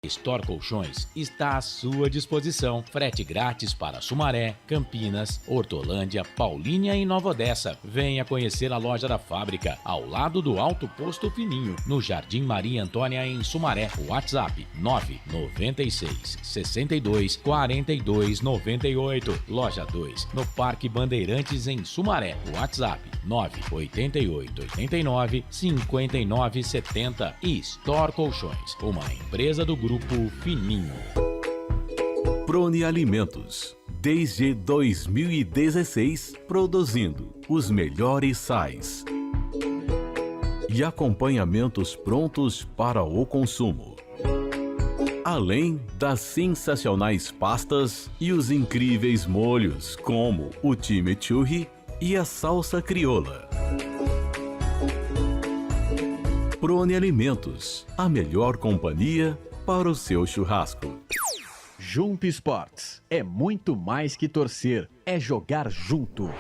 Store Colchões está à sua disposição. Frete grátis para Sumaré, Campinas, Hortolândia, Paulínia e Nova Odessa. Venha conhecer a loja da fábrica, ao lado do Alto Posto Fininho, no Jardim Maria Antônia, em Sumaré. WhatsApp 996 62 42 98. Loja 2, no Parque Bandeirantes, em Sumaré. WhatsApp 988 89 59 70. E Store Colchões, uma empresa do Grupo Fininho. Prone Alimentos, desde 2016, produzindo os melhores sais e acompanhamentos prontos para o consumo, além das sensacionais pastas e os incríveis molhos, como o chimichurri e a salsa crioula. Prone Alimentos, a melhor companhia para o seu churrasco. Junto Esportes é muito mais que torcer, é jogar junto.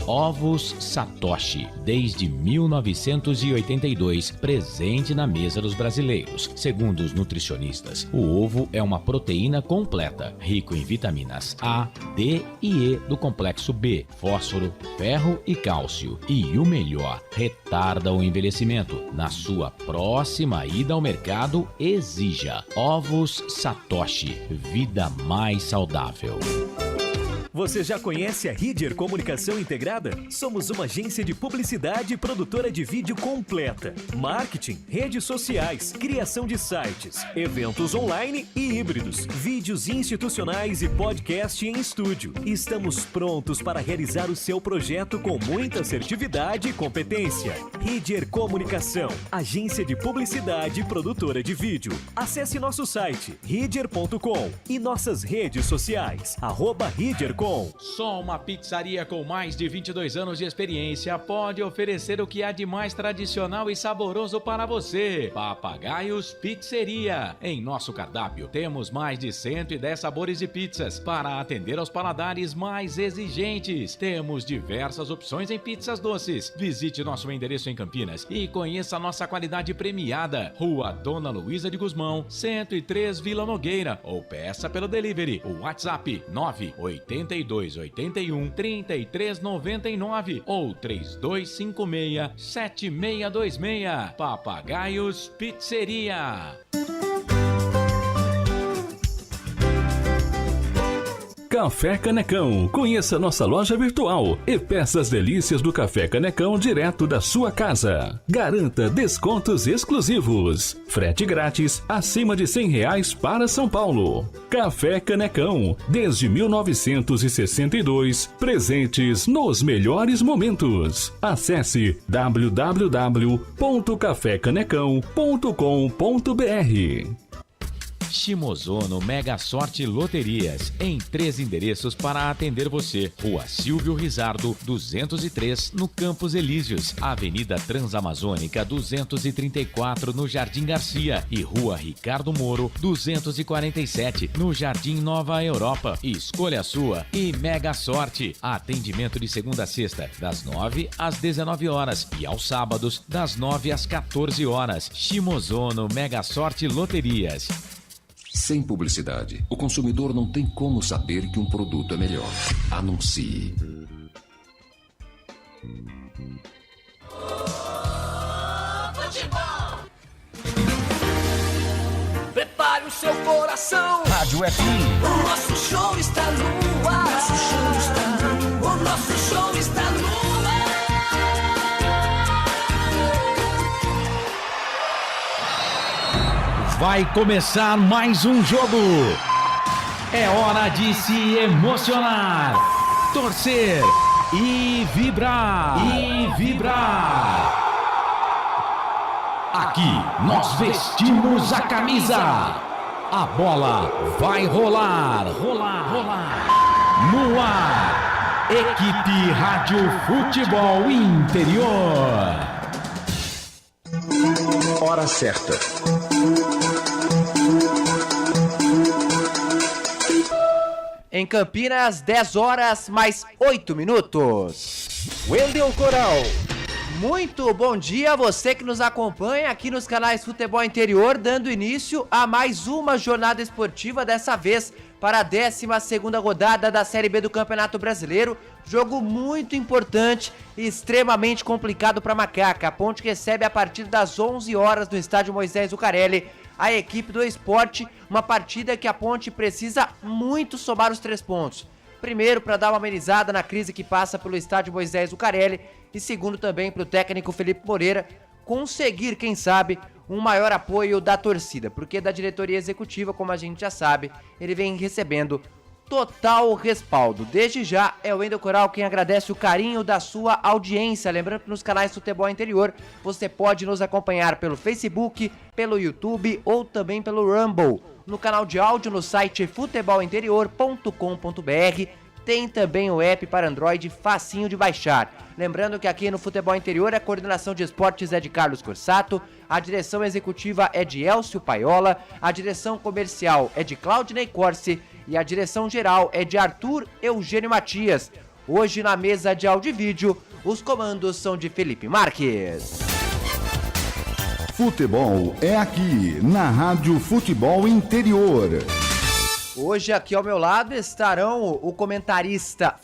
Ovos Satoshi, desde 1982, presente na mesa dos brasileiros. Segundo os nutricionistas, o ovo é uma proteína completa, rico em vitaminas A, D e E do complexo B, fósforo, ferro e cálcio. E o melhor, retarda o envelhecimento. Na sua próxima ida ao mercado, exija Ovos Satoshi, vida mais saudável. Você já conhece a Ridger Comunicação Integrada? Somos uma agência de publicidade e produtora de vídeo completa. Marketing, redes sociais, criação de sites, eventos online e híbridos, vídeos institucionais e podcast em estúdio. Estamos prontos para realizar o seu projeto com muita assertividade e competência. Ridger Comunicação, agência de publicidade e produtora de vídeo. Acesse nosso site, ridger.com, e nossas redes sociais, @ridger.com. Só uma pizzaria com mais de 22 anos de experiência pode oferecer o que há de mais tradicional e saboroso para você. Papagaios Pizzeria. Em nosso cardápio temos mais de 110 sabores de pizzas para atender aos paladares mais exigentes. Temos diversas opções em pizzas doces. Visite nosso endereço em Campinas e conheça nossa qualidade premiada. Rua Dona Luísa de Gusmão, 103, Vila Nogueira, ou peça pelo delivery. O WhatsApp 98281 3399 ou 3256 7626. Papagaios Pizzeria. Café Canecão. Conheça nossa loja virtual e peça as delícias do Café Canecão direto da sua casa. Garanta descontos exclusivos. Frete grátis acima de R$100 para São Paulo. Café Canecão, desde 1962, presentes nos melhores momentos. Acesse www.cafecanecão.com.br. Shimozono Mega Sorte Loterias, em 3 endereços para atender você. Rua Silvio Rizardo, 203, no Campos Elíseos. Avenida Transamazônica, 234, no Jardim Garcia. E Rua Ricardo Moro, 247, no Jardim Nova Europa. Escolha a sua e Mega Sorte. Atendimento de segunda a sexta, das 9 às 19 horas. E aos sábados, das 9 às 14 horas. Shimozono Mega Sorte Loterias. Sem publicidade, o consumidor não tem como saber que um produto é melhor. Anuncie. Prepare o seu coração. Rádio FM. O nosso show está no ar. O nosso show está no ar. Vai começar mais um jogo. É hora de se emocionar, torcer e vibrar. Aqui nós vestimos a camisa. A bola vai rolar. No ar, Equipe Rádio Futebol Interior. Hora certa. Em Campinas, 10 horas mais 8 minutos. Wendel Coral, Muito bom dia a você que nos acompanha aqui nos canais Futebol Interior, dando início a mais uma jornada esportiva, dessa vez para a 12ª rodada da Série B do Campeonato Brasileiro. Jogo muito importante e extremamente complicado para a Macaca. A Ponte recebe a partir das 11 horas no estádio Moisés Zucarelli a equipe do Sport, uma partida que a Ponte precisa muito somar os 3 pontos. Primeiro, para dar uma amenizada na crise que passa pelo estádio Moisés Zucarelli, e segundo também para o técnico Felipe Moreira conseguir, quem sabe, um maior apoio da torcida, porque da diretoria executiva, como a gente já sabe, ele vem recebendo total respaldo. Desde já é o Wendel Coral quem agradece o carinho da sua audiência. Lembrando que nos canais Futebol Interior você pode nos acompanhar pelo Facebook, pelo YouTube ou também pelo Rumble. No canal de áudio no site futebolinterior.com.br. Tem também o app para Android, facinho de baixar. Lembrando que aqui no Futebol Interior a coordenação de esportes é de Carlos Corsato, a direção executiva é de Elcio Paiola, a direção comercial é de Claudinei Corsi e a direção geral é de Arthur Eugênio Matias. Hoje na mesa de áudio e vídeo, os comandos são de Felipe Marques. Futebol é aqui, na Rádio Futebol Interior. Hoje aqui ao meu lado estarão o comentarista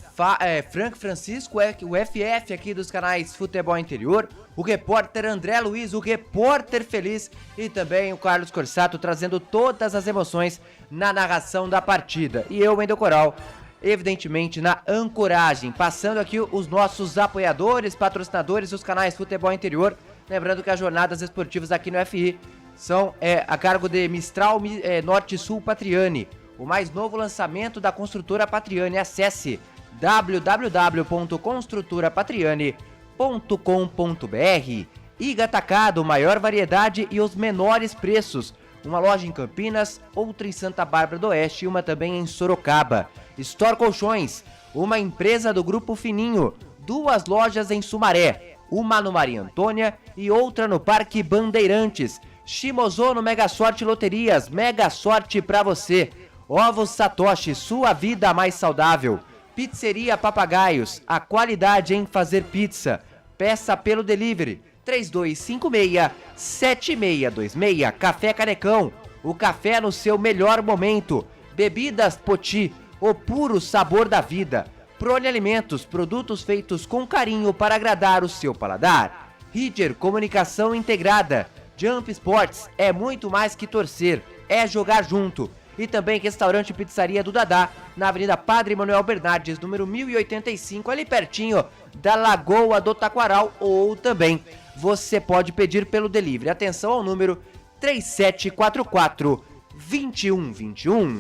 Frank Francisco, o FF aqui dos canais Futebol Interior, o repórter André Luiz, o repórter feliz, e também o Carlos Corsato trazendo todas as emoções na narração da partida. E eu, Wendel Coral, evidentemente na ancoragem, passando aqui os nossos apoiadores, patrocinadores dos canais Futebol Interior. Lembrando que as jornadas esportivas aqui no FI são a cargo de Mistral Norte Sul Patriani, o mais novo lançamento da construtora Patriani. Acesse www.construtorapatriani.com.br. Iga Atacado, maior variedade e os menores preços. Uma loja em Campinas, outra em Santa Bárbara do Oeste e uma também em Sorocaba. Store Colchões, uma empresa do Grupo Fininho, 2 lojas em Sumaré, uma no Maria Antônia e outra no Parque Bandeirantes. Shimozono Mega Sorte Loterias, mega sorte pra você. Ovos Satoshi, sua vida mais saudável. Pizzeria Papagaios, a qualidade em fazer pizza. Peça pelo delivery 3256-7626. Café Canecão, o café no seu melhor momento. Bebidas Poti, o puro sabor da vida. Prone Alimentos, produtos feitos com carinho para agradar o seu paladar. Ridger Comunicação Integrada. Jump Sports, é muito mais que torcer, é jogar junto. E também Restaurante e Pizzaria do Dadá, na Avenida Padre Manuel Bernardes, número 1085, ali pertinho da Lagoa do Taquaral. Ou também você pode pedir pelo delivery. Atenção ao número 3744-2121.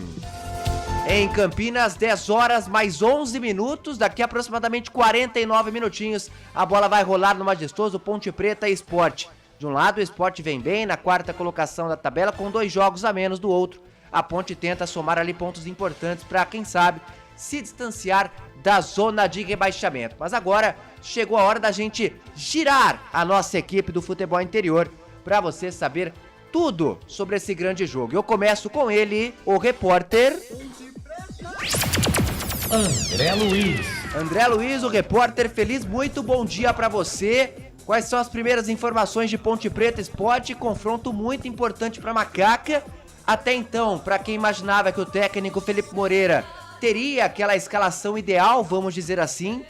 Em Campinas, 10 horas mais 11 minutos, daqui a aproximadamente 49 minutinhos, a bola vai rolar no majestoso Ponte Preta Sport. De um lado, o Sport vem bem na 4ª colocação da tabela, com 2 jogos a menos do outro. A Ponte tenta somar ali pontos importantes para, quem sabe, se distanciar da zona de rebaixamento. Mas agora chegou a hora da gente girar a nossa equipe do Futebol Interior para você saber tudo sobre esse grande jogo. Eu começo com ele, o repórter André Luiz. André Luiz, o repórter feliz, muito bom dia para você. Quais são as primeiras informações de Ponte Preta Sport? Confronto muito importante para Macaca. Até então, para quem imaginava que o técnico Felipe Moreira teria aquela escalação ideal, vamos dizer assim,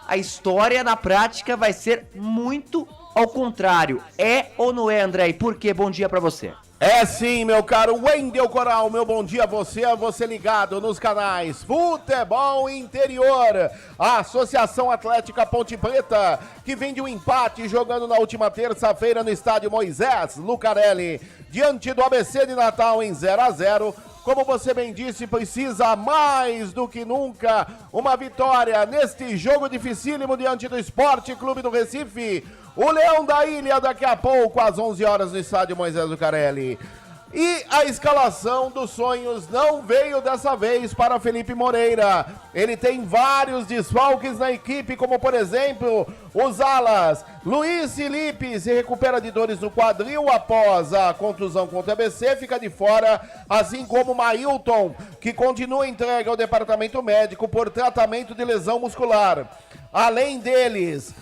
a história na prática vai ser muito ao contrário. É ou não é, André? E por quê? Bom dia para você. É sim, meu caro Wendel Coral, meu bom dia a você ligado nos canais Futebol Interior. A Associação Atlética Ponte Preta, que vem de um empate jogando na última terça-feira no estádio Moisés Zucarelli, diante do ABC de Natal em 0-0. Como você bem disse, precisa mais do que nunca uma vitória neste jogo dificílimo diante do Esporte Clube do Recife. O Leão da Ilha daqui a pouco, às 11 horas no estádio Moisés Zucarelli. E a escalação dos sonhos não veio dessa vez para Felipe Moreira. Ele tem vários desfalques na equipe, como por exemplo, Os alas, Luiz Felipe se recupera de dores no quadril após a contusão contra o ABC, fica de fora, assim como Mailton, que continua entregue ao departamento médico por tratamento de lesão muscular. Além deles,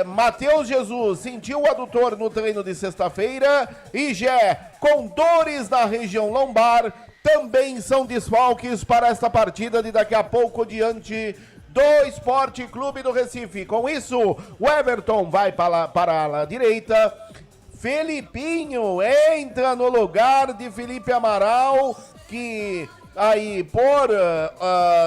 Matheus Jesus sentiu o adutor no treino de sexta-feira e Gé, com dores na região lombar, também são desfalques para esta partida de daqui a pouco diante do Esporte Clube do Recife. Com isso, o Everton vai para a ala direita. Felipinho entra no lugar de Felipe Amaral, que aí por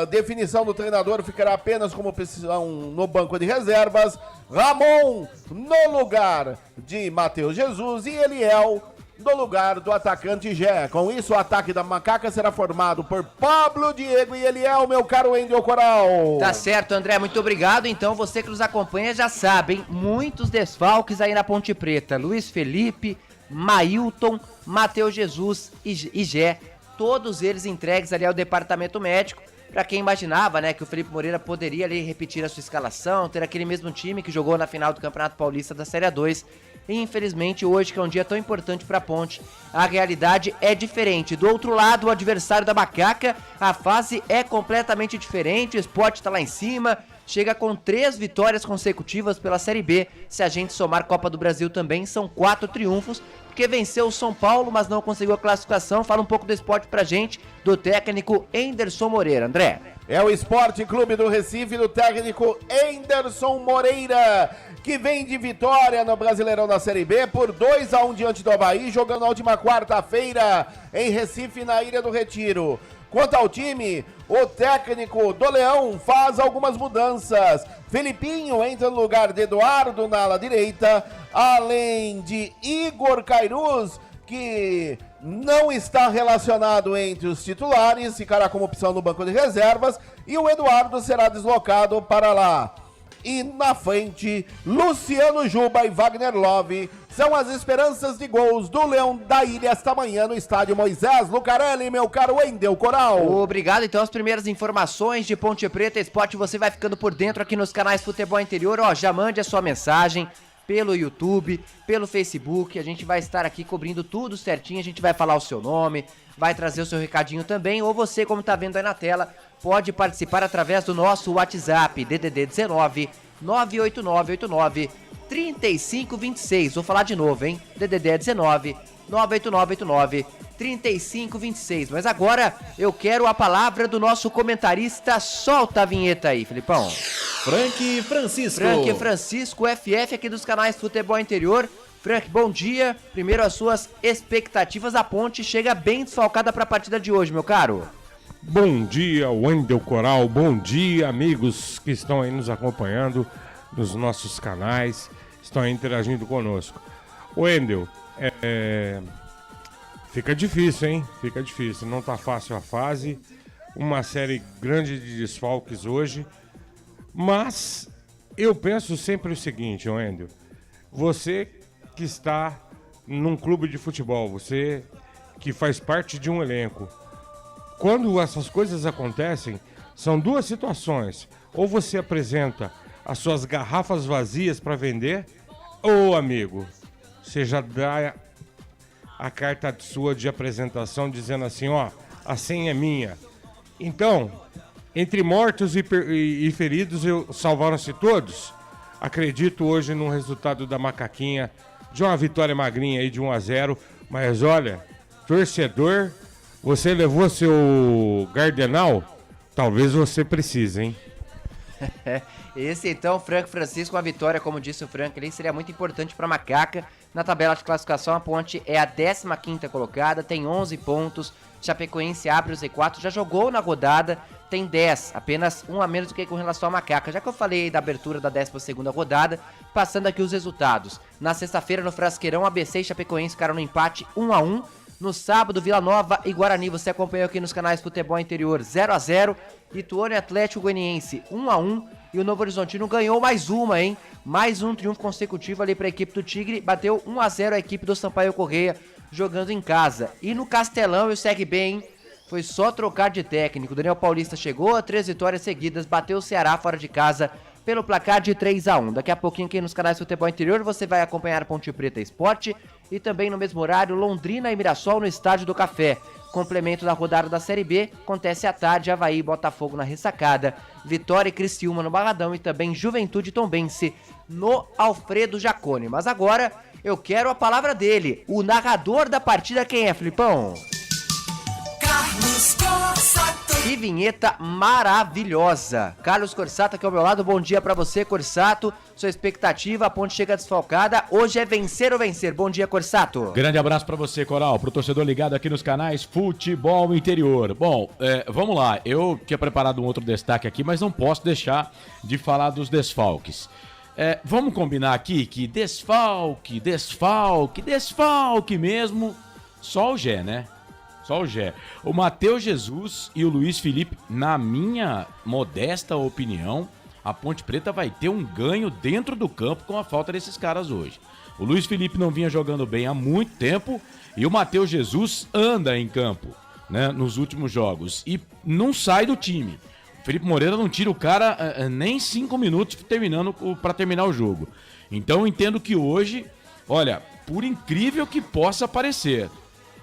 definição do treinador ficará apenas como opção no banco de reservas. Ramon no lugar de Matheus Jesus e Eliel no lugar do atacante Gé. Com isso, o ataque da Macaca será formado por Pablo, Diego e Eliel, meu caro Wendel Coral. Tá certo, André, muito obrigado. Então, você que nos acompanha já sabe, hein? Muitos desfalques aí na Ponte Preta. Luiz Felipe, Mailton, Matheus Jesus e Gé. Todos eles entregues ali ao departamento médico. Pra quem imaginava, né, que o Felipe Moreira poderia ali repetir a sua escalação, ter aquele mesmo time que jogou na final do Campeonato Paulista da Série A2. E infelizmente hoje, que é um dia tão importante pra Ponte, a realidade é diferente. Do outro lado, o adversário da Macaca, a fase é completamente diferente. O Sport tá lá em cima, chega com 3 vitórias consecutivas pela Série B. Se a gente somar Copa do Brasil também, são 4 triunfos, porque venceu o São Paulo, mas não conseguiu a classificação. Fala um pouco do Sport pra gente, do técnico Enderson Moreira. André. É o Esporte Clube do Recife, do técnico Enderson Moreira, que vem de vitória no Brasileirão da Série B por 2-1 diante do Avaí, jogando na última quarta-feira em Recife, na Ilha do Retiro. Quanto ao time, o técnico do Leão faz algumas mudanças. Felipinho entra no lugar de Eduardo na ala direita, além de Igor Cairuz, que não está relacionado entre os titulares, ficará como opção no banco de reservas, e o Eduardo será deslocado para lá. E na frente, Luciano Juba e Wagner Love são as esperanças de gols do Leão da Ilha esta manhã no estádio Moisés Lucarelli, meu caro Wendel Coral. Obrigado, então, as primeiras informações de Ponte Preta Esporte, você vai ficando por dentro aqui nos canais Futebol Interior. Ó, já mande a sua mensagem pelo YouTube, pelo Facebook, a gente vai estar aqui cobrindo tudo certinho, a gente vai falar o seu nome, vai trazer o seu recadinho também, ou você, como tá vendo aí na tela, pode participar através do nosso WhatsApp, DDD 19 98989 3526. Vou falar de novo, hein? DDD 19 98989 3526. Mas agora eu quero a palavra do nosso comentarista. Solta a vinheta aí, Felipão. Frank Francisco. Frank Francisco, FF aqui dos canais Futebol Interior. Frank, bom dia. Primeiro, as suas expectativas. A Ponte chega bem desfalcada para a partida de hoje, meu caro. Bom dia, Wendel Coral. Bom dia, amigos que estão aí nos acompanhando nos nossos canais, estão aí interagindo conosco. Wendel, fica difícil, hein? Fica difícil. Não tá fácil a fase. Uma série grande de desfalques hoje. Mas eu penso sempre o seguinte, Wendel. Você que está num clube de futebol, você que faz parte de um elenco, quando essas coisas acontecem, são duas situações. Ou você apresenta as suas garrafas vazias para vender, ou, amigo, você já dá a carta sua de apresentação dizendo assim, ó, a senha é minha. Então, entre mortos e feridos, salvaram-se todos. Acredito hoje num resultado da Macaquinha, de uma vitória magrinha aí de 1-0, mas olha, torcedor, você levou seu Gardenal? Talvez você precise, hein? Esse então, Frank Francisco, uma vitória, como disse o Frank, ali seria muito importante para a Macaca. Na tabela de classificação, a Ponte é a 15ª colocada, tem 11 pontos. Chapecoense abre o Z4, já jogou na rodada, tem 10, apenas um a menos do que com relação à Macaca. Já que eu falei da abertura da 12ª rodada, passando aqui os resultados. Na sexta-feira, no Frasqueirão, ABC e Chapecoense ficaram no empate 1-1. No sábado, Vila Nova e Guarani, você acompanhou aqui nos canais Futebol Interior, 0-0. Ituano e Atlético Goianiense, 1-1. E o Novo Horizontino ganhou mais uma, hein? Mais um triunfo consecutivo ali para a equipe do Tigre. Bateu 1-0 a equipe do Sampaio Correia, jogando em casa. E no Castelão, e o segue bem, hein? Foi só trocar de técnico. O Daniel Paulista chegou a 3 vitórias seguidas, bateu o Ceará fora de casa pelo placar de 3-1. Daqui a pouquinho aqui nos canais Futebol Interior você vai acompanhar Ponte Preta Esporte e também no mesmo horário Londrina e Mirassol no Estádio do Café. Complemento da rodada da Série B acontece à tarde, Avaí e Botafogo na Ressacada, Vitória e Criciúma no Barradão e também Juventude Tombense no Alfredo Jaconi. Mas agora eu quero a palavra dele, o narrador da partida. Quem é, Filipão? Carlos Corsato. Que vinheta maravilhosa. Carlos Corsato aqui ao meu lado, bom dia pra você, Corsato. Sua expectativa, a Ponte chega desfalcada, hoje é vencer ou vencer. Bom dia, Corsato. Grande abraço pra você, Coral, pro torcedor ligado aqui nos canais Futebol Interior. Bom, vamos lá, eu tinha preparado um outro destaque aqui, mas não posso deixar de falar dos desfalques. Vamos combinar aqui que desfalque mesmo, só o Gé, né? Só o Gé. O Matheus Jesus e o Luiz Felipe, na minha modesta opinião, a Ponte Preta vai ter um ganho dentro do campo com a falta desses caras hoje. O Luiz Felipe não vinha jogando bem há muito tempo e o Matheus Jesus anda em campo, né, nos últimos jogos e não sai do time. O Felipe Moreira não tira o cara nem 5 minutos para terminar o jogo. Então eu entendo que hoje, olha, por incrível que possa parecer,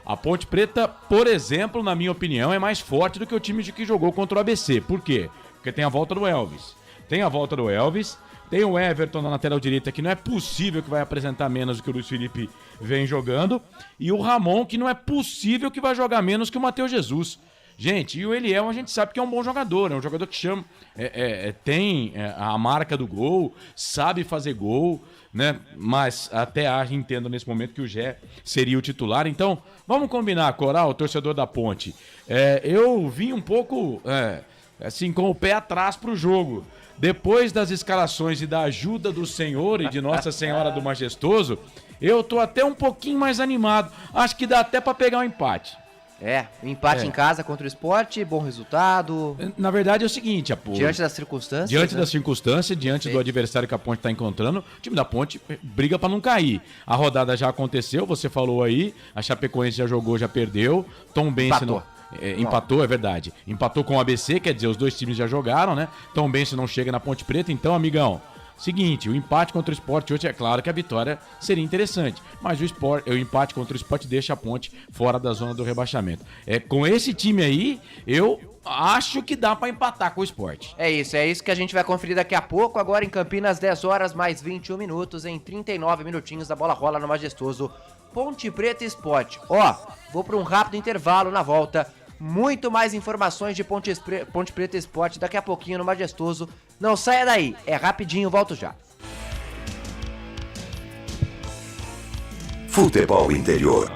a Ponte Preta, por exemplo, na minha opinião, é mais forte do que o time que jogou contra o ABC. Por quê? Porque tem a volta do Elvis. Tem o Everton na lateral direita, que não é possível que vai apresentar menos do que o Luiz Felipe vem jogando. E o Ramon, que não é possível que vai jogar menos que o Matheus Jesus. Gente, e o Eliel a gente sabe que é um bom jogador, é um jogador que chama, tem a marca do gol, sabe fazer gol, né? Mas até entendo nesse momento que o Gé seria o titular. Então, vamos combinar, Coral, torcedor da Ponte. Eu vim um pouco, assim, com o pé atrás pro jogo. Depois das escalações e da ajuda do Senhor e de Nossa Senhora do Majestoso, eu tô até um pouquinho mais animado. Acho que dá até pra pegar um empate. Empate em casa contra o Sport, bom resultado. Na verdade é o seguinte, diante das circunstâncias. Diante do adversário que a Ponte está encontrando, o time da Ponte briga para não cair. A rodada já aconteceu, você falou aí, a Chapecoense já jogou, já perdeu, Tombense empatou, é verdade. Empatou com o ABC, quer dizer, os dois times já jogaram, né? Tombense não chega na Ponte Preta, então, amigão, seguinte, o empate contra o Sport hoje, é claro que a vitória seria interessante, mas o empate contra o Sport deixa a Ponte fora da zona do rebaixamento. Com esse time aí, eu acho que dá pra empatar com o Sport. É isso que a gente vai conferir daqui a pouco. Agora em Campinas, 10 horas mais 21 minutos, em 39 minutinhos a bola rola no majestoso Ponte Preta Sport. Vou pra um rápido intervalo. Na volta, muito mais informações de Ponte Preta Esporte daqui a pouquinho no Majestoso. Não saia daí, é rapidinho, volto já. Futebol Interior.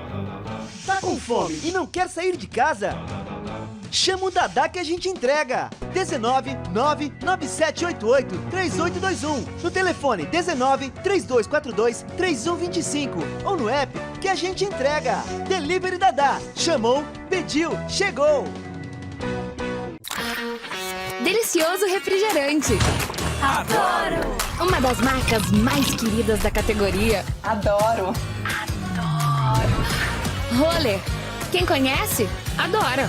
Tá com fome e não quer sair de casa? Chama o Dadá que a gente entrega. 19 99788 3821. No telefone 19 3242 3125. Ou no app que a gente entrega. Delivery Dadá. Chamou, pediu, chegou. Delicioso refrigerante. Adoro! Uma das marcas mais queridas da categoria. Adoro! Roller. Quem conhece, adora.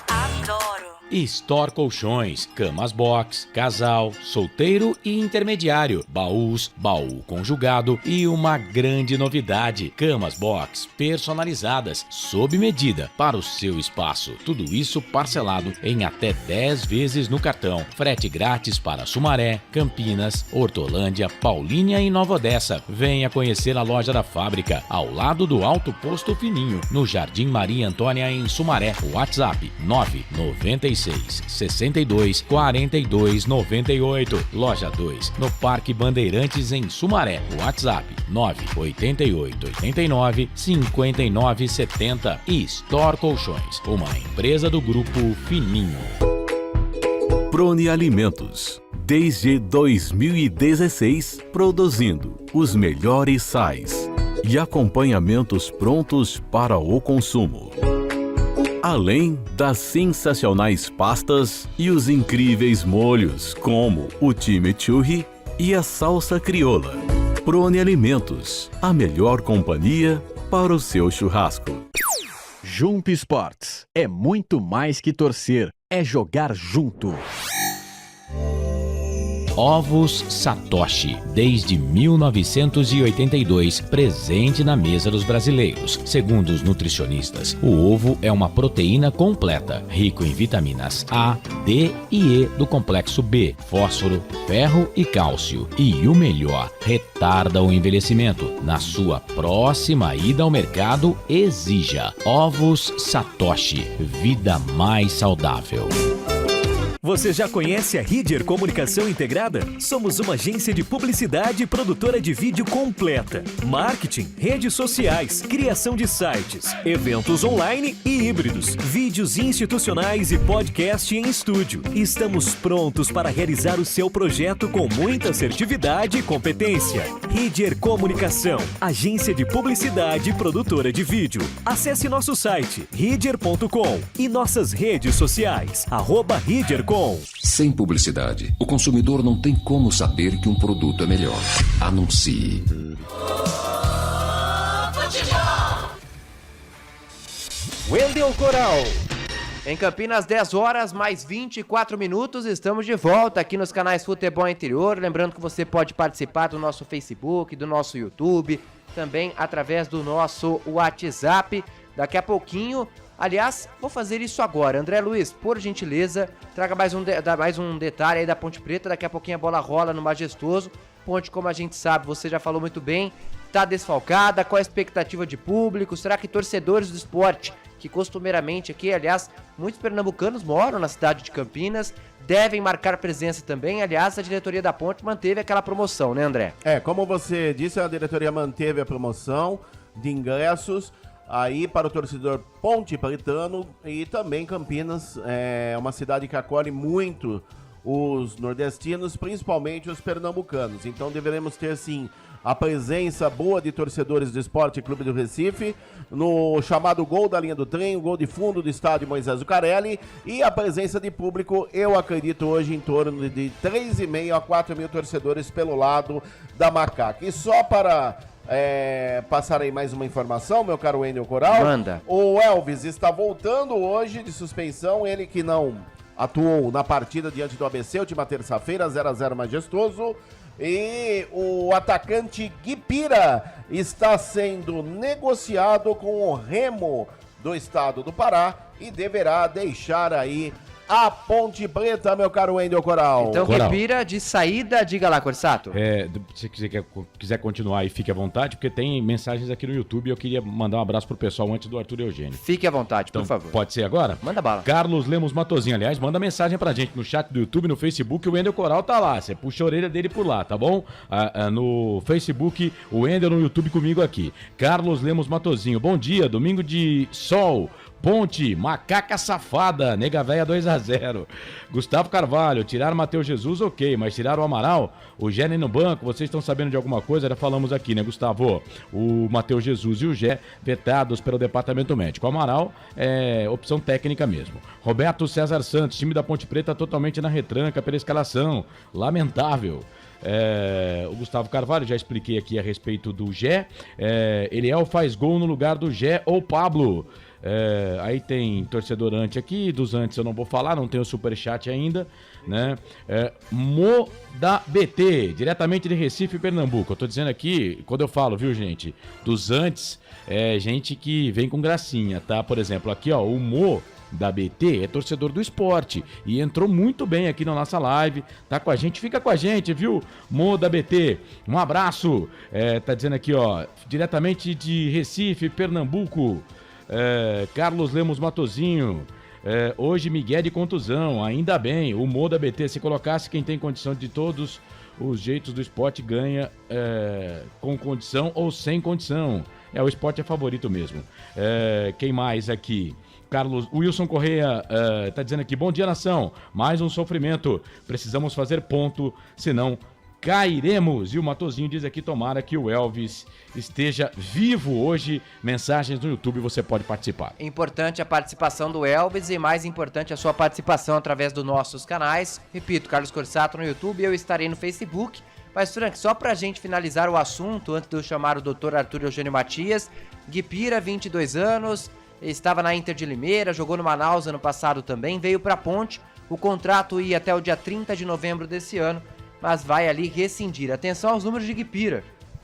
Adoro! Store Colchões, camas box, casal, solteiro e intermediário, baús, baú conjugado e uma grande novidade, camas box personalizadas, sob medida, para o seu espaço. Tudo isso parcelado em até 10 vezes no cartão. Frete grátis para Sumaré, Campinas, Hortolândia, Paulínia e Nova Odessa. Venha conhecer a loja da fábrica, ao lado do Alto Posto Fininho, no Jardim Maria Antônia, em Sumaré. WhatsApp 996 62 42 98. Loja 2, no Parque Bandeirantes, em Sumaré. WhatsApp 988 89 59 70. E Store Colchões, uma empresa do Grupo Fininho. Prone Alimentos. Desde 2016, produzindo os melhores sais e acompanhamentos prontos para o consumo. Além das sensacionais pastas e os incríveis molhos, como o chimichurri e a salsa crioula. Prone Alimentos, a melhor companhia para o seu churrasco. Jump Sports é muito mais que torcer, é jogar junto. Ovos Satoshi, desde 1982, presente na mesa dos brasileiros. Segundo os nutricionistas, o ovo é uma proteína completa, rico em vitaminas A, D e E do complexo B, fósforo, ferro e cálcio. E o melhor, retarda o envelhecimento. Na sua próxima ida ao mercado, exija Ovos Satoshi, vida mais saudável. Você já conhece a Ridger Comunicação Integrada? Somos uma agência de publicidade e produtora de vídeo completa. Marketing, redes sociais, criação de sites, eventos online e híbridos, vídeos institucionais e podcast em estúdio. Estamos prontos para realizar o seu projeto com muita assertividade e competência. Ridger Comunicação, agência de publicidade e produtora de vídeo. Acesse nosso site, ridger.com e nossas redes sociais, @ridger.com. Sem publicidade, o consumidor não tem como saber que um produto é melhor. Anuncie. Wendel Coral. Em Campinas, 10 horas, mais 24 minutos, estamos de volta aqui nos canais Futebol Interior. Lembrando que você pode participar do nosso Facebook, do nosso YouTube, também através do nosso WhatsApp. Daqui a pouquinho, aliás, vou fazer isso agora. André Luiz, por gentileza, traga mais um detalhe aí da Ponte Preta. Daqui a pouquinho a bola rola no Majestoso. Ponte, como a gente sabe, você já falou muito bem, tá desfalcada. Qual a expectativa de público? Será que torcedores do esporte, que costumeiramente aqui, aliás, muitos pernambucanos moram na cidade de Campinas, devem marcar presença também? Aliás, a diretoria da Ponte manteve aquela promoção, né, André? Como você disse, a diretoria manteve a promoção de ingressos aí para o torcedor ponte pretano, e também Campinas é uma cidade que acolhe muito os nordestinos, principalmente os pernambucanos. Então deveremos ter sim a presença boa de torcedores do Esporte Clube do Recife no chamado gol da linha do trem, o gol de fundo do estádio Moisés Zucarelli, e a presença de público, eu acredito hoje em torno de 3.500 a 4.000 torcedores pelo lado da Macaca. E só para passar aí mais uma informação, meu caro Wendel Coral. Manda. O Elvis está voltando hoje de suspensão, ele que não atuou na partida diante do ABC, última terça-feira, 0-0 Majestoso. E o atacante Guipira está sendo negociado com o Remo do estado do Pará e deverá deixar aí a Ponte Preta, meu caro Wendel Coral. Então, Guipira de saída, diga lá, Corsato. Se você quiser continuar aí, fique à vontade, porque tem mensagens aqui no YouTube e eu queria mandar um abraço pro pessoal antes do Arthur Eugênio. Fique à vontade, então, por favor. Pode ser agora? Manda bala. Carlos Lemos Matozinho, aliás, manda mensagem pra gente no chat do YouTube, no Facebook, o Wendel Coral tá lá, você puxa a orelha dele por lá, tá bom? No Facebook, o Wendel, no YouTube comigo aqui. Carlos Lemos Matozinho, bom dia, domingo de sol. Ponte, macaca safada, nega véia 2-0. Gustavo Carvalho, tiraram Matheus Jesus, ok, mas tiraram o Amaral, o Gé nem no banco, vocês estão sabendo de alguma coisa? Já falamos aqui, né, Gustavo? O Matheus Jesus e o Gé vetados pelo departamento médico. O Amaral é opção técnica mesmo. Roberto César Santos, time da Ponte Preta totalmente na retranca pela escalação, lamentável. O Gustavo Carvalho, já expliquei aqui a respeito do Gé. Eliel faz gol no lugar do Gé ou Pablo. Aí tem torcedor antes aqui, dos antes eu não vou falar, não tem o superchat ainda, né? Mo da BT, diretamente de Recife, Pernambuco. Eu tô dizendo aqui, quando eu falo, viu, gente, dos antes, gente que vem com gracinha, tá? Por exemplo, aqui, ó, o Mo da BT é torcedor do esporte e entrou muito bem aqui na nossa live, tá com a gente, fica com a gente, viu? Mo da BT, um abraço. Tá dizendo aqui, ó, diretamente de Recife, Pernambuco. Carlos Lemos Matozinho, hoje Miguel de contusão, ainda bem, o Mo da BT, se colocasse quem tem condição de todos os jeitos do esporte ganha, com condição ou sem condição, o esporte é favorito mesmo. Quem mais aqui? Carlos Wilson Correia tá dizendo aqui, bom dia nação, mais um sofrimento, precisamos fazer ponto, senão cairemos. E o Matozinho diz aqui, tomara que o Elvis esteja vivo hoje. Mensagens no YouTube, você pode participar. Importante a participação do Elvis e mais importante a sua participação através dos nossos canais. Repito, Carlos Corsato no YouTube, eu estarei no Facebook. Mas, Frank, só pra gente finalizar o assunto, antes de eu chamar o Dr. Arthur Eugênio Matias, Guipira, 22 anos, estava na Inter de Limeira, jogou no Manaus ano passado também, veio pra Ponte, o contrato ia até o dia 30 de novembro desse ano, mas vai ali rescindir. Atenção aos números de Guipira.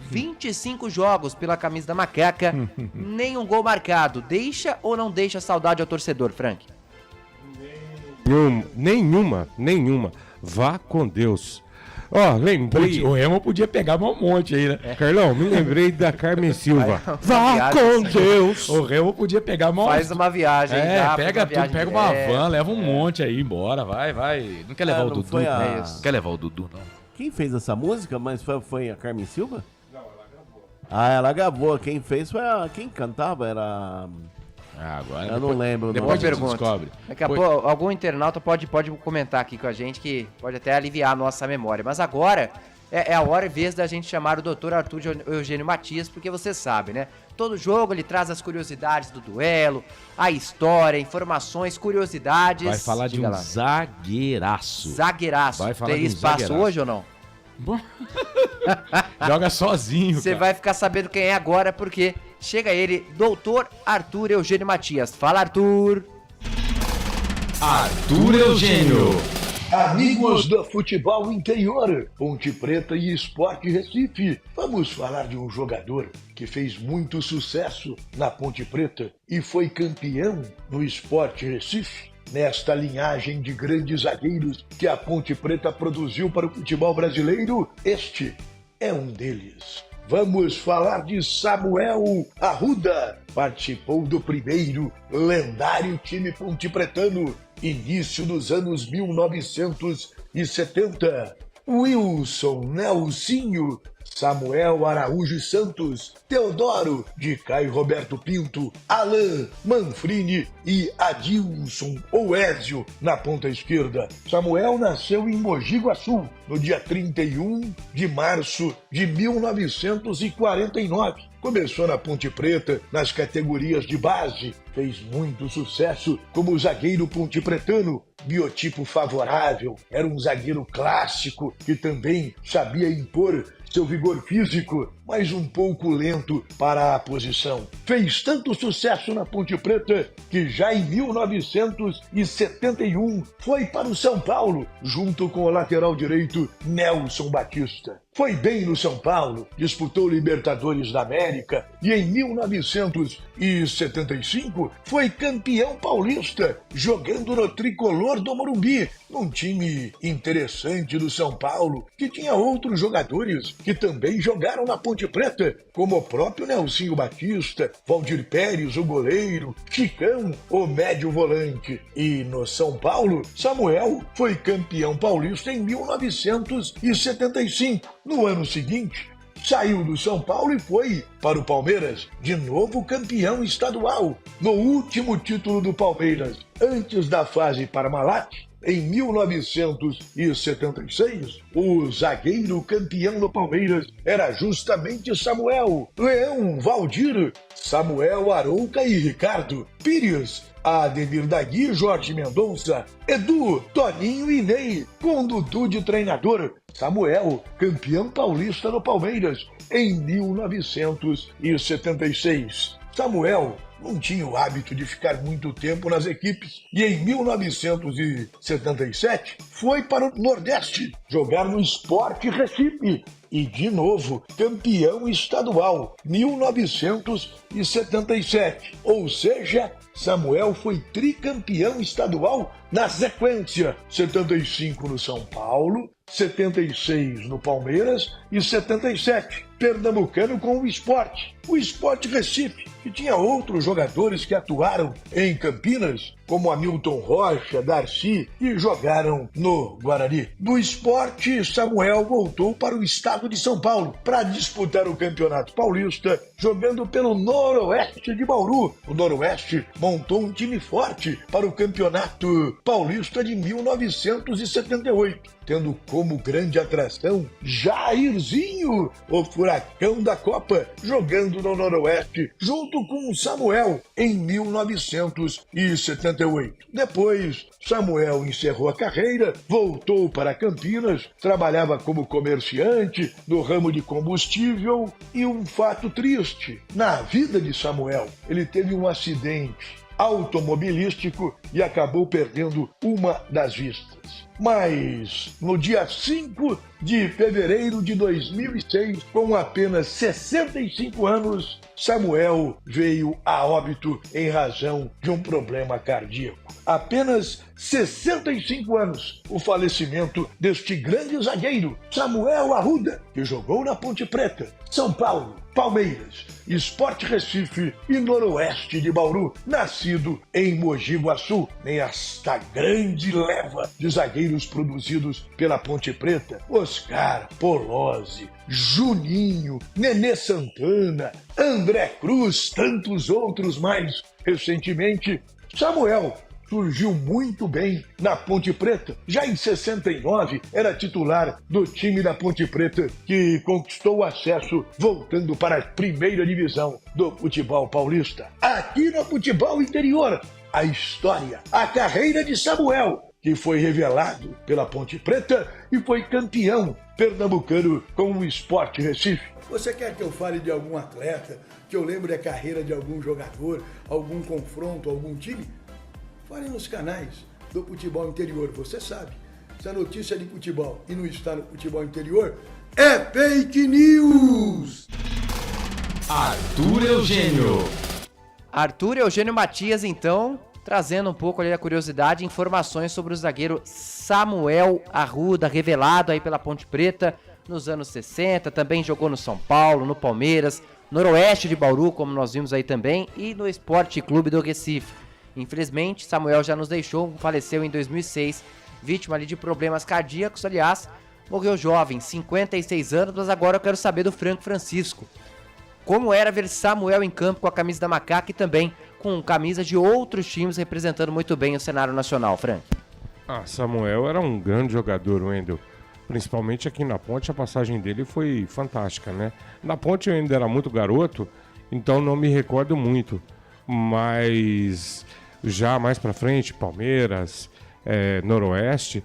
25 jogos pela camisa da Macaca, nenhum gol marcado. Deixa ou não deixa saudade ao torcedor, Frank? Nenhuma. Vá com Deus. Ó, lembrei. O Remo podia pegar um monte aí, né? Carlão, me lembrei da Carmen Silva. Vá com Deus. O Remo podia pegar uma... Faz uma viagem. Pega uma van, leva um monte aí embora, vai. Não quer levar o Dudu, não quer levar o Dudu, não. Quem fez essa música, mas foi a Carmen Silva? Ela gravou. Quem fez foi quem cantava era... agora eu não lembro. Depois a gente descobre. Daqui a pouco, algum internauta pode comentar aqui com a gente, que pode até aliviar a nossa memória. Mas agora é a hora e vez da gente chamar o Dr. Arthur Eugênio Matias, porque você sabe, né? Todo jogo ele traz as curiosidades do duelo, a história, informações, curiosidades. Vai falar de um zagueiraço. Vai falar Teria espaço hoje ou não? Joga sozinho. Você vai ficar sabendo quem é agora, porque chega ele, Dr. Arthur Eugênio Matias. Fala, Arthur. Arthur Eugênio. Amigos do futebol interior, Ponte Preta e Sport Recife, vamos falar de um jogador que fez muito sucesso na Ponte Preta e foi campeão no Sport Recife. Nesta linhagem de grandes zagueiros que a Ponte Preta produziu para o futebol brasileiro, este é um deles. Vamos falar de Samuel Arruda. Participou do primeiro lendário time pontepretano, início dos anos 1970. Wilson Nelsinho, Samuel Araújo Santos, Teodoro de Caio Roberto Pinto, Alain Manfrini e Adilson Oésio na ponta esquerda. Samuel nasceu em Mogi Guaçu no dia 31 de março de 1949. Começou na Ponte Preta nas categorias de base, fez muito sucesso como zagueiro pontepretano, biotipo favorável, era um zagueiro clássico que também sabia impor seu vigor físico, mas um pouco lento para a posição. Fez tanto sucesso na Ponte Preta que já em 1971 foi para o São Paulo, junto com o lateral direito Nelson Batista. Foi bem no São Paulo, disputou Libertadores da América e em 1975 foi campeão paulista, jogando no tricolor do Morumbi, num time interessante do São Paulo, que tinha outros jogadores que também jogaram na Ponte Preta, como o próprio Nelsinho Batista, Valdir Pérez, o goleiro, Chicão, o médio volante. E no São Paulo, Samuel foi campeão paulista em 1975. No ano seguinte, saiu do São Paulo e foi para o Palmeiras, de novo campeão estadual. No último título do Palmeiras, antes da fase Parmalat, em 1976, o zagueiro campeão do Palmeiras era justamente Samuel, Leão, Valdir, Samuel, Arouca e Ricardo, Pires, Ademir Dagui, Jorge Mendonça, Edu, Toninho e Ney, com Dudu de treinador. Samuel, campeão paulista no Palmeiras, em 1976. Samuel não tinha o hábito de ficar muito tempo nas equipes e em 1977 foi para o Nordeste jogar no Sport Recife e de novo campeão estadual 1977, ou seja, Samuel foi tricampeão estadual na sequência, 75 no São Paulo, 76 no Palmeiras e 77 pernambucano com o Sport Recife, que tinha outros jogadores que atuaram em Campinas, como Hamilton Rocha, Darcy, e jogaram no Guarani. Do Sport, Samuel voltou para o estado de São Paulo para disputar o Campeonato Paulista, jogando pelo Noroeste de Bauru. O Noroeste montou um time forte para o Campeonato Paulista de 1978, tendo como grande atração Jairzinho, o furacão da Copa, jogando no Noroeste junto com o Samuel em 1978. Depois, Samuel encerrou a carreira, voltou para Campinas, trabalhava como comerciante no ramo de combustível e um fato triste na vida de Samuel, ele teve um acidente automobilístico e acabou perdendo uma das vistas. Mas no dia 5 de fevereiro de 2006, com apenas 65 anos, Samuel veio a óbito em razão de um problema cardíaco. Apenas 65 anos, o falecimento deste grande zagueiro, Samuel Arruda, que jogou na Ponte Preta, São Paulo, Palmeiras, Sport Recife e Noroeste de Bauru, nascido em Mogi Guaçu, nesta grande leva de zagueiros produzidos pela Ponte Preta, Oscar, Polozzi, Juninho, Nenê Santana, André Cruz, tantos outros mais. Recentemente, Samuel surgiu muito bem na Ponte Preta. Já em 69, era titular do time da Ponte Preta, que conquistou o acesso voltando para a primeira divisão do futebol paulista. Aqui no futebol interior, a história, a carreira de Samuel, que foi revelado pela Ponte Preta e foi campeão pernambucano com o Sport Recife. Você quer que eu fale de algum atleta, que eu lembre a carreira de algum jogador, algum confronto, algum time? Fale nos canais do futebol interior, você sabe. Se a notícia é de futebol e não está no futebol interior, é fake news! Arthur Eugênio. Arthur Eugênio Matias, então, trazendo um pouco ali a curiosidade, informações sobre o zagueiro Samuel Arruda, revelado aí pela Ponte Preta nos anos 60, também jogou no São Paulo, no Palmeiras, Noroeste de Bauru, como nós vimos aí também, e no Esporte Clube do Recife. Infelizmente, Samuel já nos deixou, faleceu em 2006, vítima ali de problemas cardíacos, aliás, morreu jovem, 56 anos, mas agora eu quero saber do Franco Francisco. Como era ver Samuel em campo com a camisa da Macaca e também com camisa de outros times representando muito bem o cenário nacional, Frank? Samuel era um grande jogador, Wendel. Principalmente aqui na Ponte, a passagem dele foi fantástica, né? Na Ponte eu ainda era muito garoto, então não me recordo muito. Mas já mais pra frente, Palmeiras, Noroeste,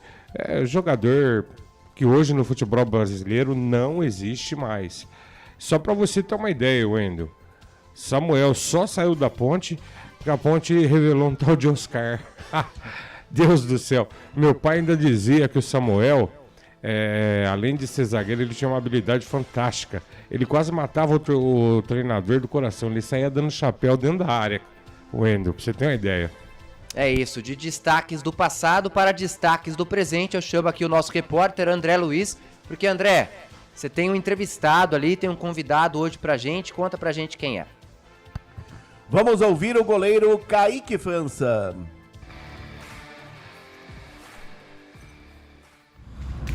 jogador que hoje no futebol brasileiro não existe mais. Só pra você ter uma ideia, Wendel, Samuel só saiu da Ponte porque a Ponte revelou um tal de Oscar. Deus do céu, meu pai ainda dizia que o Samuel, além de ser zagueiro, ele tinha uma habilidade fantástica. Ele quase matava o treinador do coração, ele saía dando chapéu dentro da área. Wendel, pra você ter uma ideia. É isso, de destaques do passado para destaques do presente, eu chamo aqui o nosso repórter André Luiz, porque André, você tem um entrevistado ali, tem um convidado hoje pra gente, conta pra gente quem é. Vamos ouvir o goleiro Kaique França.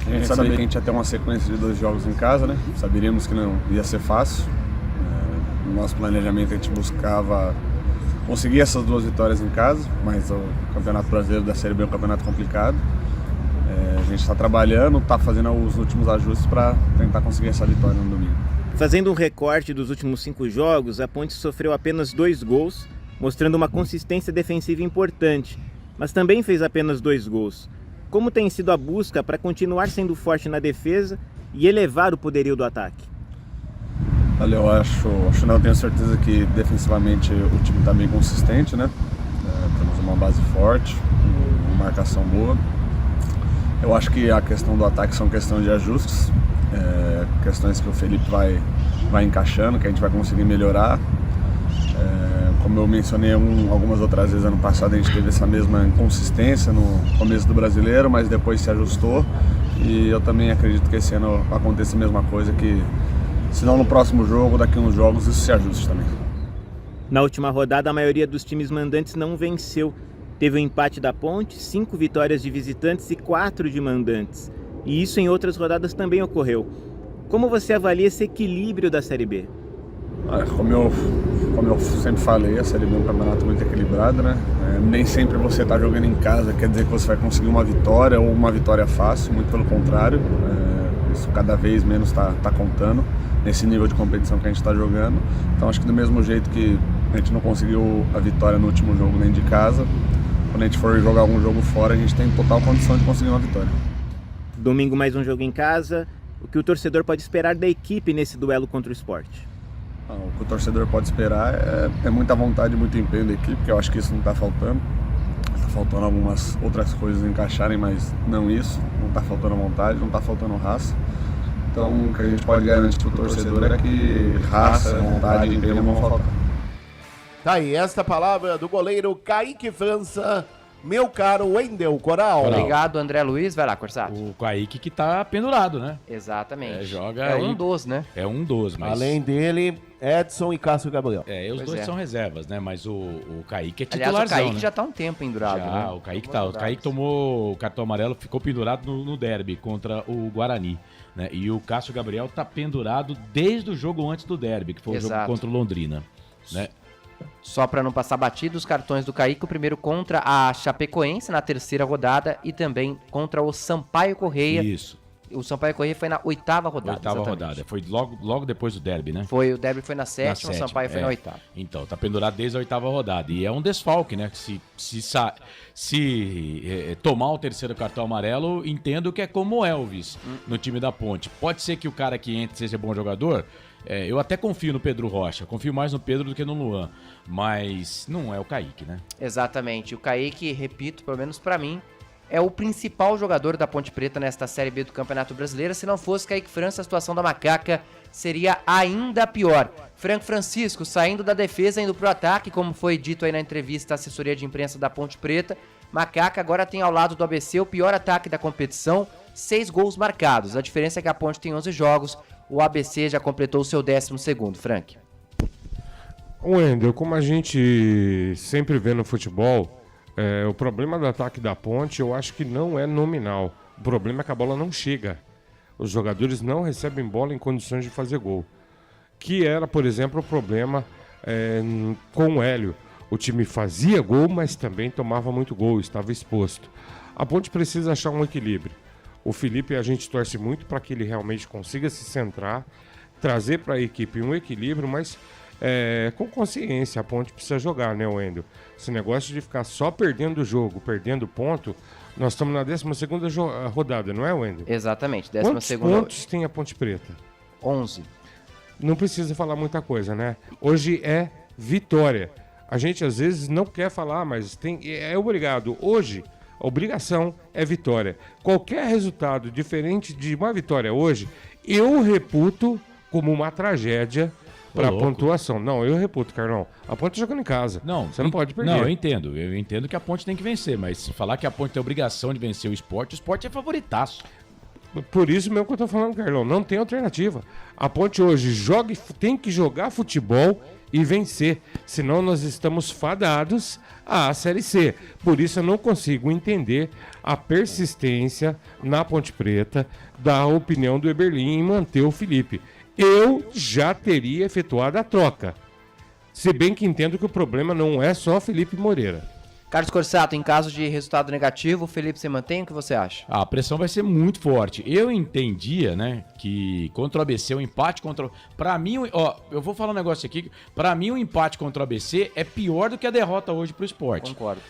A gente sabia que a gente ia ter uma sequência de 2 jogos em casa, né? Saberíamos que não ia ser fácil. No nosso planejamento a gente buscava conseguir essas 2 vitórias em casa, mas o Campeonato Brasileiro da Série B é um campeonato complicado. A gente está trabalhando, está fazendo os últimos ajustes para tentar conseguir essa vitória no domingo. Fazendo um recorte dos últimos 5 jogos, a Ponte sofreu apenas 2 gols, mostrando uma consistência defensiva importante, mas também fez apenas 2 gols. Como tem sido a busca para continuar sendo forte na defesa e elevar o poderio do ataque? Olha, eu tenho certeza que defensivamente o time está bem consistente, né? Temos uma base forte, uma marcação boa. Eu acho que a questão do ataque são questões de ajustes, questões que o Felipe vai encaixando, que a gente vai conseguir melhorar. Como eu mencionei algumas outras vezes, ano passado a gente teve essa mesma inconsistência no começo do Brasileiro, mas depois se ajustou. E eu também acredito que esse ano aconteça a mesma coisa, que se não no próximo jogo, daqui a uns jogos isso se ajuste também. Na última rodada, a maioria dos times mandantes não venceu. Teve o empate da Ponte, 5 vitórias de visitantes e 4 de mandantes. E isso em outras rodadas também ocorreu. Como você avalia esse equilíbrio da Série B? Como eu sempre falei, a Série B é um campeonato muito equilibrado, né? Nem sempre você está jogando em casa quer dizer que você vai conseguir uma vitória ou uma vitória fácil, muito pelo contrário. Isso cada vez menos está contando nesse nível de competição que a gente está jogando. Então acho que do mesmo jeito que a gente não conseguiu a vitória no último jogo dentro de casa, quando a gente for jogar algum jogo fora, a gente tem total condição de conseguir uma vitória. Domingo mais um jogo em casa. O que o torcedor pode esperar da equipe nesse duelo contra o Sport? O que o torcedor pode esperar é muita vontade e muito empenho da equipe, que eu acho que isso não está faltando. Está faltando algumas outras coisas encaixarem, mas não isso. Não está faltando vontade, não está faltando raça. Então, o que a gente pode garantir para o torcedor é que raça, vontade e empenho não vão faltar. Tá aí, esta palavra do goleiro Kaique França, meu caro Wendel Coral. Obrigado, André Luiz. Vai lá, Corsato. O Kaique que tá pendurado, né? Exatamente. Joga é aí. um dos, né? É um dos, mas... Além dele, Edson e Cássio Gabriel. Os Pois dois é. são reservas, né? Mas o Kaique é Aliás, titularzão, o Kaique né? já tá um tempo pendurado, Já, né? o Kaique tomou o cartão amarelo, ficou pendurado no derby contra o Guarani, né? E o Cássio Gabriel tá pendurado desde o jogo antes do derby, que foi o jogo contra o Londrina, né? Só para não passar batido, os cartões do Kaique, o primeiro contra a Chapecoense na terceira rodada e também contra o Sampaio Correia. Isso. O Sampaio Correia foi na oitava rodada. Oitava rodada. Foi logo depois do derby, né? O derby foi na sétima, o Sampaio foi na oitava. Então, tá pendurado desde a oitava rodada. E é um desfalque, né? Se tomar o terceiro cartão amarelo, entendo que é como o Elvis no time da Ponte. Pode ser que o cara que entre seja bom jogador. Eu até confio no Pedro Rocha. Confio mais no Pedro do que no Luan. Mas não é o Kaique, né? Exatamente. O Kaique, repito, pelo menos pra mim, é o principal jogador da Ponte Preta nesta Série B do Campeonato Brasileiro. Se não fosse Kaique França, a situação da Macaca seria ainda pior. Franco Francisco saindo da defesa, indo pro ataque, como foi dito aí na entrevista à assessoria de imprensa da Ponte Preta. Macaca agora tem ao lado do ABC o pior ataque da competição, 6 gols marcados. A diferença é que a Ponte tem 11 jogos, o ABC já completou o seu 12º, Frank. Wendel, como a gente sempre vê no futebol, o problema do ataque da Ponte eu acho que não é nominal. O problema é que a bola não chega. Os jogadores não recebem bola em condições de fazer gol. Que era, por exemplo, o problema com o Hélio. O time fazia gol, mas também tomava muito gol, estava exposto. A Ponte precisa achar um equilíbrio. O Felipe, a gente torce muito para que ele realmente consiga se centrar, trazer para a equipe um equilíbrio, mas com consciência. A Ponte precisa jogar, né, Wendel? Esse negócio de ficar só perdendo o jogo, perdendo ponto, nós estamos na 12ª rodada, não é, Wendel? Exatamente, 12ª. Quantos pontos tem a Ponte Preta? 11. Não precisa falar muita coisa, né? Hoje é vitória. A gente às vezes não quer falar, mas é obrigado. Hoje, a obrigação é vitória. Qualquer resultado diferente de uma vitória hoje, eu reputo como uma tragédia para a pontuação. Não, eu reputo, Carlão. A Ponte tá jogando em casa. Não, você não pode perder. Não, eu entendo que a Ponte tem que vencer, mas falar que a Ponte tem a obrigação de vencer o esporte é favoritaço. Por isso mesmo que eu tô falando, Carlão, não tem alternativa. A Ponte hoje tem que jogar futebol e vencer, senão nós estamos fadados à Série C. Por isso eu não consigo entender a persistência na Ponte Preta da opinião do Eberlin em manter o Felipe. Eu já teria efetuado a troca, se bem que entendo que o problema não é só Felipe Moreira. Carlos Corsato, em caso de resultado negativo, o Felipe se mantém? O que você acha? A pressão vai ser muito forte. Eu entendia, né, que contra o ABC, o empate contra... Pra mim, eu vou falar um negócio aqui. Pra mim, o empate contra o ABC é pior do que a derrota hoje pro Sport. Concordo.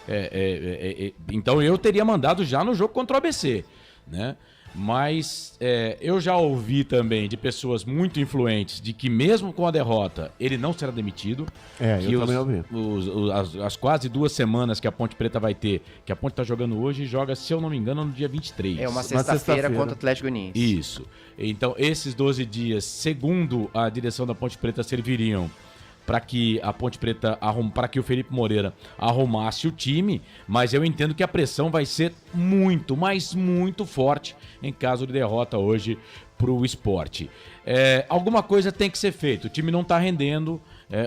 Então, eu teria mandado já no jogo contra o ABC, né? Mas eu já ouvi também de pessoas muito influentes de que mesmo com a derrota, ele não será demitido. Eu também ouvi. As quase 2 semanas que a Ponte Preta vai ter, que a Ponte tá jogando hoje, joga, se eu não me engano, no dia 23. É uma sexta-feira contra o Atlético Goianiense. Isso. Então, esses 12 dias, segundo a direção da Ponte Preta, serviriam para que a Ponte Preta para que o Felipe Moreira arrumasse o time, mas eu entendo que a pressão vai ser muito, mas muito forte em caso de derrota hoje pro Sport. Alguma coisa tem que ser feita, o time não tá rendendo,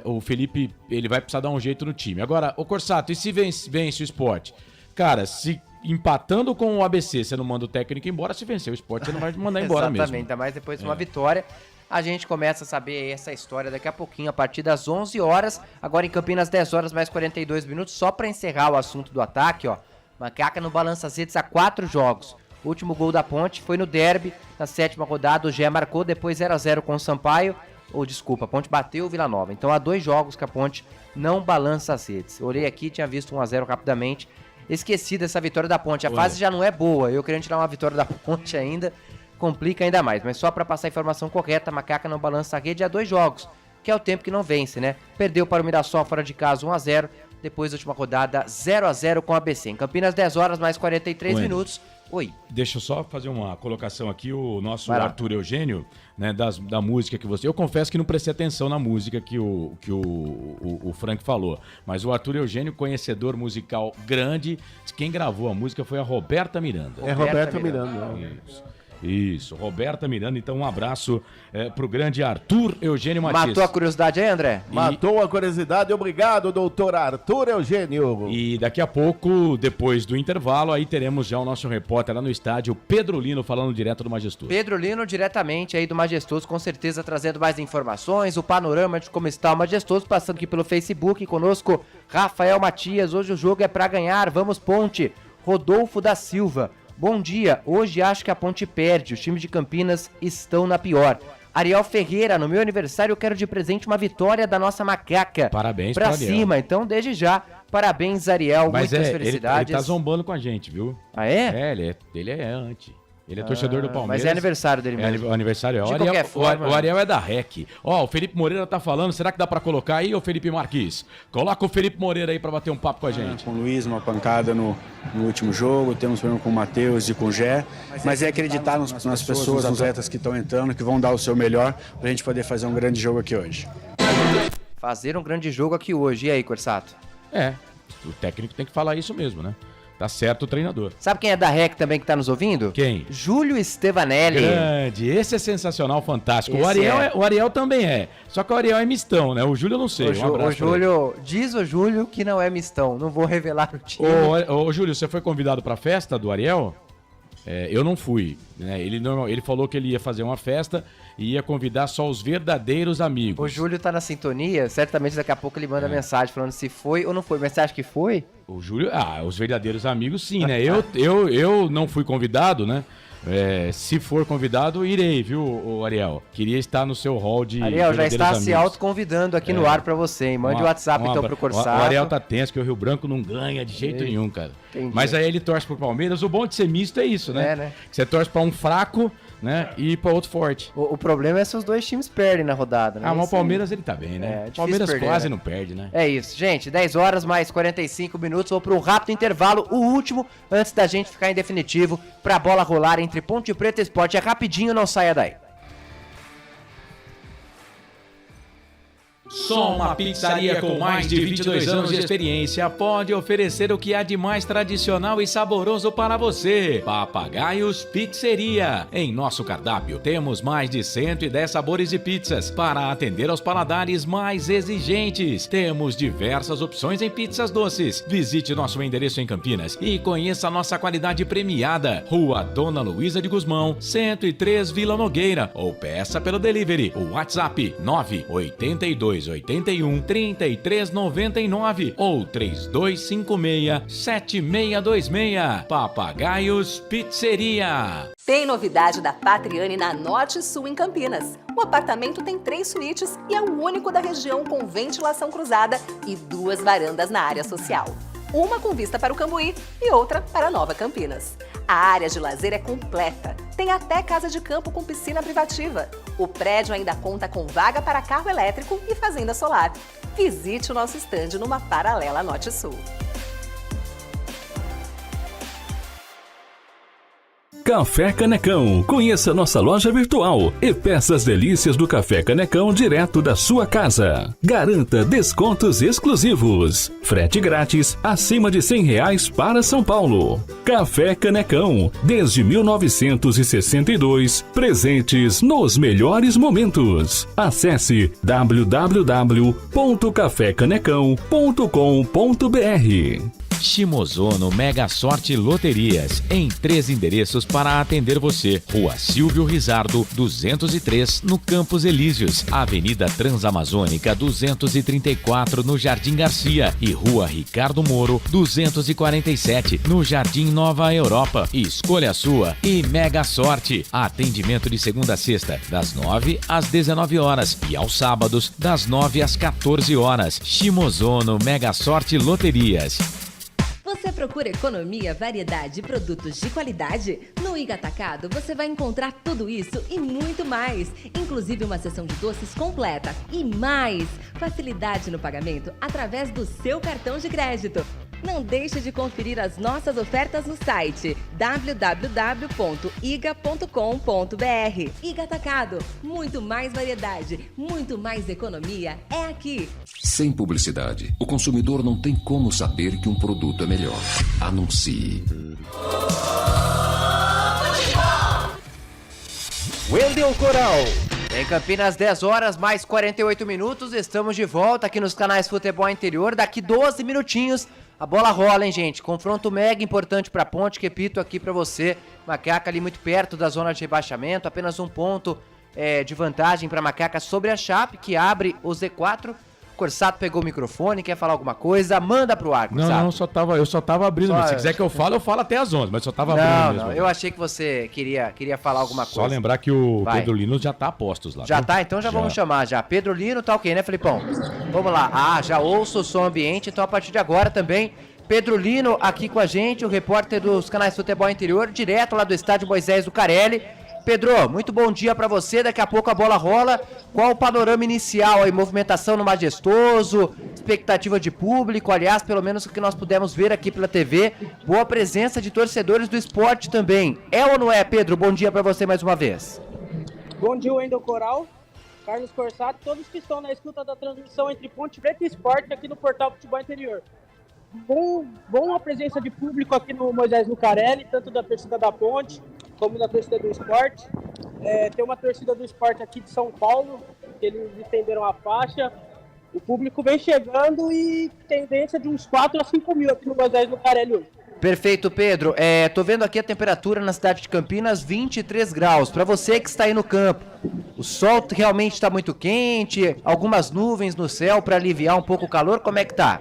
o Felipe ele vai precisar dar um jeito no time. Agora, o Corsato, e se vence o Sport? Cara, se empatando com o ABC, você não manda o técnico embora, se vencer o Sport, você não vai mandar embora mesmo. Exatamente, ainda mais depois de uma vitória. A gente começa a saber essa história daqui a pouquinho, a partir das 11 horas. Agora em Campinas, 10 horas mais 42 minutos. Só para encerrar o assunto do ataque, ó. Macaca no Balança Redes há 4 jogos. O último gol da Ponte foi no derby, na 7ª rodada. O Gé marcou, depois 0-0 com o Sampaio. A Ponte bateu o Vila Nova. Então há 2 jogos que a Ponte não balança as redes. Olhei aqui, tinha visto 1-0 rapidamente. Esqueci dessa vitória da Ponte. A fase já não é boa. Eu querendo tirar uma vitória da Ponte ainda, complica ainda mais, mas só para passar a informação correta, a Macaca não balança a rede há 2 jogos, que é o tempo que não vence, né? Perdeu para o Mirassol fora de casa 1-0, depois da última rodada 0-0 com a ABC. Em Campinas, 10 horas mais 43 minutos. Oi. Deixa eu só fazer uma colocação aqui, o nosso Arthur Eugênio, né, da música que você... Eu confesso que não prestei atenção na música que o Frank falou, mas o Arthur Eugênio, conhecedor musical grande, quem gravou a música foi a Roberta Miranda. Roberta Miranda. Isso, Roberta Miranda. Então um abraço pro grande Arthur Eugênio Matias. Matou a curiosidade aí, André? Matou a curiosidade, obrigado, doutor Arthur Eugênio. E daqui a pouco, depois do intervalo, aí teremos já o nosso repórter lá no estádio, Pedro Lino, falando direto do Majestoso. Pedro Lino, diretamente aí do Majestoso, com certeza trazendo mais informações, o panorama de como está o Majestoso, passando aqui pelo Facebook, conosco, Rafael Matias. Hoje o jogo é pra ganhar, vamos Ponte. Rodolfo da Silva. Bom dia, hoje acho que a Ponte perde, os times de Campinas estão na pior. Ariel Ferreira, no meu aniversário eu quero de presente uma vitória da nossa macaca. Parabéns pra pro Ariel. cima, então desde já, parabéns Ariel, Mas muitas felicidades. Ele tá zombando com a gente, viu? Ah, é? Ele é anti. Ele é torcedor do Palmeiras. Mas é aniversário dele mesmo. O aniversário é. De qualquer forma. O Ariel é da REC. Ó, o Felipe Moreira tá falando, será que dá pra colocar aí, ô Felipe Marquis? Coloca o Felipe Moreira aí pra bater um papo com a gente. Com o Luiz, uma pancada no último jogo, temos problema com o Matheus e com o Gé, mas é acreditar nas pessoas, nos atletas que estão entrando, que vão dar o seu melhor pra gente poder fazer um grande jogo aqui hoje. Fazer um grande jogo aqui hoje. E aí, Corsato? O técnico tem que falar isso mesmo, né? Tá certo o treinador. Sabe quem é da REC também que tá nos ouvindo? Quem? Júlio Stevanelli. Grande, esse é sensacional, fantástico. O Ariel também é. Só que o Ariel é mistão, né? O Júlio eu não sei. O Júlio, diz o Júlio que não é mistão. Não vou revelar o time. Ô Júlio, você foi convidado pra festa do Ariel? Eu não fui, né? Ele falou que ele ia fazer uma festa e ia convidar só os verdadeiros amigos. O Júlio tá na sintonia, certamente daqui a pouco ele manda mensagem falando se foi ou não foi. Mas você acha que foi? O Júlio, os verdadeiros amigos sim, né? Eu não fui convidado, né? Se for convidado, irei, viu, Ariel? Queria estar no seu hall de Ariel, já está se autoconvidando aqui no ar pra você, hein? Mande o WhatsApp então pro Corsato. O Ariel tá tenso, que o Rio Branco não ganha de jeito nenhum, cara. Entendi. Mas aí ele torce pro Palmeiras. O bom de ser misto é isso, né? né? Você torce pra um fraco, né? E pra outro forte. O problema é se os dois times perdem na rodada, né? Mas o Palmeiras ele tá bem, né? O Palmeiras perder, quase não perde, né? É isso, gente. 10 horas mais 45 minutos. Vou para um rápido intervalo, o último, antes da gente ficar em definitivo, pra bola rolar entre Ponte Preta e Sport. É rapidinho, não saia daí. Só uma pizzaria com mais de 22 anos de experiência pode oferecer o que há de mais tradicional e saboroso para você. Papagaios Pizzeria. Em nosso cardápio temos mais de 110 sabores de pizzas para atender aos paladares mais exigentes. Temos diversas opções em pizzas doces. Visite nosso endereço em Campinas e conheça a nossa qualidade premiada. Rua Dona Luísa de Guzmão, 103 Vila Nogueira, ou peça pelo delivery. O WhatsApp 98281 3399 ou 3256-7626. Papagaios Pizzeria. Tem novidade da Patriani na Norte Sul em Campinas. O apartamento tem 3 suítes e é o único da região com ventilação cruzada e 2 varandas na área social. Uma com vista para o Cambuí e outra para Nova Campinas. A área de lazer é completa. Tem até casa de campo com piscina privativa. O prédio ainda conta com vaga para carro elétrico e fazenda solar. Visite o nosso estande numa paralela Norte Sul. Café Canecão. Conheça nossa loja virtual e peça as delícias do Café Canecão direto da sua casa. Garanta descontos exclusivos. Frete grátis acima de R$100 para São Paulo. Café Canecão. Desde 1962, presentes nos melhores momentos. Acesse www.cafecanecão.com.br. Shimozono Mega Sorte Loterias, em 3 endereços para atender você. Rua Silvio Rizardo, 203, no Campos Elíseos. Avenida Transamazônica, 234, no Jardim Garcia. E Rua Ricardo Moro, 247, no Jardim Nova Europa. Escolha a sua e Mega Sorte. Atendimento de segunda a sexta, das 9 às 19 horas. E aos sábados, das 9 às 14 horas. Shimozono Mega Sorte Loterias. Você procura economia, variedade e produtos de qualidade? No Iga Atacado você vai encontrar tudo isso e muito mais, inclusive uma seção de doces completa e mais facilidade no pagamento através do seu cartão de crédito. Não deixe de conferir as nossas ofertas no site www.iga.com.br. Iga Atacado, muito mais variedade, muito mais economia é aqui. Sem publicidade, o consumidor não tem como saber que um produto é melhor. Anuncie. Wendel Coral. Em Campinas, 10 horas, mais 48 minutos. Estamos de volta aqui nos canais Futebol Interior. Daqui 12 minutinhos, a bola rola, hein, gente? Confronto mega importante pra Ponte, repito aqui pra você. Macaca ali muito perto da zona de rebaixamento. Apenas um ponto de vantagem pra Macaca sobre a Chape, que abre o Z4. Corsato pegou o microfone, quer falar alguma coisa? Manda pro ar, Corsato. Não, eu só tava abrindo. Se quiser que eu falo até às 11, mas só tava abrindo mesmo. Não, eu achei que você queria falar alguma coisa. Só lembrar que o Pedro Lino já tá a postos lá. Já tá? Então já vamos chamar já. Pedro Lino tá ok, né, Felipão? Vamos lá. Já ouço o som ambiente, então a partir de agora também, Pedro Lino aqui com a gente, o repórter dos canais Futebol Interior, direto lá do estádio Moisés Lucarelli. Pedro, muito bom dia pra você, daqui a pouco a bola rola. Qual o panorama inicial aí? Movimentação no Majestoso, expectativa de público, aliás, pelo menos o que nós pudemos ver aqui pela TV, boa presença de torcedores do esporte também. É ou não é, Pedro? Bom dia pra você mais uma vez. Bom dia, Wendel Coral, Carlos Corsato, todos que estão na escuta da transmissão entre Ponte Preta e Esporte aqui no Portal Futebol Interior. Bom a presença de público aqui no Moisés Lucarelli, tanto da torcida da Ponte como da torcida do Esporte. Tem uma torcida do Esporte aqui de São Paulo, que eles estenderam a faixa. O público vem chegando e tendência de uns 4 a 5 mil aqui no Moisés Lucarelli hoje. Perfeito, Pedro. Tô vendo aqui a temperatura na cidade de Campinas, 23 graus. Para você que está aí no campo, o sol realmente está muito quente, algumas nuvens no céu para aliviar um pouco o calor, como é que tá?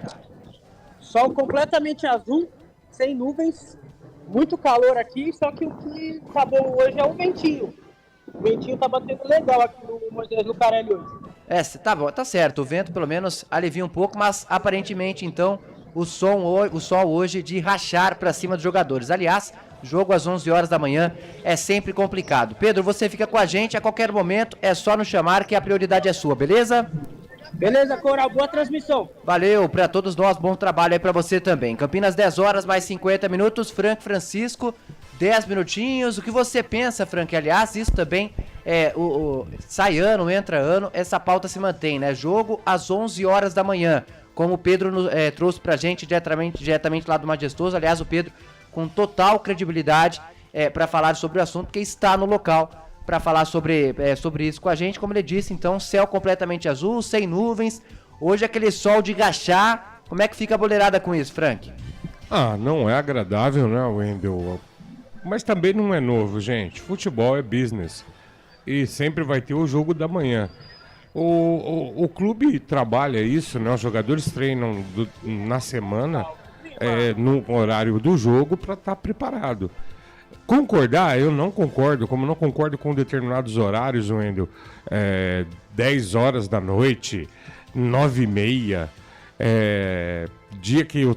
Sol completamente azul, sem nuvens, muito calor aqui, só que o que tá bom hoje é o ventinho. O ventinho tá batendo legal aqui no Moisés Lucarelli hoje. Tá bom, tá certo, o vento pelo menos alivia um pouco, mas aparentemente então o sol hoje de rachar pra cima dos jogadores. Aliás, jogo às 11 horas da manhã é sempre complicado. Pedro, você fica com a gente a qualquer momento, é só nos chamar que a prioridade é sua, beleza? Beleza, Coral, boa transmissão. Valeu, pra todos nós, bom trabalho aí pra você também. Campinas, 10 horas, mais 50 minutos, Francisco, 10 minutinhos. O que você pensa, Frank? Aliás, isso também sai ano, entra ano, essa pauta se mantém, né? Jogo às 11 horas da manhã, como o Pedro trouxe pra gente diretamente lá do Majestoso. Aliás, o Pedro com total credibilidade pra falar sobre o assunto, porque está no local para falar sobre isso com a gente. Como ele disse, então, céu completamente azul, sem nuvens. Hoje aquele sol de gachá. Como é que fica a boleirada com isso, Frank? Não é agradável, né, Wendel? Mas também não é novo, gente. Futebol é business. E sempre vai ter o jogo da manhã. O clube trabalha isso, né? Os jogadores treinam na semana, no horário do jogo, para estar preparado. Concordar, eu não concordo, como não concordo com determinados horários, Wendel, 10 horas da noite, 9h30, dia que o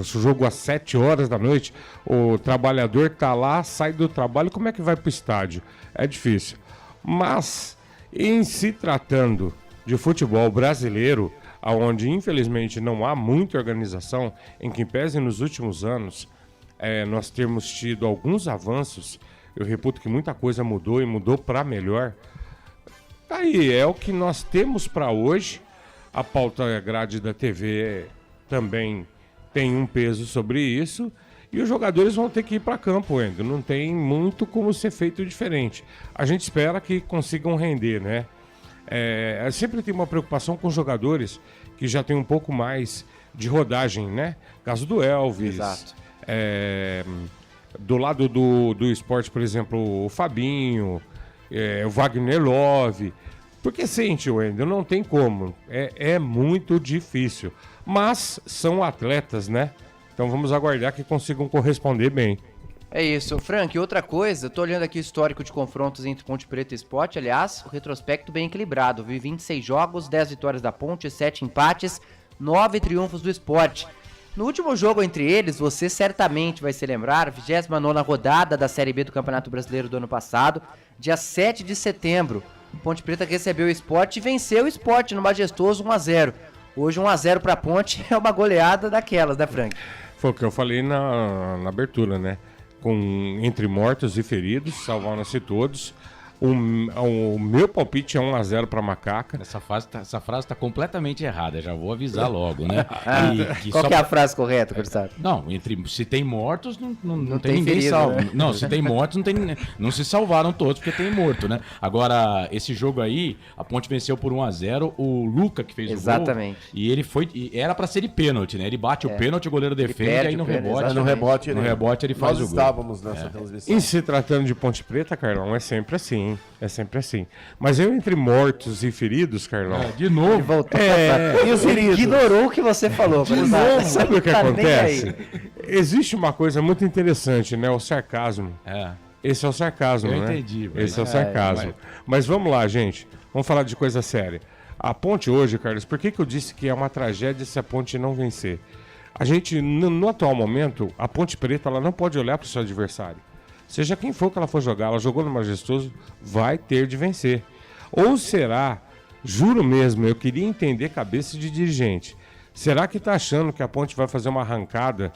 jogo às 7 horas da noite, o trabalhador tá lá, sai do trabalho, como é que vai pro estádio? É difícil. Mas, em se tratando de futebol brasileiro, onde infelizmente não há muita organização, em que pese nos últimos anos, nós temos tido alguns avanços, eu reputo que muita coisa mudou e mudou para melhor. Aí, é o que nós temos para hoje. A pauta grade da TV também tem um peso sobre isso. E os jogadores vão ter que ir para campo, ainda. Não tem muito como ser feito diferente. A gente espera que consigam render, né? Sempre tem uma preocupação com jogadores que já tem um pouco mais de rodagem, né? Caso do Elvis. Exato. Do lado do esporte, por exemplo, o Fabinho, o Wagner Love. Porque sente, Wendel, não tem como. É muito difícil. Mas são atletas, né? Então vamos aguardar que consigam corresponder bem. É isso. Frank, outra coisa, eu tô olhando aqui o histórico de confrontos entre Ponte Preta e Sport. Aliás, o retrospecto bem equilibrado. Vi 26 jogos, 10 vitórias da Ponte, 7 empates, 9 triunfos do Sport. No último jogo entre eles, você certamente vai se lembrar, 29ª rodada da Série B do Campeonato Brasileiro do ano passado, dia 7 de setembro. Ponte Preta recebeu o Sport e venceu o Sport no majestoso 1-0. Hoje 1-0 pra Ponte é uma goleada daquelas, né, Frank? Foi o que eu falei na abertura, né? Entre mortos e feridos, salvaram-se todos. O meu palpite é 1-0 pra Macaca. Essa frase tá completamente errada, já vou avisar logo, né? Qual que é a frase correta, Gustavo? Não, se tem mortos, não tem ninguém ferido, salvo. Né? Não, se tem mortos, não se salvaram todos, porque tem morto, né? Agora, esse jogo aí, a Ponte venceu por 1-0, o Luca que fez Exatamente. o gol. E ele foi, era pra ser de pênalti, né? Ele bate o pênalti, o goleiro defende, e aí no rebote ele faz o gol. Nós estávamos nessa transmissão. E se tratando de Ponte Preta, Carlão, é sempre assim. É sempre assim. Mas eu, entre mortos e feridos, Carlão... de novo. E os feridos? Ignorou o que você falou. Sabe o que acontece? Existe uma coisa muito interessante, né? O sarcasmo. Esse é o sarcasmo, né? Eu entendi. Esse é o sarcasmo. Mas vamos lá, gente. Vamos falar de coisa séria. A Ponte hoje, Carlos, por que eu disse que é uma tragédia se a Ponte não vencer? A gente, no atual momento, a Ponte Preta ela não pode olhar para o seu adversário. Seja quem for que ela for jogar, ela jogou no Majestoso, vai ter de vencer. Ou será, juro mesmo, eu queria entender cabeça de dirigente. Será que está achando que a Ponte vai fazer uma arrancada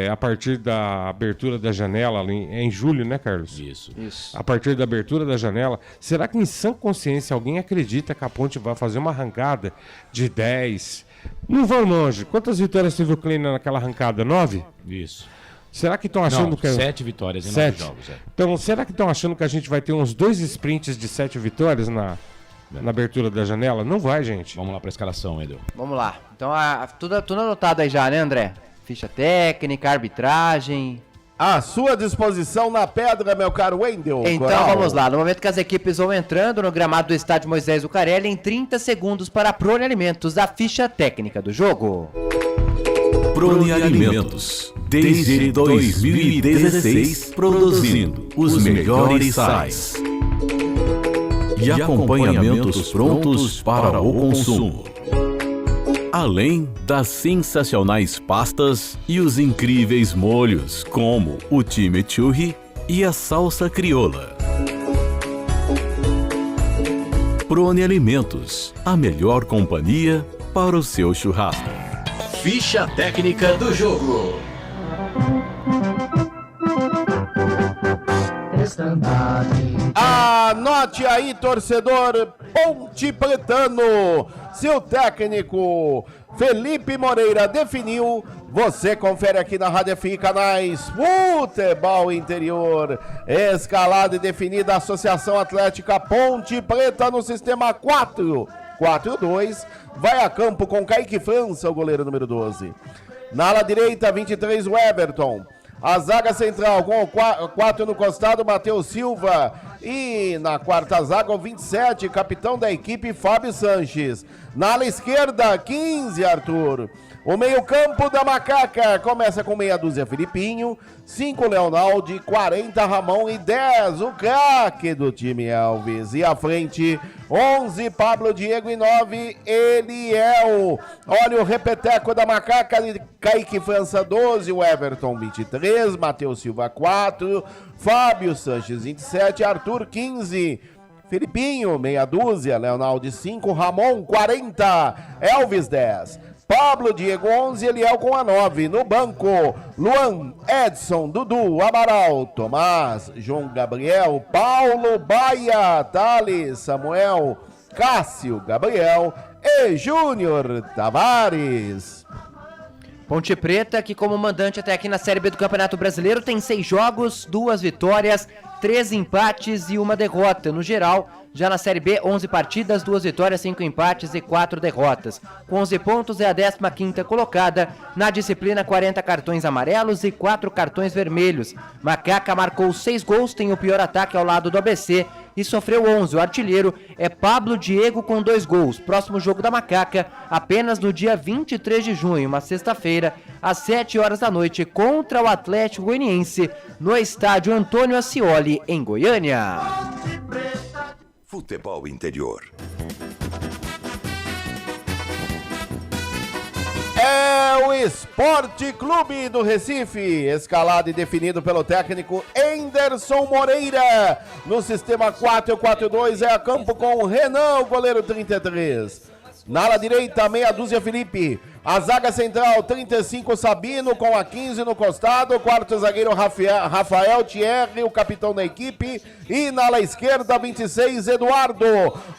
a partir da abertura da janela, em julho, né, Carlos? Isso. A partir da abertura da janela, será que em sã consciência alguém acredita que a Ponte vai fazer uma arrancada de 10? Não vão longe. Quantas vitórias teve o Kleiner naquela arrancada? 9? Isso. Será que estão achando que... 7 vitórias em 9 jogos. Então, será que estão achando que a gente vai ter uns 2 sprints de 7 vitórias na abertura da janela? Não vai, gente. Vamos lá para a escalação, Edu. Vamos lá. Então, tudo anotado aí já, né, André? Ficha técnica, arbitragem... À sua disposição na pedra, meu caro Wendel. Então vamos lá, no momento que as equipes vão entrando no gramado do estádio Moisés Zucarelli, em 30 segundos para a Prone Alimentos, a ficha técnica do jogo. Prone Alimentos, desde 2016, produzindo os melhores sais e acompanhamentos prontos para o consumo. Além das sensacionais pastas e os incríveis molhos, como o chimichurri e a salsa crioula. Prone Alimentos, a melhor companhia para o seu churrasco. Ficha técnica do jogo. Anote aí, torcedor Ponte Pretano. Se o técnico Felipe Moreira definiu, você confere aqui na Rádio FI Canais Futebol Interior. Escalada e definida a Associação Atlética Ponte Preta no sistema 4-4-2. Vai a campo com Kaique França, o goleiro número 12. Na ala direita, 23, o Everton. A zaga central com o 4 no costado, Matheus Silva. E na quarta zaga, o 27, capitão da equipe, Fábio Sanches. Na ala esquerda, 15, Arthur. O meio-campo da Macaca começa com meia dúzia, Filipinho. 5, Leonaldi. 40, Ramon. E 10, o craque do time, Elvis. E à frente, 11, Pablo Diego. E 9, Eliel. Olha o repeteco da Macaca, Kaique França, 12, o Everton, 23, Matheus Silva, 4, Fábio Sanches, 27, Arthur, 15, Filipinho, meia dúzia, Leonaldi, 5, Ramon, 40, Elvis, 10, Pablo Diego, 11, Eliel com a 9, no banco, Luan, Edson, Dudu, Amaral, Tomás, João Gabriel, Paulo, Baia, Thales, Samuel, Cássio, Gabriel e Júnior Tavares. Ponte Preta, que como mandante até aqui na Série B do Campeonato Brasileiro, tem 6 jogos, 2 vitórias, 3 empates e 1 derrota. No geral, já na Série B, 11 partidas, 2 vitórias, 5 empates e 4 derrotas. Com 11 pontos, é a 15ª colocada. Na disciplina, 40 cartões amarelos e 4 cartões vermelhos. Macaca marcou 6 gols, tem o pior ataque ao lado do ABC e sofreu 11. O artilheiro é Pablo Diego com 2 gols. Próximo jogo da Macaca, apenas no dia 23 de junho, uma sexta-feira, às 7 horas da noite, contra o Atlético Goianiense, no estádio Antônio Ascioli, em Goiânia. Futebol Interior. é o Esporte Clube do Recife, escalado e definido pelo técnico Enderson Moreira. No sistema 4-4-2 é a campo com o Renan, o goleiro 33. Na ala direita, meia dúzia Felipe. A zaga central, 35 Sabino, com a 15 no costado. Quarto zagueiro Rafael Thierry, o capitão da equipe. E na ala esquerda, 26 Eduardo.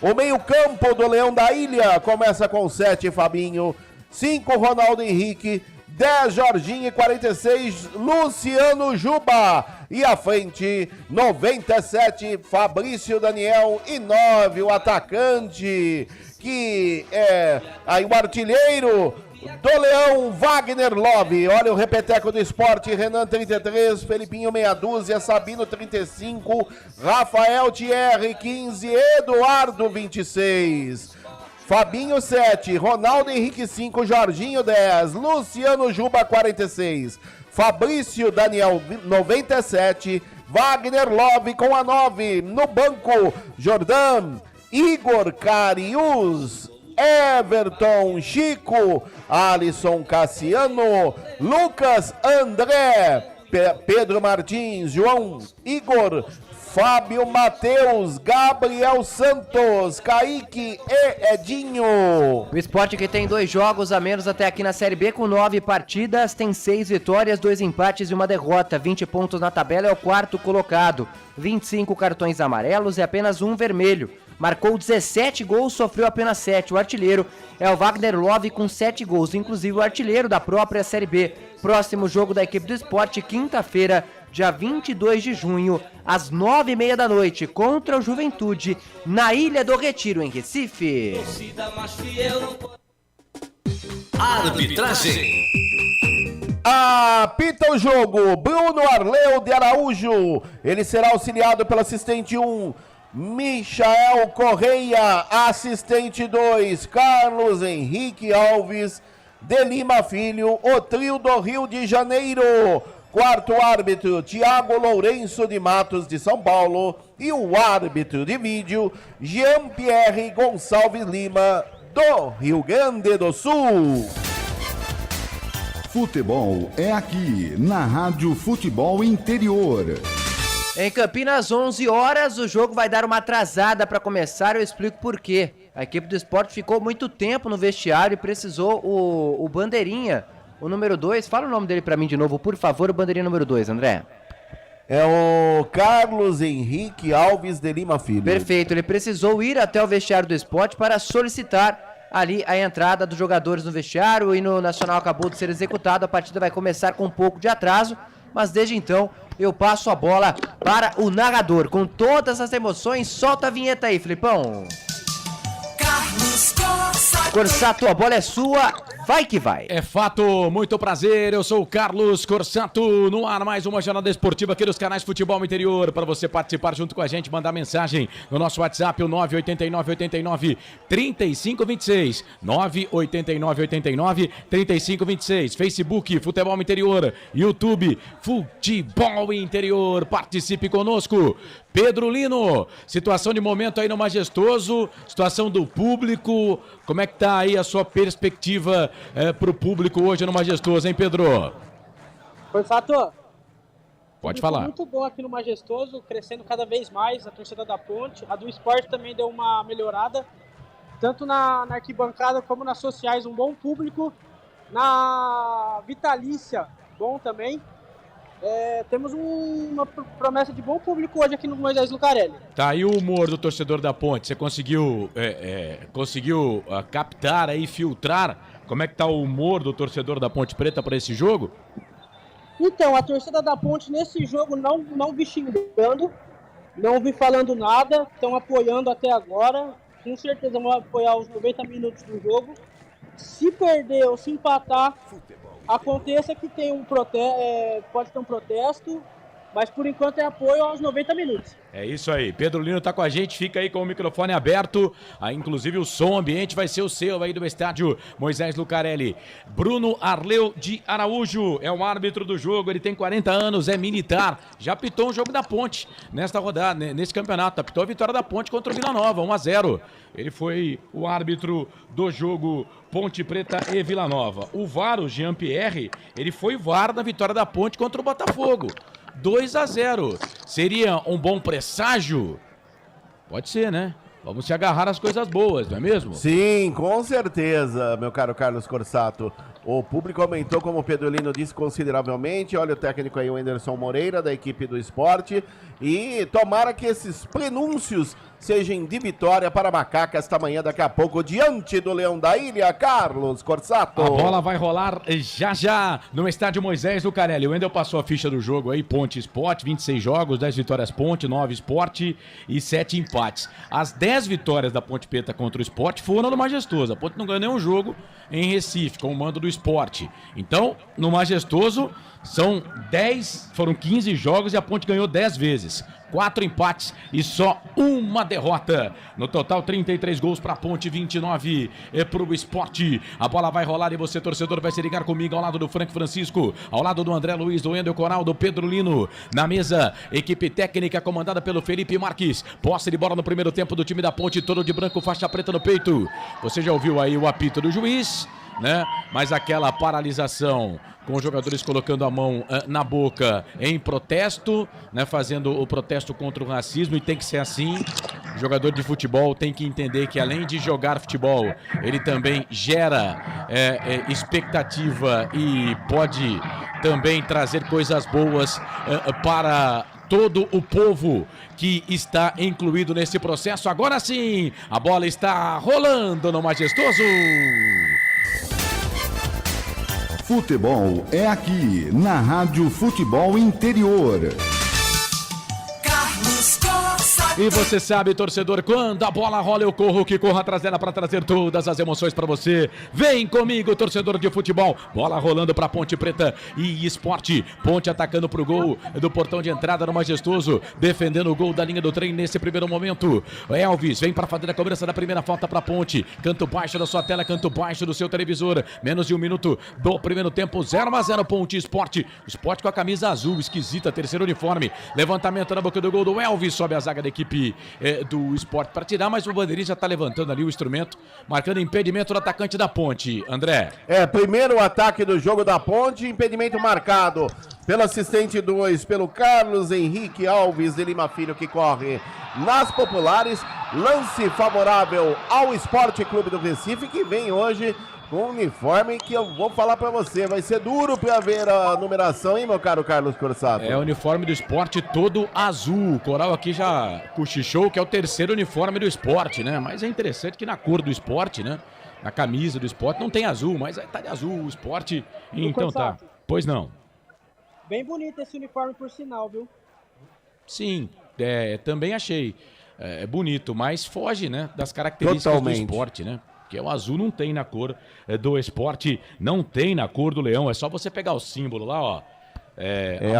O meio campo do Leão da Ilha começa com 7 Fabinho, 5 Ronaldo Henrique, 10 Jorginho e 46 Luciano Juba. E à frente, 97 Fabrício Daniel e 9 o atacante, que é aí o artilheiro do Leão, Wagner Love. Olha o repeteco do esporte: Renan 33, Felipinho meia dúzia, Sabino 35, Rafael Thierry 15, Eduardo 26, Fabinho 7, Ronaldo Henrique 5, Jorginho 10, Luciano Juba 46, Fabrício Daniel 97, Wagner Love com a 9. No banco, Jordan, Igor Carius, Everton Chico, Alisson Cassiano, Lucas André, Pedro Martins, João Igor, Fábio Matheus, Gabriel Santos, Kaique e Edinho. O Sport, que tem 2 jogos a menos até aqui na Série B, com 9 partidas, tem 6 vitórias, 2 empates e 1 derrota. 20 pontos na tabela, é o 4º colocado. 25 cartões amarelos e apenas 1 vermelho. Marcou 17 gols, sofreu apenas 7. O artilheiro é o Wagner Love com 7 gols, inclusive o artilheiro da própria Série B. Próximo jogo da equipe do Sport, quinta-feira, dia 22 de junho, às 9h30 da noite, contra o Juventude, na Ilha do Retiro, em Recife. Arbitragem. Apita o jogo Bruno Arleu de Araújo. Ele será auxiliado pelo assistente 1, Michael Correia. Assistente 2, Carlos Henrique Alves de Lima Filho. O trio do Rio de Janeiro. Quarto árbitro, Tiago Lourenço de Matos, de São Paulo. E o árbitro de vídeo, Jean-Pierre Gonçalves Lima, do Rio Grande do Sul. Futebol é aqui, na Rádio Futebol Interior. Em Campinas, 11 horas, o jogo vai dar uma atrasada para começar, eu explico por quê. A equipe do Sport ficou muito tempo no vestiário e precisou o bandeirinha, o número 2, fala o nome dele para mim de novo, por favor, o bandeirinha número 2, André. É o Carlos Henrique Alves de Lima Filho. Perfeito, ele precisou ir até o vestiário do Sport para solicitar ali a entrada dos jogadores no vestiário. O hino nacional acabou de ser executado, a partida vai começar com um pouco de atraso, mas desde então eu passo a bola para o narrador. Com todas as emoções, solta a vinheta aí, Filipão. Carlos Corsato, a bola é sua, vai que vai. É fato, muito prazer, eu sou o Carlos Corsato, no ar mais uma jornada esportiva aqui dos canais Futebol Interior, para você participar junto com a gente, mandar mensagem no nosso WhatsApp, o 989-89-3526, 989-89-3526, Facebook, Futebol Interior, YouTube, Futebol Interior, participe conosco. Pedro Lino, situação de momento aí no Majestoso, situação do público, como é que tá aí a sua perspectiva pro público hoje no Majestoso, hein, Pedro? Corsato, pode falar. Muito bom aqui no Majestoso, crescendo cada vez mais, a torcida da Ponte, a do Sport também deu uma melhorada, tanto na arquibancada como nas sociais, um bom público, na Vitalícia, bom também. Temos uma promessa de bom público hoje aqui no Moisés Lucarelli. Tá aí o humor do torcedor da Ponte. Você conseguiu captar aí, filtrar? Como é que tá o humor do torcedor da Ponte Preta para esse jogo? Então, a torcida da Ponte nesse jogo não vi xingando, não vi falando nada, estão apoiando até agora. Com certeza vão apoiar os 90 minutos do jogo. Se perder ou se empatar, aconteça que tem pode ter um protesto, Mas por enquanto é apoio aos 90 minutos. É isso aí, Pedro Lino tá com a gente, fica aí com o microfone aberto, inclusive o som ambiente vai ser o seu aí do estádio Moisés Lucarelli. Bruno Arleu de Araújo é o árbitro do jogo, ele tem 40 anos, é militar, já apitou um jogo da Ponte nesta rodada, nesse campeonato, apitou a vitória da Ponte contra o Vila Nova, 1-0. Ele foi o árbitro do jogo Ponte Preta e Vila Nova. O VAR, o Jean Pierre, ele foi VAR na vitória da Ponte contra o Botafogo. 2-0. Seria um bom presságio? Pode ser, né? Vamos se agarrar às coisas boas, não é mesmo? Sim, com certeza, meu caro Carlos Corsato. O público aumentou, como o Pedro Lino disse, consideravelmente. Olha o técnico aí, o Anderson Moreira, da equipe do esporte. E tomara que esses prenúncios sejam de vitória para Macaca esta manhã, daqui a pouco, diante do Leão da Ilha, Carlos Corsato. A bola vai rolar já no estádio Moisés Lucarelli. O Wendel passou a ficha do jogo aí, Ponte Sport, 26 jogos, 10 vitórias Ponte, 9 Sport e 7 empates. As 10 vitórias da Ponte Preta contra o Sport foram no Majestoso. A Ponte não ganhou nenhum jogo em Recife, com o mando do Sport. Então, no Majestoso, foram 15 jogos e a Ponte ganhou 10 vezes. 4 empates e só uma derrota. No total, 33 gols para a Ponte, 29 para o Sport. A bola vai rolar e você, torcedor, vai se ligar comigo ao lado do Frank Francisco, ao lado do André Luiz, do Wendel Coral, do Pedro Lino. Na mesa, equipe técnica comandada pelo Felipe Marques. Posse de bola no primeiro tempo do time da Ponte, todo de branco, faixa preta no peito. Você já ouviu aí o apito do juiz, né? Mas aquela paralisação com os jogadores colocando a mão na boca em protesto, né? Fazendo o protesto contra o racismo, e tem que ser assim. O jogador de futebol tem que entender que, além de jogar futebol, ele também gera expectativa e pode também trazer coisas boas para todo o povo que está incluído nesse processo. Agora sim, a bola está rolando no Majestoso. Futebol é aqui, na Rádio Futebol Interior. E você sabe, torcedor, quando a bola rola eu corro, que corro atrás dela para trazer todas as emoções para você. Vem comigo, torcedor de futebol. Bola rolando para Ponte Preta e Esporte. Ponte atacando pro gol do portão de entrada no Majestoso, defendendo o gol da linha do trem nesse primeiro momento. Elvis vem para fazer a cobrança da primeira falta para Ponte. Canto baixo da sua tela, canto baixo do seu televisor. Menos de um minuto do primeiro tempo, 0-0 Ponte Esporte. Esporte com a camisa azul, esquisita, terceiro uniforme. Levantamento na boca do gol do Elvis, sobe a zaga da equipe do Esporte para tirar, mas o bandeirinha já está levantando ali o instrumento, marcando impedimento do atacante da Ponte. André. Primeiro ataque do jogo da Ponte, impedimento marcado pelo assistente 2, pelo Carlos Henrique Alves de Lima Filho, que corre nas populares. Lance favorável ao Esporte Clube do Recife, que vem hoje com um uniforme que eu vou falar pra você, vai ser duro pra ver a numeração, hein, meu caro Carlos Corsato? É o uniforme do Esporte todo azul. O Coral aqui já cochichou que é o terceiro uniforme do Esporte, né? Mas é interessante que na cor do Esporte, né? Na camisa do Esporte não tem azul, mas tá de azul o Esporte. Então tá. Pois não. Bem bonito esse uniforme, por sinal, viu? Sim, também achei bonito, mas foge, né, das características do Esporte, né? Porque o azul não tem na cor do Esporte, não tem na cor do Leão. É só você pegar o símbolo lá, ó.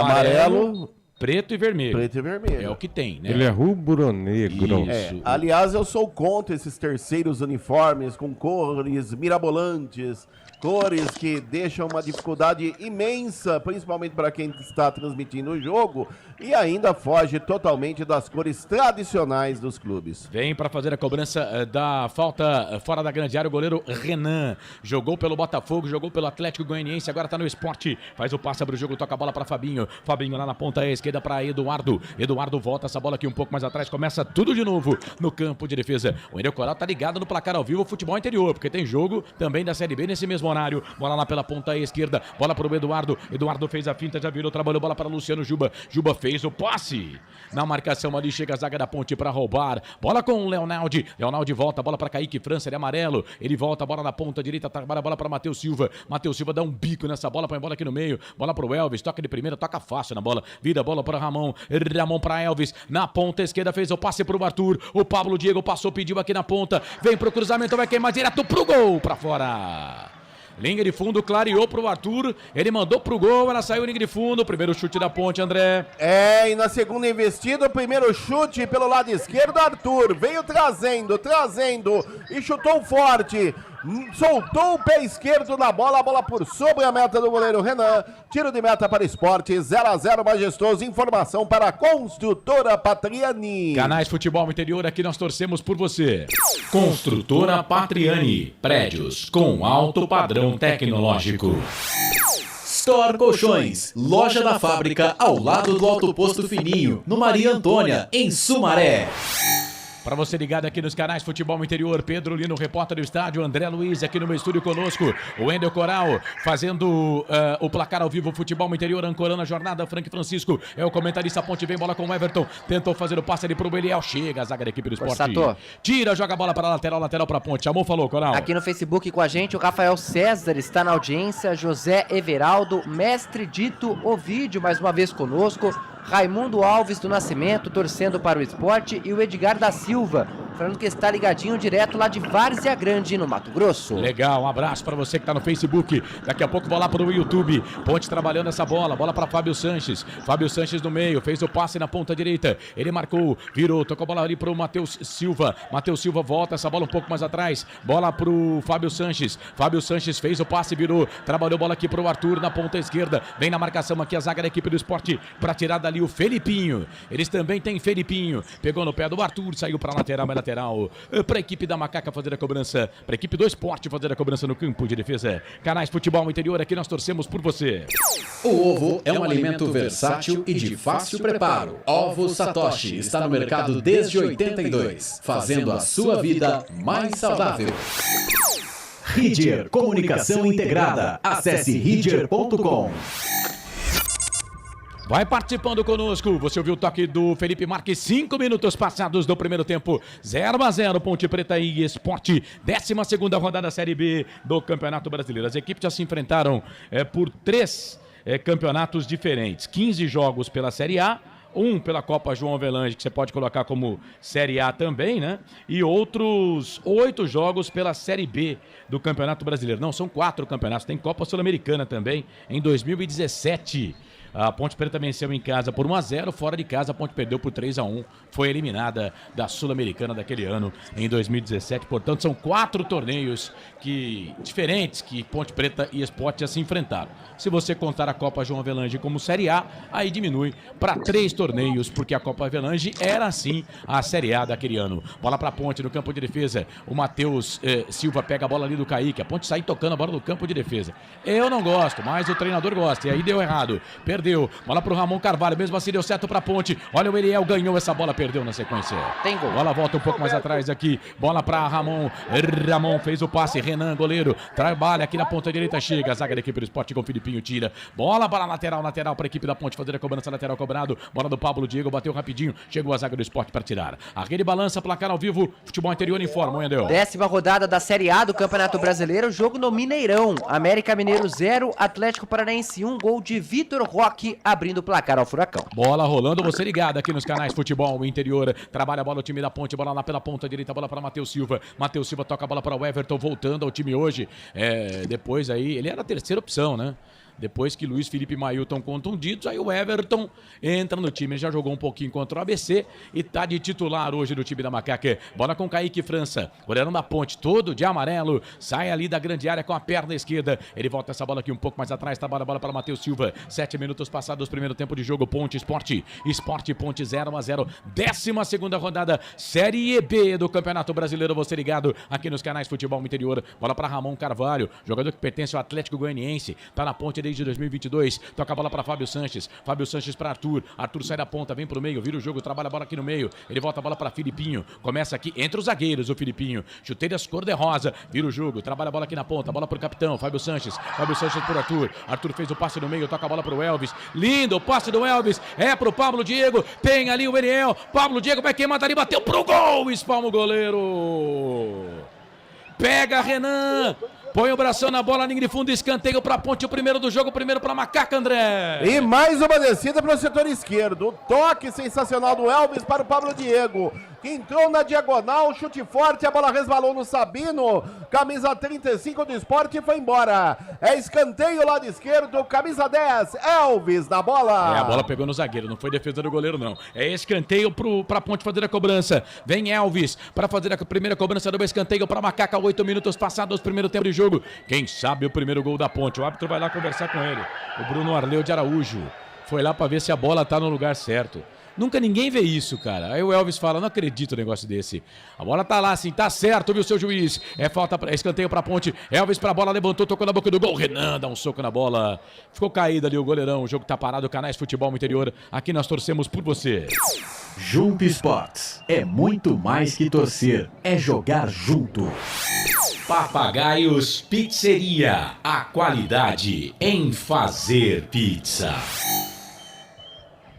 Amarelo, preto e vermelho. Preto e vermelho. É o que tem, né? Ele é rubro-negro. Aliás, eu sou contra esses terceiros uniformes com cores mirabolantes, cores que deixam uma dificuldade imensa, principalmente para quem está transmitindo o jogo, e ainda foge totalmente das cores tradicionais dos clubes. Vem para fazer a cobrança da falta fora da grande área o goleiro Renan. Jogou pelo Botafogo, jogou pelo Atlético Goianiense, agora tá no Esporte. Faz o passe, abre o jogo, toca a bola para Fabinho. Fabinho lá na ponta esquerda para Eduardo. Eduardo volta essa bola aqui um pouco mais atrás, começa tudo de novo no campo de defesa. O Wendel Coral tá ligado no placar ao vivo, futebol interior, porque tem jogo também da Série B nesse mesmo horário. Bola lá pela ponta esquerda, bola pro Eduardo. Eduardo fez a finta, já virou, trabalhou, bola para Luciano Juba. Juba fez o passe. Na marcação ali chega a zaga da Ponte para roubar. Bola com o Leonaldi. Leonaldi volta, bola para Kaique França, ele é amarelo. Ele volta, bola na ponta direita, trabalha a bola para Matheus Silva. Matheus Silva dá um bico nessa bola, põe a bola aqui no meio. Bola pro Elvis, toca de primeira, toca fácil na bola. Vira a bola para Ramon. Ramon para Elvis. Na ponta esquerda fez o passe pro Arthur. O Pablo Diego passou, pediu aqui na ponta. Vem pro cruzamento, vai queimar direto pro gol, para fora. Linha de fundo, clareou pro Arthur. Ele mandou pro gol, ela saiu linha de fundo. Primeiro chute da Ponte, André. E na segunda investida, o primeiro chute pelo lado esquerdo, Arthur veio trazendo e chutou forte. Soltou o pé esquerdo na bola, a bola por sobre a meta do goleiro Renan. Tiro de meta para Esporte, 0-0 majestoso. Informação para a Construtora Patriani. Canais Futebol Interior, aqui nós torcemos por você. Construtora Patriani, prédios com alto padrão tecnológico. Store Colchões, loja da fábrica ao lado do Alto Posto Fininho, no Maria Antônia, em Sumaré. Para você ligado aqui nos canais Futebol Interior, Pedro Lino, repórter do estádio, André Luiz aqui no meu estúdio conosco, o Wendel Coral fazendo o placar ao vivo, Futebol Interior, ancorando a jornada, Frank Francisco é o comentarista, Ponte vem, bola com o Everton, tentou fazer o passe ali pro Belial, chega a zaga da equipe do Esporte, tira, joga a bola para a lateral para Ponte, chamou, falou, Coral. Aqui no Facebook com a gente, o Rafael César está na audiência, José Everaldo, Mestre Dito Ovídio, mais uma vez conosco, Raimundo Alves do Nascimento, torcendo para o Esporte, e o Edgar da Silva, falando que está ligadinho direto lá de Várzea Grande, no Mato Grosso. Legal, um abraço para você que está no Facebook, daqui a pouco vou lá para o YouTube, Ponte trabalhando essa bola para Fábio Sanches no meio, fez o passe na ponta direita, ele marcou, virou, tocou a bola ali para o Matheus Silva volta essa bola um pouco mais atrás, bola para o Fábio Sanches fez o passe, virou, trabalhou bola aqui para o Arthur na ponta esquerda, vem na marcação aqui a zaga da equipe do Esporte, para tirar dali o Felipinho, eles também têm Felipinho, pegou no pé do Arthur, saiu para lateral, para a equipe da Macaca fazer a cobrança, para a equipe do Esporte fazer a cobrança no campo de defesa. Canais Futebol Interior, aqui nós torcemos por você. O ovo é um alimento versátil e de fácil preparo. Ovo Satoshi está no mercado desde 82, fazendo a sua vida mais saudável. Ridger Comunicação Integrada. Acesse ridger.com. Vai participando conosco, você ouviu o toque do Felipe Marques, 5 minutos passados do primeiro tempo, 0-0, Ponte Preta e Esporte, 12ª rodada Série B do Campeonato Brasileiro. As equipes já se enfrentaram por 3 campeonatos diferentes, 15 jogos pela Série A, um pela Copa João Avelange, que você pode colocar como Série A também, né? E outros 8 jogos pela Série B do Campeonato Brasileiro. Não, são 4 campeonatos, tem Copa Sul-Americana também, em 2017. A Ponte Preta venceu em casa por 1-0, fora de casa a Ponte perdeu por 3-1, foi eliminada da Sul-Americana daquele ano, em 2017. Portanto, são 4 torneios diferentes que Ponte Preta e Esporte já se enfrentaram. Se você contar a Copa João Avelange como Série A, aí diminui para 3 torneios, porque a Copa Avelange era assim a Série A daquele ano. Bola para a Ponte no campo de defesa, o Matheus Silva pega a bola ali do Kaique, a Ponte sai tocando a bola no campo de defesa. Eu não gosto, mas o treinador gosta, e aí deu errado. Perdeu, bola pro Ramon Carvalho, mesmo assim deu certo pra Ponte, olha o Eliel, ganhou essa bola, perdeu na sequência. Tem gol. Bola volta um pouco mais atrás aqui, bola pra Ramon fez o passe, Renan, goleiro, trabalha aqui na ponta direita, chega, a zaga da equipe do Esporte com o Filipinho, tira, bola para lateral pra equipe da Ponte fazer a cobrança, lateral cobrado, bola do Pablo Diego, bateu rapidinho, chegou a zaga do Esporte para tirar. A rede balança, placar ao vivo, Futebol Interior informa, Wendel. 10ª rodada da Série A do Campeonato Brasileiro, jogo no Mineirão, América Mineiro 0, Atlético Paranaense 1, gol de Vitor Roque, abrindo o placar ao Furacão. Bola rolando, você ligado aqui nos canais Futebol Interior, trabalha a bola o time da Ponte, bola lá pela ponta direita, bola para Matheus Silva toca a bola para o Everton, voltando ao time hoje, depois aí, ele era a terceira opção, né? Depois que Luiz Felipe e Mailton contundidos, aí o Everton entra no time. Ele já jogou um pouquinho contra o ABC e tá de titular hoje do time da Macaca. Bola com Kaique França, goleirão da Ponte, todo de amarelo, sai ali da grande área com a perna esquerda. Ele volta essa bola aqui um pouco mais atrás, trabalha a bola para Matheus Silva. 7 minutos passados, primeiro tempo de jogo, Ponte Esporte Ponte 0-0, 12ª rodada, Série B do Campeonato Brasileiro. Você ligado aqui nos canais Futebol Interior. Bola para Ramon Carvalho, jogador que pertence ao Atlético Goianiense, tá na Ponte desde 2022, toca a bola para Fábio Sanches para Arthur sai da ponta, vem pro meio, vira o jogo, trabalha a bola aqui no meio, ele volta a bola para Filipinho, começa aqui entre os zagueiros o Filipinho, chuteiras cor-de-rosa, vira o jogo, trabalha a bola aqui na ponta, bola pro capitão, Fábio Sanches por Arthur fez o passe no meio, toca a bola pro Elvis, lindo o passe do Elvis, é pro Pablo Diego, tem ali o Eliel, Pablo Diego vai queimar dali, bateu pro gol, espalma o goleiro. Pega, Renan. Põe o bração na bola, linha de fundo, escanteio pra Ponte, o primeiro do jogo, o primeiro pra Macaca, André. E mais uma descida pro setor esquerdo. Toque sensacional do Elvis para o Pablo Diego, que entrou na diagonal, chute forte, a bola resvalou no Sabino, camisa 35 do Sport e foi embora. É escanteio lado esquerdo, camisa 10, Elvis na bola. A bola pegou no zagueiro, não foi defesa do goleiro não. É escanteio pra Ponte fazer a cobrança. Vem Elvis para fazer a primeira cobrança do escanteio pra Macaca, 8 minutos passados, primeiro tempo de jogo. Quem sabe o primeiro gol da Ponte, o árbitro vai lá conversar com ele. O Bruno Arleu de Araújo foi lá pra ver se a bola tá no lugar certo. Nunca ninguém vê isso, cara. Aí o Elvis fala, não acredito no negócio desse. A bola tá lá, assim, tá certo, viu, seu juiz? É falta, escanteio pra Ponte. Elvis pra bola, levantou, tocou na boca do gol. Renan dá um soco na bola. Ficou caído ali o goleirão. O jogo tá parado, Canais Futebol Interior. Aqui nós torcemos por você. Junto Esportes. É muito mais que torcer. É jogar junto. Papagaios Pizzeria. A qualidade em fazer pizza.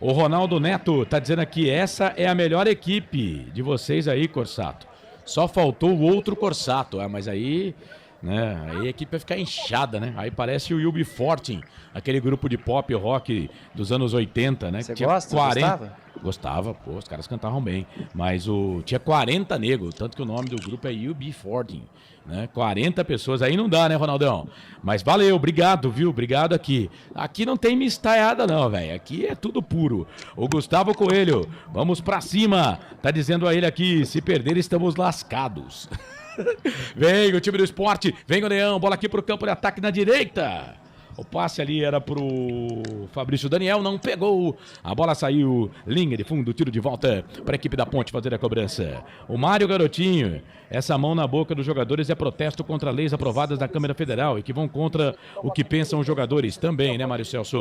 O Ronaldo Neto tá dizendo aqui, essa é a melhor equipe de vocês aí, Corsato. Só faltou o outro Corsato, mas aí, né, aí a equipe vai ficar inchada, né? Aí parece o UB40, aquele grupo de pop rock dos anos 80, né? Você gosta? 40... Gostava? Gostava, pô, os caras cantavam bem. Mas tinha 40 negros, tanto que o nome do grupo é UB40, né? 40 pessoas, aí não dá, né, Ronaldão? Mas valeu, obrigado, viu? Obrigado aqui. Aqui não tem mistaiada não, velho. Aqui é tudo puro. O Gustavo Coelho, vamos pra cima. Tá dizendo a ele aqui, se perder estamos lascados. Vem o time do Sport, vem o Leão, bola aqui pro campo de ataque na direita. O passe ali era pro Fabrício Daniel, não pegou. A bola saiu, linha de fundo, tiro de volta para a equipe da Ponte fazer a cobrança. O Mário Garotinho, essa mão na boca dos jogadores é protesto contra leis aprovadas da Câmara Federal e que vão contra o que pensam os jogadores. Também, né, Mário Celso?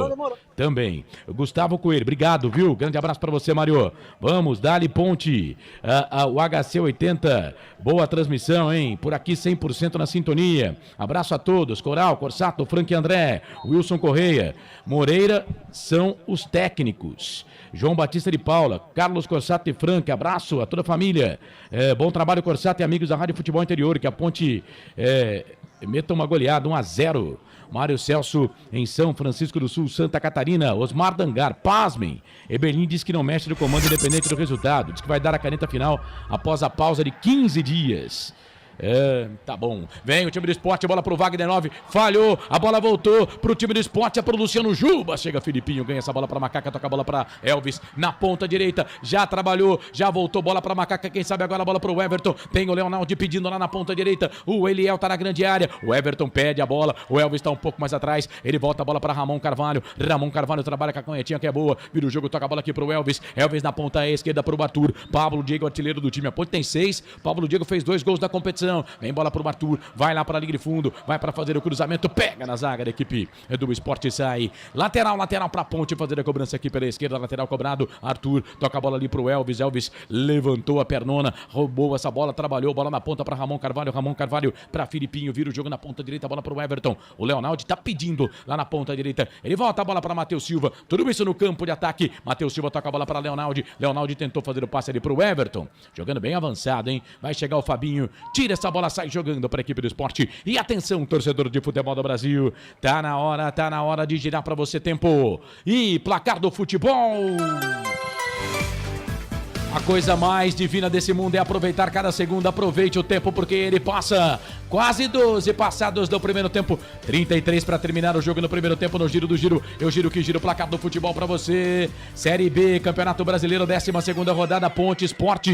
Também. Gustavo Coelho, obrigado, viu? Grande abraço para você, Mário. Vamos, Dali Ponte, o HC80, boa transmissão, hein? Por aqui 100% na sintonia. Abraço a todos, Coral, Corsato, Frank André, Wilson Correia, Moreira são os técnicos. João Batista de Paula, Carlos Corsato e Frank, abraço a toda a família. Bom trabalho, Corsato e amigos da Rádio Futebol Interior, que a Ponte meta uma goleada, 1-0. Mário Celso em São Francisco do Sul, Santa Catarina. Osmar Dangar, pasmem. Eberlin diz que não mexe no comando independente do resultado. Diz que vai dar a caneta final após a pausa de 15 dias. Tá bom. Vem o time do Sport, bola pro Wagner 9, falhou, a bola voltou pro time do Sport, é pro Luciano Juba, chega Filipinho, ganha essa bola pra Macaca, toca a bola pra Elvis, na ponta direita, já trabalhou, já voltou, bola pra Macaca, quem sabe agora a bola pro Everton, tem o Leonardo pedindo lá na ponta direita, o Eliel tá na grande área, o Everton pede a bola, o Elvis tá um pouco mais atrás, ele volta a bola pra Ramon Carvalho trabalha com a canhetinha que é boa, vira o jogo, toca a bola aqui pro Elvis na ponta esquerda pro Arthur, Pablo Diego, artilheiro do time, a Ponte tem 6, Pablo Diego fez 2 gols da competição. Vem bola pro Arthur, vai lá pra linha de fundo, vai pra fazer o cruzamento, pega na zaga da equipe do Sport e sai. Lateral pra Ponte fazer a cobrança aqui pela esquerda, lateral cobrado, Arthur toca a bola ali pro Elvis levantou a pernona, roubou essa bola, trabalhou, bola na ponta pra Ramon Carvalho pra Filipinho, vira o jogo na ponta direita, bola pro Everton, o Leonardo tá pedindo lá na ponta direita, ele volta a bola pra Matheus Silva, tudo isso no campo de ataque, Matheus Silva toca a bola pra Leonardo tentou fazer o passe ali pro Everton, jogando bem avançado, hein, vai chegar o Fabinho, tira essa bola, sai jogando para a equipe do Sport. E atenção, torcedor de futebol do Brasil. Tá na hora de girar para você tempo. E placar do futebol. A coisa mais divina desse mundo é aproveitar cada segundo. Aproveite o tempo porque ele passa. Quase 12 passados do primeiro tempo. 33 para terminar o jogo no primeiro tempo. No giro do giro, eu giro que giro o placar do futebol para você. Série B, Campeonato Brasileiro, 12ª rodada. Ponte Sport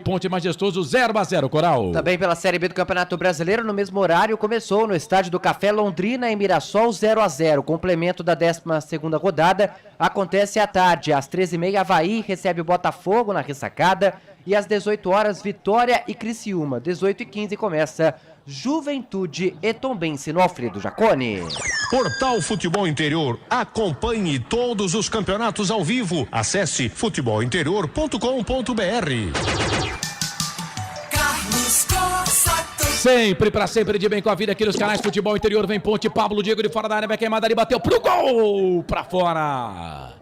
Ponte Majestoso 0-0, Coral. Também pela Série B do Campeonato Brasileiro, no mesmo horário, começou no estádio do Café Londrina, em Mirassol, 0-0. Complemento da 12ª rodada acontece à tarde. Às 13h30, Avaí recebe o Botafogo na ressacada. E às 18 horas, Vitória e Criciúma. 18h15 começa Juventude e Tombense no Alfredo Jaconi. Portal Futebol Interior. Acompanhe todos os campeonatos ao vivo. Acesse futebolinterior.com.br. Sempre pra sempre de bem com a vida aqui nos canais Futebol Interior. Vem Ponte, Pablo Diego de fora da área, vai queimada ali, bateu pro gol, pra fora.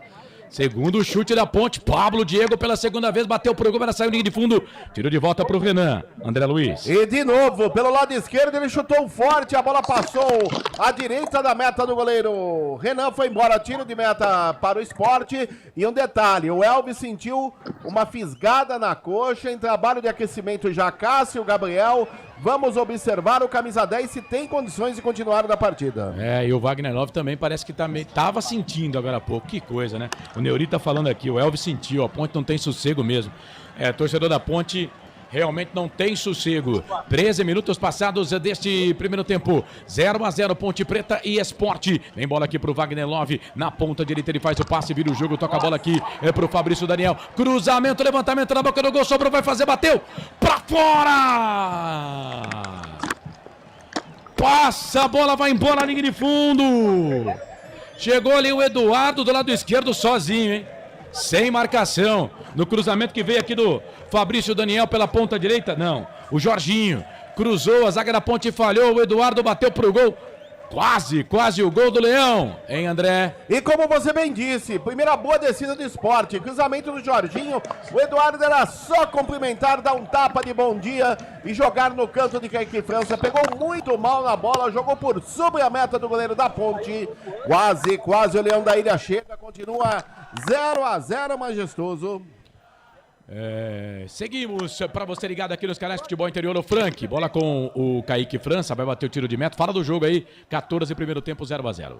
Segundo chute da Ponte, Pablo Diego pela segunda vez bateu pro gol, ela saiu linha de fundo, tirou de volta pro Renan. André Luiz. E de novo, pelo lado esquerdo, ele chutou forte, a bola passou à direita da meta do goleiro. Renan foi embora, tiro de meta para o Sport. E um detalhe, o Elvis sentiu uma fisgada na coxa, em trabalho de aquecimento já Cássio, Gabriel. Vamos observar o camisa 10 se tem condições de continuar na partida. E o Wagner Love também parece que tava sentindo agora há pouco. Que coisa, né? O Neuri tá falando aqui, o Elvis sentiu, a Ponte não tem sossego mesmo. Torcedor da Ponte realmente não tem sossego. 13 minutos passados deste primeiro tempo. 0-0 Ponte Preta e Sport. Vem bola aqui pro Wagner Love. Na ponta direita ele faz o passe, vira o jogo, toca a bola aqui pro Fabrício Daniel. Cruzamento, levantamento na boca do gol, sobrou, vai fazer, bateu. Pra fora! Passa a bola, vai embora na linha de fundo. Chegou ali o Eduardo do lado esquerdo sozinho, hein? Sem marcação. No cruzamento que veio aqui do Fabrício Daniel pela ponta direita. Não, o Jorginho cruzou, a zaga da Ponte falhou, o Eduardo bateu pro gol. Quase o gol do Leão, hein, André? E como você bem disse, primeira boa descida do Sport, cruzamento do Jorginho, o Eduardo era só cumprimentar, dar um tapa de bom dia e jogar no canto de Kaique França, pegou muito mal na bola, jogou por sobre a meta do goleiro da Ponte, quase o Leão da Ilha chega, continua 0-0 majestoso. Seguimos para você ligado aqui nos canais de Futebol Interior, o Frank, bola com o Kaique França, vai bater o tiro de meta, fala do jogo aí, 14 primeiro tempo, 0-0.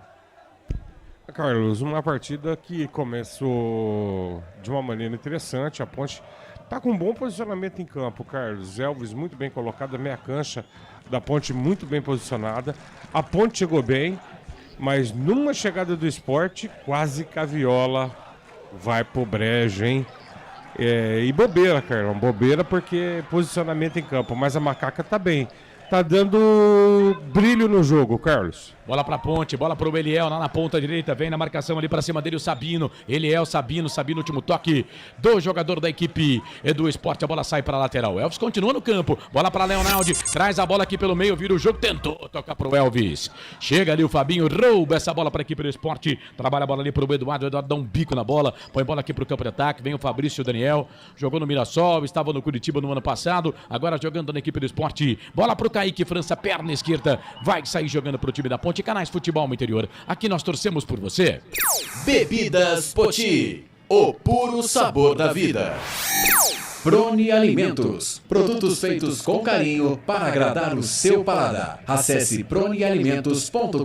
Carlos, uma partida que começou de uma maneira interessante, a Ponte tá com um bom posicionamento em campo, Carlos, Elvis muito bem colocado, a meia cancha da Ponte muito bem posicionada, a Ponte chegou bem, mas numa chegada do Sport, quase que a Viola vai pro brejo, hein? E bobeira, Carlão, bobeira porque posicionamento em campo, mas a Macaca tá bem, tá dando brilho no jogo, Carlos. Bola pra Ponte, bola pro Eliel lá na ponta direita, vem na marcação ali pra cima dele o Sabino, Eliel, Sabino, último toque do jogador da equipe do Sport, a bola sai pra lateral, Elvis continua no campo, bola pra Leonardo, traz a bola aqui pelo meio, vira o jogo, tentou tocar pro Elvis, chega ali o Fabinho, rouba essa bola pra equipe do Sport, trabalha a bola ali pro Eduardo, o Eduardo dá um bico na bola, põe bola aqui pro campo de ataque, vem o Fabrício Daniel, jogou no Mirassol, estava no Curitiba no ano passado, agora jogando na equipe do Sport, bola pro Kaique França, perna esquerda, vai sair jogando pro time da Ponte, Canais Futebol no Interior. Aqui nós torcemos por você. Bebidas Poti, o puro sabor da vida. Prone Alimentos, produtos feitos com carinho para agradar o seu paladar. Acesse pronealimentos.com.br.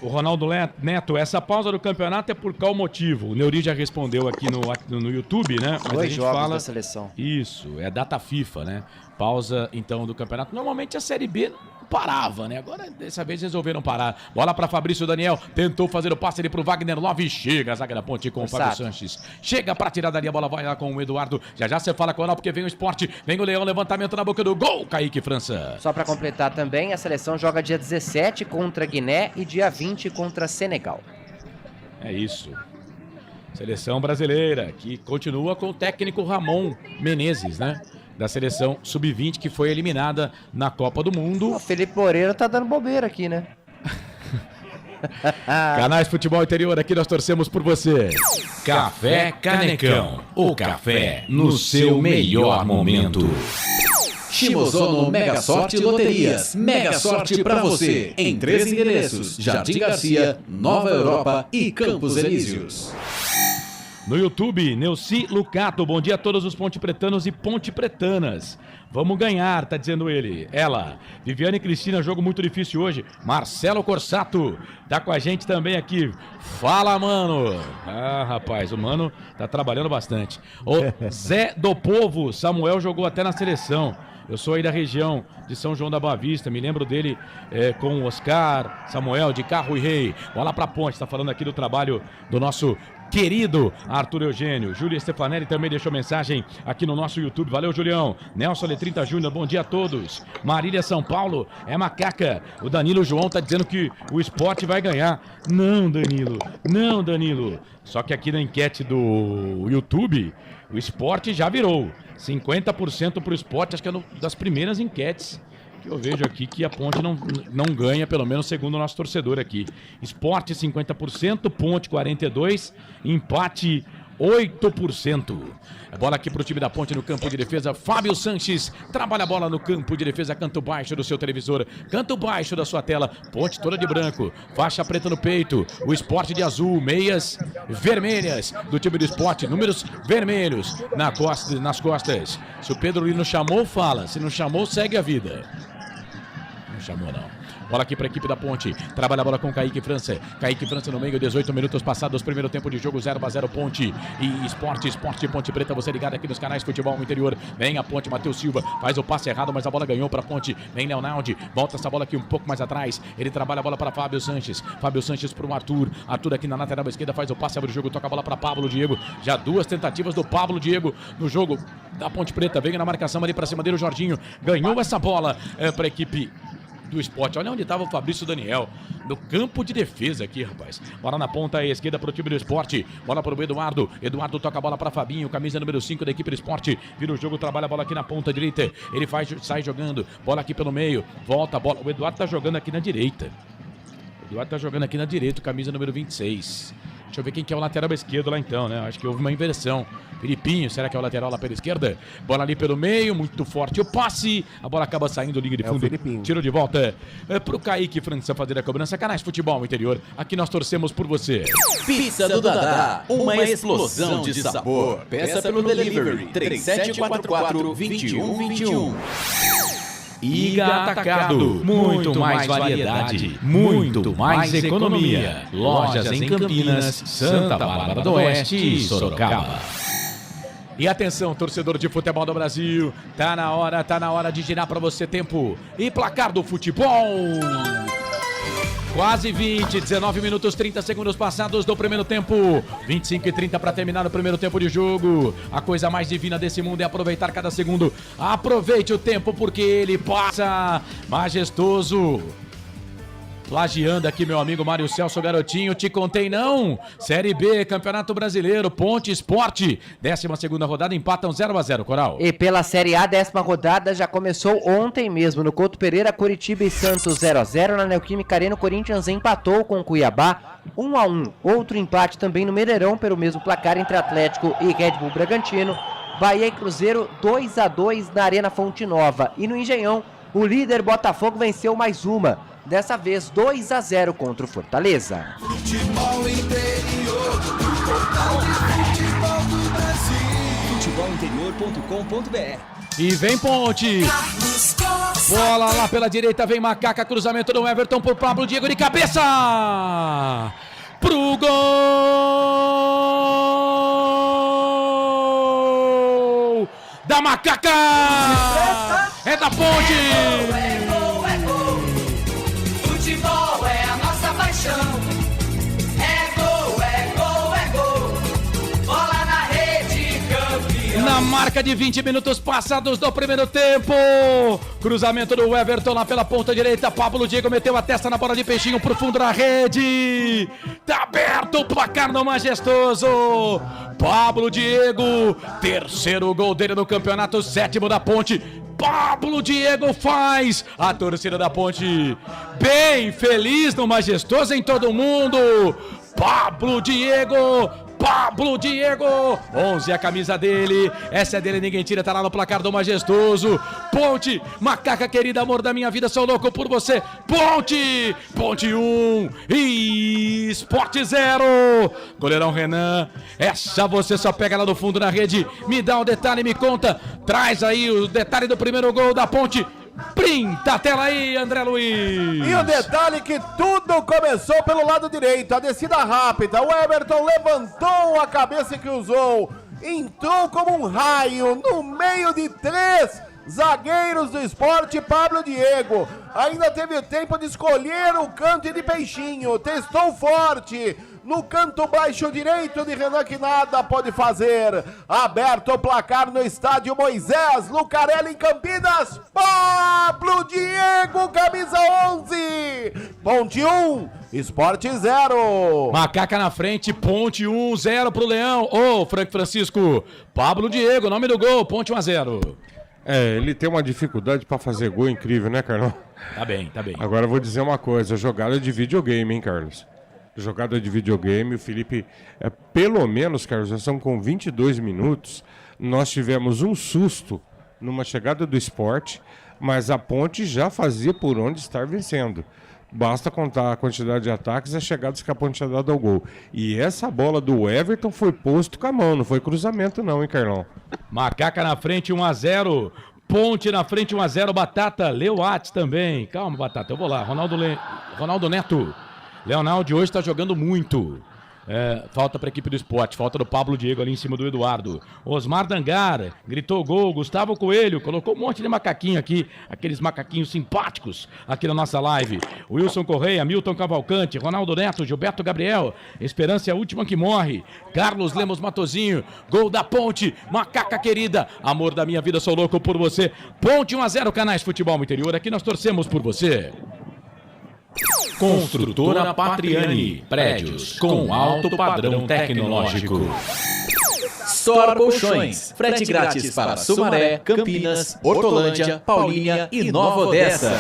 O Ronaldo Neto, essa pausa do campeonato é por qual motivo? O Neuri já respondeu aqui no YouTube, né? Mas 2 jogos da seleção. Isso, é data FIFA, né? Pausa, então, do campeonato. Normalmente a Série B não parava, né? Agora, dessa vez, resolveram parar. Bola para Fabrício Daniel, tentou fazer o passe ali pro Wagner Love, chega a zaga da Ponte com o Fábio Sanches. Chega pra tirar dali, a bola vai lá com o Eduardo. Já você fala com o Ronaldo, porque vem o Sport, vem o Leão, levantamento na boca do gol, Kaique França. Só pra completar também, a seleção joga dia 17 contra Guiné e dia 20 contra Senegal. É isso. Seleção brasileira, que continua com o técnico Ramon Menezes, né? Da seleção sub-20 que foi eliminada na Copa do Mundo. O Felipe Moreira tá dando bobeira aqui, né? Canais Futebol Interior, aqui nós torcemos por você. Café Canecão, o café no seu melhor momento. Shimozono Mega Sorte Loterias. Mega sorte pra você. Em 3 endereços: Jardim Garcia, Nova Europa e Campos Elíseos. No YouTube, Neuci Lucato, bom dia a todos os pontepretanos e pontepretanas. Vamos ganhar, tá dizendo ele. Ela, Viviane Cristina, jogo muito difícil hoje. Marcelo Corsato, tá com a gente também aqui. Fala, mano. Ah, rapaz, o mano tá trabalhando bastante. O Zé do Povo, Samuel jogou até na seleção. Eu sou aí da região de São João da Boa Vista, me lembro dele com o Oscar, Samuel, de Carro e Rei. Bola pra Ponte, tá falando aqui do trabalho do nosso querido Arthur Eugênio. Júlia Stefanelli também deixou mensagem aqui no nosso YouTube. Valeu, Julião. Nelson Letrinta Júnior, bom dia a todos. Marília São Paulo, é macaca. O Danilo João tá dizendo que o Sport vai ganhar. Não, Danilo. Não, Danilo. Só que aqui na enquete do YouTube, o Sport já virou. 50% pro Sport, acho que é uma das primeiras enquetes que eu vejo aqui que a Ponte não ganha, pelo menos segundo o nosso torcedor aqui. Sport 50%, Ponte 42%, empate 8%. Bola aqui pro time da Ponte no campo de defesa. Fábio Sanches trabalha a bola no campo de defesa. Canto baixo do seu televisor. Canto baixo da sua tela. Ponte toda de branco. Faixa preta no peito. O Sport de azul. Meias vermelhas do time do Sport. Números vermelhos nas costas. Se o Pedro Lino chamou, fala. Se não chamou, segue a vida. Não chamou, não. Bola aqui para a equipe da Ponte. Trabalha a bola com Kaique França. Kaique França no meio, 18 minutos passados. Primeiro tempo de jogo, 0-0 Ponte. E Esporte Ponte Preta. Você ligado aqui nos canais Futebol Interior. Vem a Ponte, Matheus Silva. Faz o passe errado, mas a bola ganhou para a Ponte. Vem Leonardo. Volta essa bola aqui um pouco mais atrás. Ele trabalha a bola para Fábio Sanches. Fábio Sanches para o Arthur. Arthur aqui na lateral esquerda faz o passe, abre o jogo, toca a bola para Pablo Diego. Já 2 tentativas do Pablo Diego no jogo da Ponte Preta. Vem na marcação ali para cima dele o Jorginho. Ganhou essa bola para a equipe do Sport. Olha onde estava o Fabrício Daniel, no campo de defesa aqui, rapaz. Bola na ponta esquerda para o time do Sport. Bola para o Eduardo. Eduardo toca a bola para Fabinho, camisa número 5 da equipe do Sport. Vira o jogo, trabalha a bola aqui na ponta direita. Ele sai jogando. Bola aqui pelo meio. Volta a bola. O Eduardo tá jogando aqui na direita. O Eduardo tá jogando aqui na direita, camisa número 26. Deixa eu ver quem que é o lateral esquerdo lá então, né? Acho que houve uma inversão. Filipinho, será que é o lateral lá pela esquerda? Bola ali pelo meio, muito forte o passe. A bola acaba saindo, linha de fundo. Tiro de volta pro Kaique França fazer a cobrança. Canais Futebol Interior, aqui nós torcemos por você. Pizza do Dadá, uma explosão de sabor. Peça pelo delivery 3744-2121. Iga Atacado, muito mais variedade, muito mais economia. Lojas em Campinas, Santa Bárbara do Oeste e Sorocaba. E atenção, torcedor de futebol do Brasil, tá na hora de girar para você tempo e placar do futebol. Quase 19 minutos 30 segundos passados do primeiro tempo, 25 e 30 para terminar o primeiro tempo de jogo. A coisa mais divina desse mundo é aproveitar cada segundo. Aproveite o tempo porque ele passa majestoso. Plagiando aqui meu amigo Mário Celso Garotinho, te contei não? Série B, Campeonato Brasileiro, Ponte Esporte, 12ª rodada, empatam 0-0, Coral. E pela Série A, 10ª rodada já começou ontem mesmo, no Couto Pereira, Curitiba e Santos 0-0, na Neoquímica Arena, o Corinthians empatou com o Cuiabá 1-1. Outro empate também no Mineirão, pelo mesmo placar entre Atlético e Red Bull Bragantino. Bahia e Cruzeiro 2-2 na Arena Fonte Nova. E no Engenhão, o líder Botafogo venceu mais uma. Dessa vez 2-0 contra o Fortaleza. Futebol interior, portal de futebol do Brasil. Futebolinterior.com.br. E vem Ponte. Bola lá pela direita, vem Macaca, cruzamento do Everton por Pablo Diego de cabeça. Pro gol da Macaca. É da Ponte. Futebol é a nossa paixão. É gol, é gol, é gol. Bola na rede, campeão. Na marca de 20 minutos passados do primeiro tempo. Cruzamento do Everton lá pela ponta direita. Pablo Diego meteu a testa na bola de peixinho pro fundo da rede. Tá aberto o placar no majestoso. Pablo Diego, terceiro gol dele no campeonato, 7º da Ponte. Pablo Diego faz a torcida da Ponte bem feliz no majestoso em todo mundo. Pablo Diego, 11 a camisa dele, essa é dele, ninguém tira, tá lá no placar do majestoso. Ponte, Macaca querida, amor da minha vida, sou louco por você. Ponte 1 e Sport 0. Goleirão Renan, essa você só pega lá no fundo na rede. Me dá um detalhe, me conta, traz aí o detalhe do primeiro gol da Ponte. Printa a tela aí, André Luiz. E o detalhe que tudo começou pelo lado direito, a descida rápida, o Everton levantou a cabeça e cruzou, entrou como um raio no meio de 3 zagueiros do Sport. Pablo Diego ainda teve tempo de escolher o canto de peixinho, testou forte no canto baixo direito de Renan, que nada pode fazer. Aberto o placar no estádio Moisés Lucarelli, em Campinas. Pablo Diego, camisa 11. Ponte 1, Sport 0. Macaca na frente, Ponte 1, 0 pro Leão. Ô, Frank Francisco, Pablo Diego, nome do gol, Ponte 1-0. É, ele tem uma dificuldade pra fazer gol incrível, né, Carlão? Tá bem. Agora eu vou dizer uma coisa, jogada de videogame, hein, Carlos? jogada de videogame. O Felipe, pelo menos, Carlos, já são com 22 minutos. Nós tivemos um susto numa chegada do Sport, mas a Ponte já fazia por onde estar vencendo. Basta contar a quantidade de ataques e as chegadas que a Ponte tinha dado ao gol. E essa bola do Everton foi posto com a mão, não foi cruzamento não, hein, Carlão? Macaca na frente, 1-0. Ponte na frente, 1-0. Batata, leu o Whats também. Calma, Batata, eu vou lá. Ronaldo Neto. Leonardo hoje está jogando muito. Falta para a equipe do Sport, falta do Pablo Diego ali em cima do Eduardo. Osmar Dangar, gritou gol. Gustavo Coelho, colocou um monte de macaquinho aqui, aqueles macaquinhos simpáticos aqui na nossa live. Wilson Correia, Milton Cavalcante, Ronaldo Neto, Gilberto Gabriel, Esperança é a última que morre. Carlos Lemos Matozinho, gol da Ponte, Macaca querida, amor da minha vida, sou louco por você. Ponte 1-0, Canais Futebol Interior, aqui nós torcemos por você. Construtora Patriani, prédios com alto padrão tecnológico. Store Colchões, frete grátis para Sumaré, Campinas, Hortolândia, Paulínia e Nova Odessa.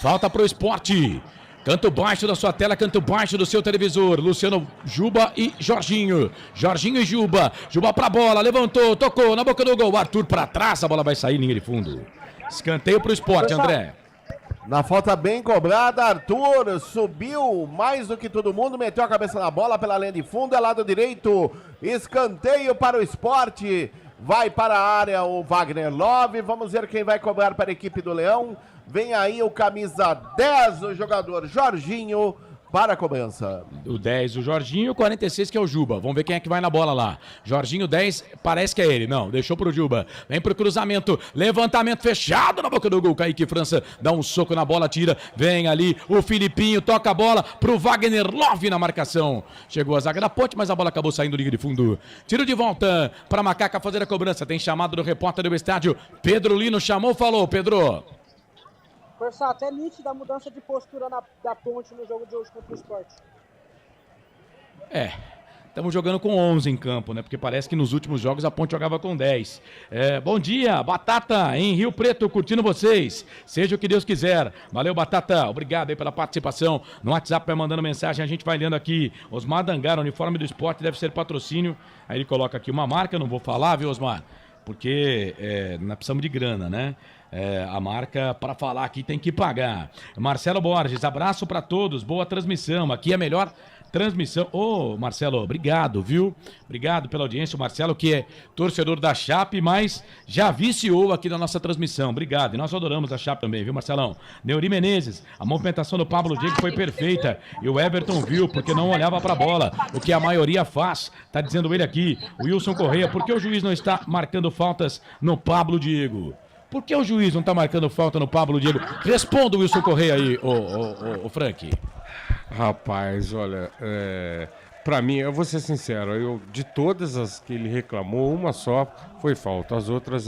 Falta pro esporte. Canto baixo da sua tela, canto baixo do seu televisor. Luciano, Juba e Jorginho. Jorginho e Juba. Juba pra bola, levantou, tocou na boca do gol. Arthur pra trás, a bola vai sair, linha de fundo. Escanteio pro esporte, André. Na falta bem cobrada, Arthur subiu mais do que todo mundo, meteu a cabeça na bola pela linha de fundo, é lado direito, escanteio para o esporte, vai para a área o Wagner Love, vamos ver quem vai cobrar para a equipe do Leão, vem aí o camisa 10, o jogador Jorginho, para a cobrança. O 10, o Jorginho, o 46 que é o Juba. Vamos ver quem é que vai na bola lá. Jorginho 10, parece que é ele. Não, deixou pro Juba. Vem pro cruzamento. Levantamento fechado na boca do gol. Kaique França dá um soco na bola, tira. Vem ali o Filipinho, toca a bola pro Wagner Love na marcação. Chegou a zaga da Ponte, mas a bola acabou saindo linha de fundo. Tiro de volta para Macaca fazer a cobrança. Tem chamado do repórter do estádio. Pedro Lino chamou, falou, Pedro. Versato, é nítida a mudança de postura da Ponte no jogo de hoje contra o Sport. Estamos jogando com 11 em campo, né? Porque parece que nos últimos jogos a Ponte jogava com 10. Bom dia, Batata, em Rio Preto, curtindo vocês. Seja o que Deus quiser. Valeu, Batata. Obrigado aí pela participação. No WhatsApp vai mandando mensagem, a gente vai lendo aqui. Osmar Dangar, uniforme do esporte deve ser patrocínio. Aí ele coloca aqui uma marca, não vou falar, viu, Osmar? Porque nós precisamos de grana, né? A marca, para falar aqui, tem que pagar. Marcelo Borges, abraço para todos, boa transmissão. Aqui é a melhor transmissão. Ô, Marcelo, obrigado, viu? Obrigado pela audiência. O Marcelo, que é torcedor da Chape, mas já viciou aqui na nossa transmissão. Obrigado. E nós adoramos a Chape também, viu, Marcelão? Neuri Menezes, a movimentação do Pablo Diego foi perfeita. E o Everton viu, porque não olhava para a bola. O que a maioria faz, tá dizendo ele aqui. O Wilson Correia, por que o juiz não está marcando faltas no Pablo Diego? Por que o juiz não tá marcando falta no Pablo Diego? Responda o Wilson Correia aí, ô Frank. Rapaz, olha, pra mim, eu vou ser sincero, de todas as que ele reclamou, uma só foi falta, as outras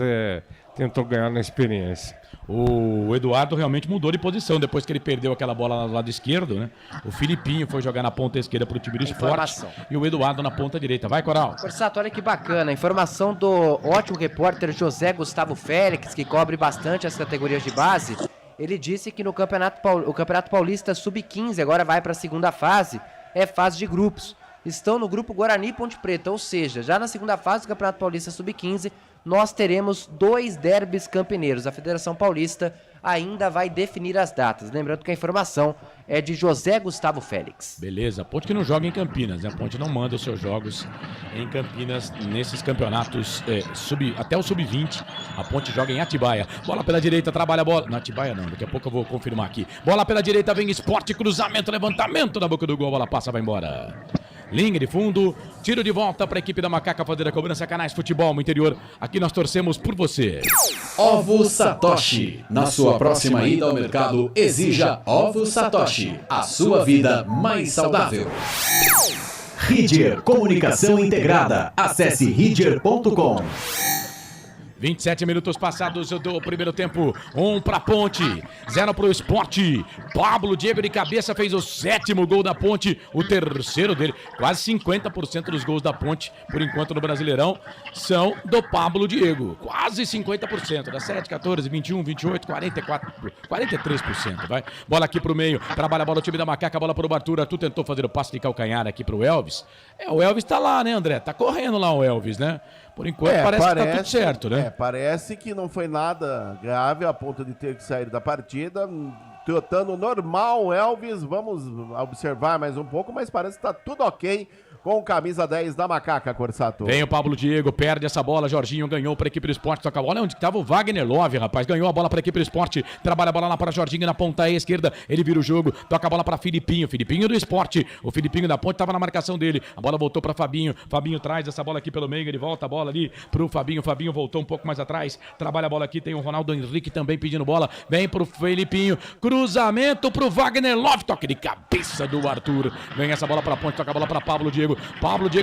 tentou ganhar na experiência. O Eduardo realmente mudou de posição depois que ele perdeu aquela bola no lado esquerdo, né? O Filipinho foi jogar na ponta esquerda pro time do Sport e o Eduardo na ponta direita. Vai, Coral. Corsato, olha que bacana. Informação do ótimo repórter José Gustavo Félix, que cobre bastante as categorias de base. Ele disse que no o Campeonato Paulista Sub-15 agora vai para a segunda fase, fase de grupos. Estão no grupo Guarani e Ponte Preta, ou seja, já na segunda fase do Campeonato Paulista Sub-15, nós teremos 2 derbys campineiros. A Federação Paulista ainda vai definir as datas. Lembrando que a informação é de José Gustavo Félix. Beleza, a Ponte que não joga em Campinas, né? A Ponte não manda os seus jogos em Campinas nesses campeonatos até o Sub-20. A Ponte joga em Atibaia. Bola pela direita, trabalha a bola. Na Atibaia não, daqui a pouco eu vou confirmar aqui. Bola pela direita, vem Sport, cruzamento, levantamento na boca do gol, a bola passa, vai embora. Linha de fundo, tiro de volta para a equipe da Macaca fazer a cobrança. Canais Futebol no Interior, aqui nós torcemos por você. Ovo Satoshi. Na sua próxima ida ao mercado, exija Ovo Satoshi, a sua vida mais saudável. Ridger Comunicação Integrada. Acesse ridger.com. 27 minutos passados do primeiro tempo. 1 para Ponte, 0 para o Sport. Pablo Diego de cabeça fez o 7º gol da Ponte, o terceiro dele. Quase 50% dos gols da Ponte, por enquanto no Brasileirão, são do Pablo Diego. Quase 50%. Da 7, 14, 21, 28, 44, 43%. Vai. Bola aqui pro meio. Trabalha a bola o time da Macaca. Bola pro Arthur. Arthur tentou fazer o passe de calcanhar aqui pro Elvis. O Elvis tá lá, né, André? Tá correndo lá o Elvis, né? Por enquanto parece que tá tudo certo, né? Parece que não foi nada grave a ponto de ter que sair da partida. Trotando normal, Elvis. Vamos observar mais um pouco, mas parece que tá tudo ok com camisa 10 da Macaca, Corsato. Vem o Pablo Diego, perde essa bola, Jorginho ganhou para a equipe do Sport, toca a bola, onde estava o Wagner Love, rapaz, ganhou a bola para a equipe do Sport, trabalha a bola lá para Jorginho na ponta esquerda, ele vira o jogo, toca a bola para Filipinho do Sport, o Filipinho da Ponte estava na marcação dele, a bola voltou para Fabinho traz essa bola aqui pelo meio, ele volta a bola ali pro Fabinho voltou um pouco mais atrás, trabalha a bola aqui, tem o Ronaldo Henrique também pedindo bola, vem pro Filipinho, cruzamento pro Wagner Love, toque de cabeça do Arthur, vem essa bola para Ponte, toca a bola para Pablo Diego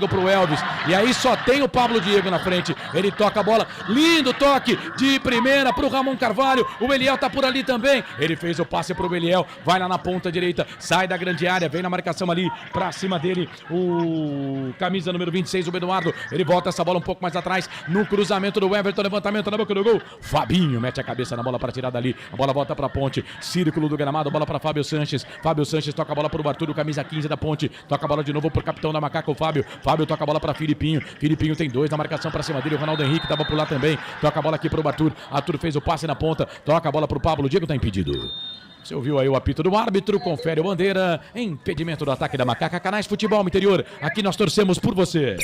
pro Elvis, e aí só tem o Pablo Diego na frente, ele toca a bola, lindo toque de primeira pro Ramon Carvalho, o Eliel tá por ali também, ele fez o passe pro Eliel, vai lá na ponta direita, sai da grande área, vem na marcação ali, pra cima dele, o camisa número 26, o Eduardo, ele volta essa bola um pouco mais atrás, no cruzamento do Everton, levantamento na boca do gol, Fabinho mete a cabeça na bola pra tirar dali, a bola volta pra Ponte, círculo do gramado, bola pra Fábio Sanches toca a bola pro Arthur, camisa 15 da Ponte, toca a bola de novo pro capitão da Macaca, o Fábio toca a bola para Filipinho tem 2 na marcação para cima dele, o Ronaldo Henrique tava por lá também, toca a bola aqui pro Arthur fez o passe na ponta, toca a bola pro Pablo Diego, tá impedido. Você ouviu aí o apito do árbitro, confere o bandeira, impedimento do ataque da Macaca, Canais Futebol Interior, aqui nós torcemos por você.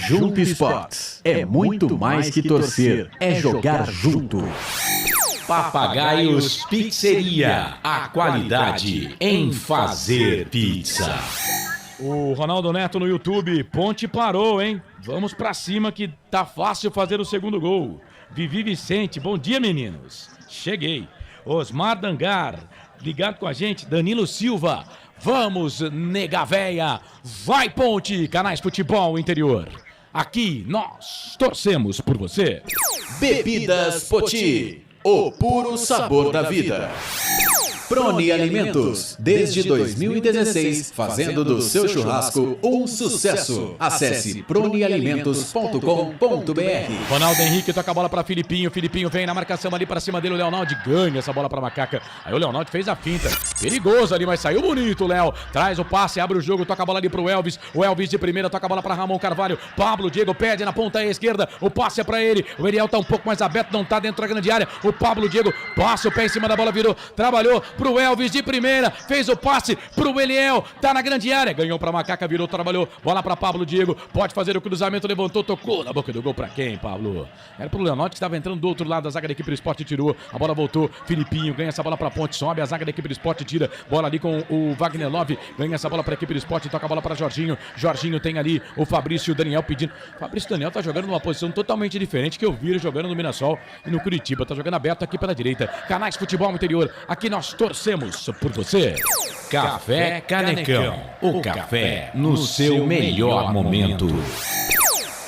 Junto Esportes é muito mais que torcer, é jogar junto. Papagaios Pizzeria, a qualidade em fazer pizza. O Ronaldo Neto no YouTube, Ponte parou, hein? Vamos pra cima que tá fácil fazer o segundo gol. Vivi Vicente, bom dia, meninos. Cheguei. Osmar Dangar, ligado com a gente. Danilo Silva, vamos, nega véia. Vai, Ponte, Canais Futebol Interior. Aqui nós torcemos por você. Bebidas Poti, o puro sabor da vida. Prone Alimentos, desde 2016, fazendo do seu churrasco um sucesso. Acesse pronealimentos.com.br. Ronaldo Henrique toca a bola para Filipinho vem na marcação ali para cima dele, o Leonardo ganha essa bola para Macaca. Aí o Leonardo fez a finta, perigoso ali, mas saiu bonito o Léo. Traz o passe, abre o jogo, toca a bola ali pro Elvis. O Elvis de primeira, toca a bola para Ramon Carvalho. Pablo Diego pede na ponta esquerda, o passe é para ele. O Eliel tá um pouco mais aberto, não tá dentro da grande área. O Pablo Diego passa o pé em cima da bola, virou, trabalhou pro Elvis de primeira, fez o passe pro Eliel, tá na grande área, ganhou pra Macaca, virou, trabalhou, bola pra Pablo Diego, pode fazer o cruzamento, levantou, tocou na boca do gol pra quem, Pablo? Era pro Leonardo que estava entrando do outro lado da zaga da equipe do Sport, tirou, a bola voltou, Filipinho ganha essa bola pra Ponte, sobe a zaga da equipe do Sport, tira, bola ali com o Wagner Love, ganha essa bola pra equipe do Sport, toca a bola pra Jorginho tem ali o Fabrício Daniel pedindo, Fabrício Daniel tá jogando numa posição totalmente diferente que eu vi ele jogando no Mirassol e no Curitiba, tá jogando aberto aqui pela direita, Canais Futebol Interior, aqui nós torcemos por você. Café Canecão, o café no seu melhor momento.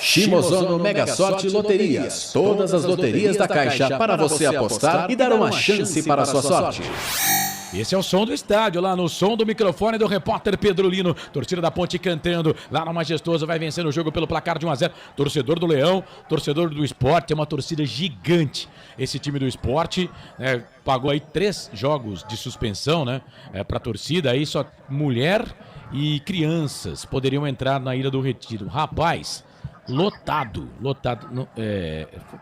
Shimozono Mega Sorte Loterias, todas as loterias da Caixa para você apostar e dar uma chance para a sua sorte. Esse é o som do estádio, lá no som do microfone do repórter Pedro Lino. Torcida da Ponte cantando, lá no Majestoso, vai vencendo o jogo pelo placar de 1-0. Torcedor do Leão, torcedor do Sport, é uma torcida gigante. Esse time do Sport pagou aí 3 jogos de suspensão, né? Pra torcida, aí só mulher e crianças poderiam entrar na Ilha do Retiro. Rapaz, lotado.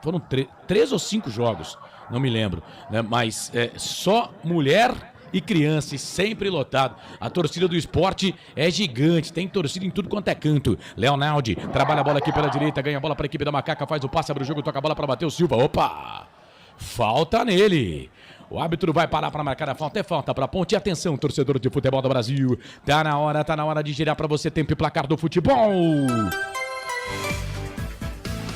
Foram 3 ou 5 jogos, não me lembro, né? Mas só mulher e criança, e sempre lotado. A torcida do Sport é gigante, tem torcida em tudo quanto é canto. Leonardo trabalha a bola aqui pela direita, ganha a bola para a equipe da Macaca, faz o passe, abre o jogo, toca a bola para Matheus Silva. Opa! Falta nele. O árbitro vai parar para marcar a falta. É falta para Ponte. Atenção, torcedor de futebol do Brasil. Tá na hora de girar para você tempo e placar do futebol.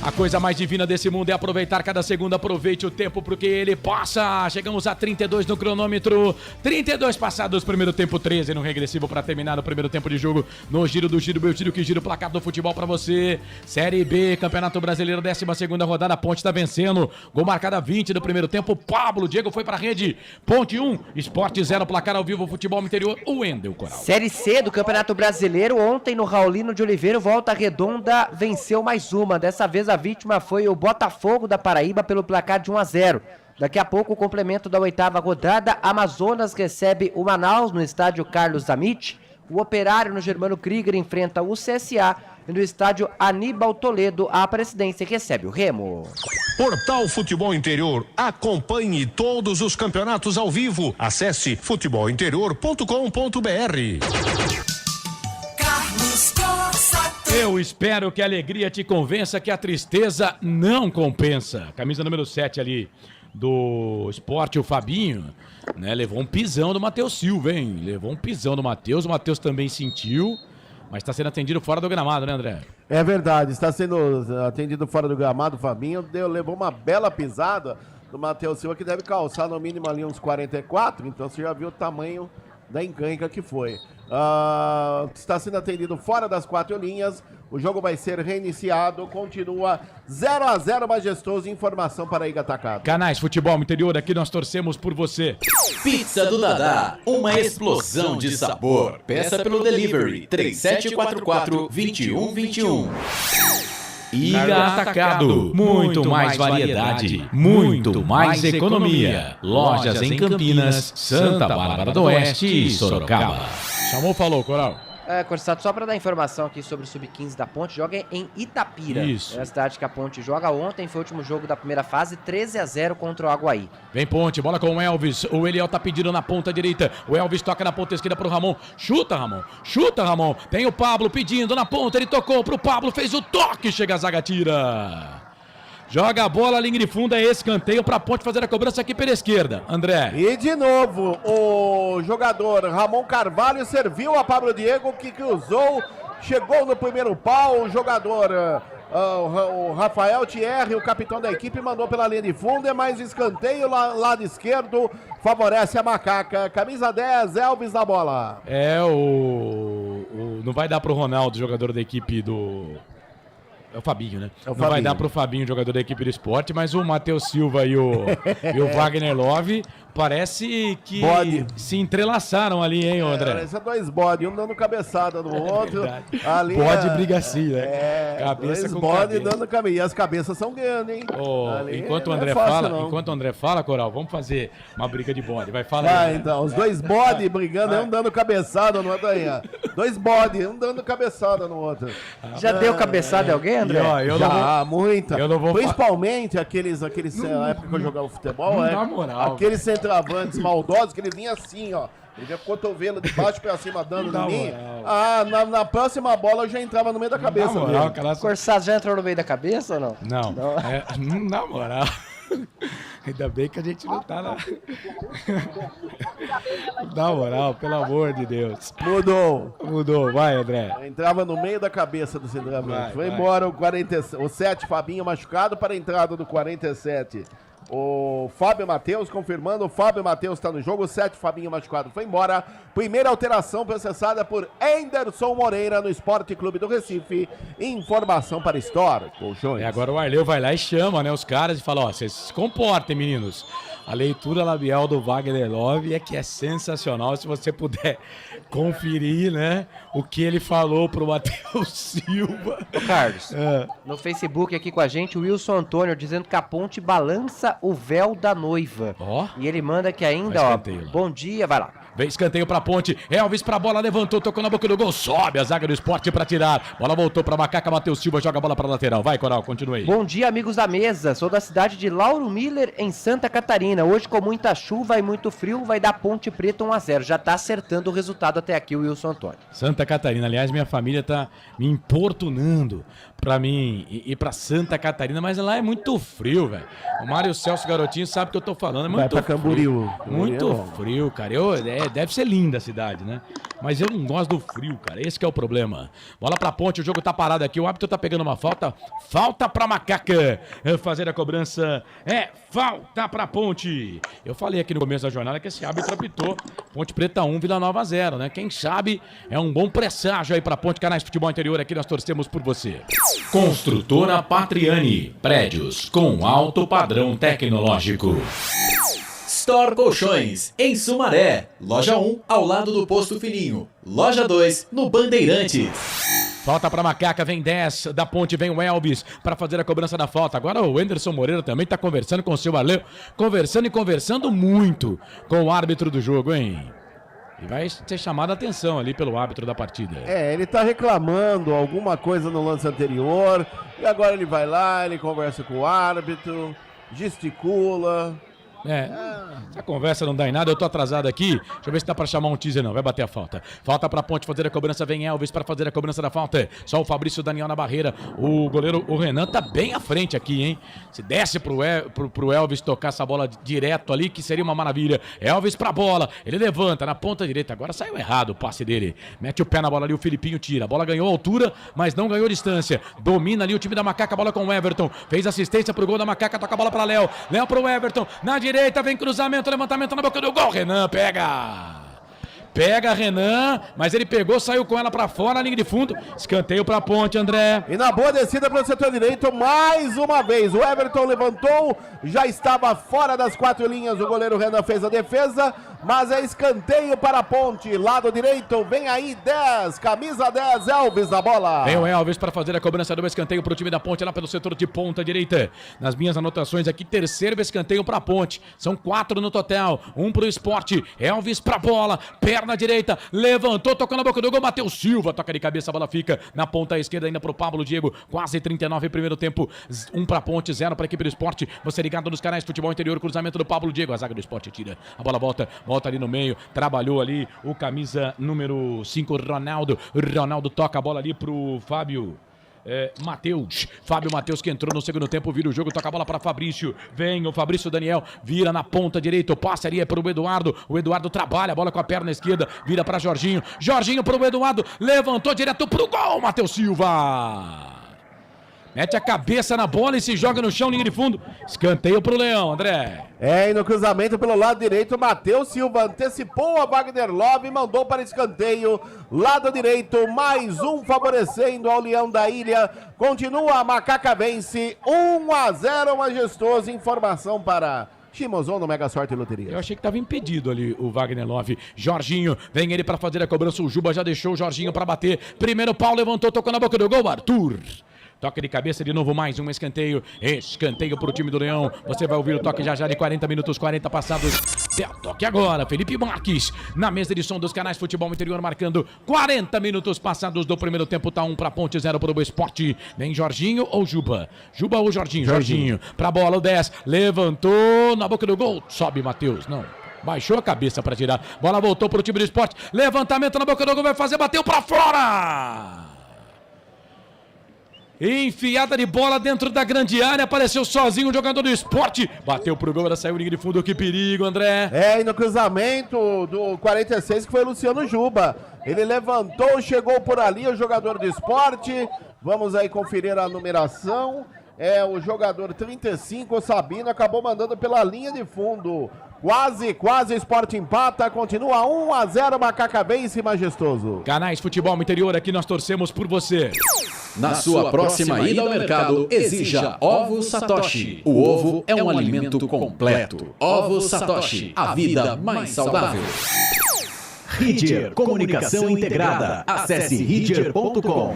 A coisa mais divina desse mundo é aproveitar cada segundo. Aproveite o tempo porque ele passa. Chegamos a 32 no cronômetro. 32 passados, primeiro tempo, 13 no regressivo para terminar o primeiro tempo de jogo. No giro do giro, meu giro que gira o placar do futebol para você. Série B, Campeonato Brasileiro, 12ª rodada. A Ponte tá vencendo. Gol marcado a 20 do primeiro tempo. Pablo Diego foi pra rede. Ponte 1, Sport 0, placar ao vivo, futebol interior, o Wendel Coral. Série C do Campeonato Brasileiro. Ontem no Raulino de Oliveira, Volta Redonda venceu mais uma. Dessa vez a vítima foi o Botafogo da Paraíba pelo placar de 1-0. Daqui a pouco o complemento da 8ª rodada. Amazonas recebe o Manaus no estádio Carlos Amit. O Operário no Germano Krieger enfrenta o CSA. E no estádio Aníbal Toledo, a Presidência recebe o Remo. Portal Futebol Interior. Acompanhe todos os campeonatos ao vivo. Acesse futebolinterior.com.br. Eu espero que a alegria te convença que a tristeza não compensa. Camisa número 7 ali do Sport, o Fabinho, né? Levou um pisão do Matheus Silva, hein? Levou um pisão do Matheus. O Matheus também sentiu, mas está sendo atendido fora do gramado, né, André? É verdade, está sendo atendido fora do gramado. O Fabinho levou uma bela pisada do Matheus Silva, que deve calçar no mínimo ali uns 44. Então você já viu o tamanho da encrenca que foi. Está sendo atendido fora das 4 linhas. O jogo vai ser reiniciado. Continua 0-0 majestoso. Informação para Iga Atacado. Canais Futebol Interior, aqui nós torcemos por você. Pizza do Dadá, uma explosão de sabor. Peça pelo delivery 3744-2121. Iga Atacado, muito mais variedade, muito mais economia. Lojas em Campinas, Santa Bárbara do Oeste e Sorocaba. Chamou, falou, Coral. Corsato, só para dar informação aqui sobre o Sub-15 da Ponte, joga em Itapira. Isso. É a cidade que a Ponte joga. Ontem foi o último jogo da primeira fase, 13-0 contra o Aguaí. Vem Ponte, bola com o Elvis. O Eliel tá pedindo na ponta direita. O Elvis toca na ponta esquerda pro Ramon. Chuta, Ramon. Chuta, Ramon. Tem o Pablo pedindo na ponta. Ele tocou pro Pablo, fez o toque. Chega a zaga, tira. Joga a bola, linha de fundo, é escanteio pra Ponte fazer a cobrança aqui pela esquerda. André. E de novo, o jogador Ramon Carvalho serviu a Pablo Diego, que cruzou, chegou no primeiro pau. O jogador, o Rafael Thierry, o capitão da equipe, mandou pela linha de fundo. É mais escanteio, lado esquerdo, favorece a Macaca. Camisa 10, Elvis na bola. Não vai dar pro Ronaldo, jogador da equipe do... É o Fabinho, né? É o Não Fabinho. vai dar pro Fabinho, jogador da equipe do esporte, mas o Matheus Silva e o Wagner Love parece que se entrelaçaram ali, hein, André? Parece dois bodes, um dando cabeçada no outro. Ali Bode briga assim, né? Cabeça dois com bodes cabeça. dando cabeça. E as cabeças são grandes, hein? Enquanto o não é André fácil, fala, não. Coral, vamos fazer uma briga de bode. Vai, fala Vai, aí. então, os dois bodes brigando, um dando cabeçada no outro aí, ó. Dois bodes, um dando cabeçada no outro. Já deu cabeçada em alguém, André? Muita. Eu não vou Principalmente aqueles na época que eu jogava futebol, não dá moral, aqueles centroavantes maldosos que ele vinha assim, ó. Ele vinha com o cotovelo de baixo pra cima dando Não em dá mim. moral. Na próxima bola eu já entrava no meio da cabeça moral, dele. O Corsato já entrou no meio da cabeça ou não? Não. Na moral. Ainda bem que a gente não tá na... Na moral, pelo amor de Deus. Mudou, vai, André. Entrava no meio da cabeça do centroavante. Foi vai. embora o 7, Fabinho machucado para a entrada do 47. O Fábio Matheus confirmando, o Fábio Matheus está no jogo, o 7, Fabinho machucado, foi embora. Primeira alteração processada por Anderson Moreira no Esporte Clube do Recife. Informação para Store Colchões. Agora o Arleu vai lá e chama, né, os caras e fala, ó, vocês se comportem, meninos. A leitura labial do Wagner Love é que é sensacional, se você puder conferir, né, o que ele falou pro Matheus Silva. Ô Carlos, no Facebook aqui com a gente, o Wilson Antônio dizendo que a Ponte balança o véu da noiva. E ele manda que ainda, ó, bom dia, vai lá. Vem escanteio pra Ponte, Elvis pra bola, levantou, tocou na boca do gol, sobe a zaga do Esporte pra tirar. Bola voltou pra Macaca, Matheus Silva joga a bola pra lateral. Vai, Coral, continue aí. Bom dia, amigos da mesa. Sou da cidade de Lauro Miller, em Santa Catarina. Hoje, com muita chuva e muito frio, vai dar Ponte Preta 1-0. Já tá acertando o resultado até aqui, o Wilson Antônio. Santa Catarina, aliás, minha família tá me importunando pra mim ir pra Santa Catarina, mas lá é muito frio, velho. O Mário Celso Garotinho sabe o que eu tô falando, é muito Vai pra Camboriú. Muito frio, cara. Deve ser linda a cidade, né? mas eu não gosto do frio, cara. Esse que é o problema. Bola pra Ponte, o jogo tá parado aqui. O árbitro tá pegando uma falta. Falta pra Macaca fazer a cobrança. Falta pra Ponte. Eu falei aqui no começo da jornada que esse árbitro apitou. Ponte Preta 1, Vila Nova 0, né? Quem sabe é um bom presságio aí pra Ponte. Canais Futebol Interior aqui, nós torcemos por você. Construtora Patriani. Prédios com alto padrão tecnológico. Store Colchões, em Sumaré. Loja 1, ao lado do Posto Filhinho. Loja 2, no Bandeirantes. Falta pra Macaca, vem 10 da Ponte, vem o Elvis pra fazer a cobrança da falta. Agora o Anderson Moreira também tá conversando com o seu Arleu. Conversando muito com o árbitro do jogo, hein? E vai ser chamada a atenção ali pelo árbitro da partida. Ele tá reclamando alguma coisa no lance anterior. E agora ele vai lá, ele conversa com o árbitro, gesticula. Essa conversa não dá em nada, eu tô atrasado aqui. Deixa eu ver se dá pra chamar um teaser, não. Vai bater a falta. Falta pra Ponte fazer a cobrança, vem Elvis pra fazer a cobrança da falta. Só o Fabrício Daniel na barreira. O goleiro, o Renan, tá bem à frente aqui, hein? Se desce pro Elvis tocar essa bola direto ali, que seria uma maravilha. Elvis pra bola, ele levanta na ponta direita. Agora saiu errado o passe dele. Mete o pé na bola ali, o Filipinho tira. A bola ganhou altura, mas não ganhou distância. Domina ali o time da Macaca, a bola com o Everton. Fez assistência pro gol da Macaca, toca a bola pra Léo. Léo pro Everton, na direita, vem cruzamento, levantamento na boca do gol. Renan pega Renan, mas ele pegou, saiu com ela pra fora, na linha de fundo. Escanteio pra Ponte, André. E na boa descida pro setor direito, mais uma vez. O Everton levantou, já estava fora das 4 linhas. O goleiro Renan fez a defesa, mas é escanteio para a Ponte. Lado direito, vem aí 10, camisa 10, Elvis na bola. Vem o Elvis para fazer a cobrança do escanteio pro time da Ponte lá pelo setor de ponta direita. Nas minhas anotações aqui, terceiro escanteio pra Ponte. São 4 no total, 1 pro Sport. Elvis pra bola, perna direita, levantou, tocou na boca do gol, Matheus Silva, toca de cabeça, a bola fica na ponta esquerda ainda pro Pablo Diego, quase 39 primeiro tempo, 1 pra Ponte, 0 pra equipe do Sport. Você ligado nos canais Futebol Interior, cruzamento do Pablo Diego, a zaga do Sport tira, a bola volta ali no meio, trabalhou ali o camisa número 5, Ronaldo toca a bola ali pro Fábio Fábio Matheus, que entrou no segundo tempo, vira o jogo, toca a bola para Fabrício, vem o Fabrício Daniel, vira na ponta direita, o passe ali é pro o Eduardo trabalha a bola com a perna esquerda, vira para Jorginho pro Eduardo, levantou direto pro gol, Matheus Silva mete a cabeça na bola e se joga no chão, linha de fundo, escanteio pro Leão, André. E no cruzamento pelo lado direito, Matheus Silva antecipou a Wagner Love e mandou para escanteio, lado direito, mais um favorecendo ao Leão da Ilha, continua a Macaca vence, 1-0 majestoso, informação para Chimozon no Mega Sorte e Loteria. Eu achei que estava impedido ali o Wagner Love. Jorginho, vem ele para fazer a cobrança, o Juba já deixou o Jorginho para bater, primeiro pau, levantou, tocou na boca do gol, Arthur. Toque de cabeça de novo, mais um escanteio pro time do Leão. Você vai ouvir o toque já de 40 minutos, 40 passados. Toque agora, Felipe Marques, na mesa de som dos canais Futebol Interior, marcando 40 minutos passados do primeiro tempo, tá 1 pra Ponte, 0 pro Esporte. Vem Jorginho ou Juba? Juba ou Jorginho? Jorginho, pra bola, o 10, levantou na boca do gol, sobe Matheus, não. Baixou a cabeça pra tirar, bola voltou pro time do Esporte, levantamento na boca do gol, vai fazer, bateu pra fora! Enfiada de bola dentro da grande área, apareceu sozinho o jogador do Esporte, bateu pro gol, ela saiu linha de fundo, que perigo, André. E no cruzamento do 46, que foi o Luciano Juba, ele levantou, chegou por ali o jogador do Esporte, vamos aí conferir a numeração, o jogador 35, o Sabino, acabou mandando pela linha de fundo, quase o Sport empata, continua 1-0, Macaca vence, majestoso. Canais Futebol Interior, aqui nós torcemos por você. Na sua próxima ida ao mercado, exija Ovos Satoshi. O ovo é um alimento completo. Ovos Satoshi, a vida mais saudável. Ridger Comunicação Integrada. Acesse ridger.com.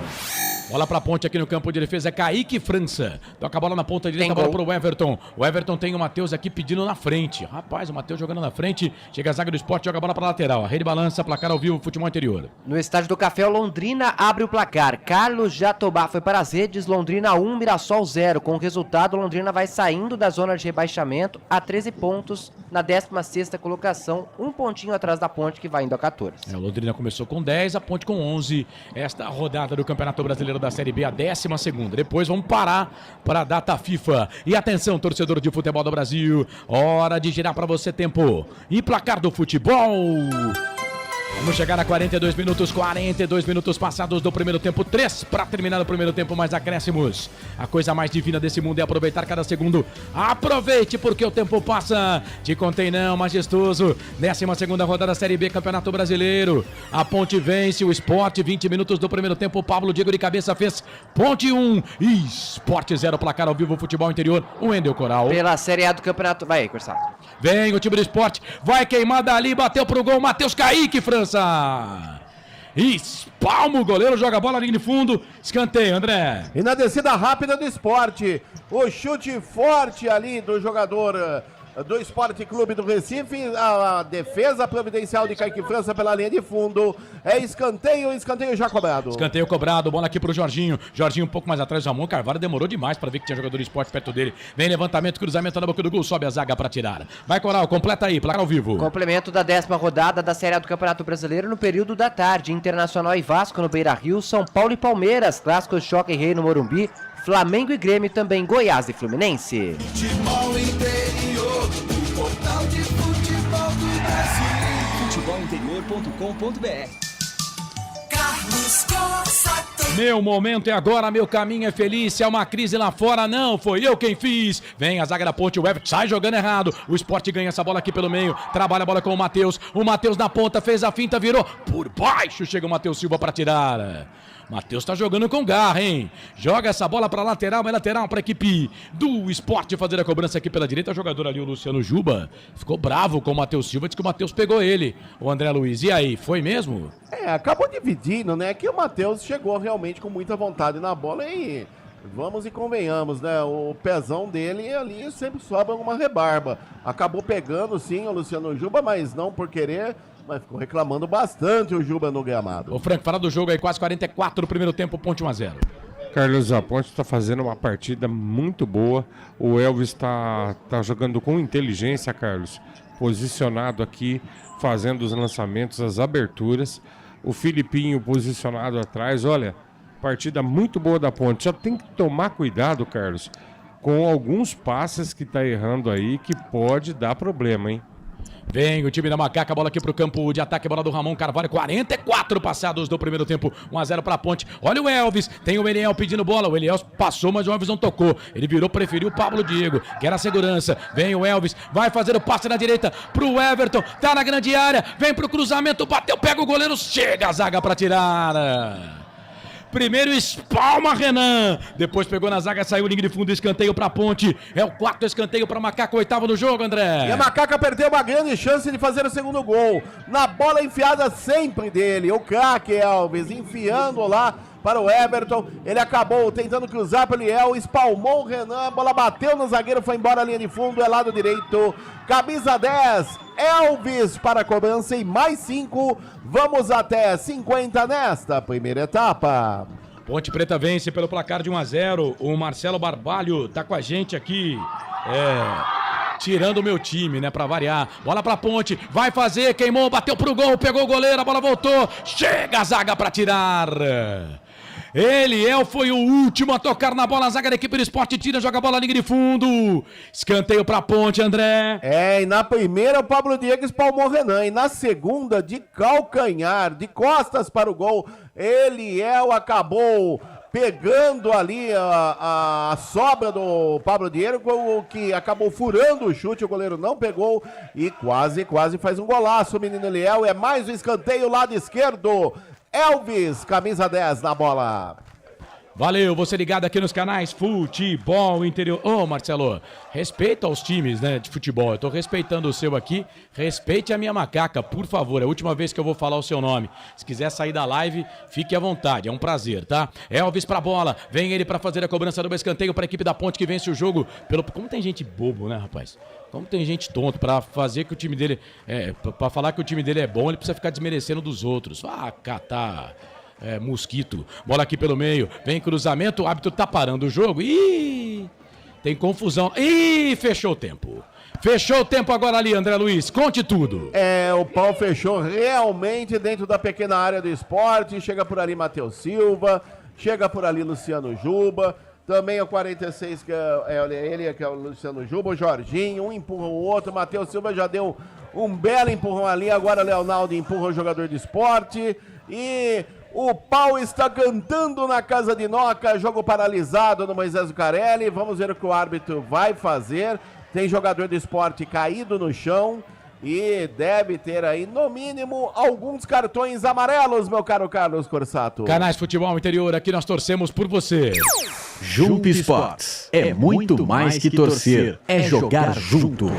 Bola pra Ponte aqui no campo de defesa, Kaique França. Toca a bola na ponta direita, a bola pro Everton. O Everton tem o Matheus aqui pedindo na frente. Rapaz, o Matheus jogando na frente. Chega a zaga do Esporte, joga a bola pra lateral. A rede balança, placar ao vivo, Futebol Interior. No estádio do Café, o Londrina abre o placar. Carlos Jatobá foi para as redes, Londrina 1, Mirassol 0. Com o resultado, o Londrina vai saindo da zona de rebaixamento a 13 pontos na 16ª colocação. Um pontinho atrás da Ponte, que vai indo a 14. O Londrina começou com 10, a Ponte com 11. Esta rodada do Campeonato Brasileiro da Série B, a 12ª. Depois vamos parar para a data FIFA. E atenção, torcedor de futebol do Brasil, hora de girar para você tempo. E placar do futebol. Vamos chegar a 42 minutos passados do primeiro tempo, 3 para terminar o primeiro tempo, mais acréscimos. A coisa mais divina desse mundo é aproveitar cada segundo. Aproveite porque o tempo passa. Te contei não, majestoso. 12ª rodada Série B, Campeonato Brasileiro. A Ponte vence o Sport, 20 minutos do primeiro tempo. Pablo Diego de cabeça fez Ponte 1 e Sport 0, placar ao vivo, futebol interior, o Wendel Coral. Pela Série A do Campeonato, vai aí, Corsado. Vem o time do Sport, vai queimar dali, bateu pro gol, Matheus Kaique, França. Espalma o goleiro, joga a bola ali de fundo, escanteio, André. E na descida rápida do Sport, o chute forte ali do jogador do Esporte Clube do Recife, a defesa providencial de Kaique França pela linha de fundo, é escanteio já cobrado. Escanteio cobrado, bola aqui pro Jorginho, Jorginho um pouco mais atrás, Ramon Carvalho demorou demais para ver que tinha jogador de Esporte perto dele, vem levantamento, cruzamento na boca do gol, sobe a zaga para tirar, vai Coral, completa aí, placar ao vivo. Complemento da 10ª rodada da Série A do Campeonato Brasileiro no período da tarde, Internacional e Vasco no Beira-Rio, São Paulo e Palmeiras, Clássico Choque e Rei no Morumbi, Flamengo e Grêmio, também Goiás e Fluminense. Futebol interior, o portal de futebol do Brasil. Futebolinterior.com.br. Carlos Cossa. Meu momento é agora, meu caminho é feliz. Se é uma crise lá fora, não foi eu quem fiz. Vem a zaga da Ponte, o Everton sai jogando errado. O Sport ganha essa bola aqui pelo meio. Trabalha a bola com o Matheus. O Matheus na ponta, fez a finta, virou por baixo. Chega o Matheus Silva para tirar. Matheus tá jogando com garra, hein? Joga essa bola pra lateral, mas lateral pra equipe do Sport fazer a cobrança aqui pela direita. O jogador ali, o Luciano Juba, ficou bravo com o Matheus Silva, disse que o Matheus pegou ele. O André Luiz, e aí, foi mesmo? Acabou dividindo, né? Que o Matheus chegou realmente com muita vontade na bola e vamos e convenhamos, né? O pezão dele ali sempre sobra uma rebarba. Acabou pegando sim o Luciano Juba, mas não por querer. Mas ficou reclamando bastante o Juba no gramado. Ô Franco, fala do jogo aí, quase 44 do primeiro tempo, Ponte 1-0. Carlos, a Ponte está fazendo uma partida muito boa. O Elvis está jogando com inteligência, Carlos. Posicionado aqui, fazendo os lançamentos, as aberturas. O Filipinho posicionado atrás. Olha, partida muito boa da Ponte. Só tem que tomar cuidado, Carlos, com alguns passes que está errando aí, que pode dar problema, hein? Vem o time da Macaca, bola aqui pro campo de ataque, bola do Ramon Carvalho, 44 passados do primeiro tempo, 1-0 pra Ponte. Olha o Elvis, tem o Eliel pedindo bola, o Eliel passou, mas o Elvis não tocou. Ele virou, preferiu o Pablo Diego, que era a segurança. Vem o Elvis, vai fazer o passe na direita pro Everton, tá na grande área, vem pro cruzamento, bateu, pega o goleiro, chega a zaga pra tirar. Primeiro espalma Renan, depois pegou na zaga, saiu linha de fundo, escanteio pra Ponte, é o 4º escanteio pra Macaca, 8º do jogo, André. E a Macaca perdeu uma grande chance de fazer o segundo gol, na bola enfiada sempre dele, o craque Elvis, enfiando lá para o Everton, ele acabou tentando cruzar pelo Eliel, espalmou o Renan, a bola bateu no zagueiro, foi embora a linha de fundo, é lado direito, camisa 10, Elvis para a cobrança e mais 5, vamos até 50 nesta primeira etapa. Ponte Preta vence pelo placar de 1-0, o Marcelo Barbalho tá com a gente aqui, tirando o meu time, né, pra variar. Bola pra Ponte, vai fazer, queimou, bateu pro gol, pegou o goleiro, a bola voltou, chega a zaga pra tirar. Eliel foi o último a tocar na bola, a zaga da equipe do Sport tira, joga a bola linha de fundo, escanteio pra Ponte, André. E na primeira o Pablo Diego espalmou o Renan, e na segunda de calcanhar, de costas para o gol, Eliel acabou pegando ali a sobra do Pablo Diego, que acabou furando o chute, o goleiro não pegou e quase faz um golaço o menino Eliel, é mais um escanteio lado esquerdo, Elvis, camisa 10 na bola. Valeu, você ligado aqui nos canais Futebol Interior. Ô, Marcelo, respeita aos times, né, de futebol. Eu tô respeitando o seu aqui. Respeite a minha Macaca, por favor. É a última vez que eu vou falar o seu nome. Se quiser sair da live, fique à vontade. É um prazer, tá? Elvis pra bola. Vem ele pra fazer a cobrança do escanteio pra equipe da Ponte que vence o jogo. Como tem gente bobo, né, rapaz? Como tem gente tonto pra fazer que o time dele... pra falar que o time dele é bom, ele precisa ficar desmerecendo dos outros. Ah, catar... mosquito, bola aqui pelo meio, vem cruzamento, o árbitro tá parando o jogo, tem confusão, fechou o tempo. Fechou o tempo agora ali, André Luiz, conte tudo. O pau fechou realmente dentro da pequena área do Sport, chega por ali Matheus Silva, chega por ali Luciano Juba, também o 46, que é ele, que é o Luciano Juba, o Jorginho, um empurra o outro, Matheus Silva já deu Um belo empurrão ali, agora o Leonardo empurra o jogador de esporte. E o pau está cantando na casa de Noca, jogo paralisado no Moisés Zucarelli. Vamos ver o que o árbitro vai fazer. Tem jogador de esporte caído no chão. E deve ter aí, no mínimo, alguns cartões amarelos, meu caro Carlos Corsato. Canais Futebol Interior, aqui nós torcemos por você. Junto Esportes é muito mais que torcer, é jogar junto.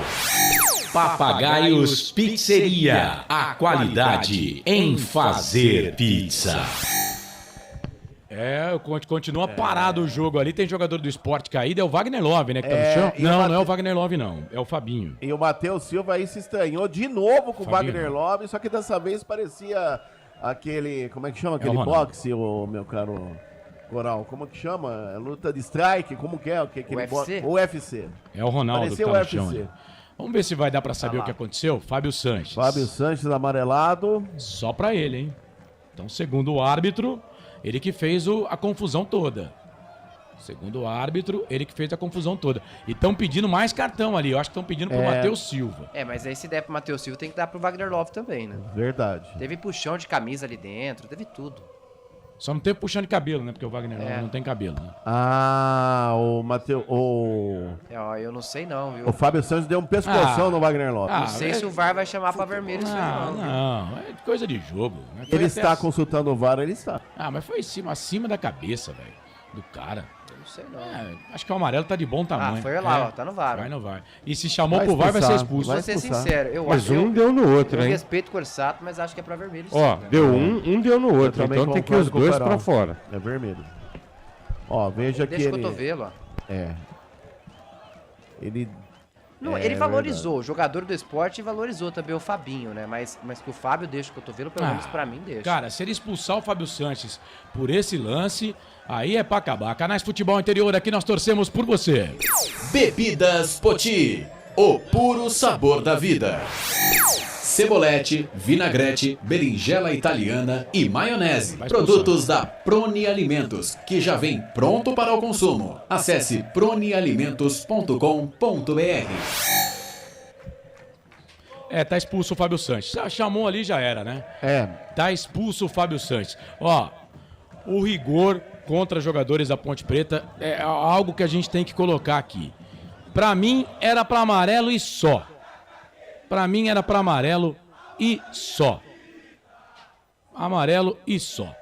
Papagaios Pizzeria, a qualidade em fazer pizza. Continua parado o jogo ali, tem jogador do esporte caído, é o Wagner Love, né, que tá no chão? Não é o Wagner Love não, é o Fabinho. E o Matheus Silva aí se estranhou de novo com o Wagner Love, só que dessa vez parecia aquele, como é que chama aquele boxe, o meu caro Coral, como que chama? Luta de strike, como que é? UFC? UFC. É o Ronaldo parecia que tá o no chão. UFC. Vamos ver se vai dar pra saber o que aconteceu. Fábio Sanches. Fábio Sanches amarelado. Só pra ele, hein? Então, segundo o árbitro, ele que fez a confusão toda. Segundo o árbitro, ele que fez a confusão toda. E estão pedindo mais cartão ali. Eu acho que estão pedindo pro Matheus Silva. Mas aí se der pro Matheus Silva, tem que dar pro Wagner Love também, né? Verdade. Teve puxão de camisa ali dentro, teve tudo. Só não teve puxão de cabelo, né? Porque o Wagner Love não tem cabelo, né? O Matheus... Eu não sei não, viu? O Fábio Santos deu um pescoção no Wagner Love. Não sei se o VAR vai chamar pra vermelho isso aí, não. É coisa de jogo. Né? Ele está consultando o VAR, ele está. Mas foi acima da cabeça, velho, do cara. Não sei não. Acho que o amarelo tá de bom tamanho. Foi lá, ó, tá no VAR. Vai no VAR. E se chamou pro VAR, vai ser expulso. Vou ser sincero, mas um deu no outro, hein? Eu respeito o Corsato, mas acho que é pra vermelho. Ó, sim, deu um deu no outro, então tem que ir os dois pra fora. É vermelho. Ó, veja que Deixa o cotovelo, ó. Ele... Não, ele valorizou, o jogador do esporte valorizou também o Fabinho, né? Mas que o Fábio deixa o cotovelo, pelo menos pra mim deixa. Cara, se ele expulsar o Fábio Sanches por esse lance, aí é pra acabar. Canais Futebol Interior, aqui nós torcemos por você. Bebidas Poti, o puro sabor da vida. Cebolete, vinagrete, berinjela italiana e maionese. Produtos da Proni Alimentos, que já vem pronto para o consumo. Acesse pronialimentos.com.br. Tá expulso o Fábio Sanches. Chamou ali, já era, né? Tá expulso o Fábio Sanches. Ó, o rigor contra jogadores da Ponte Preta é algo que a gente tem que colocar aqui. Pra mim, era pra amarelo e só. Pra mim era pra amarelo e só. Amarelo e só.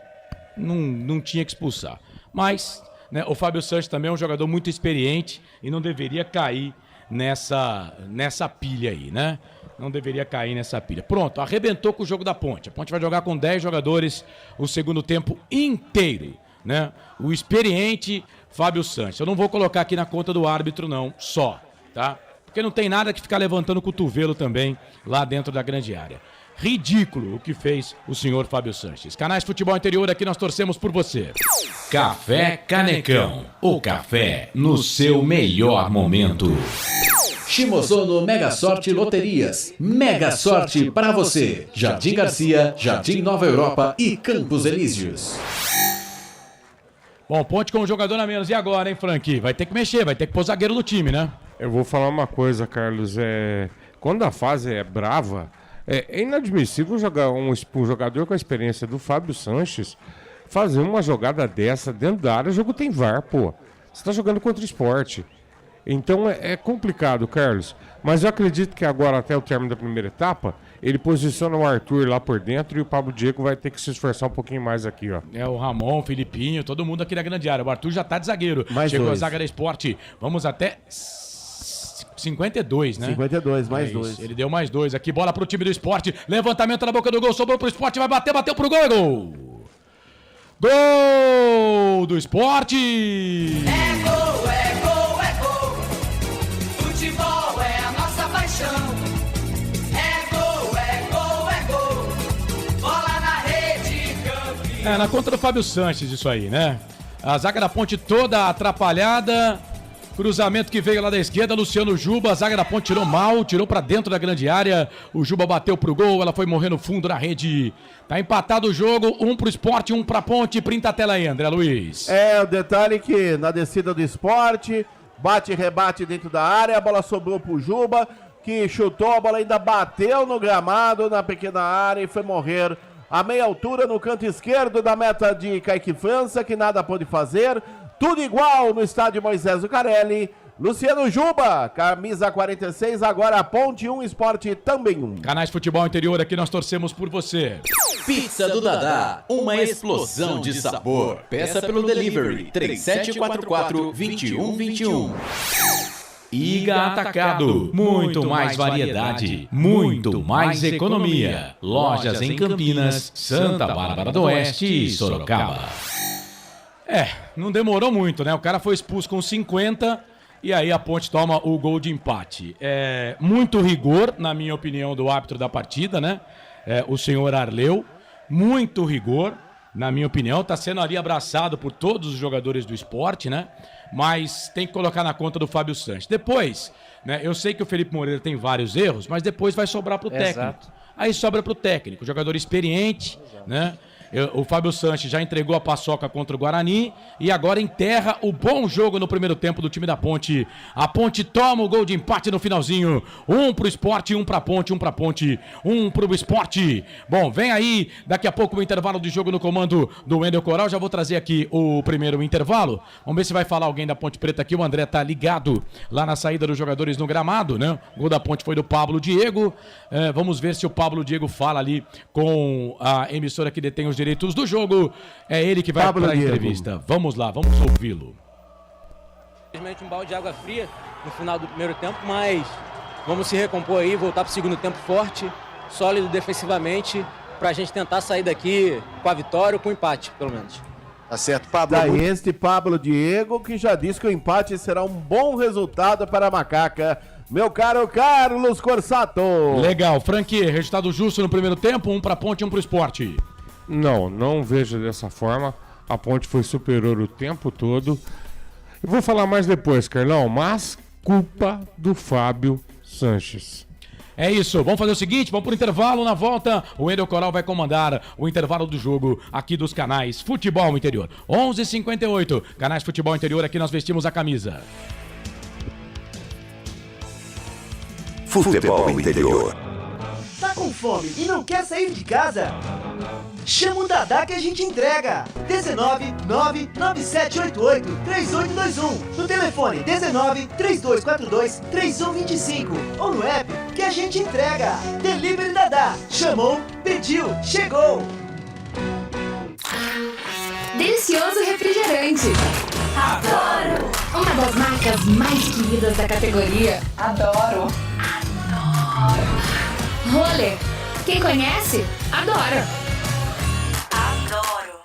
Não tinha que expulsar. Mas, né, o Fábio Sanches também é um jogador muito experiente e não deveria cair nessa pilha aí, né? Não deveria cair nessa pilha. Pronto, arrebentou com o jogo da Ponte. A Ponte vai jogar com 10 jogadores o segundo tempo inteiro, né? O experiente Fábio Sanches. Eu não vou colocar aqui na conta do árbitro não, só, tá? Porque não tem nada que ficar levantando o cotovelo também lá dentro da grande área. Ridículo o que fez o senhor Fábio Sanches. Canais Futebol Interior, aqui nós torcemos por você. Café Canecão, o café no seu melhor momento. Shimozono Mega Sorte Loterias. Mega Sorte para você. Jardim Garcia, Jardim Nova Europa e Campos Elíseos. Bom, Ponte com um jogador a menos. E agora, hein, Frank? Vai ter que mexer, vai ter que pôr zagueiro no time, né? Eu vou falar uma coisa, Carlos. Quando a fase é brava, é inadmissível um jogador com a experiência do Fábio Sanches fazer uma jogada dessa dentro da área. O jogo tem VAR, pô. Você tá jogando contra o esporte. Então é complicado, Carlos. Mas eu acredito que agora, até o término da primeira etapa, ele posiciona o Arthur lá por dentro e o Pablo Diego vai ter que se esforçar um pouquinho mais aqui, ó. O Ramon, o Filipinho, todo mundo aqui na grande área. O Arthur já tá de zagueiro. Chegou a zaga da Esporte. Vamos até 52, né? 52, mais 2. Ele deu mais 2 aqui. Bola pro time do Esporte. Levantamento na boca do gol. Sobrou pro Esporte. Vai bater, bateu pro gol. É gol! Gol do Esporte! É gol, é gol, é gol. Futebol é a nossa paixão. É gol, é gol, é gol. Bola na rede, campeão. Na conta do Fábio Sanches isso aí, né? A zaga da Ponte toda atrapalhada. Cruzamento que veio lá da esquerda, Luciano Juba, a zaga da Ponte tirou mal, tirou pra dentro da grande área, o Juba bateu pro gol, ela foi morrer no fundo da rede. Tá empatado o jogo, um pro Esporte, um pra Ponte, printa a tela aí, André Luiz. O detalhe que na descida do Esporte, bate e rebate dentro da área, a bola sobrou pro Juba, que chutou, a bola ainda bateu no gramado, na pequena área e foi morrer a meia altura no canto esquerdo da meta de Kaique França, que nada pôde fazer. Tudo igual no estádio Moisés Zucarelli. Luciano Juba, camisa 46, agora Ponte 1, Esporte também 1. Canais Futebol Interior, aqui nós torcemos por você. Pizza do Dadá, uma explosão de sabor. Peça pelo delivery 3744-2121. Iga Atacado, muito mais variedade, muito mais economia. Lojas em Campinas, Santa Bárbara do Oeste e Sorocaba. Não demorou muito, né? O cara foi expulso com 50 e aí a Ponte toma o gol de empate. Muito rigor, na minha opinião, do árbitro da partida, né? O senhor Arleu. Muito rigor, na minha opinião. Tá sendo ali abraçado por todos os jogadores do esporte, né? Mas tem que colocar na conta do Fábio Sanches. Depois, né? Eu sei que o Felipe Moreira tem vários erros, mas depois vai sobrar pro técnico. Exato. Aí sobra pro técnico, jogador experiente, né? O Fábio Sanches já entregou a paçoca contra o Guarani e agora enterra o bom jogo no primeiro tempo do time da Ponte. A Ponte toma o gol de empate no finalzinho. 1 pro Esporte, 1 pra Ponte, 1 pra Ponte, 1 pro Esporte. Bom, vem aí daqui a pouco o intervalo de jogo no comando do Wendel Coral. Já vou trazer aqui o primeiro intervalo. Vamos ver se vai falar alguém da Ponte Preta aqui. O André tá ligado lá na saída dos jogadores no gramado, né? O gol da Ponte foi do Pablo Diego. Vamos ver se o Pablo Diego fala ali com a emissora que detém os direitos do jogo. É ele que vai para a entrevista. Vamos lá, vamos ouvi-lo. Infelizmente um balde de água fria no final do primeiro tempo, mas vamos se recompor aí, voltar para o segundo tempo forte, sólido defensivamente, para a gente tentar sair daqui com a vitória ou com o empate, pelo menos. Tá certo, Pablo. Daí este Pablo Diego, que já disse que o empate será um bom resultado para a Macaca. Meu caro Carlos Corsato. Legal, Franque, resultado justo no primeiro tempo, 1 para Ponte, 1 para o Esporte. Não vejo dessa forma. A Ponte foi superior o tempo todo. Eu vou falar mais depois, Carlão, mas culpa do Fábio Sanches. É isso, vamos fazer o seguinte, vamos pro intervalo. Na volta, o Wendel Coral vai comandar o intervalo do jogo aqui dos canais Futebol Interior. 11h58, canais Futebol Interior, aqui nós vestimos a camisa. Futebol Interior. Tá com fome e não quer sair de casa? Chama o Dadá que a gente entrega. 19 99788 3821. No telefone 19 3242 3125. Ou no app que a gente entrega. Delivery Dadá. Chamou, pediu, chegou. Delicioso refrigerante. Adoro! Uma das marcas mais queridas da categoria. Adoro! Roller. Quem conhece, adora.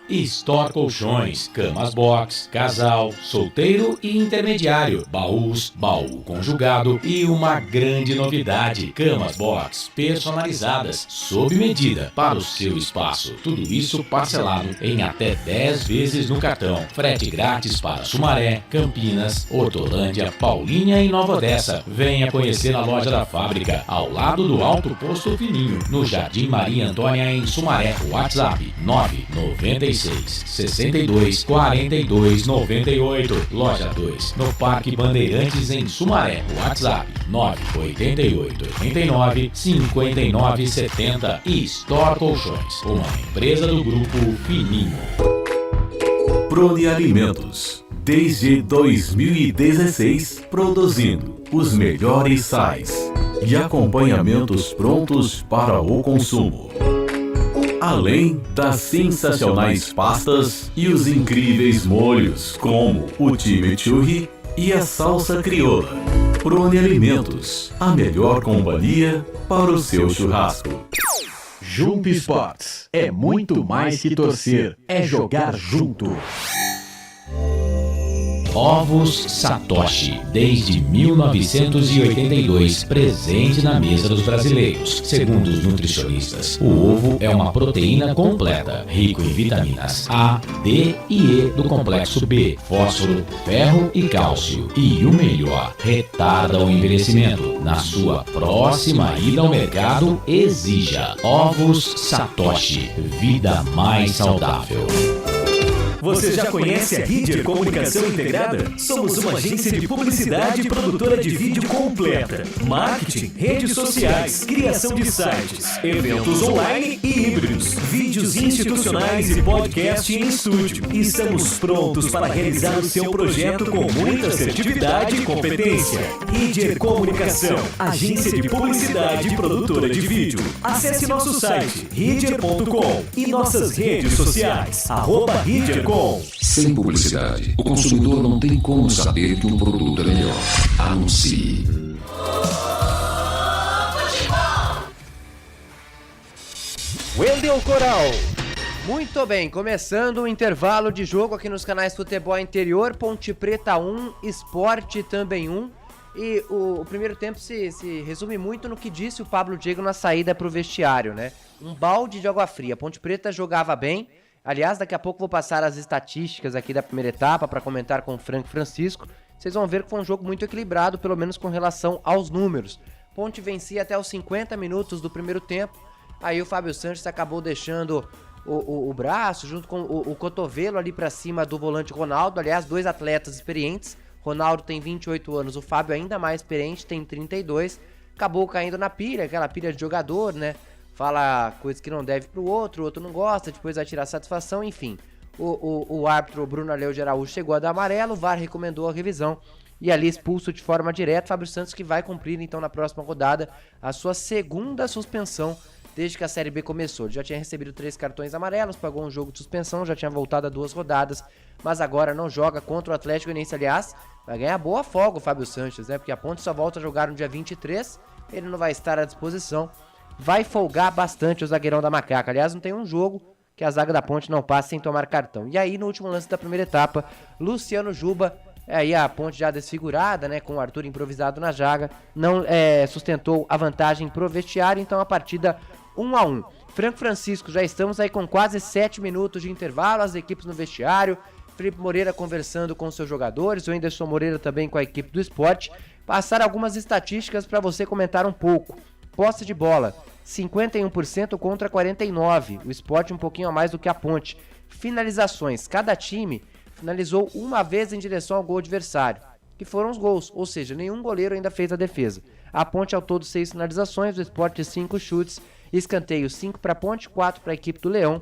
Store Colchões, camas box, casal, solteiro e intermediário, baús, baú conjugado e uma grande novidade, camas box personalizadas, sob medida para o seu espaço. Tudo isso parcelado em até 10 vezes no cartão. Frete grátis para Sumaré, Campinas, Hortolândia, Paulínia e Nova Odessa. Venha conhecer a loja da fábrica, ao lado do Alto Posto Fininho, no Jardim Maria Antônia em Sumaré. WhatsApp 996 62 42 98. Loja 2, no Parque Bandeirantes em Sumaré. WhatsApp 988 89 59 70. E Store Colchões, uma empresa do grupo Fininho. Prone Alimentos, desde 2016, produzindo os melhores sais e acompanhamentos prontos para o consumo. Além das sensacionais pastas e os incríveis molhos, como o chimichurri e a salsa crioula. Prone Alimentos, a melhor companhia para o seu churrasco. Junto Esportes é muito mais que torcer, é jogar junto. Ovos Satoshi, desde 1982, presente na mesa dos brasileiros. Segundo os nutricionistas, o ovo é uma proteína completa, rico em vitaminas A, D e E do complexo B, fósforo, ferro e cálcio. E o melhor, retarda o envelhecimento. Na sua próxima ida ao mercado, exija Ovos Satoshi, vida mais saudável. Você já conhece a Ridger Comunicação Integrada? Somos uma agência de publicidade e produtora de vídeo completa. Marketing, redes sociais, criação de sites, eventos online e híbridos, vídeos institucionais e podcast em estúdio. E estamos prontos para realizar o seu projeto com muita assertividade e competência. Ridger Comunicação, agência de publicidade e produtora de vídeo. Acesse nosso site ridger.com e nossas redes sociais, @ridgercom. Sem publicidade, o consumidor não tem como saber que um produto é melhor. Anuncie. Wendel Coral. Muito bem, começando o intervalo de jogo aqui nos canais Futebol Interior, Ponte Preta 1, Sport também 1. E o primeiro tempo se resume muito no que disse o Pablo Diego na saída para o vestiário, né? Um balde de água fria. Ponte Preta jogava bem. Aliás, daqui a pouco vou passar as estatísticas aqui da primeira etapa para comentar com o Frank Francisco. Vocês vão ver que foi um jogo muito equilibrado, pelo menos com relação aos números. Ponte vencia até os 50 minutos do primeiro tempo. Aí o Fábio Sanches acabou deixando o braço junto com o cotovelo ali para cima do volante Ronaldo. Aliás, dois atletas experientes. Ronaldo tem 28 anos, o Fábio ainda mais experiente, tem 32. Acabou caindo na pilha, aquela pilha de jogador, né? Fala coisas que não deve pro outro, o outro não gosta, depois vai tirar satisfação, enfim. O árbitro Bruno Aleu de Araújo chegou a dar amarelo, o VAR recomendou a revisão e ali expulso de forma direta. Fábio Santos que vai cumprir então na próxima rodada a sua segunda suspensão desde que a Série B começou. Ele já tinha recebido 3 cartões amarelos, pagou um jogo de suspensão, já tinha voltado a 2 rodadas, mas agora não joga contra o Atlético Goianiense. Aliás, vai ganhar boa folga o Fábio Sanches, né? Porque a Ponte só volta a jogar no dia 23, ele não vai estar à disposição. Vai folgar bastante o zagueirão da Macaca. Aliás, não tem um jogo que a zaga da Ponte não passe sem tomar cartão. E aí, no último lance da primeira etapa, Luciano Juba, aí a Ponte já desfigurada, né, com o Arthur improvisado na zaga, não sustentou a vantagem pro vestiário, então a partida 1-1. Franco Francisco, já estamos aí com quase 7 minutos de intervalo, as equipes no vestiário, Felipe Moreira conversando com seus jogadores, o Anderson Moreira também com a equipe do Sport. Passar algumas estatísticas para você comentar um pouco. Posse de bola, 51% contra 49%. O Sport um pouquinho a mais do que a Ponte. Finalizações, cada time finalizou uma vez em direção ao gol adversário, que foram os gols, ou seja, nenhum goleiro ainda fez a defesa. A Ponte ao todo 6 finalizações, o Sport 5 chutes, escanteio 5 para a Ponte, 4 para a equipe do Leão.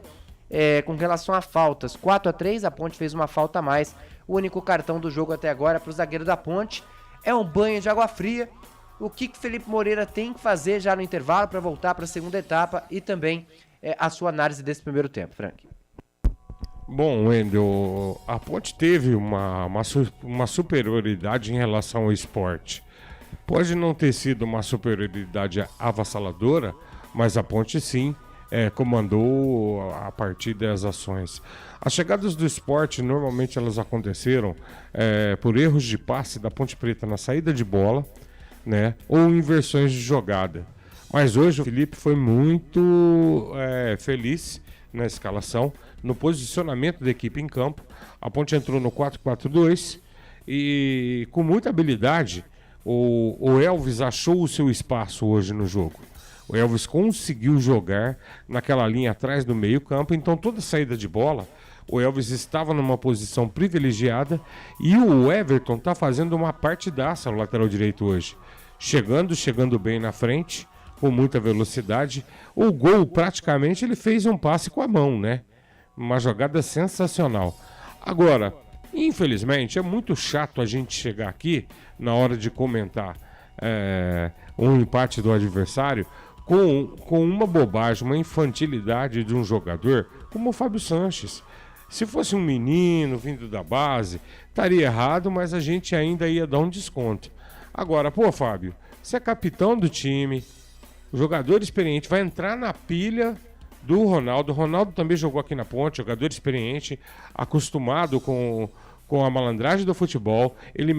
Com relação a faltas, 4-3, a Ponte fez uma falta a mais. O único cartão do jogo até agora para o zagueiro da Ponte. É um banho de água fria. O que Felipe Moreira tem que fazer já no intervalo para voltar para a segunda etapa e também a sua análise desse primeiro tempo, Frank? Bom, Wendel, a Ponte teve uma superioridade em relação ao Sport. Pode não ter sido uma superioridade avassaladora, mas a Ponte sim comandou a partida e as ações. As chegadas do Sport, normalmente elas aconteceram por erros de passe da Ponte Preta na saída de bola, né, ou inversões de jogada. Mas hoje o Felipe foi muito feliz na escalação, no posicionamento da equipe em campo. A Ponte entrou no 4-4-2 e com muita habilidade o Elvis achou o seu espaço hoje no jogo. O Elvis conseguiu jogar naquela linha atrás do meio campo, então toda saída de bola o Elvis estava numa posição privilegiada e o Everton está fazendo uma partidaça no lateral direito hoje. Chegando bem na frente, com muita velocidade. O gol, praticamente, ele fez um passe com a mão, né? Uma jogada sensacional. Agora, infelizmente, é muito chato a gente chegar aqui, na hora de comentar um empate do adversário, com uma bobagem, uma infantilidade de um jogador como o Fábio Sanches. Se fosse um menino vindo da base, estaria errado, mas a gente ainda ia dar um desconto. Agora, Fábio, você é capitão do time, o jogador experiente vai entrar na pilha do Ronaldo. O Ronaldo também jogou aqui na Ponte, jogador experiente, acostumado com a malandragem do futebol. Ele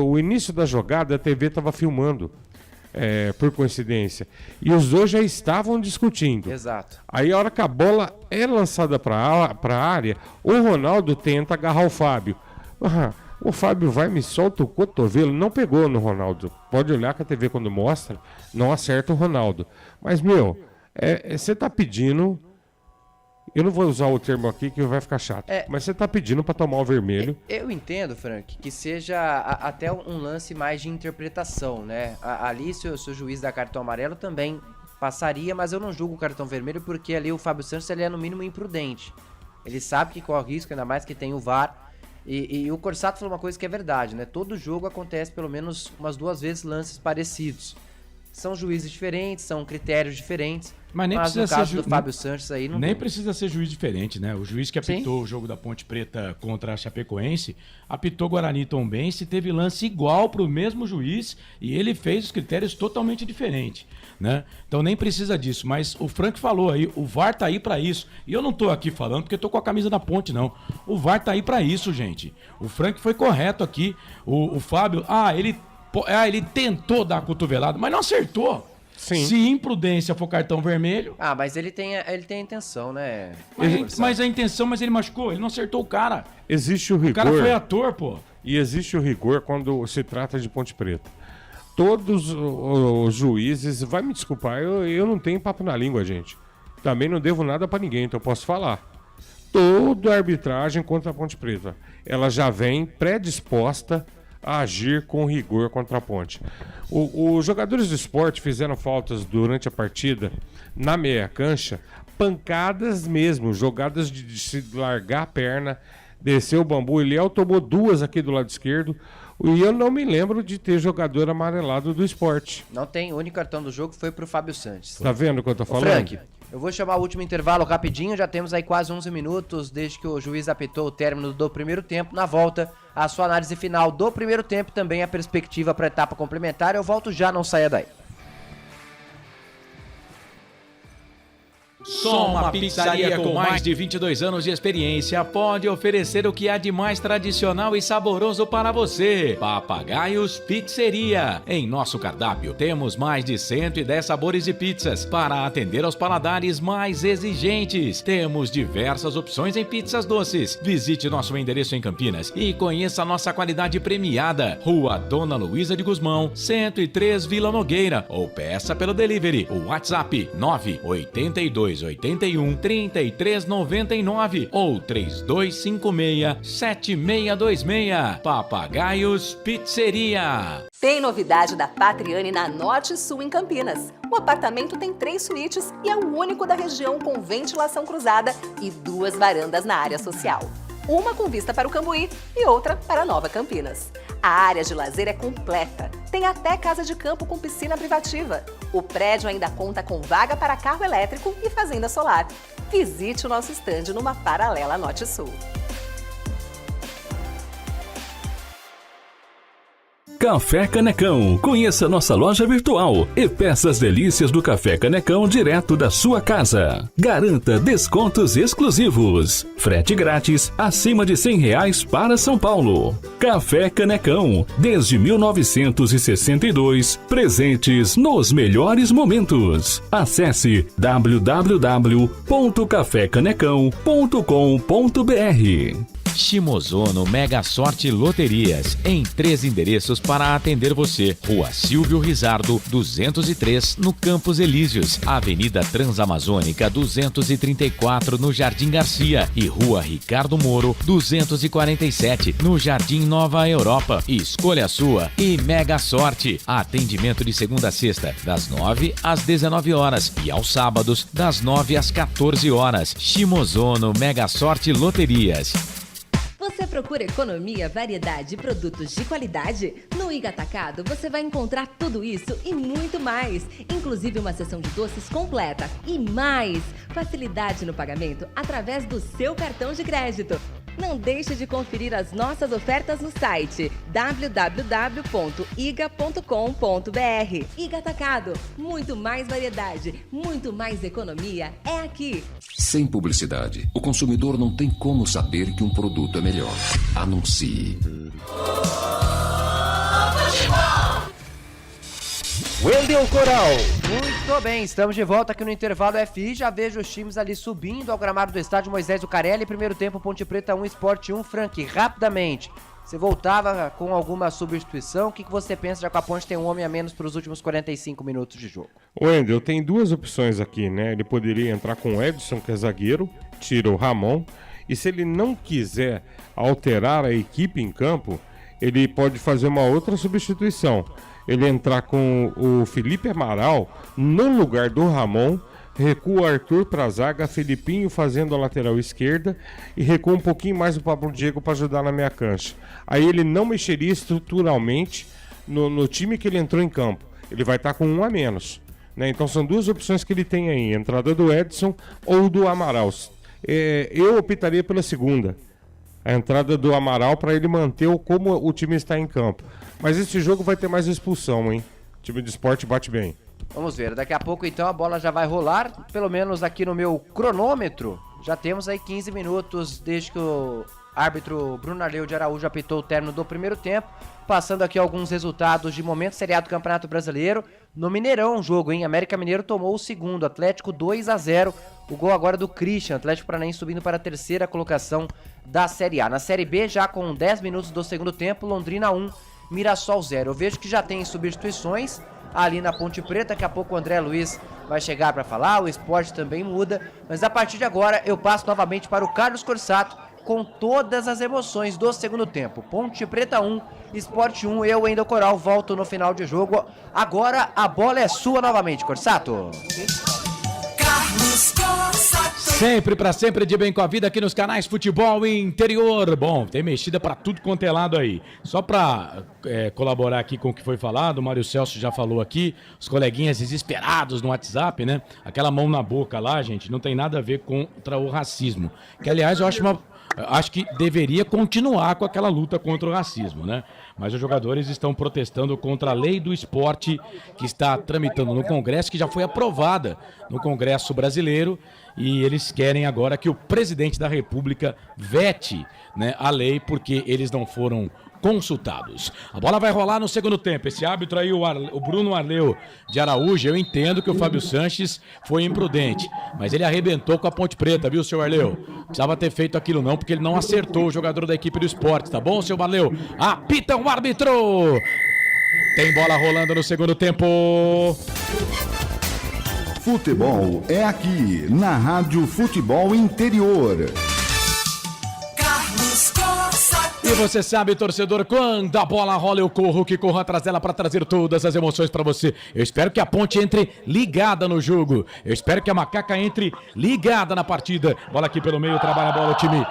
o início da jogada a TV estava filmando, por coincidência, e os dois já estavam discutindo. Exato. Aí a hora que a bola é lançada para a área, o Ronaldo tenta agarrar o Fábio. O Fábio vai, me solta o cotovelo, não pegou no Ronaldo. Pode olhar que a TV quando mostra, não acerta o Ronaldo. Mas, você tá pedindo Eu não vou usar o termo aqui que vai ficar chato. Mas você tá pedindo pra tomar o vermelho. Eu entendo, Frank, que seja até um lance mais de interpretação, né? Ali, se o juiz dá cartão amarelo, também passaria, mas eu não julgo o cartão vermelho porque ali o Fábio Santos ele é no mínimo imprudente. Ele sabe que corre risco, ainda mais que tem o VAR. E o Corsato falou uma coisa que é verdade, né? Todo jogo acontece pelo menos umas 2 vezes lances parecidos. São juízes diferentes, são critérios diferentes. Mas nem precisa no caso ser do Fábio Santos aí não nem tem. precisa ser juiz diferente, né? O juiz que apitou o jogo da Ponte Preta contra a Chapecoense, apitou Guarani e Tombense, teve lance igual pro mesmo juiz e ele fez os critérios totalmente diferentes, né? Então nem precisa disso, mas o Frank falou aí, o VAR tá aí pra isso. E eu não tô aqui falando porque eu tô com a camisa da Ponte, não. O VAR tá aí pra isso, gente. O Frank foi correto aqui. O Fábio, ele tentou dar a cotovelada, mas não acertou. Sim. Se imprudência for cartão vermelho... mas ele tem a intenção, né? Mas a intenção, mas ele machucou, ele não acertou o cara. Existe o rigor. O cara foi ator, pô. E existe o rigor quando se trata de Ponte Preta. Todos os juízes... Vai me desculpar, eu não tenho papo na língua, gente. Também não devo nada pra ninguém, então eu posso falar. Toda a arbitragem contra a Ponte Preta, ela já vem predisposta a agir com rigor contra a Ponte. Os jogadores do esporte fizeram faltas durante a partida na meia cancha, pancadas mesmo, jogadas de se largar a perna, descer o bambu. O Eliel tomou 2 aqui do lado esquerdo e eu não me lembro de ter jogador amarelado do esporte. Não tem, o único cartão do jogo foi pro Fábio Santos. Tá vendo o que eu tô falando? Frank, eu vou chamar o último intervalo rapidinho, já temos aí quase 11 minutos desde que o juiz apitou o término do primeiro tempo. Na volta, a sua análise final do primeiro tempo, também a perspectiva para a etapa complementar. Eu volto já, não saia daí. Só uma pizzaria com mais de 22 anos de experiência pode oferecer o que há de mais tradicional e saboroso para você. Papagaios Pizzeria. Em nosso cardápio temos mais de 110 sabores de pizzas para atender aos paladares mais exigentes. Temos diversas opções em pizzas doces. Visite nosso endereço em Campinas e conheça a nossa qualidade premiada. Rua Dona Luísa de Gusmão, 103 Vila Nogueira. Ou peça pelo delivery. O WhatsApp 98281 3399 ou 3256-7626. Papagaios Pizzeria. Tem novidade da Patriane na Norte Sul em Campinas. O apartamento tem 3 suítes e é o único da região com ventilação cruzada e 2 varandas na área social. Uma com vista para o Cambuí e outra para Nova Campinas. A área de lazer é completa. Tem até casa de campo com piscina privativa. O prédio ainda conta com vaga para carro elétrico e fazenda solar. Visite o nosso estande numa paralela Norte Sul. Café Canecão. Conheça nossa loja virtual e peça as delícias do Café Canecão direto da sua casa. Garanta descontos exclusivos. Frete grátis acima de R$100 para São Paulo. Café Canecão. Desde 1962, presentes nos melhores momentos. Acesse www.cafecanecão.com.br. Shimozono Mega Sorte Loterias, em 3 endereços para atender você. Rua Silvio Rizardo, 203, no Campos Elíseos. Avenida Transamazônica, 234, no Jardim Garcia. E Rua Ricardo Moro, 247, no Jardim Nova Europa. Escolha a sua e Mega Sorte. Atendimento de segunda a sexta, das 9 às 19 horas. E aos sábados, das 9 às 14 horas. Shimozono Mega Sorte Loterias. Você procura economia, variedade e produtos de qualidade? No Iga Atacado você vai encontrar tudo isso e muito mais, inclusive uma seção de doces completa e mais facilidade no pagamento através do seu cartão de crédito. Não deixe de conferir as nossas ofertas no site www.iga.com.br. Iga Atacado, muito mais variedade, muito mais economia é aqui. Sem publicidade, o consumidor não tem como saber que um produto é melhor. Anuncie. Wendel Coral. Muito bem, estamos de volta aqui no intervalo FI. Já vejo os times ali subindo ao gramado do estádio Moisés Zucarelli. Primeiro tempo, Ponte Preta 1, Sport 1, Frank. Rapidamente, Você voltava com alguma substituição? O que você pensa, já que a Ponte tem um homem a menos para os últimos 45 minutos de jogo? O Wendel, tem duas opções aqui, né? Ele poderia entrar com o Edson, que é zagueiro, tira o Ramon, e se ele não quiser alterar a equipe em campo, ele pode fazer uma outra substituição. Ele entrar com o Felipe Amaral no lugar do Ramon, recua o Arthur para a zaga, Felipinho fazendo a lateral esquerda e recua um pouquinho mais o Pablo Diego para ajudar na meia cancha. Aí ele não mexeria estruturalmente no time que ele entrou em campo. Ele vai estar com um a menos, né? Então são duas opções que ele tem aí, entrada do Edson ou do Amaral. Eu optaria pela segunda, a entrada do Amaral, para ele manter como o time está em campo. Mas esse jogo vai ter mais expulsão, hein? O time de Sport bate bem. Vamos ver, daqui a pouco então a bola já vai rolar, pelo menos aqui no meu cronômetro. Já temos aí 15 minutos desde que o árbitro Bruno Arleu de Araújo apitou o término do primeiro tempo. Passando aqui alguns resultados de momento seriado do Campeonato Brasileiro. No Mineirão o jogo, hein? América Mineiro tomou o segundo, Atlético 2-0. O gol agora do Christian, Atlético Paranaense subindo para a terceira colocação da Série A. Na Série B, já com 10 minutos do segundo tempo, Londrina 1, Mirassol 0. Eu vejo que já tem substituições ali na Ponte Preta, daqui a pouco o André Luiz vai chegar para falar, o Sport também muda, mas a partir de agora eu passo novamente para o Carlos Corsato com todas as emoções do segundo tempo. Ponte Preta 1, Sport 1, eu, Wendel Coral, volto no final de jogo. Agora a bola é sua novamente, Corsato. Sempre pra sempre de bem com a vida aqui nos canais Futebol Interior. Bom, tem mexida pra tudo quanto é lado aí. Só pra colaborar aqui com o que foi falado, o Mário Celso já falou aqui, os coleguinhas desesperados no WhatsApp, né? Aquela mão na boca lá, gente, não tem nada a ver contra o racismo. Que, aliás, eu acho que deveria continuar com aquela luta contra o racismo, né? Mas os jogadores estão protestando contra a lei do esporte que está tramitando no Congresso, que já foi aprovada no Congresso brasileiro, e eles querem agora que o presidente da República vete, né, a lei, porque eles não foram consultados. A bola vai rolar no segundo tempo. Esse árbitro aí, o Bruno Arleu de Araújo, eu entendo que o Fábio Sanches foi imprudente, mas ele arrebentou com a Ponte Preta, viu, seu Arleu? Precisava ter feito aquilo não, porque ele não acertou o jogador da equipe do Sport, tá bom, seu Arleu? Apita o árbitro! Tem bola rolando no segundo tempo. Futebol é aqui, na Rádio Futebol Interior. E você sabe, torcedor, quando a bola rola eu corro, que corro atrás dela para trazer todas as emoções para você. Eu espero que a Ponte entre ligada no jogo. Eu espero que a Macaca entre ligada na partida. Bola aqui pelo meio, trabalha a bola o time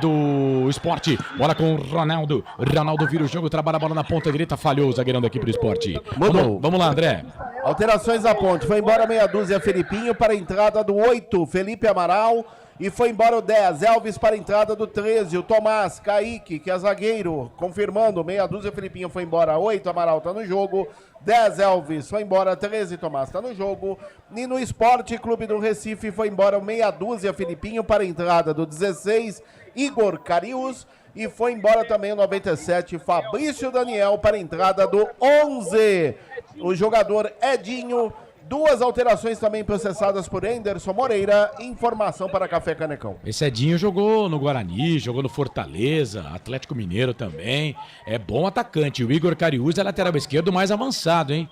do Sport. Bola com o Ronaldo. Ronaldo vira o jogo, trabalha a bola na ponta direita, falhou o zagueirão da equipe do Sport. Vamos lá, André. Alterações da Ponte. Foi embora meia dúzia Felipinho para a entrada do 8, Felipe Amaral. E foi embora o 10, Elvis para a entrada do 13, o Tomás, Kaique, que é zagueiro, confirmando, meia dúzia, Felipinho foi embora, 8, Amaral tá no jogo, 10, Elvis foi embora, 13, Tomás tá no jogo, e no Esporte Clube do Recife foi embora o meia dúzia, Felipinho para a entrada do 16, Igor Carius, e foi embora também o 97, Fabrício Daniel para a entrada do 11, o jogador Edinho. Duas alterações também processadas por Anderson Moreira. Informação para Café Canecão. Esse Edinho jogou no Guarani, jogou no Fortaleza, Atlético Mineiro também. É bom atacante. O Igor Cariús é lateral esquerdo mais avançado, hein?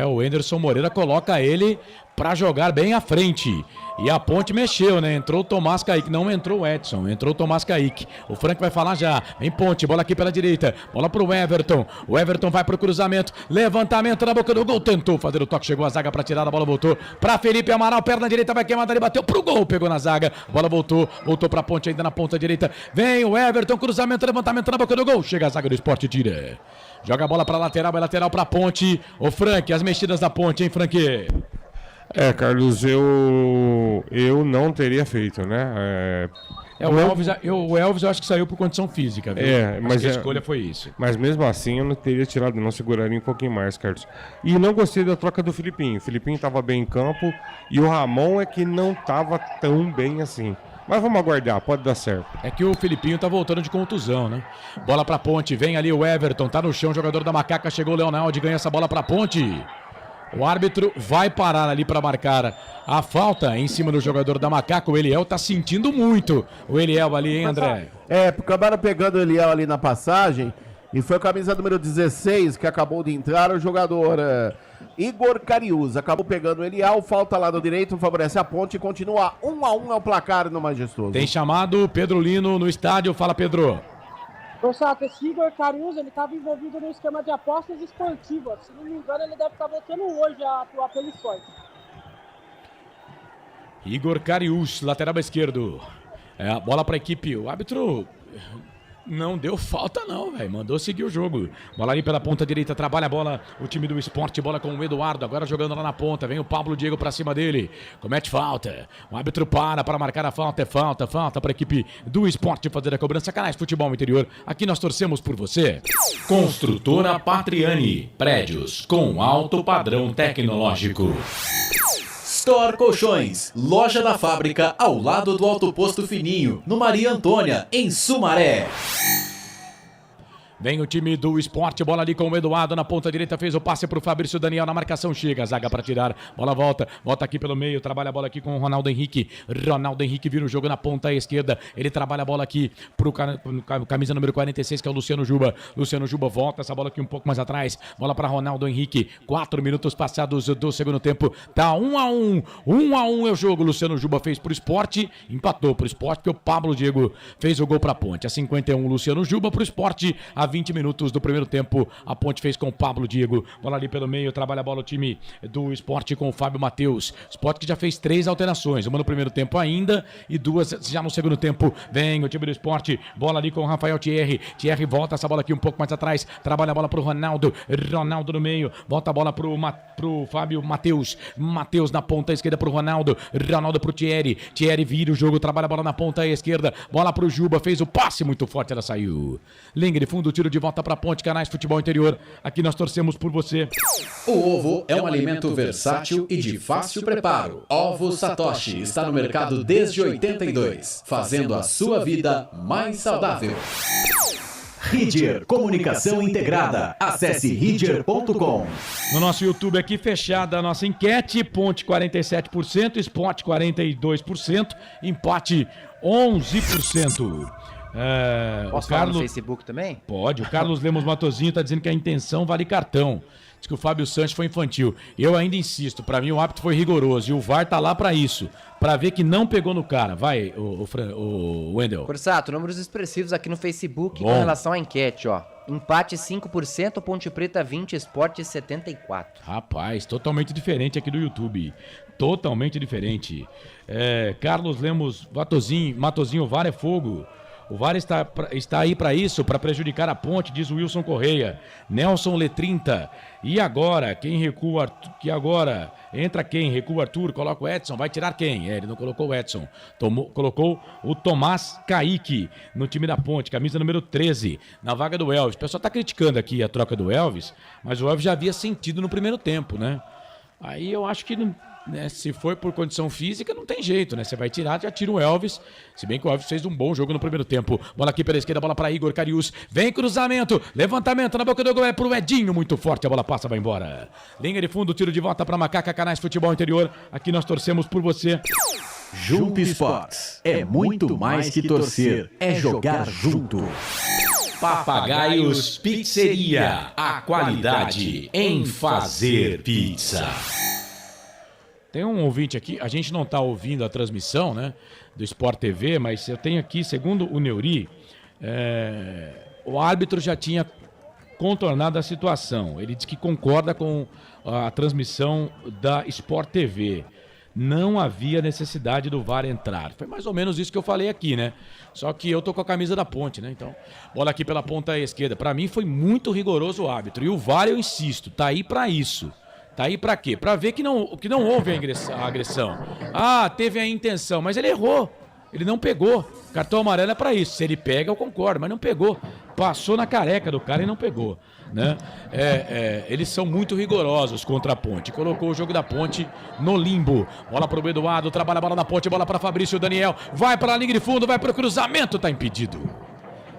O Anderson Moreira coloca ele para jogar bem à frente. E a Ponte mexeu, né? Entrou o Tomás Kaique, não entrou o Edson, entrou o Tomás Kaique. O Frank vai falar já. Em Ponte, bola aqui pela direita. Bola pro Everton. O Everton vai pro cruzamento. Levantamento na boca do gol. Tentou fazer o toque, chegou a zaga pra tirar. A bola voltou pra Felipe Amaral. Perna direita vai queimar, ele bateu pro gol. Pegou na zaga. Bola voltou pra Ponte ainda na ponta direita. Vem o Everton, cruzamento, levantamento na boca do gol. Chega a zaga do Sport, tira. Joga a bola pra lateral, vai lateral pra Ponte. O Frank, as mexidas da Ponte, hein, Frank? Carlos, eu não teria feito, né? O Elvis eu acho que saiu por condição física, viu? Mas a escolha foi isso. Mas mesmo assim eu não teria tirado, não seguraria um pouquinho mais, Carlos. E não gostei da troca do Filipinho. O Filipinho estava bem em campo e o Ramon é que não estava tão bem assim. Mas vamos aguardar, pode dar certo. É que o Filipinho tá voltando de contusão, né? Bola pra Ponte, vem ali o Everton, tá no chão, jogador da Macaca, chegou o Leonardo, ganha essa bola pra Ponte. O árbitro vai parar ali para marcar a falta em cima do jogador da Macaca. O Eliel tá sentindo muito. O Eliel ali, hein, André? Acabaram pegando o Eliel ali na passagem. E foi a camisa número 16 que acabou de entrar, o jogador Igor Cariús. Acabou pegando o Eliel, falta lá no direito, favorece a Ponte e continua 1-1 ao placar no Majestoso. Tem chamado Pedro Lino no estádio. Fala, Pedro. Corsato, esse Igor Cariús, ele estava envolvido no esquema de apostas esportivas. Se não me engano, ele deve estar voltando hoje a atuar pelo esporte. Igor Cariús, lateral esquerdo. Bola para a equipe. O árbitro não deu falta não, velho. Mandou seguir o jogo. Bola ali pela ponta direita, trabalha a bola. O time do Sport, bola com o Eduardo. Agora jogando lá na ponta. Vem o Pablo Diego pra cima dele. Comete falta. O árbitro para marcar a falta. É falta para a equipe do Sport fazer a cobrança. Canais Futebol Interior. Aqui nós torcemos por você. Construtora Patriani. Prédios com alto padrão tecnológico. Store Colchões, loja da fábrica ao lado do Alto Posto Fininho, no Maria Antônia, em Sumaré. Vem o time do Sport, bola ali com o Eduardo na ponta direita, fez o passe pro Fabrício Daniel na marcação, chega a zaga para tirar, bola volta aqui pelo meio, trabalha a bola aqui com o Ronaldo Henrique vira o jogo na ponta esquerda, ele trabalha a bola aqui pro camisa número 46, que é o Luciano Juba volta essa bola aqui um pouco mais atrás, bola para Ronaldo Henrique, 4 minutos passados do segundo tempo, tá 1-1 é o jogo, Luciano Juba fez pro Sport, empatou pro Sport, porque o Pablo Diego fez o gol pra Ponte, a 51 Luciano Juba pro Sport, a 20 minutos do primeiro tempo, a Ponte fez com o Pablo Diego, bola ali pelo meio, trabalha a bola o time do Sport com o Fábio Matheus, Sport que já fez 3 alterações, uma no primeiro tempo ainda e 2 já no segundo tempo, vem o time do Sport, bola ali com o Rafael Thierry volta essa bola aqui um pouco mais atrás, trabalha a bola pro Ronaldo no meio, volta a bola pro Fábio Matheus na ponta esquerda pro Ronaldo pro Thierry vira o jogo, trabalha a bola na ponta esquerda, bola pro Juba, fez o passe muito forte, ela saiu, linha de fundo, tiro de volta para Ponte, Canais Futebol Interior. Aqui nós torcemos por você. O ovo é um alimento versátil e de fácil preparo. Ovo Satoshi está no mercado desde 82, fazendo a sua vida mais saudável. Ridger Comunicação Integrada. Acesse ridger.com. No nosso YouTube aqui, fechada a nossa enquete, Ponte 47%, Sport 42%, empate 11%. Posso falar no Facebook também? Pode, o Carlos Lemos Matozinho tá dizendo que a intenção vale cartão. Diz que o Fábio Santos foi infantil. Eu ainda insisto, pra mim o árbitro foi rigoroso e o VAR tá lá pra isso, pra ver que não pegou no cara. Vai, o Wendel. Corsato, números expressivos aqui no Facebook Bom. Com relação à enquete, ó. Empate 5%, Ponte Preta 20, Sport 74. Rapaz, totalmente diferente aqui do YouTube. Totalmente diferente. Carlos Lemos Matozinho, o VAR é fogo. O VAR está aí para isso, para prejudicar a Ponte, diz o Wilson Correia. Nelson Letrinta. E agora? Quem recua? Que agora? Entra quem? Recua Arthur, coloca o Edson. Vai tirar quem? Ele não colocou o Edson. Colocou o Tomás Kaique no time da Ponte, camisa número 13, na vaga do Elvis. O pessoal está criticando aqui a troca do Elvis, mas o Elvis já havia sentido no primeiro tempo, né? Aí eu acho que não. Né, se for por condição física, não tem jeito, né? Você vai tirar, já tira o Elvis. Se bem que o Elvis fez um bom jogo no primeiro tempo. Bola aqui pela esquerda, bola para Igor Cariús. Vem cruzamento, levantamento na boca do gol, é pro Edinho, muito forte. A bola passa, vai embora. Linha de fundo, tiro de volta para Macaca, Canais Futebol Interior. Aqui nós torcemos por você. Junto Sports é muito mais que torcer, é jogar junto. Papagaios Pizzeria, a qualidade em fazer pizza. Tem um ouvinte aqui, a gente não está ouvindo a transmissão, né, do Sport TV, mas eu tenho aqui, segundo o Neuri, o árbitro já tinha contornado a situação. Ele diz que concorda com a transmissão da Sport TV. Não havia necessidade do VAR entrar. Foi mais ou menos isso que eu falei aqui, né? Só que eu tô com a camisa da Ponte, né? Então, bola aqui pela ponta esquerda. Para mim foi muito rigoroso o árbitro. E o VAR, eu insisto, tá aí para isso. Tá aí pra quê? Pra ver que não houve a agressão. Ah, teve a intenção, mas ele errou. Ele não pegou. Cartão amarelo é pra isso. Se ele pega, eu concordo, mas não pegou. Passou na careca do cara e não pegou, né? Eles são muito rigorosos contra a Ponte. Colocou o jogo da Ponte no limbo. Bola pro Eduardo, trabalha a bola na Ponte, bola pra Fabrício Daniel. Vai pra linha de fundo, vai pro cruzamento, tá impedido.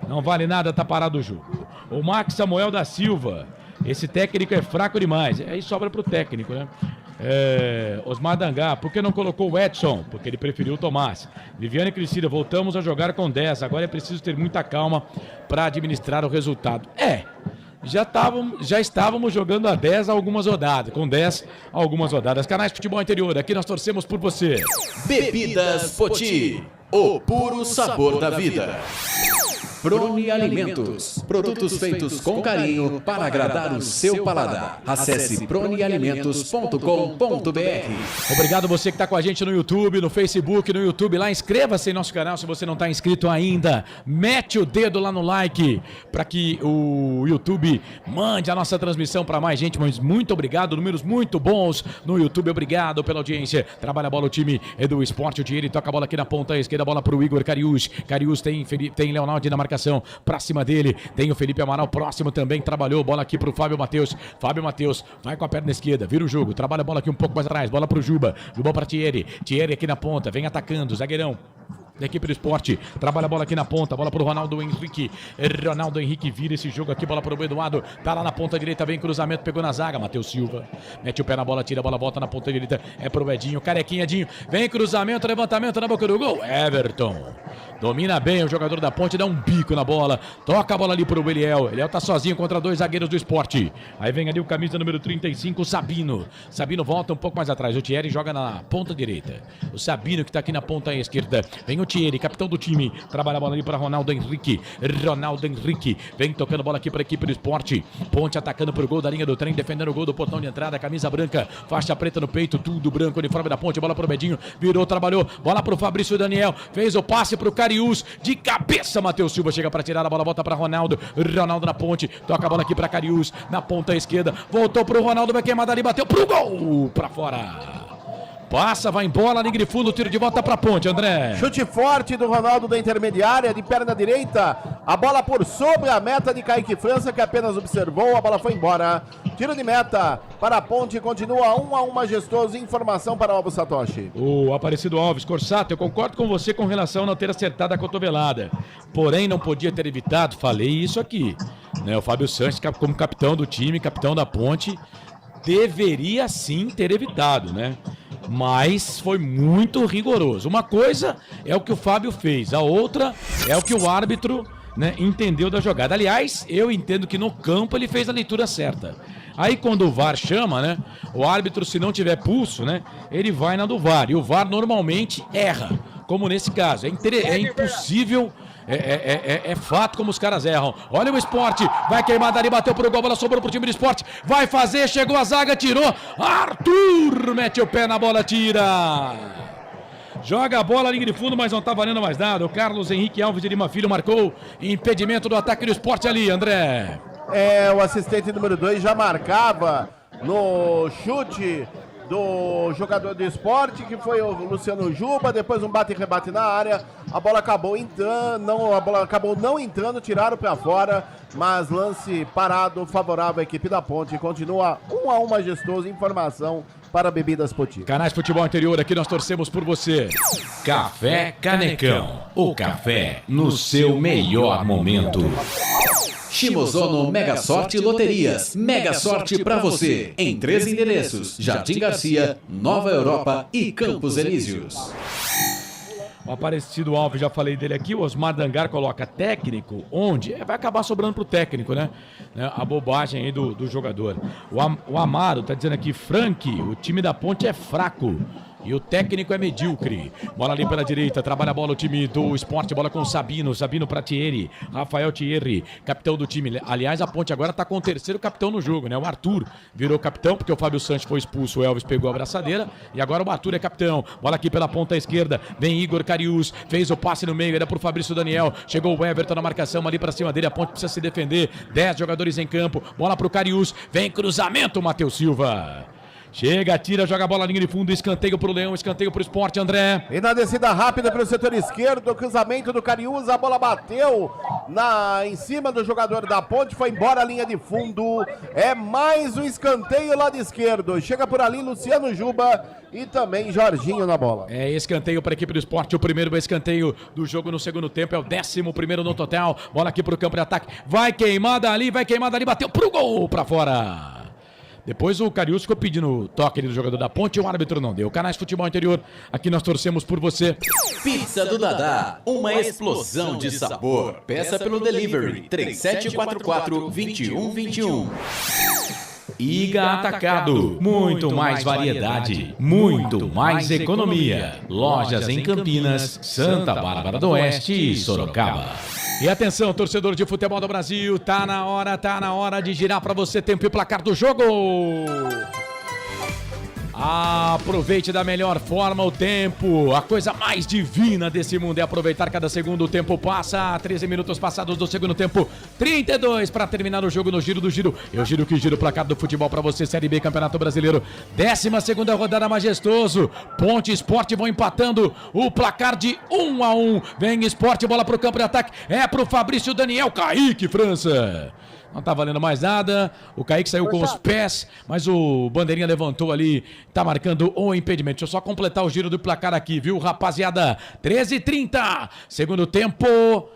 Não vale nada, tá parado o jogo. O Max Samuel da Silva Esse técnico é fraco demais. Aí sobra pro técnico, né? Osmar Dangá, por que não colocou o Edson? Porque ele preferiu o Tomás. Viviane Cristina, voltamos a jogar com 10. Agora é preciso ter muita calma para administrar o resultado. Já estávamos jogando a 10 algumas rodadas, com 10 algumas rodadas. Canais Futebol Interior, aqui nós torcemos por você. Bebidas Poti, o puro sabor da vida. Prone Alimentos, produtos feitos com carinho para agradar o seu paladar. Acesse pronealimentos.com.br. Obrigado você que está com a gente no YouTube, no Facebook, no YouTube lá. Inscreva-se em nosso canal se você não está inscrito ainda. Mete o dedo lá no like para que o YouTube mande a nossa transmissão para mais gente. Mas muito obrigado, números muito bons no YouTube. Obrigado pela audiência. Trabalha a bola o time do Esporte. O Thierry toca a bola aqui na ponta esquerda, a bola para o Igor Cariús. Cariús tem Leonardo na marcação pra cima dele, tem o Felipe Amaral próximo também, trabalhou, bola aqui pro Fábio Matheus vai com a perna esquerda, vira o jogo, trabalha a bola aqui um pouco mais atrás, bola pro Juba pra Thierry aqui na ponta, vem atacando, zagueirão da equipe do Esporte, trabalha a bola aqui na ponta, bola pro Ronaldo Henrique vira esse jogo aqui, bola pro Eduardo, tá lá na ponta direita, vem cruzamento, pegou na zaga, Matheus Silva, mete o pé na bola, tira a bola, volta na ponta direita, é pro Edinho, carequinha Edinho, vem cruzamento, levantamento na boca do gol, Everton, domina bem o jogador da Ponte, dá um bico na bola, toca a bola ali pro Eliel tá sozinho contra 2 zagueiros do Esporte, aí vem ali o camisa número 35, o Sabino volta um pouco mais atrás, o Thierry joga na ponta direita, o Sabino que tá aqui na ponta esquerda, vem o Thierry, capitão do time, trabalha a bola ali para Ronaldo Henrique, vem tocando bola aqui para a equipe do Esporte, Ponte atacando pro gol da linha do trem, defendendo o gol do portão de entrada, camisa branca, faixa preta no peito, tudo branco, uniforme da Ponte, bola pro Bedinho, virou, trabalhou, bola pro Fabrício Daniel, fez o passe pro Cariús, de cabeça, Matheus Silva chega para tirar a bola, volta para Ronaldo na Ponte, toca a bola aqui para Cariús, na ponta esquerda, voltou pro Ronaldo, vai queimar dali, bateu pro gol, para fora. Passa, vai em bola, linha de fundo, tiro de volta pra Ponte, André. Chute forte do Ronaldo da intermediária, de perna direita. A bola por sobre a meta de Kaique França, que apenas observou, a bola foi embora. Tiro de meta para a Ponte, continua 1-1 majestoso. Informação para o Alvo Satoshi. O Aparecido Alves, Corsato, eu concordo com você com relação a não ter acertado a cotovelada. Porém, não podia ter evitado, falei isso aqui. Né, o Fábio Sanches, como capitão do time, capitão da Ponte, deveria sim ter evitado, né? Mas foi muito rigoroso. Uma coisa é o que o Fábio fez, a outra é o que o árbitro, né, entendeu da jogada. Aliás, eu entendo que no campo ele fez a leitura certa. Aí quando o VAR chama, né, o árbitro, se não tiver pulso, né, ele vai na do VAR. E o VAR normalmente erra, como nesse caso. É impossível... É fato como os caras erram. Olha o Esporte, vai queimar dali, bateu pro gol, bola sobrou pro time do Esporte, vai fazer, chegou a zaga, tirou, Arthur mete o pé na bola, tira, joga a bola, linha de fundo, mas não tá valendo mais nada. O Carlos Henrique Alves de Lima Filho marcou impedimento do ataque do Esporte ali, André. O assistente número 2 já marcava no chute do jogador do Esporte, que foi o Luciano Juba, depois um bate e rebate na área, a bola acabou não entrando, tiraram para fora, mas lance parado, favorável à equipe da Ponte, continua 1-1 majestoso. Informação para Bebidas Poti. Canais Futebol Interior, aqui nós torcemos por você. Café Canecão, o café no seu melhor momento. Shimozono Mega Sorte Loterias. Mega Sorte pra você. Em 3 endereços: Jardim Garcia, Nova Europa e Campos Elíseos. O Aparecido Alves, já falei dele aqui. O Osmar Dangar coloca técnico, onde? Vai acabar sobrando pro técnico, né? A bobagem aí do jogador. O Amaro tá dizendo aqui: Frank, o time da Ponte é fraco e o técnico é medíocre. Bola ali pela direita, trabalha a bola o time do Esporte, bola com o Sabino pra Thierry, Rafael Thierry, capitão do time. Aliás, a Ponte agora tá com o terceiro capitão no jogo, né? O Arthur virou capitão, porque o Fábio Sanches foi expulso, o Elvis pegou a abraçadeira, e agora o Arthur é capitão. Bola aqui pela ponta esquerda, vem Igor Cariús, fez o passe no meio, era pro Fabrício Daniel, chegou o Everton na marcação ali pra cima dele, a Ponte precisa se defender, 10 jogadores em campo, bola pro Cariús, vem cruzamento, Matheus Silva. Chega, tira, joga a bola na linha de fundo, escanteio pro Leão, escanteio pro Sport, André. E na descida rápida pelo setor esquerdo, cruzamento do Cariúza, a bola bateu em cima do jogador da Ponte, foi embora a linha de fundo. É mais um escanteio lado esquerdo. Chega por ali Luciano Juba e também Jorginho na bola. É escanteio para a equipe do Sport, o primeiro escanteio do jogo no segundo tempo, é o 11º no total. Bola aqui pro campo de ataque, vai queimada ali, bateu pro gol, pra fora. Depois o Cariús ficou pedindo toque ali do jogador da Ponte e o árbitro não deu. Canais Futebol Interior, aqui nós torcemos por você. Pizza do Dadá, uma explosão de sabor. Peça pelo delivery 3744-2121. Iga Atacado, muito mais variedade, muito mais economia. Lojas em Campinas, Santa Bárbara do Oeste e Sorocaba. E atenção, torcedor de futebol do Brasil, tá na hora de girar para você tempo e placar do jogo. Aproveite da melhor forma o tempo. A coisa mais divina desse mundo é aproveitar cada segundo. O tempo passa, 13 minutos passados do segundo tempo, 32 para terminar o jogo no Giro do Giro. Eu giro que giro o placar do futebol para você, Série B, Campeonato Brasileiro, 12ª rodada, majestoso. Ponte e Sport vão empatando o placar de 1-1. Vem Sport, bola pro campo de ataque, é pro Fabrício Daniel, Kaique França. Não tá valendo mais nada, o Kaique saiu com os pés, mas o bandeirinha levantou ali, tá marcando o impedimento. Deixa eu só completar o giro do placar aqui, viu, rapaziada? 13h30, segundo tempo,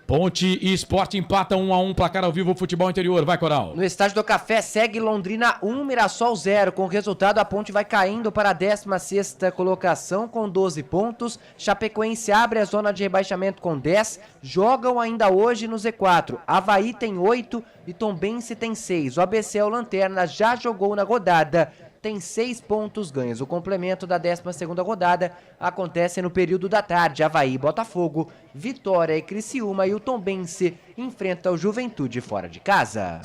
Ponte e Sport empatam 1-1, placar ao vivo, futebol interior, vai Coral. No Estádio do Café segue Londrina 1, Mirassol 0, com o resultado a Ponte vai caindo para a 16ª colocação com 12 pontos, Chapecoense abre a zona de rebaixamento com 10, jogam ainda hoje no Z4, Avaí tem 8 e Tombense tem 6, o ABC é o Lanterna, já jogou na rodada, tem 6 pontos ganhos. O complemento da 12ª rodada acontece no período da tarde. Avaí, Botafogo, Vitória e Criciúma, e o Tombense enfrenta o Juventude fora de casa.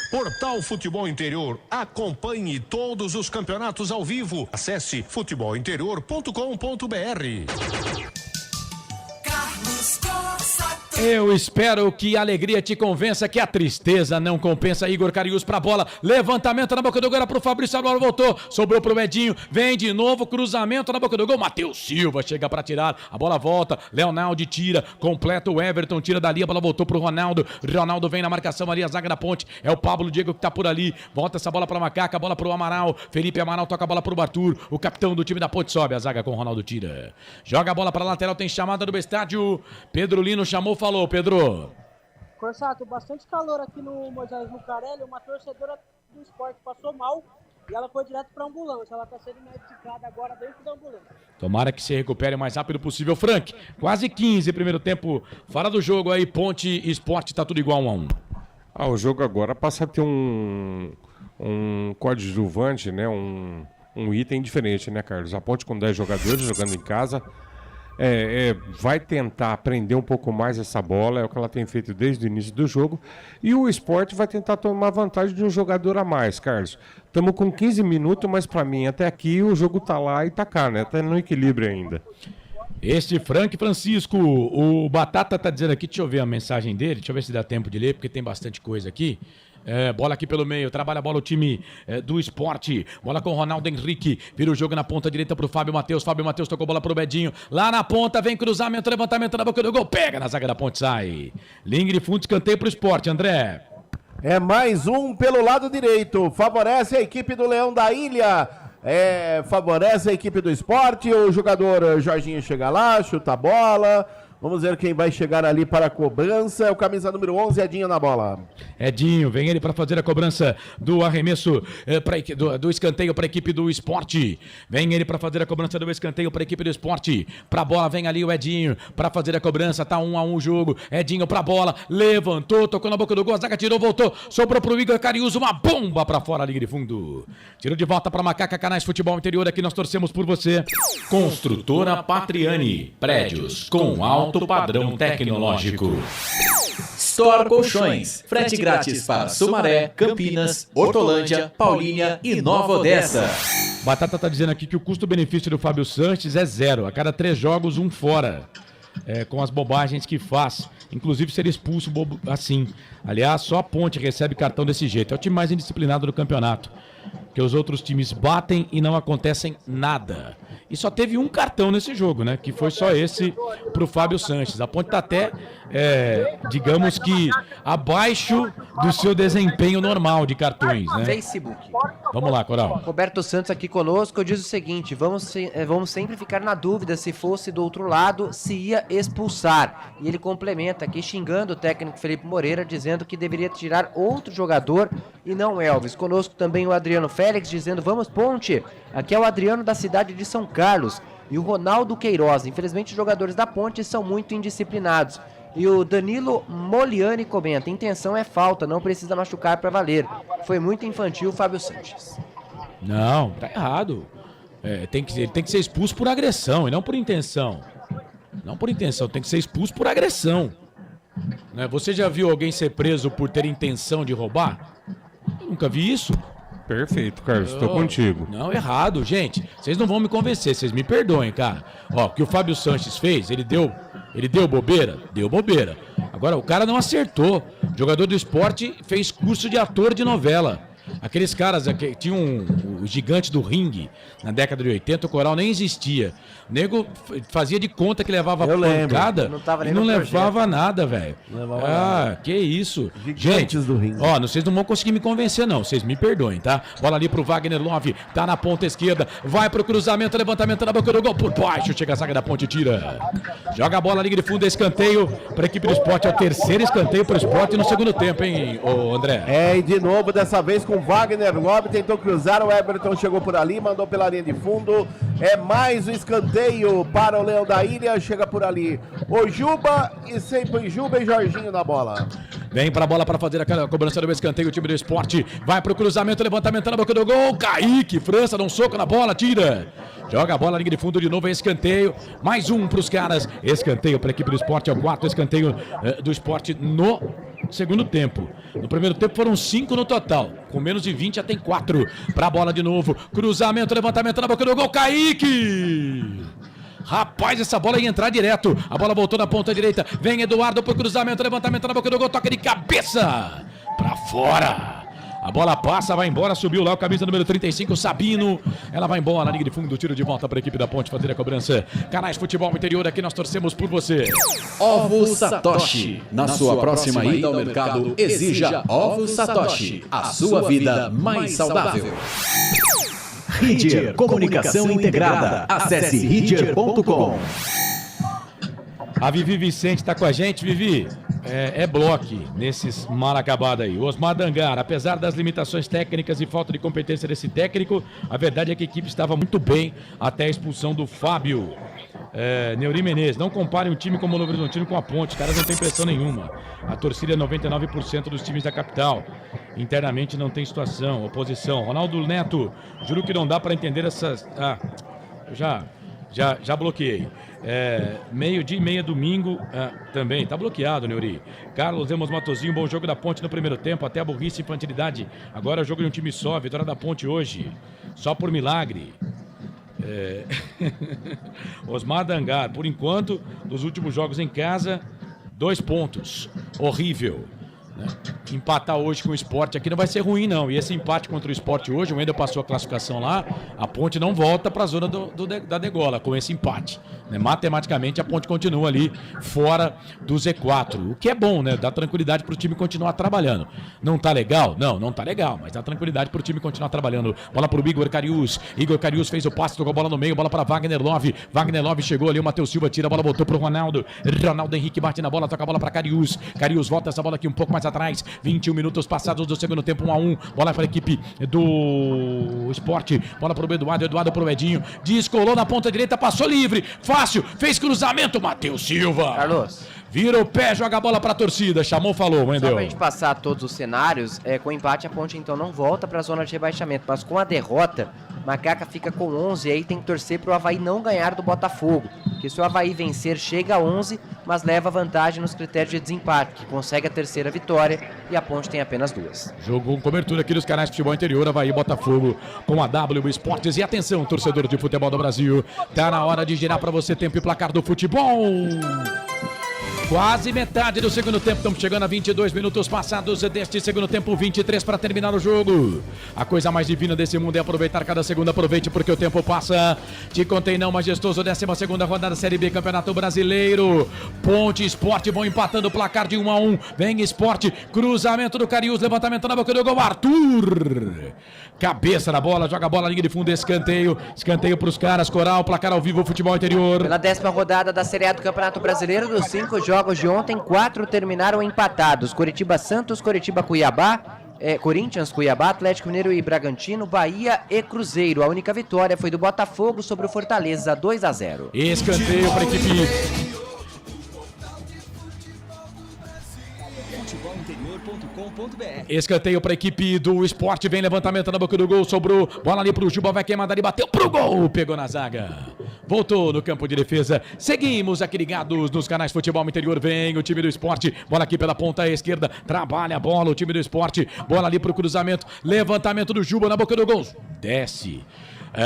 Portal Futebol Interior. Acompanhe todos os campeonatos ao vivo. Acesse futebolinterior.com.br. Eu espero que a alegria te convença, que a tristeza não compensa. Igor Cariús pra bola, levantamento na boca do gol, era pro Fabrício, a bola voltou, sobrou pro Edinho, vem de novo, cruzamento na boca do gol, Matheus Silva chega pra tirar, a bola volta, Leonardo tira, completa o Everton, tira dali, a bola voltou pro Ronaldo vem na marcação ali, a zaga da Ponte, é o Pablo Diego que tá por ali, volta essa bola pra Macaca, a bola pro Amaral, Felipe Amaral toca a bola pro Arthur, o capitão do time da Ponte sobe, a zaga com o Ronaldo tira, joga a bola pra lateral, tem chamada do estádio, Pedro Lino chamou, falou, Pedro. Corsato, bastante calor aqui no Moisés Lucarelli, uma torcedora do Sport passou mal e ela foi direto para a ambulância, ela está sendo medicada agora dentro da ambulância. Tomara que se recupere o mais rápido possível. Frank, quase 15 primeiro tempo, fora do jogo aí, Ponte e Sport, tá tudo igual 1-1. O jogo agora passa a ter um coadjuvante, né, um item diferente, né, Carlos? A Ponte com 10 jogadores jogando em casa, vai tentar prender um pouco mais essa bola, é o que ela tem feito desde o início do jogo, e o Sport vai tentar tomar vantagem de um jogador a mais, Carlos. Estamos com 15 minutos, mas para mim até aqui o jogo tá lá e tá cá, né? Tá no equilíbrio ainda. Este Frank Francisco, o Batata tá dizendo aqui, deixa eu ver a mensagem dele, deixa eu ver se dá tempo de ler, porque tem bastante coisa aqui. Bola aqui pelo meio, trabalha a bola o time do Sport, bola com o Ronaldo Henrique, vira o jogo na ponta direita pro Fábio Matheus tocou bola pro Bedinho, lá na ponta vem cruzamento, levantamento na boca do gol, pega na zaga da Ponte, sai, linha de fundo, escanteio pro Sport, André. É mais um pelo lado direito, favorece a equipe do Leão da Ilha, favorece a equipe do Sport, o jogador Jorginho chega lá, chuta a bola. Vamos ver quem vai chegar ali para a cobrança. É o camisa número 11, Edinho na bola. Edinho, vem ele para fazer a cobrança do arremesso, do escanteio para a equipe do Sport. Vem ele para fazer a cobrança do escanteio para a equipe do Sport. Para a bola vem ali o Edinho para fazer a cobrança. Tá 1-1 o jogo. Edinho para a bola, levantou, tocou na boca do gol, a zaga tirou, voltou, sobrou pro Igor Cariús, uma bomba para fora, liga de fundo. Tiro de volta para Macaca, Canais Futebol Interior, aqui nós torcemos por você. Construtora Patriani, prédios com alto padrão tecnológico. Store Colchões, frete grátis para Sumaré, Campinas, Hortolândia, Paulínia e Nova Odessa. Batata tá dizendo aqui que o custo-benefício do Fábio Sanches é 0, a cada 3 jogos, 1 fora. com as bobagens que faz. Inclusive ser expulso assim. Aliás, só a Ponte recebe cartão desse jeito. É o time mais indisciplinado do campeonato. Que os outros times batem e não acontecem nada. E só teve um cartão nesse jogo, né? Que foi só esse pro Fábio Sanches. A Ponte tá até, digamos que, abaixo do seu desempenho normal de cartões, né? Facebook. Vamos lá, Coral. Roberto Santos aqui conosco diz o seguinte: vamos sempre ficar na dúvida se fosse do outro lado, se ia expulsar. E ele complementa aqui xingando o técnico Felipe Moreira, dizendo que deveria tirar outro jogador e não Elvis. Conosco também o Adriano Félix dizendo: vamos Ponte, aqui é o Adriano da cidade de São Carlos. E o Ronaldo Queiroz: infelizmente os jogadores da Ponte são muito indisciplinados. E o Danilo Moliani comenta: intenção é falta, não precisa machucar para valer. Foi muito infantil o Fábio Sanches. Não, tá errado. Ele tem que ser expulso por agressão e não por intenção. Não por intenção, tem que ser expulso por agressão. Né? Você já viu alguém ser preso por ter intenção de roubar? Eu nunca vi isso. Perfeito, Carlos, estou contigo. Não, errado, gente. Vocês não vão me convencer, vocês me perdoem, cara. Ó, o que o Fábio Sanches fez, ele deu bobeira? Deu bobeira. Agora, o cara não acertou. O jogador do esporte fez curso de ator de novela. Aqueles caras, tinha o gigante do ringue na década de 80, o Coral nem existia. O nego fazia de conta que levava pancada e não levava nada, velho. Que isso. Gigantes do ringue. Ó, vocês não vão conseguir me convencer, não. Vocês me perdoem, tá? Bola ali pro Wagner Love, tá na ponta esquerda, vai pro cruzamento, levantamento na boca do gol, por baixo, chega a zaga da Ponte, tira. Joga a bola ali de fundo, escanteio pra equipe do esporte. É o terceiro escanteio pro esporte no segundo tempo, hein, ô André? E de novo, dessa vez com Wagner Love, tentou cruzar, o Everton chegou por ali, mandou pela linha de fundo. É mais um escanteio para o Leão da Ilha, chega por ali o Juba e sempre Juba e Jorginho na bola. Vem pra bola para fazer a cobrança do escanteio, o time do esporte vai pro cruzamento, levantamento na boca do gol, Kaique, França, dá um soco na bola, tira. Joga a bola, linha de fundo de novo, é escanteio, mais um pros caras, escanteio pra equipe do esporte, é o quarto escanteio do esporte no segundo tempo. No primeiro tempo foram 5 no total, com menos de 20 já tem 4 pra bola de novo, cruzamento, levantamento na boca do gol, Kaique! Rapaz, essa bola ia entrar direto. A bola voltou na ponta direita. Vem Eduardo pro cruzamento, levantamento na boca do gol, toca de cabeça pra fora. A bola passa, vai embora, subiu lá o camisa número 35, Sabino. Ela vai embora na linha de fundo do tiro de volta para a equipe da Ponte fazer a cobrança. Canais Futebol Interior, aqui nós torcemos por você. Ovo Satoshi. Na sua próxima ida ao mercado, exija Ovo Satoshi. A sua vida mais saudável. Ridger Comunicação Integrada. Acesse ridger.com. A Vivi Vicente está com a gente. Vivi, é bloco nesses mal acabados aí. O Osmar Dangar, apesar das limitações técnicas e falta de competência desse técnico, a verdade é que a equipe estava muito bem até a expulsão do Fábio. Neuri Menezes, não comparem o time como o Novo Horizontino com a Ponte, os caras não tem pressão nenhuma. A torcida é 99% dos times da capital. Internamente não tem situação, oposição. Ronaldo Neto, juro que não dá para entender essas... Já bloqueei. Meio-dia e meia, domingo, também, tá bloqueado, Neuri. Carlos Lemos Matozinho, bom jogo da Ponte no primeiro tempo, até a burrice e infantilidade. Agora é o jogo de um time só, vitória da Ponte hoje, só por milagre. Osmar Dangar, por enquanto, dos últimos jogos em casa, 2 pontos, horrível. Né? Empatar hoje com o Sport aqui não vai ser ruim, não. E esse empate contra o Sport hoje, o Wendel passou a classificação lá, a Ponte não volta para a zona da degola com esse empate. Né? Matematicamente a Ponte continua ali fora do Z4, o que é bom, né? Dá tranquilidade para o time continuar trabalhando. Não tá legal? Não tá legal, mas dá tranquilidade para o time continuar trabalhando. Bola para o Igor Carius. Igor Carius fez o passe, tocou a bola no meio, bola para Wagner Love. Wagner Love chegou ali, o Matheus Silva tira a bola, voltou para o Ronaldo. Ronaldo Henrique bate na bola, toca a bola para Carius. Carius volta essa bola aqui um pouco mais atrás. 21 minutos passados do segundo tempo, 1-1. Bola para a equipe do Sport. Bola para o Eduardo para o Edinho. Descolou na ponta direita, passou livre. Fácil, fez cruzamento, Matheus Silva. Carlos. Vira o pé, joga a bola para a torcida. Chamou, falou, Wendel. Só pra gente passar todos os cenários, com empate a Ponte então não volta para a zona de rebaixamento. Mas com a derrota, Macaca fica com 11 e aí tem que torcer para o Avaí não ganhar do Botafogo. Porque se o Avaí vencer, chega a 11 mas leva vantagem nos critérios de desempate, que consegue a terceira vitória e a Ponte tem apenas 2. Jogo com cobertura aqui dos canais de futebol interior, Avaí Botafogo com a W Esportes. E atenção, torcedor de futebol do Brasil, tá na hora de girar para você tempo e placar do futebol. Quase metade do segundo tempo, estamos chegando a 22 minutos passados deste segundo tempo, 23 para terminar o jogo. A coisa mais divina desse mundo é aproveitar cada segundo, aproveite porque o tempo passa. Te contei não, majestoso, 12ª rodada Série B, Campeonato Brasileiro. Ponte e Sport vão empatando o placar de 1-1. Vem Sport, cruzamento do Cariús, levantamento na boca do gol, Arthur. Cabeça na bola, joga a bola, linha de fundo, escanteio para os caras, Coral, placar ao vivo, futebol interior. Pela 10ª rodada da Série A do Campeonato Brasileiro, dos 5 jogos de ontem, 4 terminaram empatados. Curitiba Santos, Curitiba Cuiabá, Corinthians, Cuiabá, Atlético Mineiro e Bragantino, Bahia e Cruzeiro. A única vitória foi do Botafogo sobre o Fortaleza, 2-0. Escanteio para a equipe. Escanteio para a equipe do Sport, vem levantamento na boca do gol, sobrou, bola ali pro Juba, vai queimar dali, bateu pro gol, pegou na zaga, voltou no campo de defesa. Seguimos aqui ligados nos canais Futebol Interior, vem o time do Sport, bola aqui pela ponta esquerda, trabalha a bola o time do Sport, bola ali pro cruzamento, levantamento do Juba na boca do gol, desce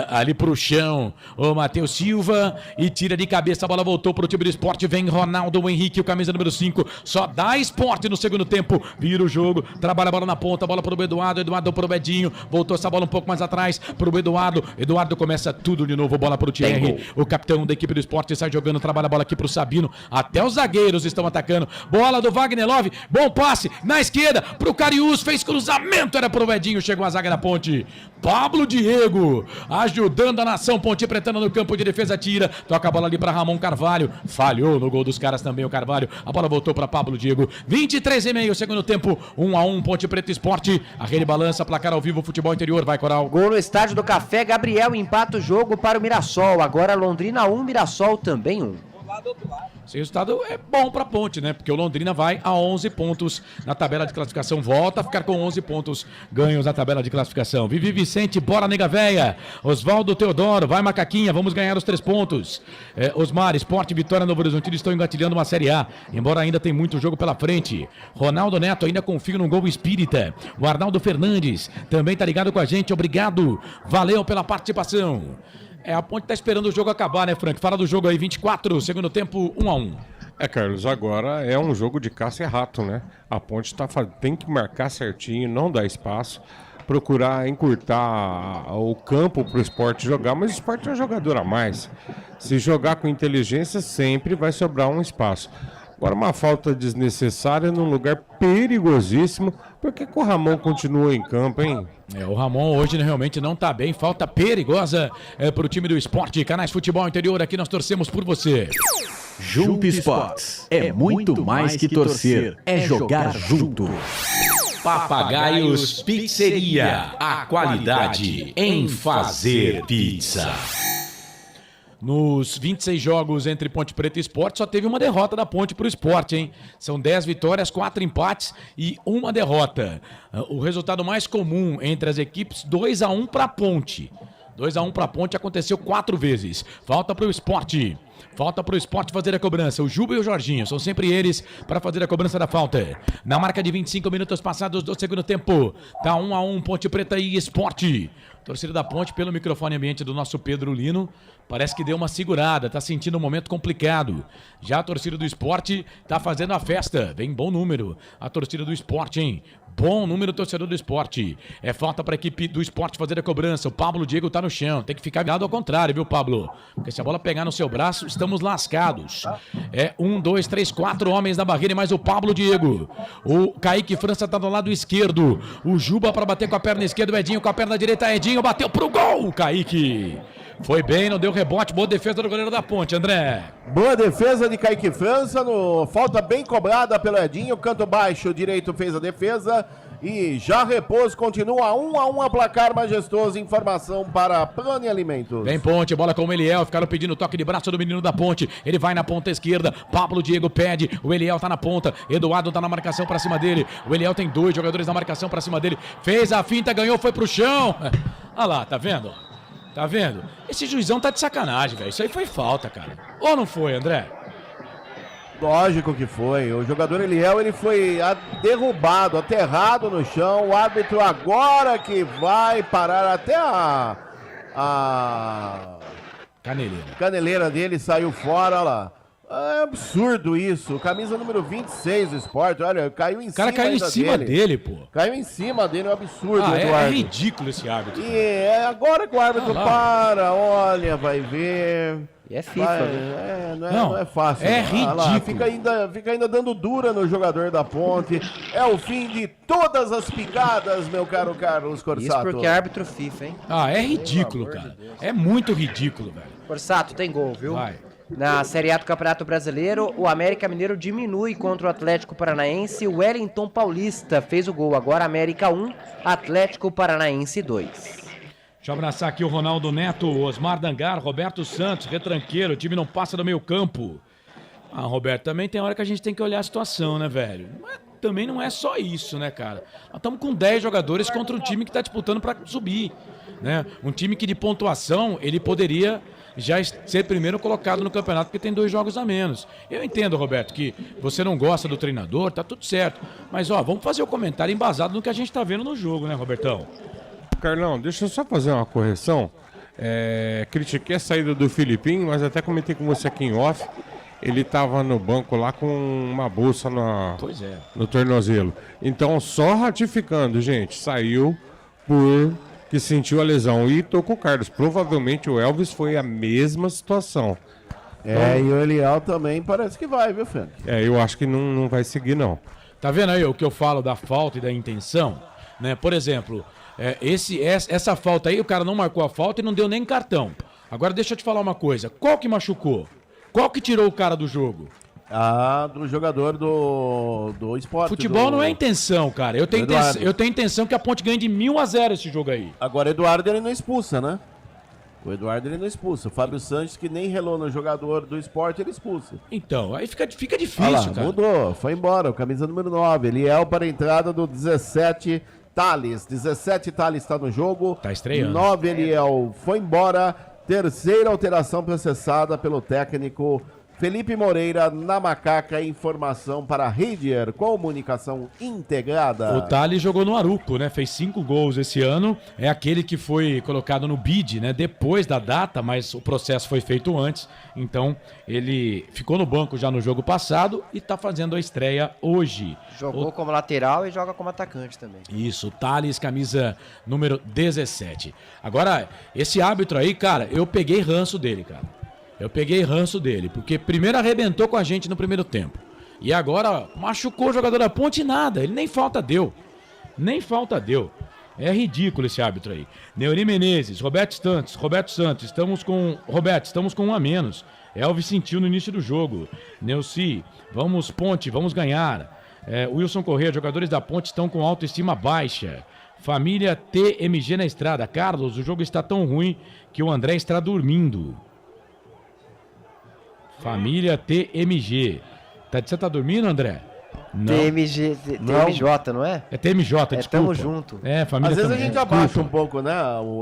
ali pro chão, o Matheus Silva e tira de cabeça, a bola voltou pro time do Sport, vem Ronaldo Henrique, o camisa número 5, só dá Sport no segundo tempo, vira o jogo, trabalha a bola na ponta, bola pro Eduardo pro Bedinho, voltou essa bola um pouco mais atrás pro Eduardo começa tudo de novo, bola pro Thierry, o capitão da equipe do Sport sai jogando, trabalha a bola aqui pro Sabino, até os zagueiros estão atacando, bola do Wagner Love, bom passe, na esquerda, pro Cariús, fez cruzamento, era pro Bedinho, chegou a zaga da Ponte, Pablo Diego, ajudando a nação, Ponte Pretana no campo de defesa, tira, toca a bola ali para Ramon Carvalho, falhou no gol dos caras também o Carvalho, a bola voltou para Pablo Diego, 23,5 segundo tempo, 1-1, Ponte Preta Esporte, a rede balança, placar ao vivo, futebol interior, vai Coral. Gol no estádio do Café, Gabriel empata o jogo para o Mirassol, agora Londrina 1, Mirassol também 1. Esse resultado é bom pra Ponte, né? Porque o Londrina vai a 11 pontos na tabela de classificação. Volta a ficar com 11 pontos ganhos na tabela de classificação. Vivi Vicente, bora nega véia. Oswaldo Teodoro, vai Macaquinha, vamos ganhar os 3 pontos. Osmar, Sport, Vitória, Novo Horizontino estão engatilhando uma Série A. Embora ainda tem muito jogo pela frente. Ronaldo Neto ainda confia no gol espírita. O Arnaldo Fernandes também tá ligado com a gente. Obrigado. Valeu pela participação. A Ponte tá esperando o jogo acabar, né, Frank? Fala do jogo aí, 24, segundo tempo, 1-1. Carlos, agora é um jogo de caça e rato, né? A Ponte tem que marcar certinho, não dar espaço, procurar encurtar o campo pro Sport jogar, mas o Sport é um jogador a mais. Se jogar com inteligência, sempre vai sobrar um espaço. Agora, uma falta desnecessária num lugar perigosíssimo. Por que o Ramon continua em campo, hein? O Ramon hoje realmente não tá bem. Falta perigosa pro time do Sport. Canais Futebol Interior, aqui nós torcemos por você. Junto Sports é muito mais que torcer, é jogar junto. Papagaios Pizzeria, a qualidade em fazer pizza. Nos 26 jogos entre Ponte Preta e Sport, só teve uma derrota da Ponte pro Sport, hein? São 10 vitórias, 4 empates e 1 derrota. O resultado mais comum entre as equipes, 2-1 pra Ponte. 2-1 pra Ponte aconteceu 4 vezes. Falta pro Sport. Falta pro Sport fazer a cobrança. O Juba e o Jorginho são sempre eles para fazer a cobrança da falta. Na marca de 25 minutos passados do segundo tempo. Tá 1-1, Ponte Preta e Sport. Torcida da Ponte, pelo microfone ambiente do nosso Pedro Lino, parece que deu uma segurada, tá sentindo um momento complicado. Já a torcida do Sport tá fazendo a festa, vem bom número. A torcida do Sport, hein? Bom número, torcedor do Sport. É falta para a equipe do Sport fazer a cobrança. O Pablo Diego tá no chão, tem que ficar virado ao contrário, viu, Pablo? Porque se a bola pegar no seu braço, estamos lascados. 1, 2, 3, 4 homens na barreira e mais o Pablo Diego. O Kaique França tá do lado esquerdo. O Juba para bater com a perna esquerda, o Edinho com a perna direita, Edinho bateu pro gol, Kaique. Foi bem, não deu rebote, boa defesa do goleiro da Ponte, André. Boa defesa de Kaique França, falta bem cobrada pelo Edinho, canto baixo direito fez a defesa e já repôs, continua 1-1 a placar majestoso, informação para Prone Alimentos. Vem Ponte, bola com o Eliel, ficaram pedindo toque de braço do menino da Ponte, ele vai na ponta esquerda, Pablo Diego pede, o Eliel tá na ponta, Eduardo tá na marcação pra cima dele, o Eliel tem 2 jogadores na marcação pra cima dele, fez a finta, ganhou, foi pro chão, olha lá, tá vendo? Tá vendo? Esse juizão tá de sacanagem, velho. Isso aí foi falta, cara. Ou não foi, André? Lógico que foi. O jogador Eliel, ele foi derrubado, aterrado no chão. O árbitro agora que vai parar até a caneleira dele saiu fora, olha lá. É absurdo isso. Camisa número 26 do Sport, olha, caiu em cima. O cara caiu em cima dele, pô. Caiu em cima dele, é um absurdo, Eduardo. É ridículo esse árbitro. E é agora que o árbitro para, olha, vai ver. E é FIFA, não é fácil. É não. ridículo. Fica ainda dando dura no jogador da Ponte. É o fim de todas as picadas, meu caro Carlos Corsato. Isso porque é árbitro FIFA, hein? É ridículo, cara. É muito ridículo, velho. Corsato, tem gol, viu? Vai. Na Série A do Campeonato Brasileiro, o América Mineiro diminui contra o Atlético Paranaense. O Wellington Paulista fez o gol. Agora América 1, Atlético Paranaense 2. Deixa eu abraçar aqui o Ronaldo Neto, Osmar Dangar, Roberto Santos, retranqueiro, o time não passa do meio campo. Roberto, também tem hora que a gente tem que olhar a situação, né, velho? Mas também não é só isso, né, cara? Nós estamos com 10 jogadores contra um time que está disputando para subir, né? Um time que de pontuação, ele poderia já ser primeiro colocado no campeonato porque tem 2 jogos a menos. Eu entendo, Roberto, que você não gosta do treinador, tá tudo certo. Mas, vamos fazer o comentário embasado no que a gente tá vendo no jogo, né, Robertão? Carlão, deixa eu só fazer uma correção. Critiquei a saída do Filipinho, mas até comentei com você aqui em off. Ele tava no banco lá com uma bolsa no tornozelo. Então, só ratificando, gente, saiu porque sentiu a lesão e tocou o Carlos. Provavelmente o Elvis foi a mesma situação. E o Eliel também parece que vai, viu, Frank? Eu acho que não vai seguir, não. Tá vendo aí o que eu falo da falta e da intenção? Né? Por exemplo, essa falta aí, o cara não marcou a falta e não deu nem cartão. Agora deixa eu te falar uma coisa. Qual que machucou? Qual que tirou o cara do jogo? Do jogador do Sport. Futebol não é intenção, cara. Eu tenho intenção que a Ponte ganhe de 1-0 esse jogo aí. Agora o Eduardo ele não expulsa, né? O Eduardo ele não expulsa. O Fábio Sanches, que nem relou no jogador do Sport, ele expulsa. Então, aí fica difícil, cara. Mudou, foi embora. O camisa número 9. Eliel para a entrada do 17, Thales. 17, Thales está no jogo. Tá estreando. 9, Eliel foi embora. Terceira alteração processada pelo técnico Felipe Moreira na Macaca. Informação para Ridier, comunicação integrada. O Thales jogou no Aruco, né? Fez 5 gols esse ano. É aquele que foi colocado no bid, né? Depois da data, mas o processo foi feito antes. Então, ele ficou no banco já no jogo passado e tá fazendo a estreia hoje. Jogou como lateral e joga como atacante também. Isso, Thales, camisa número 17. Agora, esse árbitro aí, cara, eu peguei ranço dele, cara. Porque primeiro arrebentou com a gente no primeiro tempo. E agora machucou o jogador da Ponte e nada. Ele nem falta deu. É ridículo esse árbitro aí. Neuri Menezes, Roberto Santos, estamos com 1 a menos. Elvis sentiu no início do jogo. Neuci, vamos Ponte, vamos ganhar. Wilson Corrêa, jogadores da Ponte estão com autoestima baixa. Família TMG na estrada. Carlos, o jogo está tão ruim que o André está dormindo. Família TMG. Você tá dormindo, André? Não. TMJ, não é? É TMJ, desculpa. Tamo junto. Família. Às vezes a gente abaixa um pouco, né?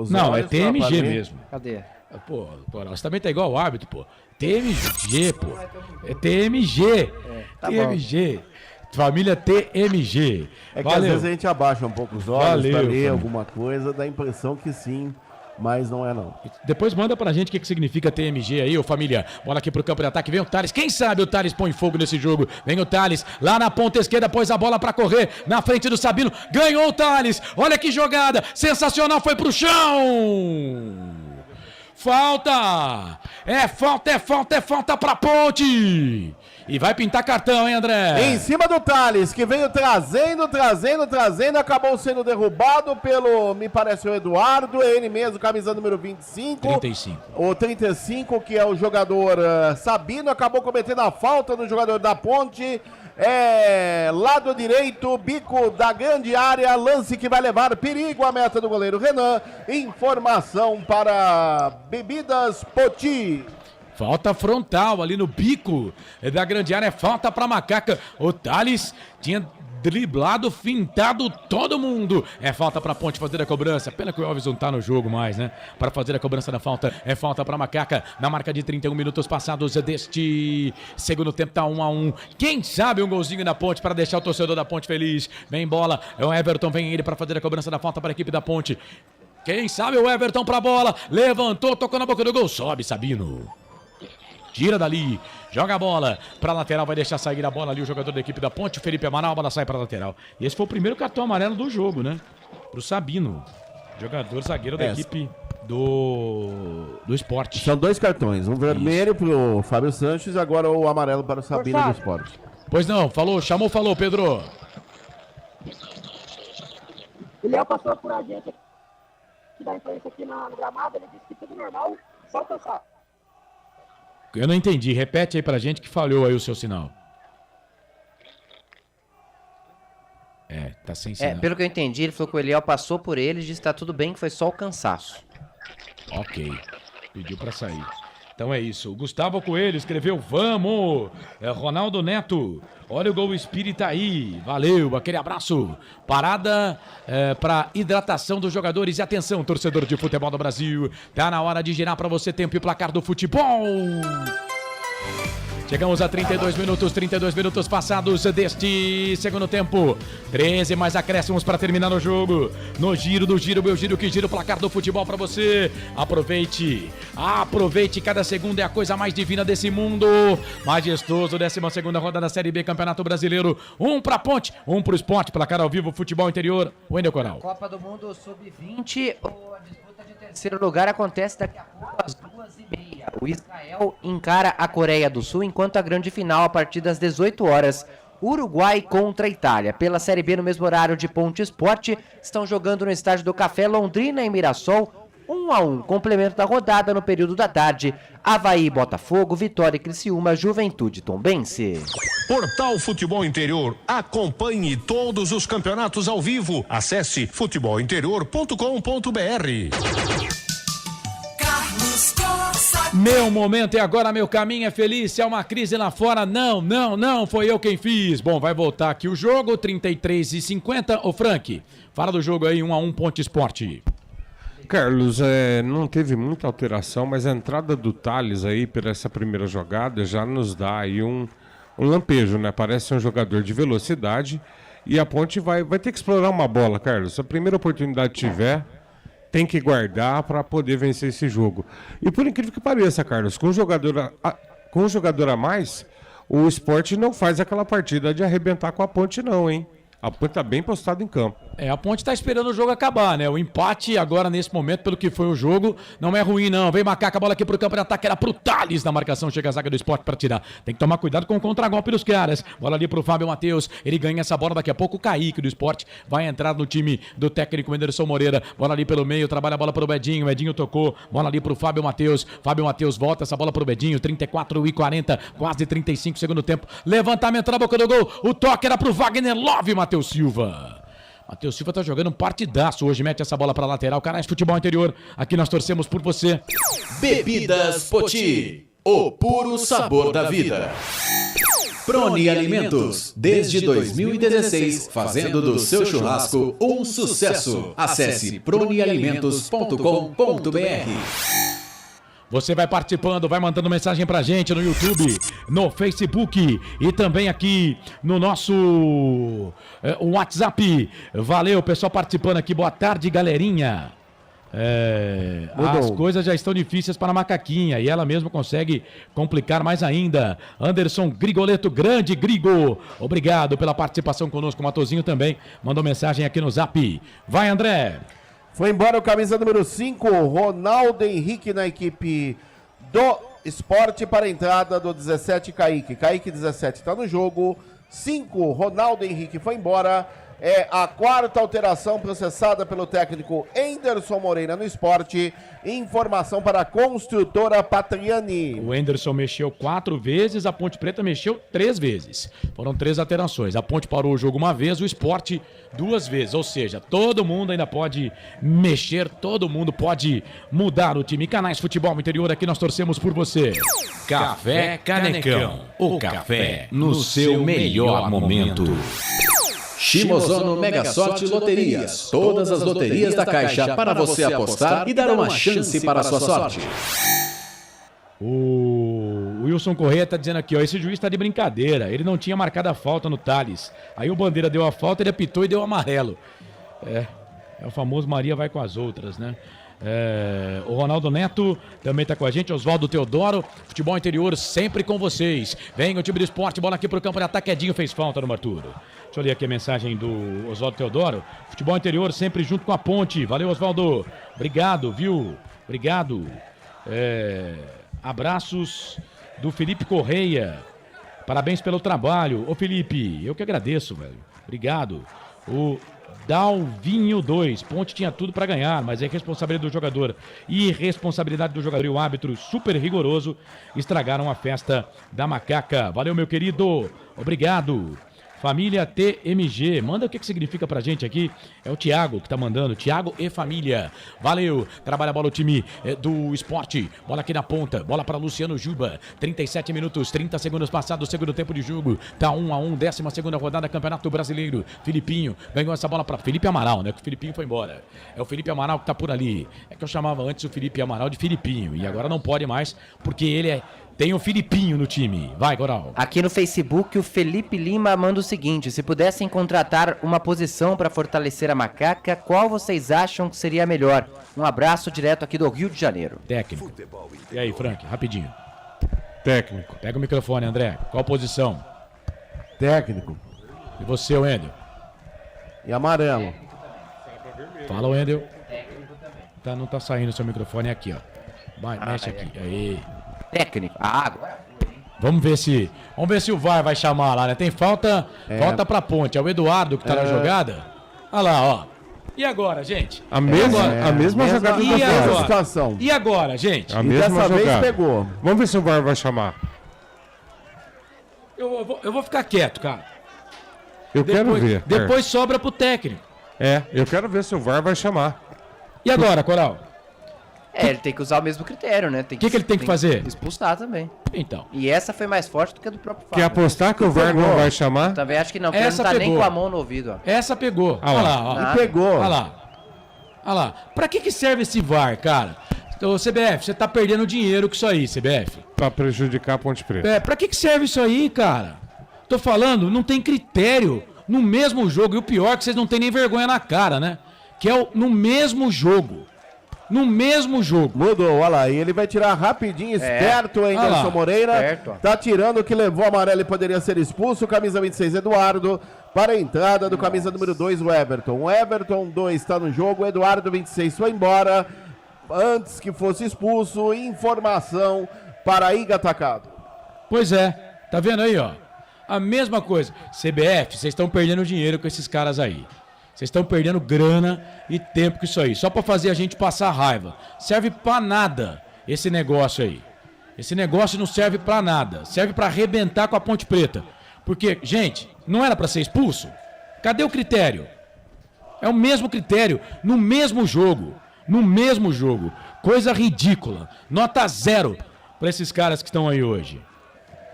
Não, é TMG mesmo. Cadê? Pô, você também tá igual o árbitro, pô. TMG, pô. É TMG. TMG. Bom. Família TMG. Que às vezes a gente abaixa um pouco os olhos pra ler alguma coisa, dá a impressão que sim. Mas não é não. Depois manda pra gente o que significa TMG aí, ô família. Bola aqui pro campo de ataque, vem o Thales. Quem sabe o Thales põe fogo nesse jogo. Vem o Thales, lá na ponta esquerda, pôs a bola pra correr, na frente do Sabino. Ganhou o Thales, olha que jogada. Sensacional, foi pro chão. Falta. É falta pra Ponte. E vai pintar cartão, hein, André? Em cima do Thales, que veio trazendo, acabou sendo derrubado pelo, me parece, o Eduardo, ele mesmo, camisa número 25. 35. O 35, que é o jogador Sabino, acabou cometendo a falta no jogador da Ponte. Lado direito, bico da grande área, lance que vai levar perigo à meta do goleiro Renan. Informação para Bebidas Poti. Falta frontal ali no bico da grande área. É falta pra Macaca. O Thales tinha driblado, fintado todo mundo. É falta pra Ponte fazer a cobrança. Pena que o Elvis não tá no jogo mais, né? Para fazer a cobrança da falta. É falta pra Macaca. Na marca de 31 minutos passados deste segundo tempo, tá 1-1. Quem sabe um golzinho da Ponte para deixar o torcedor da Ponte feliz. Vem bola. É o Everton, vem ele para fazer a cobrança da falta para a equipe da Ponte. Quem sabe o Everton pra bola. Levantou, tocou na boca do gol. Sobe, Sabino. Tira dali, joga a bola pra lateral, vai deixar sair a bola ali o jogador da equipe da Ponte, o Felipe Amaral, a bola sai pra lateral. E esse foi o primeiro cartão amarelo do jogo, né? Pro Sabino, jogador zagueiro da equipe do Sport. São 2 cartões, um vermelho pro Fábio Sanches e agora o amarelo para o Sabino do Sport. Pois não, falou, chamou, falou, Pedro. O Léo passou por a gente aqui da imprensa aqui no gramado, ele disse que tudo normal, só cansar. Eu não entendi. Repete aí pra gente que falhou aí o seu sinal. Tá sem sinal. Pelo que eu entendi, ele falou que o Eliel passou por ele e disse que tá tudo bem, que foi só o cansaço. Ok. Pediu pra sair. Então é isso. O Gustavo Coelho escreveu, vamos! Ronaldo Neto, olha o gol espírita aí. Valeu, aquele abraço. Parada para hidratação dos jogadores. E atenção, torcedor de futebol do Brasil. Tá na hora de girar para você tempo e placar do futebol. Chegamos a 32 minutos passados deste segundo tempo. 13 mais acréscimos para terminar o jogo. No giro do giro, meu giro que gira o placar do futebol para você. Aproveite, cada segundo é a coisa mais divina desse mundo. Majestoso, 12ª rodada da Série B, Campeonato Brasileiro. 1 pra Ponte, 1 pro Sport, placar ao vivo, futebol interior. Wendel Coral. Copa do Mundo Sub-20, a disputa de terceiro lugar acontece daqui a pouco às 2h30. O Israel encara a Coreia do Sul, enquanto a grande final a partir das 18 horas. Uruguai contra a Itália. Pela Série B, no mesmo horário de Ponte Sport, estão jogando no estádio do Café Londrina e Mirassol. 1-1, complemento da rodada no período da tarde. Avaí, Botafogo, Vitória e Criciúma, Juventude Tombense. Portal Futebol Interior. Acompanhe todos os campeonatos ao vivo. Acesse futebolinterior.com.br. Meu momento é agora, meu caminho é feliz. Se é uma crise lá fora, não, foi eu quem fiz. Bom, vai voltar aqui o jogo, 33h50. Ô Frank, fala do jogo aí, 1-1 Ponte Sport. Carlos, não teve muita alteração, mas a entrada do Thales aí por essa primeira jogada já nos dá aí um lampejo, né? Parece um jogador de velocidade e a Ponte vai ter que explorar uma bola, Carlos. Se a primeira oportunidade tiver, tem que guardar para poder vencer esse jogo. E por incrível que pareça, Carlos, com um jogador a mais, o Sport não faz aquela partida de arrebentar com a Ponte não, hein? A Ponte tá bem postada em campo. A Ponte tá esperando o jogo acabar, né? O empate agora, nesse momento, pelo que foi o jogo, não é ruim, não. Vem Macaca, a bola aqui pro campo de ataque, era pro Thales na marcação, chega a zaga do Sport pra tirar. Tem que tomar cuidado com o contragolpe dos caras. Bola ali pro Fábio Matheus, ele ganha essa bola, daqui a pouco o Kaique do Sport vai entrar no time do técnico Anderson Moreira. Bola ali pelo meio, trabalha a bola pro Bedinho, o Edinho tocou, bola ali pro Fábio Matheus volta essa bola pro Bedinho, 34:40, quase 35 segundo tempo. Levantamento na boca do gol, o toque era pro Wagner Love, Matheus Silva. Matheus Silva tá jogando um partidaço hoje, mete essa bola pra lateral. Canais Futebol Interior, aqui nós torcemos por você. Bebidas Poti, o puro sabor da vida. Prone Alimentos, desde 2016, fazendo do seu churrasco um sucesso. Acesse pronealimentos.com.br. Você vai participando, vai mandando mensagem pra gente no YouTube, no Facebook e também aqui no nosso WhatsApp. Valeu, pessoal participando aqui. Boa tarde, galerinha. As coisas já estão difíceis para a Macaquinha e ela mesma consegue complicar mais ainda. Anderson Grigoleto, grande Grigo. Obrigado pela participação conosco. O Matozinho também mandou mensagem aqui no Zap. Vai, André. Foi embora o camisa número 5, Ronaldo Henrique na equipe do Sport para a entrada do 17, Kaique. Kaique 17 está no jogo. 5, Ronaldo Henrique foi embora. É a 4ª alteração processada pelo técnico Enderson Moreira no esporte. Informação para a construtora Patriani. O Enderson mexeu 4 vezes, a Ponte Preta mexeu 3 vezes. Foram 3 alterações. A Ponte parou o jogo 1 vez, o esporte 2 vezes. Ou seja, todo mundo ainda pode mexer, todo mundo pode mudar o time. Canais Futebol Interior, aqui nós torcemos por você. Café Canecão, o café no seu melhor momento. Shimozono Mega Sorte Loterias. Todas as loterias da Caixa para você apostar e dar uma chance para a sua sorte. O Wilson Correia está dizendo aqui, ó, esse juiz está de brincadeira. Ele não tinha marcado a falta no Thales. Aí o Bandeira deu a falta, ele apitou e deu amarelo. É o famoso Maria vai com as outras, né? O Ronaldo Neto também está com a gente. Oswaldo Teodoro, Futebol Interior sempre com vocês. Vem o time do esporte, bola aqui pro campo de ataque. Edinho fez falta no Arturo. Deixa eu ler aqui a mensagem do Oswaldo Teodoro. Futebol Interior sempre junto com a Ponte. Valeu, Oswaldo. Obrigado, viu? Obrigado. Abraços do Felipe Correia. Parabéns pelo trabalho. Ô Felipe, eu que agradeço, velho. Obrigado. O Dalvinho 2. Ponte tinha tudo para ganhar, mas é responsabilidade do jogador. Irresponsabilidade do jogador e o árbitro super rigoroso estragaram a festa da Macaca. Valeu, meu querido. Obrigado. Família TMG, manda o que significa pra gente aqui. É o Thiago que tá mandando. Thiago e família. Valeu. Trabalha a bola o time do esporte. Bola aqui na ponta. Bola para Luciano Juba. 37 minutos, 30 segundos passados, segundo tempo de jogo. Tá 1-1, 12ª rodada, Campeonato Brasileiro. Filipinho ganhou essa bola para Felipe Amaral, né? Que o Filipinho foi embora. É o Felipe Amaral que tá por ali. É que eu chamava antes o Felipe Amaral de Filipinho. E agora não pode mais, porque ele tem o Filipinho no time. Vai, Coral. Aqui no Facebook, o Felipe Lima manda o seguinte: se pudessem contratar uma posição para fortalecer a Macaca, qual vocês acham que seria melhor? Um abraço direto aqui do Rio de Janeiro. Técnico. E aí, Frank, rapidinho. Técnico. Pega o microfone, André. Qual posição? Técnico. E você, Wendel? E amarelo. Fala, Wendel. Tá, não tá saindo o seu microfone, é aqui, ó. Vai, mexe aqui. Aí. Técnico. A água. Vamos ver se o VAR vai chamar lá, né? Tem falta pra Ponte. É o Eduardo que tá na jogada. Olha lá, ó. E agora, gente? A mesma jogada da situação. E agora, gente? A mesma dessa jogada. vez pegou. Vamos ver se o VAR vai chamar. Eu vou ficar quieto, cara. Quero ver. Depois sobra pro técnico. Eu quero ver se o VAR vai chamar. E agora, Coral? Ele tem que usar o mesmo critério, né? O que ele tem que fazer? Expulsar também. Então. E essa foi mais forte do que a do próprio Fábio. Quer apostar que o VAR não vai chamar? Também acho que não, porque ele não tá nem com a mão no ouvido, ó. Essa pegou. Olha lá, ó. E pegou. Olha lá. Olha lá. Pra que serve esse VAR, cara? Ô, CBF, você tá perdendo dinheiro com isso aí, CBF. Pra prejudicar a Ponte Preta. Pra que serve isso aí, cara? Tô falando, não tem critério no mesmo jogo. E o pior é que vocês não tem nem vergonha na cara, né? Que é no mesmo jogo. No mesmo jogo. Mudou, olha lá. E ele vai tirar rapidinho, esperto o Enderson Moreira. Certo. Tá tirando o que levou amarelo e poderia ser expulso. Camisa 26, Eduardo. Para a entrada do camisa número 2, o Everton. O Everton 2 está no jogo. O Eduardo 26 foi embora. Antes que fosse expulso. Informação para Iga Atacado. Pois é. Tá vendo aí, ó? A mesma coisa. CBF, vocês estão perdendo dinheiro com esses caras aí. Vocês estão perdendo grana e tempo com isso aí. Só pra fazer a gente passar raiva. Serve pra nada esse negócio aí. Esse negócio não serve pra nada. Serve pra arrebentar com a Ponte Preta. Porque, gente, não era pra ser expulso? Cadê o critério? É o mesmo critério, no mesmo jogo. No mesmo jogo. Coisa ridícula. Nota 0 pra esses caras que estão aí hoje.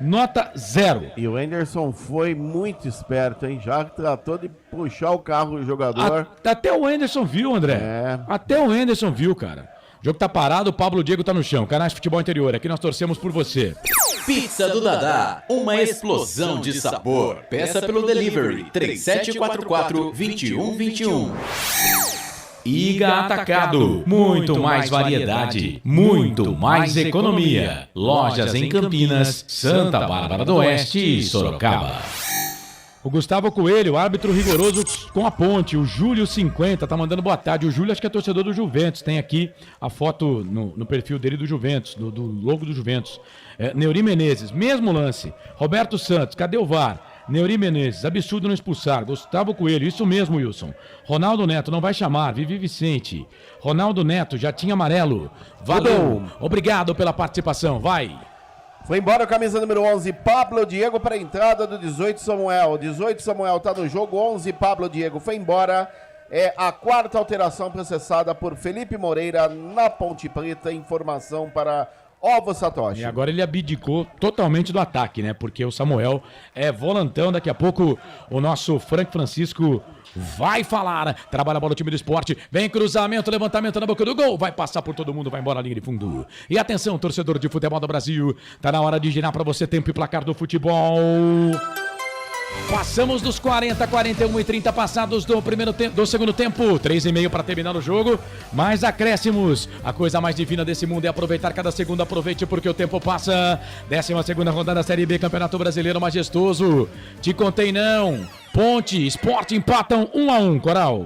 Nota 0. E o Enderson foi muito esperto, hein? Já tratou de puxar o carro do jogador. Até o Enderson viu, André. Até o Enderson viu, cara. O jogo tá parado, o Pablo Diego tá no chão. Canais de Futebol Interior, aqui nós torcemos por você. Pizza do Dadá, uma explosão de sabor. Peça pelo delivery 3744-2121. Iga Atacado, muito mais variedade, muito mais economia. Lojas em Campinas, Santa Bárbara do Oeste e Sorocaba. O Gustavo Coelho, árbitro rigoroso com a Ponte. O Júlio 50 tá mandando boa tarde. O Júlio acho que é torcedor do Juventus. Tem aqui a foto no perfil dele do Juventus, do logo do Juventus. Neuri Menezes, mesmo lance. Roberto Santos, cadê o VAR? Neuri Menezes, absurdo não expulsar. Gustavo Coelho, isso mesmo, Wilson. Ronaldo Neto, não vai chamar. Vivi Vicente. Ronaldo Neto, já tinha amarelo. Valeu. Obrigado pela participação. Vai. Foi embora a camisa número 11, Pablo Diego, para a entrada do 18 Samuel. 18 Samuel tá no jogo, 11 Pablo Diego foi embora. É a quarta alteração processada por Felipe Moreira na Ponte Preta. Informação para Ovo Satoshi. E agora ele abdicou totalmente do ataque, né? Porque o Samuel é volantão. Daqui a pouco o nosso Frank Francisco vai falar. Trabalha a bola o time do esporte. Vem cruzamento, levantamento na boca do gol. Vai passar por todo mundo, vai embora a linha de fundo. E atenção, torcedor de futebol do Brasil. Tá na hora de girar para você tempo e placar do futebol. Passamos dos 40, 41 e 30 passados do segundo tempo. 3,5 para terminar o jogo. Mais acréscimos. A coisa mais divina desse mundo é aproveitar cada segundo. Aproveite porque o tempo passa. 12ª rodada da Série B, Campeonato Brasileiro majestoso. Te contei não. Ponte, Sport empatam 1-1, Coral.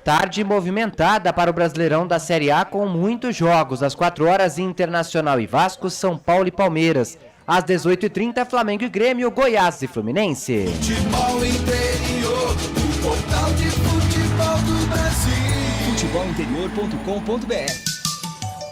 Tarde movimentada para o Brasileirão da Série A com muitos jogos. Às 4 horas, Internacional e Vasco, São Paulo e Palmeiras. Às 18h30, Flamengo e Grêmio, Goiás e Fluminense. Futebol interior, o portal de futebol do Brasil. Futebolinterior.com.br.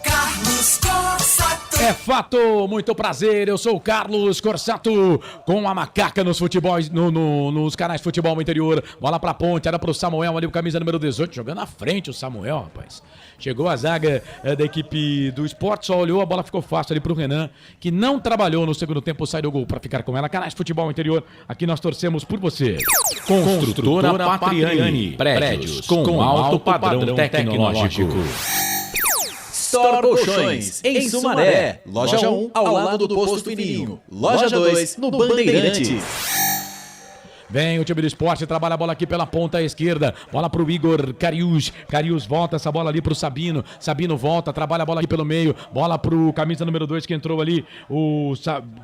Carlos Corsato. É fato, muito prazer, eu sou o Carlos Corsato, com a macaca nos futebols, nos canais Futebol Interior. Bola pra ponte, era pro Samuel ali, o camisa número 18, jogando à frente o Samuel, rapaz. Chegou a zaga da equipe do Sport, só olhou, a bola ficou fácil ali pro Renan, que não trabalhou no segundo tempo, sai do gol pra ficar com ela. Canais Futebol Interior, aqui nós torcemos por você. Construtora Patriani, prédios com alto padrão tecnológico. Store Colchões, em Sumaré. Loja 1, ao lado do Posto Fininho. Loja 2, no Bandeirantes. Vem o time do esporte, trabalha a bola aqui pela ponta esquerda. Bola pro Igor Carius. Carius volta essa bola ali pro Sabino. Sabino volta, trabalha a bola aqui pelo meio. Bola pro camisa número 2 que entrou ali.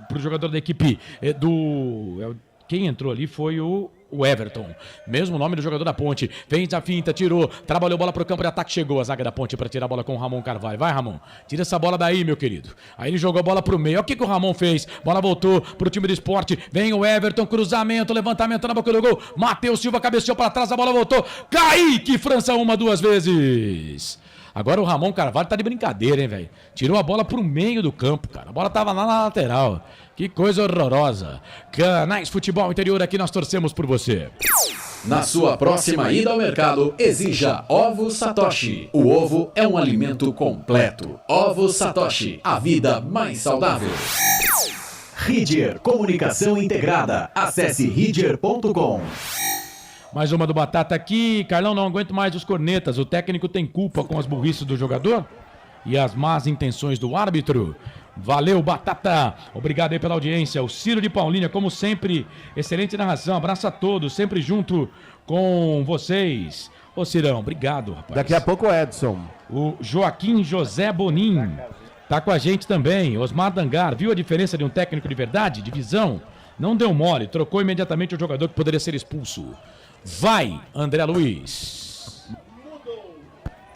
Pro jogador da equipe do... Quem entrou ali foi o Everton, mesmo nome do jogador da Ponte. Fez a finta, tirou, trabalhou bola pro campo de ataque, chegou a zaga da Ponte para tirar a bola com o Ramon Carvalho. Vai, Ramon, tira essa bola daí, meu querido. Aí ele jogou a bola pro meio. Olha o que o Ramon fez. Bola voltou pro time do esporte. Vem o Everton, cruzamento, levantamento na boca do gol. Matheus Silva cabeceou para trás, a bola voltou. Kaique França 2 vezes. Agora o Ramon Carvalho tá de brincadeira, hein, velho? Tirou a bola pro meio do campo, cara. A bola tava lá na lateral. Que coisa horrorosa. Canais Futebol Interior, aqui nós torcemos por você. Na sua próxima ida ao mercado, exija Ovo Satoshi. O ovo é um alimento completo. Ovo Satoshi, a vida mais saudável. Ridger Comunicação Integrada. Acesse ridger.com. Mais uma do Batata aqui. Carlão, não aguento mais os cornetas. O técnico tem culpa com as burrices do jogador e as más intenções do árbitro. Valeu, Batata. Obrigado aí pela audiência. O Ciro de Paulínia, como sempre, excelente narração. Abraço a todos, sempre junto com vocês. Ô, Cirão, obrigado, rapaz. Daqui a pouco o Edson. O Joaquim José Bonin tá com a gente também. Osmar Dangar, viu a diferença de um técnico de verdade, de visão? Não deu mole, trocou imediatamente o jogador que poderia ser expulso. Vai, André Luiz.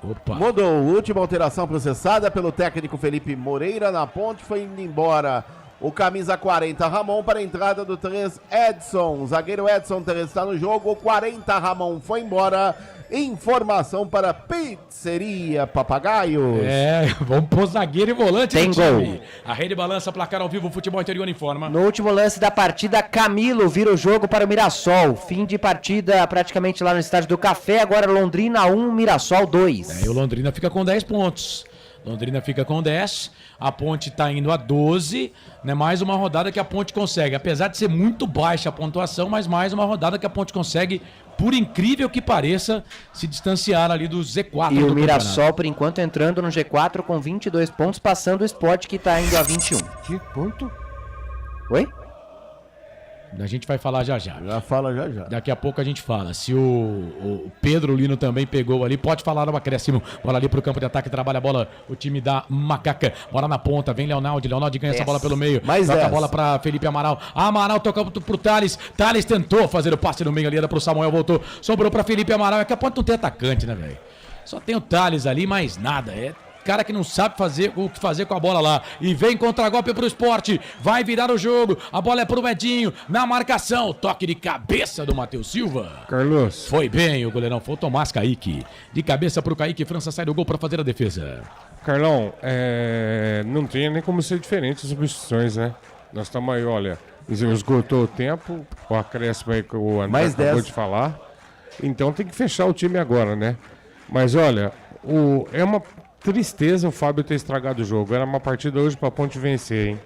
Opa. Mudou. Última alteração processada pelo técnico Felipe Moreira na Ponte. Foi indo embora o camisa 40 Ramon para a entrada do 3 Edson. Zagueiro Edson está no jogo. O 40 Ramon foi embora. Informação para Pizzeria Papagaio. Vamos pôr zagueiro e volante. Tem gol. A rede balança, placar ao vivo, Futebol Interior informa. No último lance da partida, Camilo vira o jogo para o Mirassol. Fim de partida praticamente lá no Estádio do Café. Agora Londrina 1, Mirassol 2. E o Londrina fica com 10 pontos. Londrina fica com 10, a Ponte está indo a 12, né? Mais uma rodada que a Ponte consegue, apesar de ser muito baixa a pontuação, mas mais uma rodada que a Ponte consegue, por incrível que pareça, se distanciar ali do Z4 E do o Mirassol, campeonato. por enquanto, entrando no G4 com 22 pontos, passando o Sport que está indo a 21. Que ponto? Oi? A gente vai falar já. Já fala já. Daqui a pouco a gente fala. Se o Pedro Lino também pegou ali, pode falar no acréscimo. Bola ali pro campo de ataque, trabalha a bola o time da Macaca. Bola na ponta, vem Leonardo ganha essa bola pelo meio. Toca a bola pra Felipe Amaral. Amaral toca pro Thales. Thales tentou fazer o passe no meio ali, era pro Samuel, voltou. Sobrou pra Felipe Amaral. É que a ponte não tem atacante, né, velho? Só tem o Thales ali, mais nada. caras que não sabem o que fazer com a bola lá. E vem contra-golpe pro Sport. Vai virar o jogo. A bola é pro Edinho. Na marcação. Toque de cabeça do Matheus Silva. Carlos. Foi bem o goleirão. Foi o Tomás Kaique. De cabeça pro Kaique. França sai do gol pra fazer a defesa. Carlão, não tem nem como ser diferente as substituições, né? Nós estamos aí, olha, esgotou o tempo, o acréscimo aí que o André acabou de falar. Então tem que fechar o time agora, né? Mas olha, é uma tristeza o Fábio ter estragado o jogo. Era uma partida hoje pra Ponte vencer, hein?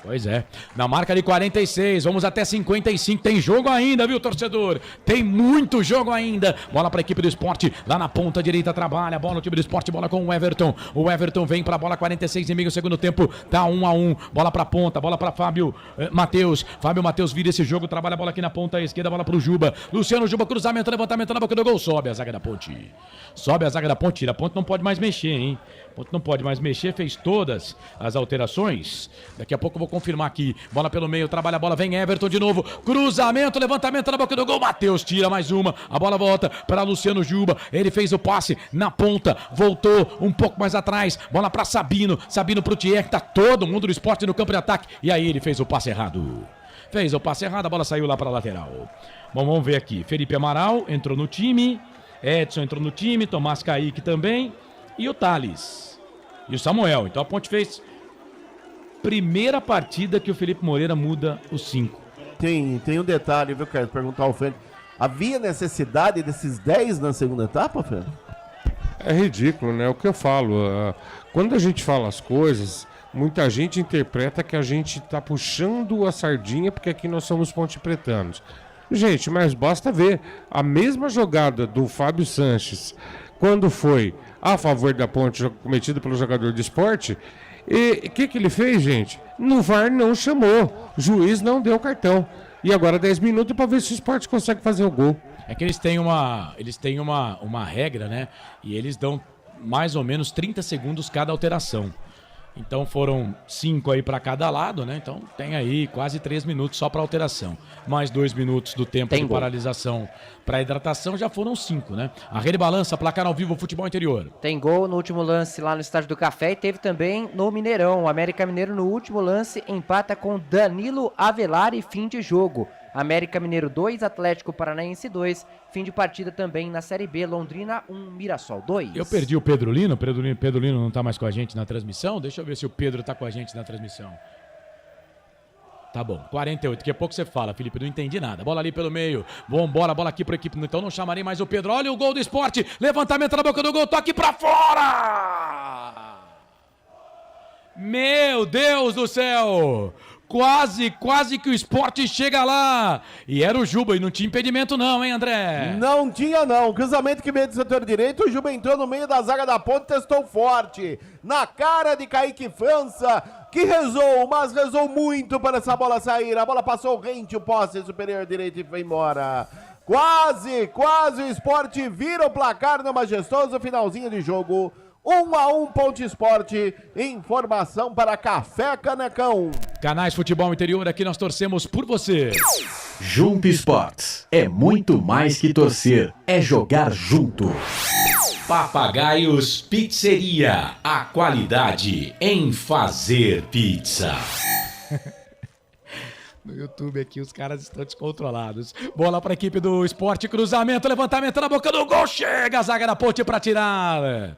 Pois é. Na marca de 46, vamos até 55. Tem jogo ainda, viu, torcedor? Tem muito jogo ainda. Bola para a equipe do Sport. Lá na ponta direita trabalha. Bola no time do Sport. Bola com o Everton. O Everton vem para a bola 46 e meio. Segundo tempo. Tá 1-1. Bola para a ponta. Bola para Fábio Matheus. Fábio Matheus vira esse jogo. Trabalha a bola aqui na ponta esquerda. Bola para o Juba. Luciano Juba. Cruzamento. Levantamento na boca do gol. Sobe a zaga da Ponte. Sobe a zaga da Ponte. Tira a Ponte. Não pode mais mexer, hein? Ponte não pode mais mexer. Fez todas as alterações. Daqui a pouco eu vou confirmar aqui. Bola pelo meio, trabalha a bola, vem Everton de novo. Cruzamento, levantamento na boca do gol. Matheus tira mais uma. A bola volta para Luciano Juba. Ele fez o passe na ponta, voltou um pouco mais atrás. Bola para Sabino. Sabino pro Thierry. Tá todo mundo do Sport no campo de ataque. E aí ele fez o passe errado. Fez o passe errado, a bola saiu lá para a lateral. Bom, vamos ver aqui. Felipe Amaral entrou no time. Edson entrou no time. Tomás Kaique também. E o Thales. E o Samuel. Então a Ponte fez primeira partida que o Felipe Moreira muda os 5. Tem um detalhe, viu, Carlos? Perguntar ao Fred. Havia necessidade desses 10 na segunda etapa, Fred? É ridículo, né? O que eu falo. Quando a gente fala as coisas, muita gente interpreta que a gente tá puxando a sardinha porque aqui nós somos pontepretanos. Gente, mas basta ver. A mesma jogada do Fábio Sanches, quando foi a favor da Ponte, cometida pelo jogador de Sport, e o que ele fez, gente? No VAR não chamou, o juiz não deu cartão. E agora 10 minutos para ver se o Sport consegue fazer o gol. É que eles têm uma regra, né? E eles dão mais ou menos 30 segundos cada alteração. Então foram 5 aí para cada lado, né? Então tem aí quase 3 minutos só para alteração. Mais 2 minutos do tempo de paralisação para hidratação, já foram 5, né? A Rede Balança, placar ao vivo, futebol interior. Tem gol no último lance lá no Estádio do Café e teve também no Mineirão. O América Mineiro no último lance empata com Danilo Avelar e fim de jogo. América Mineiro 2, Atlético Paranaense 2. Fim de partida também na Série B, Londrina 1, Mirassol 2. Eu perdi o Pedro Lino. Pedro Lino não tá mais com a gente na transmissão. Deixa eu ver se o Pedro tá com a gente na transmissão. Tá bom, 48. Daqui a pouco você fala, Felipe, não entendi nada. Bola ali pelo meio. Vambora, bola aqui pra equipe. Então não chamarei mais o Pedro. Olha o gol do Sport. Levantamento na boca do gol. Toque pra fora! Meu Deus do céu! Quase que o Sport chega lá. E era o Juba, e não tinha impedimento não, hein, André? Não tinha não. Cruzamento que veio do setor direito, o Juba entrou no meio da zaga da Ponte, testou forte. Na cara de Kaique França, que rezou, mas rezou muito para essa bola sair. A bola passou rente, o poste superior direito e foi embora. Quase o Sport vira o placar no majestoso finalzinho de jogo. 1-1 Ponte Sport, informação para Café Canecão. Canais Futebol Interior, aqui nós torcemos por você. Jump Sports é muito mais que torcer, é jogar junto. Papagaios Pizzeria, a qualidade em fazer pizza. No YouTube aqui os caras estão descontrolados. Bola para a equipe do Sport, cruzamento, levantamento na boca do gol, chega a zaga da Ponte para tirar.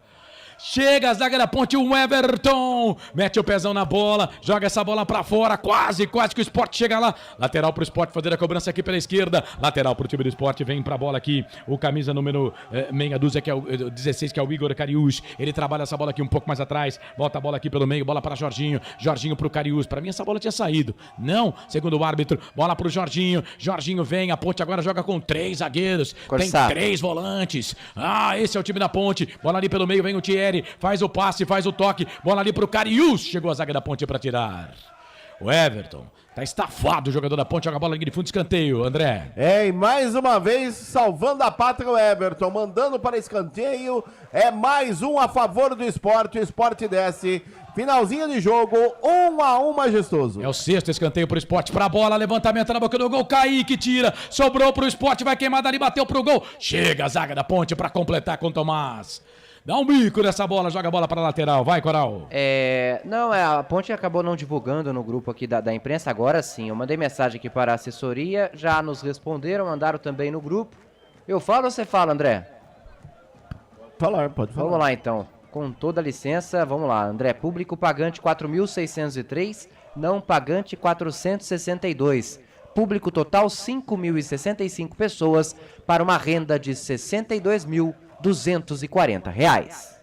Chega a zaga da Ponte, o Everton mete o pezão na bola, joga essa bola pra fora, quase que o Sport chega lá. Lateral pro Sport fazer a cobrança aqui pela esquerda. Lateral pro time do Sport, vem pra bola aqui o camisa número meia dúzia, que é o 16, que é o Igor Cariús. Ele trabalha essa bola aqui um pouco mais atrás, volta a bola aqui pelo meio, bola pra Jorginho. Jorginho pro Cariús, pra mim essa bola tinha saído. Não, segundo o árbitro, bola pro Jorginho. Jorginho vem, a Ponte agora joga com 3 zagueiros. Tem 3 volantes. Esse é o time da Ponte. Bola ali pelo meio, vem o Thierry. Faz o passe, faz o toque, bola ali pro Cariús, chegou a zaga da Ponte para tirar. O Everton, tá estafado o jogador da Ponte, joga a bola de fundo, escanteio, André. E mais uma vez, salvando a pátria o Everton, mandando para escanteio, é mais um a favor do Sport, o Sport desce. Finalzinho de jogo, 1-1 majestoso. É o 6º escanteio pro Sport, pra bola, levantamento na boca do gol, Kaique tira, sobrou pro Sport, vai queimar dali, bateu pro gol. Chega a zaga da Ponte pra completar com o Tomás. Dá um bico nessa bola, joga a bola pra lateral. Vai, Coral. Não, a Ponte acabou não divulgando no grupo aqui da imprensa, agora sim. Eu mandei mensagem aqui para a assessoria, já nos responderam, mandaram também no grupo. Eu falo ou você fala, André? Pode falar. Vamos lá, então. Com toda licença, vamos lá. André, público pagante 4.603, não pagante 462. Público total 5.065 pessoas para uma renda de R$ 62.240.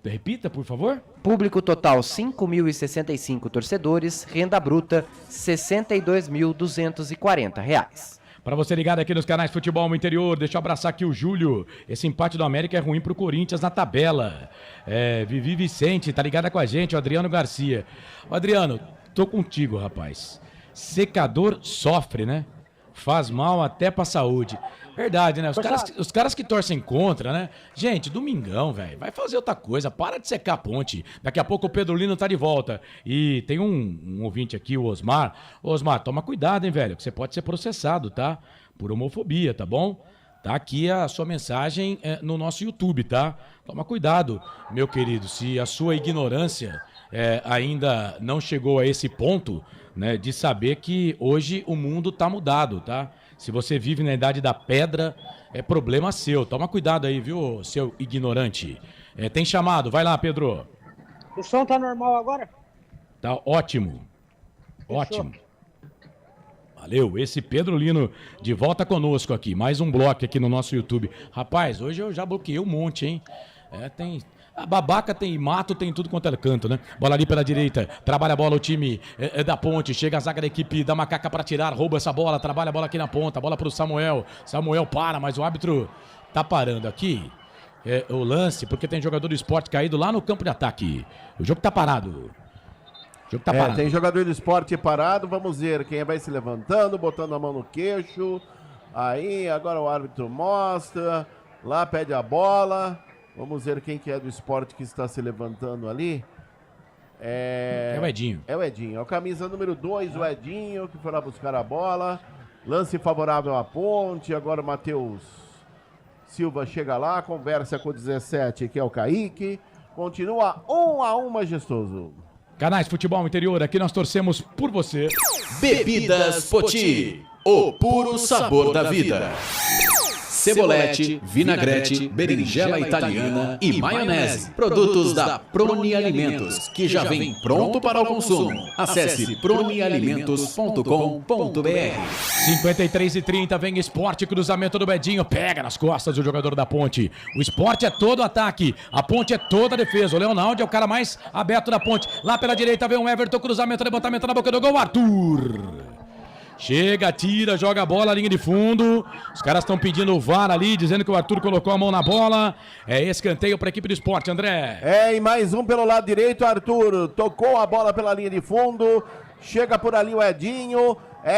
Repita, por favor. Público total 5.065 torcedores, renda bruta R$ 62.240. Para você ligado aqui nos canais Futebol no Interior, deixa eu abraçar aqui o Júlio. Esse empate do América é ruim pro Corinthians na tabela. Vivi Vicente, tá ligada com a gente, o Adriano Garcia. Ô, Adriano, tô contigo, rapaz. Secador sofre, né? Faz mal até pra saúde. Verdade, né? Os caras que torcem contra, né? Gente, domingão, velho. Vai fazer outra coisa. Para de secar a ponte. Daqui a pouco o Pedro Lino tá de volta. E tem um ouvinte aqui, o Osmar. Osmar, toma cuidado, hein, velho? Que você pode ser processado, tá? Por homofobia, tá bom? Tá aqui a sua mensagem no nosso YouTube, tá? Toma cuidado, meu querido. Se a sua ignorância ainda não chegou a esse ponto, né? De saber que hoje o mundo tá mudado, tá? Se você vive na idade da pedra, é problema seu. Toma cuidado aí, viu, seu ignorante. Tem chamado, vai lá, Pedro. O som tá normal agora? Tá ótimo. Fechou. Ótimo. Valeu, esse Pedro Lino de volta conosco aqui. Mais um bloco aqui no nosso YouTube. Rapaz, hoje eu já bloqueei um monte, hein? Tem... A babaca tem mato, tem tudo quanto é canto, né? Bola ali pela direita, trabalha a bola o time da Ponte, chega a zaga da equipe da Macaca pra tirar, rouba essa bola, trabalha a bola aqui na ponta, bola pro Samuel. Samuel para, mas o árbitro tá parando aqui. O lance, porque tem jogador do Sport caído lá no campo de ataque. O jogo tá parado. O jogo tá parado. Tem jogador do Sport parado, vamos ver quem vai se levantando, botando a mão no queixo. Aí, agora o árbitro mostra, lá pede a bola. Vamos ver quem que é do Sport que está se levantando ali. É o Edinho. É o Edinho. É o camisa número 2, o Edinho, que foi lá buscar a bola. Lance favorável à Ponte. Agora o Matheus Silva chega lá, conversa com o 17, que é o Kaique. Continua 1-1 majestoso. Canais Futebol Interior, aqui nós torcemos por você. Bebidas Poti, o puro sabor da vida. Cebolete, vinagrete, berinjela italiana e maionese. Produtos da Proni Alimentos, que já vem pronto para o consumo. Acesse pronialimentos.com.br. 53:30, vem Sport, cruzamento do Bedinho, pega nas costas o jogador da Ponte. O Sport é todo ataque, a Ponte é toda defesa. O Leonardo é o cara mais aberto da Ponte. Lá pela direita vem o Everton, cruzamento, levantamento na boca do gol, Arthur. Chega, tira, joga a bola, linha de fundo. Os caras estão pedindo o VAR ali, dizendo que o Arthur colocou a mão na bola. Escanteio para a equipe do Sport, André. E mais um pelo lado direito, Arthur tocou a bola pela linha de fundo. Chega por ali o Edinho.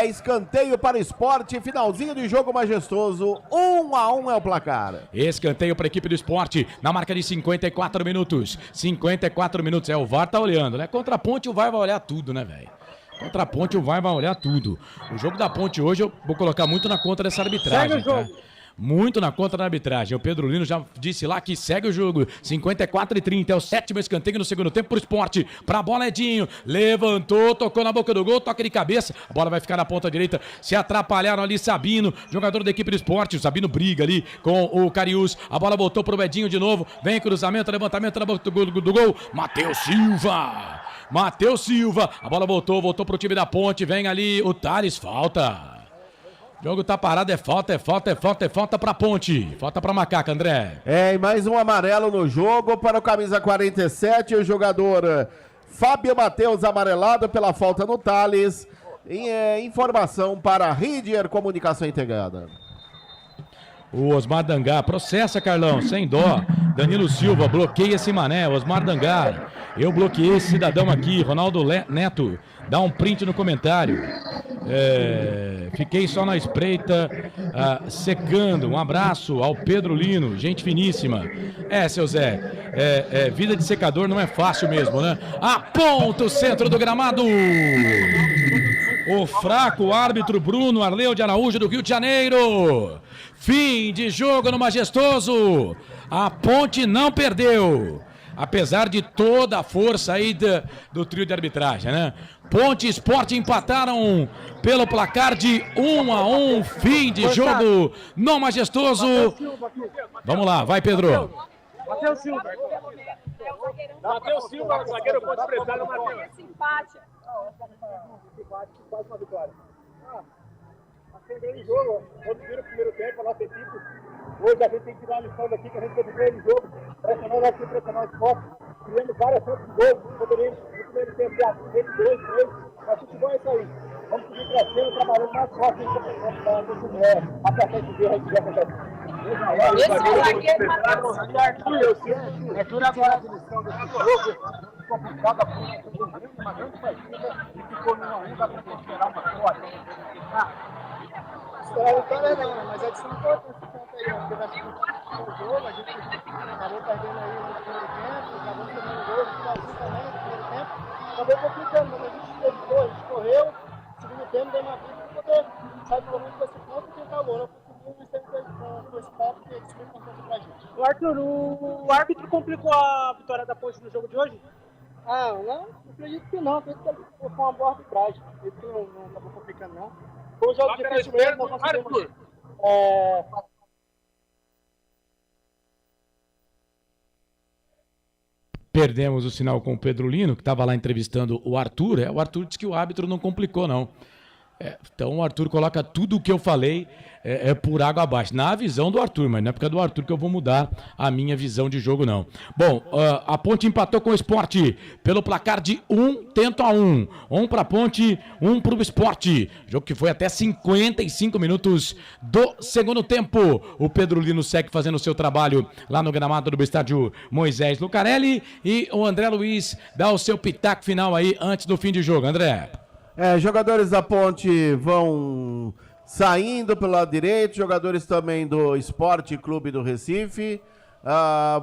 Escanteio para o Sport, finalzinho de jogo majestoso. 1-1 é o placar. Escanteio para a equipe do Sport, na marca de 54 minutos. 54 minutos, o VAR tá olhando, né? Contra a Ponte o VAR vai olhar tudo, né, velho? Contra a Ponte o VAR vai olhar tudo. O jogo da Ponte hoje eu vou colocar muito na conta dessa arbitragem, tá? Muito na conta da arbitragem. O Pedro Lino já disse lá que segue o jogo. 54:30, é o 7º escanteio no segundo tempo pro Sport. Pra bola, Edinho. Levantou, tocou na boca do gol, toque de cabeça. A bola vai ficar na ponta direita. Se atrapalharam ali Sabino, jogador da equipe do Sport. O Sabino briga ali com o Cariús. A bola voltou pro Edinho de novo. Vem cruzamento, levantamento na boca do gol. Matheus Silva. Matheus Silva, a bola voltou pro time da Ponte, vem ali o Thales, falta. O jogo tá parado, é falta pra Ponte, falta pra Macaca, André. E mais um amarelo no jogo para o camisa 47, o jogador Fábio Matheus amarelado pela falta no Thales. Informação para Ridier Comunicação Integrada. O Osmar Dangar, processa, Carlão, sem dó. Danilo Silva, bloqueia esse mané. Osmar Dangar, eu bloqueei esse cidadão aqui. Ronaldo Neto, dá um print no comentário. Fiquei só na espreita, secando. Um abraço ao Pedro Lino, gente finíssima. Seu Zé, vida de secador não é fácil mesmo, né? Aponta o centro do gramado. O fraco árbitro Bruno Arleu de Araújo do Rio de Janeiro. Fim de jogo no Majestoso. A Ponte não perdeu. Apesar de toda a força aí do trio de arbitragem, né? Ponte e Sport empataram pelo placar de 1-1, fim de jogo no Majestoso. Vamos lá, vai Pedro. Matheus Silva. Matheus Silva, zagueiro pode prestar no Matheus. Esse empate. Quase uma vitória. Acendendo o jogo, quando vira o primeiro tempo, a nossa equipe. Hoje a gente tem que tirar a lição daqui que a gente teve primeiro jogo, pressionando aqui, pressionando o Sport, criando várias chances de gol, poderíamos no primeiro tempo ter 2, 3, mas futebol é isso aí. Vamos seguir crescendo, trabalhando mais forte para apertar esse erro que já acontece. Esse zagueiro Arthur agora a direção desse jogo, complicada, uma grande partida, e ficou no 1, dá para esperar uma sorte. Esperar a vitória não, mas a adição importante esse ponto aí, porque vai ser um jogo, a gente acabou perdendo aí no primeiro tempo, acabou perdendo o gol, no finalzinho também no primeiro tempo, acabou complicando, mas a gente evitou, a gente correu, no segundo tempo deu uma vida para poder sair pelo menos desse ponto e tentar o gol, não conseguimos, mas sempre com esse ponto que é muito importante pra gente. O Arthur, o árbitro complicou a vitória da Ponte no jogo de hoje? Não acredito que não, acredito que ele foi uma boa arbitragem, acredito que não acabou complicando não. Foi um jogo difícil mesmo, nós conseguimos Perdemos o sinal com o Pedro Lino, que estava lá entrevistando o Arthur. O Arthur disse que o árbitro não complicou, não. Então o Arthur coloca tudo o que eu falei por água abaixo. Na visão do Arthur, mas não é porque é do Arthur que eu vou mudar a minha visão de jogo, não. Bom, a Ponte empatou com o Sport pelo placar de 1-1. 1 para a Ponte, 1 para o Sport. Jogo que foi até 55 minutos do segundo tempo. O Pedro Lino segue fazendo o seu trabalho lá no gramado do estádio Moisés Lucarelli. E o André Luiz dá o seu pitaco final aí antes do fim de jogo. André. Jogadores da Ponte vão saindo pelo lado direito, jogadores também do Esporte Clube do Recife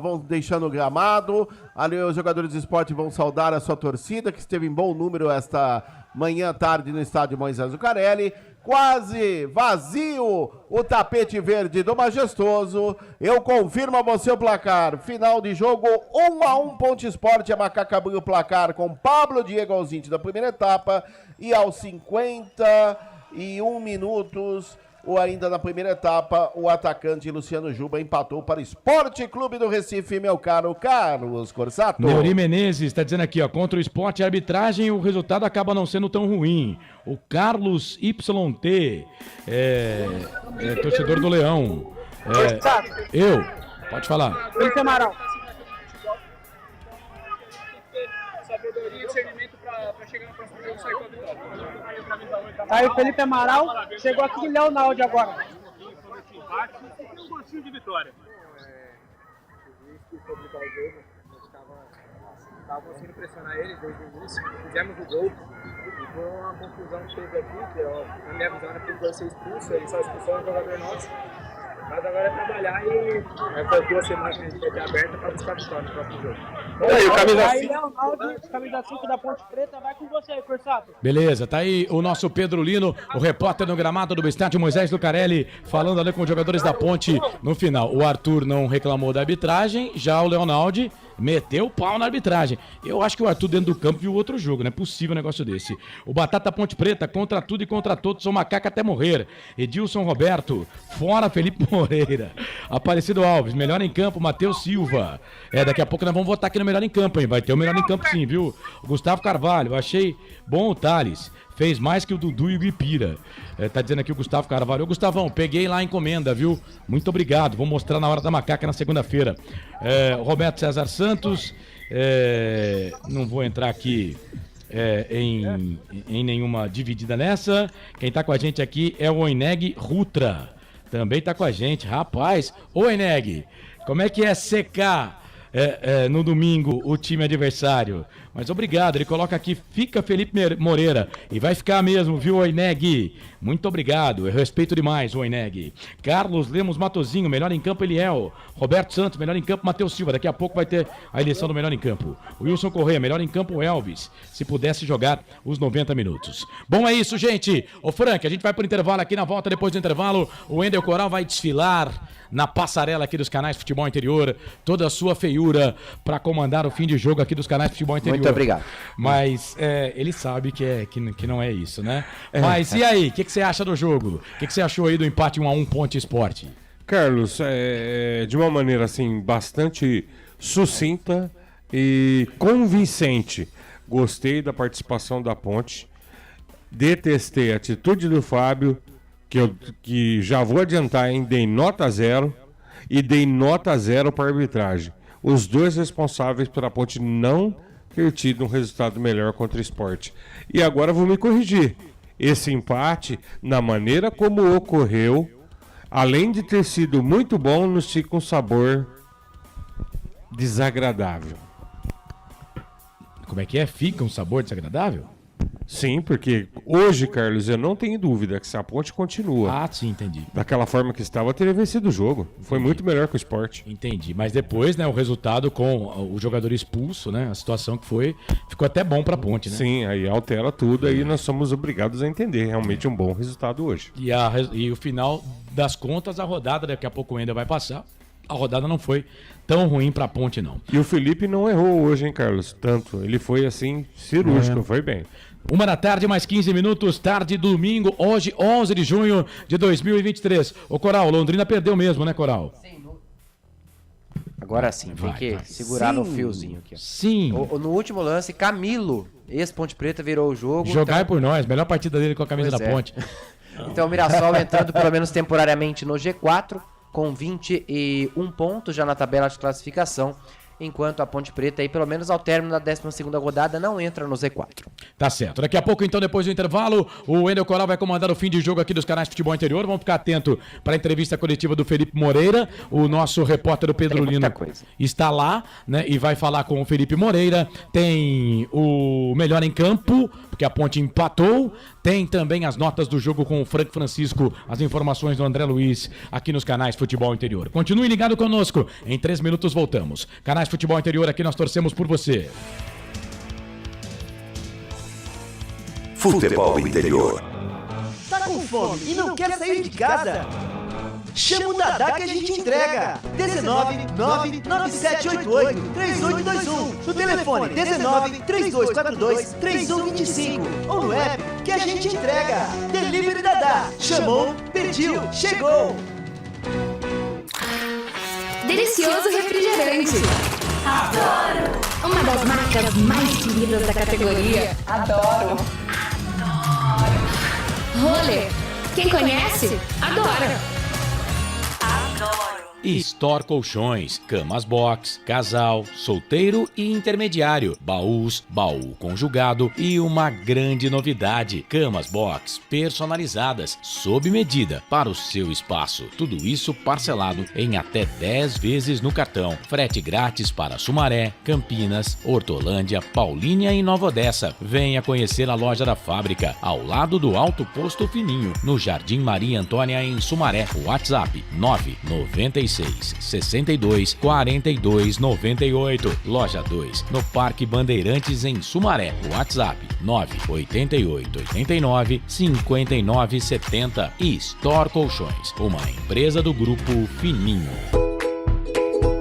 vão deixando o gramado. Ali os jogadores do Esporte vão saudar a sua torcida, que esteve em bom número esta manhã, tarde no estádio Moisés Lucarelli. Quase vazio o tapete verde do Majestoso. Eu confirmo a você o placar. Final de jogo 1-1 Ponte Sport. A Macaca abriu o placar com Pablo Diego Alzinte da primeira etapa. E aos 51 minutos, ou ainda na primeira etapa, o atacante Luciano Juba empatou para o Esporte Clube do Recife, meu caro Carlos Corsato. Neuri Menezes está dizendo aqui, contra o Sport a arbitragem, o resultado acaba não sendo tão ruim. O Carlos YT, torcedor do Leão. Pode falar. Felipe Amaral. Sabedoria e discernimento para chegar no próximo jogo e sair com a vitória. Aí o Felipe Amaral chegou aqui em Leonaldi agora. Tem um gostinho de vitória. O juiz quis complicar o jogo. A gente estava conseguindo pressionar ele desde o início. Fizemos o gol. E foi uma confusão que teve aqui, que na minha visão era que ele foi ser expulso. Ele só expulsou um jogador nosso. Mas agora é trabalhar e essas 2 semanas que a gente vai ter aberta para buscar a vitória no próximo jogo. Aí, o camisa 5. Aí, Leonardo, camisa 5 da Ponte Preta, vai com você aí, Corsato. Beleza, tá aí o nosso Pedro Lino, o repórter no gramado do estádio Moisés Lucarelli, falando ali com os jogadores da Ponte no final. O Arthur não reclamou da arbitragem, já o Leonaldi meteu o pau na arbitragem. Eu acho que o Arthur dentro do campo viu outro jogo, não é possível um negócio desse. O Batata Ponte Preta, contra tudo e contra todos, sou macaca até morrer. Edilson Roberto, fora Felipe Moreira. Aparecido Alves, melhor em campo, Matheus Silva. Daqui a pouco nós vamos votar aqui no melhor em campo, hein? Vai ter o melhor em campo sim, viu? O Gustavo Carvalho, achei bom o Thales. Fez mais que o Dudu e o Guipira. Tá dizendo aqui o Gustavo Carvalho. Ô, Gustavão, peguei lá a encomenda, viu? Muito obrigado. Vou mostrar na hora da macaca na segunda-feira. O Roberto César Santos. Não vou entrar aqui em nenhuma dividida nessa. Quem tá com a gente aqui é o Oineg Rutra. Também tá com a gente. Rapaz, ô Oineg, como é que é secar no domingo o time adversário. Mas obrigado, ele coloca aqui, fica Felipe Moreira. E vai ficar mesmo, viu, Oineg? Muito obrigado, eu respeito demais o Oineg. Carlos Lemos Matozinho, melhor em campo Eliel. Roberto Santos, melhor em campo Matheus Silva. Daqui a pouco vai ter a eleição do melhor em campo. Wilson Corrêa, melhor em campo Elvis. Se pudesse jogar os 90 minutos. Bom, é isso, gente. Ô Frank, a gente vai pro intervalo aqui. Na volta, depois do intervalo, o Wendel Coral vai desfilar na passarela aqui dos canais Futebol Interior, toda a sua feiura para comandar o fim de jogo aqui dos canais Futebol Interior. Muito obrigado. Mas ele sabe que não é isso, né? Mas e aí, o que você acha do jogo? O que você achou aí do empate 1-1 Ponte Esporte? Carlos, de uma maneira assim, bastante sucinta e convincente. Gostei da participação da Ponte, detestei a atitude do Fábio, que já vou adiantar, hein? Dei nota 0 e dei nota 0 para a arbitragem. Os dois responsáveis pela Ponte não ter tido um resultado melhor contra o Sport. E agora vou me corrigir. Esse empate, na maneira como ocorreu, além de ter sido muito bom, nos fica um sabor desagradável. Como é que é? Fica um sabor desagradável? Sim, porque hoje, Carlos, eu não tenho dúvida que se a Ponte continua sim, entendi. daquela forma que estava, teria vencido o jogo. Foi muito melhor que o Sport. Entendi, mas depois, né, o resultado com o jogador expulso, né, a situação que foi, ficou até bom pra Ponte, né? Sim, aí altera tudo, aí nós somos obrigados a entender realmente um bom resultado hoje. E o final das contas, a rodada, daqui a pouco ainda vai passar, a rodada não foi tão ruim pra Ponte, não. E o Felipe não errou hoje, hein, Carlos? Tanto, ele foi assim, cirúrgico, foi bem. 1h mais 15 minutos, tarde domingo, hoje 11 de junho de 2023. Ô Coral, Londrina perdeu mesmo, né, Coral? Agora sim, tem que segurar no fiozinho aqui. Ó. Sim. No último lance, Camilo, ex-Ponte Preta, virou o jogo. Jogar por nós, melhor partida dele com a camisa da Ponte. Então o Mirassol entrando pelo menos temporariamente no G4, com 21 pontos já na tabela de classificação. Enquanto a Ponte Preta, aí, pelo menos ao término da 12ª rodada, não entra no Z4. Tá certo. Daqui a pouco, então, depois do intervalo, o Wendel Coral vai comandar o fim de jogo aqui dos canais Futebol Interior. Vamos ficar atento para a entrevista coletiva do Felipe Moreira. O nosso repórter, o Pedro Lino, está lá, né? E vai falar com o Felipe Moreira. Tem o melhor em campo, porque a Ponte empatou. Tem também as notas do jogo com o Frank Francisco, as informações do André Luiz aqui nos canais Futebol Interior. Continue ligado conosco. Em 3 minutos voltamos. Canais Futebol Interior, aqui nós torcemos por você. Futebol Interior. Tá com fome e não quer sair de casa? Chama o Dadá que a gente entrega. 19997883821 no telefone 1932423125 ou no app que a gente entrega. Delivery Dadá. Chamou, pediu, chegou. Delicioso refrigerante. Adoro! Uma das marcas mais queridas da categoria. Adoro! Roller. Quem conhece, adora! Store Colchões, camas box, casal, solteiro e intermediário, baús, baú conjugado e uma grande novidade, camas box personalizadas, sob medida, para o seu espaço. Tudo isso parcelado em até 10 vezes no cartão. Frete grátis para Sumaré, Campinas, Hortolândia, Paulínia e Nova Odessa. Venha conhecer a loja da fábrica, ao lado do Alto Posto Fininho, no Jardim Maria Antônia, em Sumaré. WhatsApp 996 62 42 98. Loja 2, no Parque Bandeirantes, em Sumaré. WhatsApp 988 89 59 70. E Store Colchões, uma empresa do Grupo Fininho.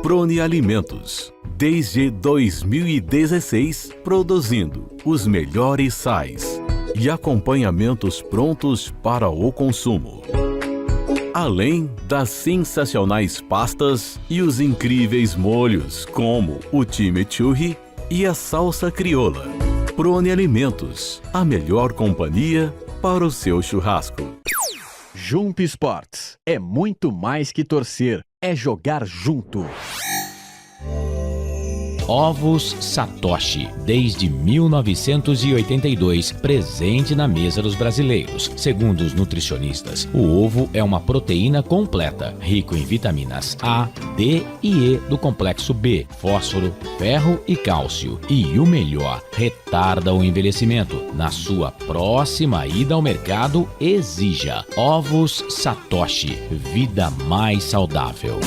Prone Alimentos. Desde 2016, produzindo os melhores sais e acompanhamentos prontos para o consumo. Além das sensacionais pastas e os incríveis molhos, como o chimichurri e a salsa crioula. Prone Alimentos, a melhor companhia para o seu churrasco. Jump Sports é muito mais que torcer, é jogar junto. Ovos Satoshi, desde 1982, presente na mesa dos brasileiros. Segundo os nutricionistas, o ovo é uma proteína completa, rico em vitaminas A, D e E do complexo B, fósforo, ferro e cálcio. E o melhor, retarda o envelhecimento. Na sua próxima ida ao mercado, exija Ovos Satoshi, vida mais saudável.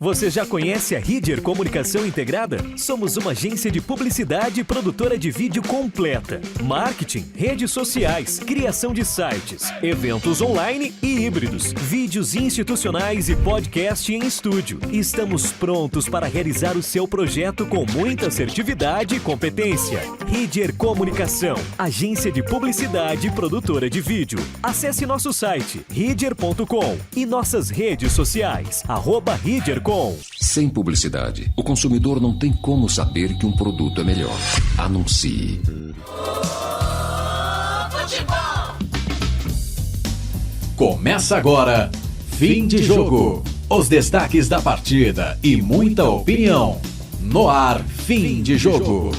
Você já conhece a Ridger Comunicação Integrada? Somos uma agência de publicidade e produtora de vídeo completa. Marketing, redes sociais, criação de sites, eventos online e híbridos, vídeos institucionais e podcast em estúdio. Estamos prontos para realizar o seu projeto com muita assertividade e competência. Ridger Comunicação, agência de publicidade e produtora de vídeo. Acesse nosso site ridger.com e nossas redes sociais, @ridger.com. Sem publicidade, o consumidor não tem como saber que um produto é melhor. Anuncie. Começa agora, Fim de Jogo. Os destaques da partida e muita opinião. No ar, Fim de Jogo.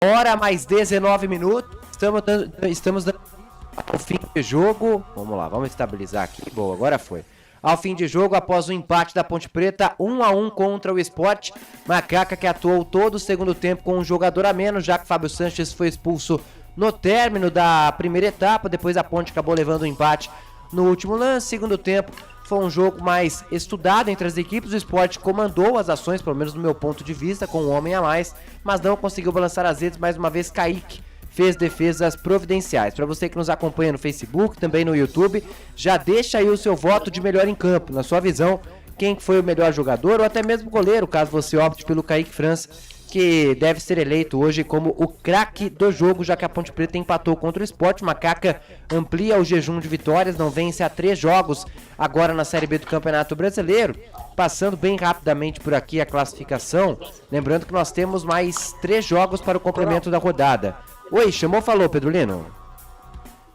Hora mais 19 minutos. Estamos dando ao fim de jogo. Vamos lá, vamos estabilizar aqui. Boa, agora foi. Ao fim de jogo, após o empate da Ponte Preta, 1-1 contra o Sport. Macaca que atuou todo o segundo tempo com um jogador a menos, já que Fábio Sanches foi expulso no término da primeira etapa. Depois a Ponte acabou levando o empate no último lance. Segundo tempo foi um jogo mais estudado entre as equipes. O Sport comandou as ações, pelo menos no meu ponto de vista, com um homem a mais, mas não conseguiu balançar as redes. Mais uma vez, Kaique fez defesas providenciais. Para você que nos acompanha no Facebook, também no YouTube, já deixa aí o seu voto de melhor em campo. Na sua visão, quem foi o melhor jogador ou até mesmo goleiro, caso você opte pelo Kaique França, que deve ser eleito hoje como o craque do jogo, já que a Ponte Preta empatou contra o Sport. Macaca amplia o jejum de vitórias, não vence há 3 jogos agora na Série B do Campeonato Brasileiro. Passando bem rapidamente por aqui a classificação, lembrando que nós temos mais 3 jogos para o complemento da rodada. Oi, chamou, falou, Pedro Lino.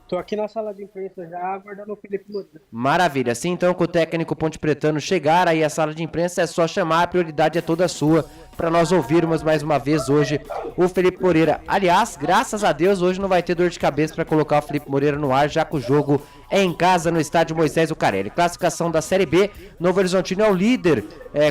Tô aqui na sala de imprensa já, aguardando o Felipe Moreira. Maravilha, assim então que o técnico Ponte Pretano chegar aí à sala de imprensa, é só chamar, a prioridade é toda sua, para nós ouvirmos mais uma vez hoje o Felipe Moreira. Aliás, graças a Deus, hoje não vai ter dor de cabeça para colocar o Felipe Moreira no ar, já que o jogo é em casa no estádio Moisés Zucarelli. Classificação da Série B, Novo Horizontino é o líder,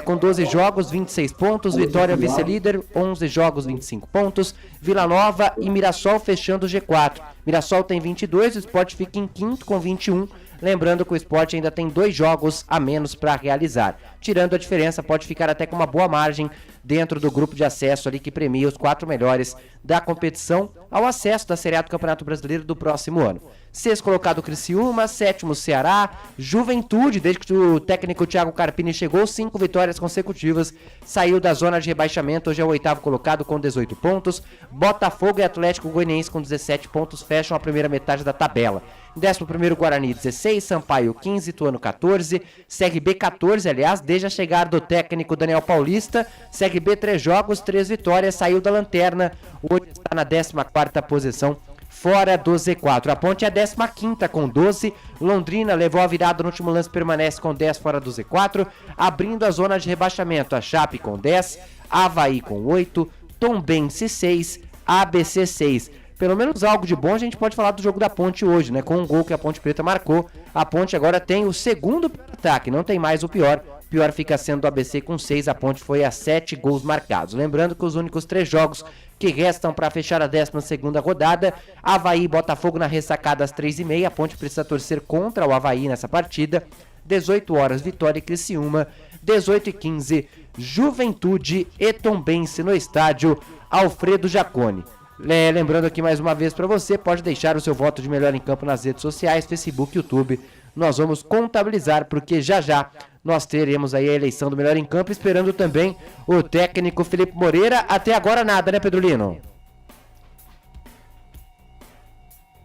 com 12 jogos, 26 pontos, Vitória vice-líder, 11 jogos, 25 pontos, Vila Nova e Mirassol fechando o G4. Mirassol tem 22, o Sport fica em quinto com 21, lembrando que o Sport ainda tem 2 jogos a menos para realizar. Tirando a diferença, pode ficar até com uma boa margem dentro do grupo de acesso ali que premia os 4 melhores da competição ao acesso da Série A do Campeonato Brasileiro do próximo ano. 6º colocado Criciúma, 7º Ceará, Juventude, desde que o técnico Thiago Carpini chegou, 5 vitórias consecutivas, saiu da zona de rebaixamento, hoje é o 8º colocado com 18 pontos, Botafogo e Atlético Goianiense com 17 pontos fecham a primeira metade da tabela. 11º Guarani 16, Sampaio 15, Ituano 14, CRB 14, aliás, desde a chegada do técnico Daniel Paulista, CRB 3 jogos, 3 vitórias, saiu da lanterna, hoje está na 14ª posição, fora do Z4. A Ponte é a 15ª com 12, Londrina levou a virada no último lance, permanece com 10 fora do Z4, abrindo a zona de rebaixamento, a Chape com 10, Avaí com 8, Tombense 6, ABC 6. Pelo menos algo de bom a gente pode falar do jogo da Ponte hoje, né? Com um gol que a Ponte Preta marcou, a Ponte agora tem o segundo ataque, não tem mais o pior. O pior fica sendo o ABC com 6, a Ponte foi a 7 gols marcados. Lembrando que os únicos 3 jogos que restam para fechar a 12ª rodada, Avaí e Botafogo na ressacada às 3h30, a Ponte precisa torcer contra o Avaí nessa partida. 18 horas, Vitória e Criciúma, 18h15, Juventude e Tombense no estádio Alfredo Jaconi. Lembrando aqui mais uma vez para você, pode deixar o seu voto de melhor em campo nas redes sociais, Facebook, YouTube. Nós vamos contabilizar, porque já já nós teremos aí a eleição do melhor em campo, esperando também o técnico Felipe Moreira. Até agora nada, né, Pedro Lino?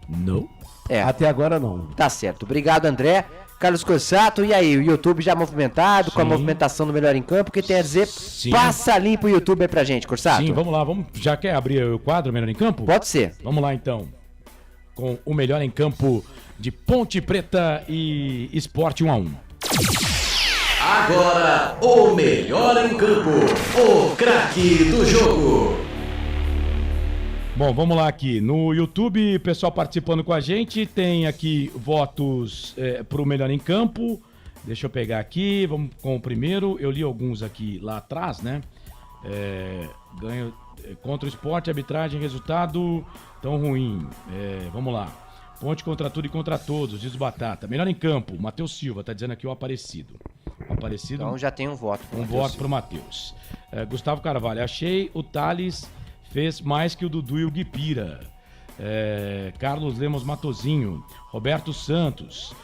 Não. Até agora não. Tá certo. Obrigado, André. Carlos Corsato, e aí? O YouTube já movimentado, com a movimentação do melhor em campo, o que tem a dizer? Sim. Passa limpo o YouTube aí pra gente, Corsato. Sim, vamos lá. Já quer abrir o quadro Melhor em Campo? Pode ser. Vamos lá, então. Com o Melhor em Campo de Ponte Preta e Sport 1-1. Agora, o melhor em campo, o craque do jogo. Bom, vamos lá aqui. No YouTube, pessoal participando com a gente. Tem aqui votos para o melhor em campo. Deixa eu pegar aqui. Vamos com o primeiro. Eu li alguns aqui lá atrás, né? Ganho contra o Sport, arbitragem, resultado tão ruim. Vamos lá. Ponte contra tudo e contra todos, diz o Batata. Melhor em campo, Matheus Silva, tá dizendo aqui o Aparecido. Então já tem um voto. Voto pro Matheus. Gustavo Carvalho, achei o Thales fez mais que o Dudu e o Guipira. Carlos Lemos Matozinho, Roberto Santos.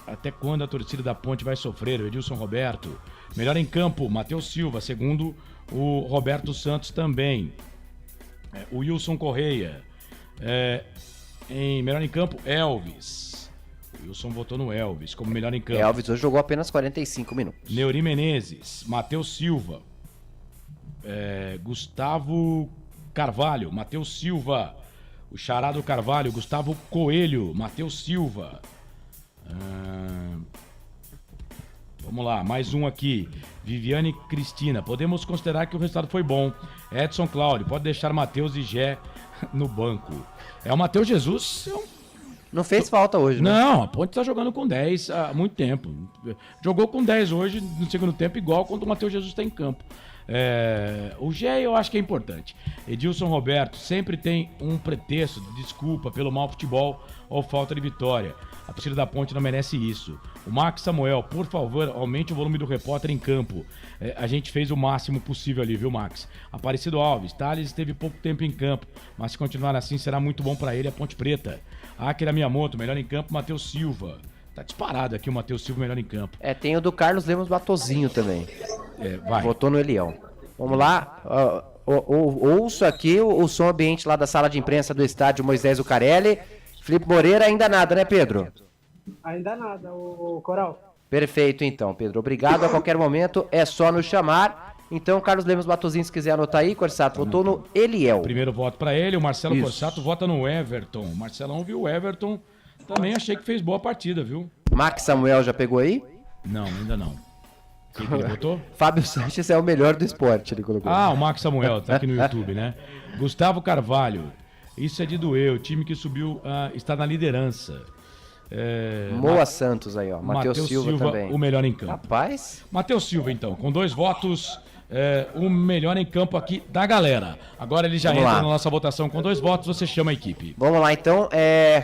Até quando a torcida da Ponte vai sofrer? O Edilson Roberto. Melhor em campo, Matheus Silva, segundo o Roberto Santos também. O Wilson Correia. Melhor em campo, Elvis. O Wilson votou no Elvis como melhor em campo. Elvis hoje jogou apenas 45 minutos. Neuri Menezes, Matheus Silva. Gustavo Carvalho, Matheus Silva. O Charado Carvalho, Gustavo Coelho, Matheus Silva. Vamos lá, mais um aqui. Viviane Cristina. Podemos considerar que o resultado foi bom. Edson Cláudio, pode deixar Matheus e Gé no banco. O Matheus Jesus não fez falta hoje, né? Não, a Ponte tá jogando com 10 há muito tempo. Jogou com 10 hoje no segundo tempo, igual quando o Matheus Jesus tá em campo. O Gé eu acho que é importante. Edilson Roberto sempre tem um pretexto de desculpa pelo mau futebol ou falta de vitória. A torcida da Ponte não merece isso. O Max Samuel, por favor, aumente o volume do repórter em campo. A gente fez o máximo possível ali, viu, Max? Aparecido Alves, Thales esteve pouco tempo em campo, mas se continuar assim será muito bom pra ele a Ponte Preta. Akira Miyamoto, melhor em campo, Matheus Silva. Tá disparado aqui o Matheus Silva, melhor em campo. Tem o do Carlos Lemos Matozinho também. Vai. Votou no Elião. Vamos lá. Ouço aqui o som ambiente lá da sala de imprensa do estádio Moisés Zucarelli. Felipe Moreira, ainda nada, né, Pedro? Ainda nada, o Coral. Perfeito, então, Pedro. Obrigado. A qualquer momento é só nos chamar. Então, Carlos Lemos Matozinho, se quiser anotar aí, Corsato, votou no Eliel. Primeiro voto pra ele, o Marcelo Corsato vota no Everton. O Marcelão viu o Everton, também achei que fez boa partida, viu? Max Samuel já pegou aí? Não, ainda não. Quem que ele votou? Fábio Sanches é o melhor do esporte, ele colocou. O Max Samuel, tá aqui no YouTube, né? Gustavo Carvalho, isso é de doer, o time que subiu está na liderança. Moa Santos aí, ó. Matheus Silva também. O melhor em campo. Rapaz. Matheus Silva, então, com 2 votos, o melhor em campo aqui da galera. Agora ele já entra na nossa votação com 2 votos, você chama a equipe. Vamos lá, então.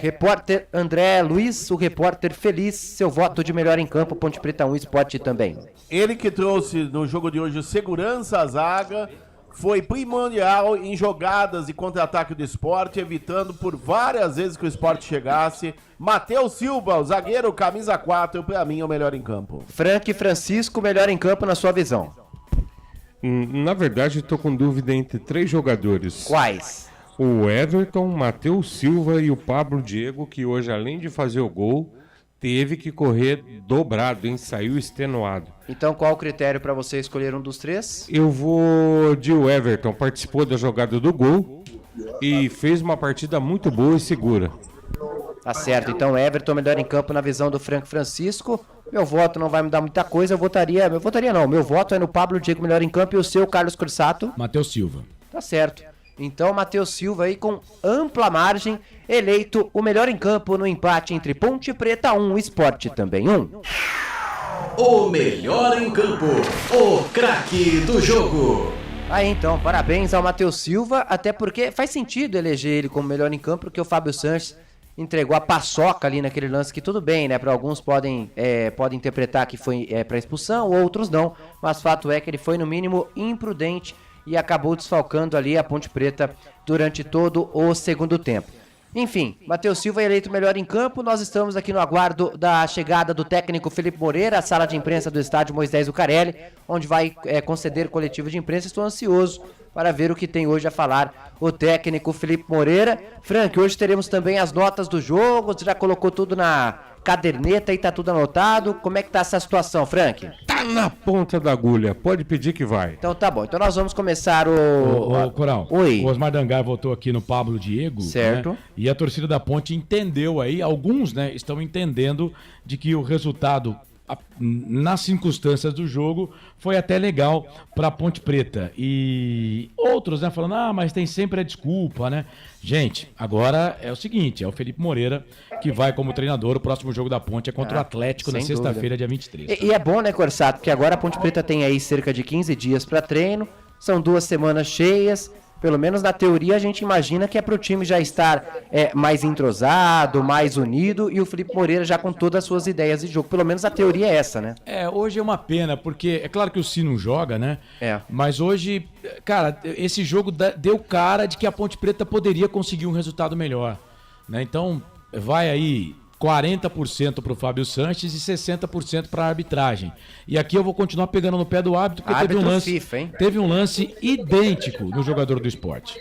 Repórter André Luiz, o repórter feliz, seu voto de melhor em campo, Ponte Preta 1 Sport também. Ele que trouxe no jogo de hoje segurança à zaga, foi primordial em jogadas e contra-ataque do Sport, evitando por várias vezes que o Sport chegasse. Matheus Silva, o zagueiro, camisa 4, pra mim é o melhor em campo. Frank Francisco, melhor em campo na sua visão. Na verdade, eu tô com dúvida entre 3 jogadores. Quais? O Everton, Matheus Silva e o Pablo Diego, que hoje, além de fazer o gol, teve que correr dobrado, hein? Saiu extenuado. Então, qual o critério para você escolher um dos 3? Eu vou de o Everton. Participou da jogada do gol e fez uma partida muito boa e segura. Tá certo. Então, Everton melhor em campo na visão do Frank Francisco. Meu voto não vai mudar muita coisa. Meu voto é no Pablo Diego melhor em campo e o seu, Carlos Corsato. Matheus Silva. Tá certo. Então, Matheus Silva aí com ampla margem, eleito o melhor em campo no empate entre Ponte Preta 1 e Sport também 1. O melhor em campo, o craque do jogo. Aí então, parabéns ao Matheus Silva, até porque faz sentido eleger ele como melhor em campo, porque o Fábio Sanches entregou a paçoca ali naquele lance que tudo bem, né? Para alguns podem interpretar que foi para expulsão, outros não, mas fato é que ele foi no mínimo imprudente e acabou desfalcando ali a Ponte Preta durante todo o segundo tempo. Enfim, Matheus Silva é eleito melhor em campo. Nós estamos aqui no aguardo da chegada do técnico Felipe Moreira, à sala de imprensa do estádio Moisés Zucarelli, onde vai conceder coletivo de imprensa. Estou ansioso para ver o que tem hoje a falar o técnico Felipe Moreira. Frank, hoje teremos também as notas do jogo. Você já colocou tudo na caderneta e tá tudo anotado. Como é que tá essa situação, Frank? Tá na ponta da agulha, pode pedir que vai. Então tá bom, então nós vamos começar o... Coral, Oi. o Osmar Dangar voltou aqui no Pablo Diego. Certo. Né? E a torcida da Ponte entendeu aí, alguns, né, estão entendendo de que o resultado, nas circunstâncias do jogo, foi até legal para Ponte Preta. E outros, né, falando, mas tem sempre a desculpa, né? Gente, agora é o seguinte, é o Felipe Moreira que vai como treinador. O próximo jogo da Ponte é contra o Atlético na sexta-feira, dia 23. E é bom, né, Corsato, porque agora a Ponte Preta tem aí cerca de 15 dias para treino, são 2 semanas cheias. Pelo menos na teoria a gente imagina que é para o time já estar mais entrosado, mais unido, e o Felipe Moreira já com todas as suas ideias de jogo. Pelo menos a teoria é essa, né? Hoje é uma pena, porque é claro que o Ciro não joga, né? Mas hoje, cara, esse jogo deu cara de que a Ponte Preta poderia conseguir um resultado melhor, né? Então, vai aí 40% para o Fábio Sanches e 60% para a arbitragem. E aqui eu vou continuar pegando no pé do árbitro, porque teve um lance idêntico no jogador do Sport.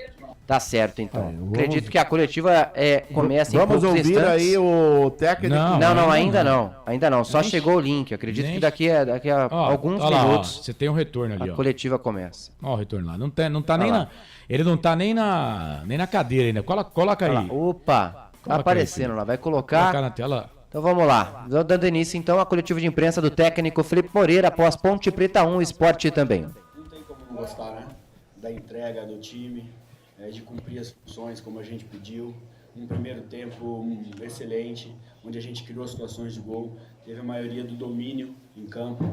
Tá certo, então. Acredito que a coletiva começa em poucos Vamos ouvir instantes. aí o técnico. Não, ainda não. Só chegou o link. Acredito que daqui a alguns minutos. Você tem um retorno ali, a coletiva começa. Ó, o retorno lá. Não tá nem na. Ele não tá nem na cadeira ainda. Coloca aí. Opa! Tá aparecendo lá, vai colocar na tela. Então vamos lá, dando início então a coletiva de imprensa do técnico Felipe Moreira após Ponte Preta 1, Sport também. Não tem como não gostar, né? Da entrega do time, de cumprir as funções como a gente pediu. Um primeiro tempo excelente, onde a gente criou situações de gol, teve a maioria do domínio em campo,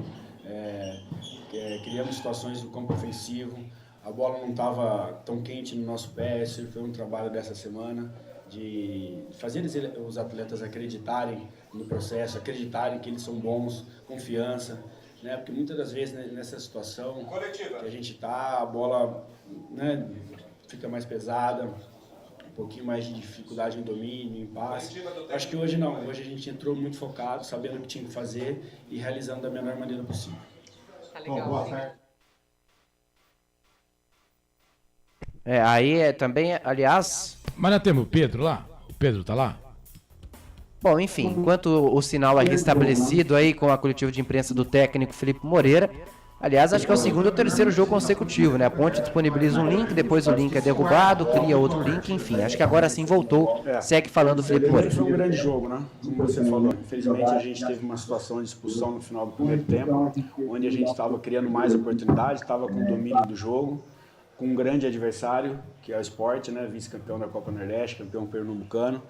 criamos situações no campo ofensivo, a bola não estava tão quente no nosso pé, esse foi um trabalho dessa semana, de fazer os atletas acreditarem no processo, acreditarem que eles são bons, confiança, né? Porque muitas das vezes nessa situação que a gente tá, a bola, né, fica mais pesada, um pouquinho mais de dificuldade em domínio, em passe. Acho que hoje não, hoje a gente entrou muito focado, sabendo o que tinha que fazer e realizando da melhor maneira possível. Tá legal. Boa tarde. Aí também, aliás... Mas nós temos o Pedro lá? O Pedro tá lá? Bom, enfim, enquanto o sinal aí estabelecido aí com a coletiva de imprensa do técnico Felipe Moreira, aliás, acho que é o segundo ou terceiro jogo consecutivo, né? A Ponte disponibiliza um link, depois o link é derrubado, cria outro link, enfim, acho que agora sim voltou, segue falando o Felipe Moreira. Foi um grande jogo, né? Como você falou, infelizmente a gente teve uma situação de expulsão no final do primeiro tempo, onde a gente estava criando mais oportunidades, estava com o domínio do jogo, com um grande adversário, que é o Sport, né? Vice-campeão da Copa Nordeste, campeão pernambucano,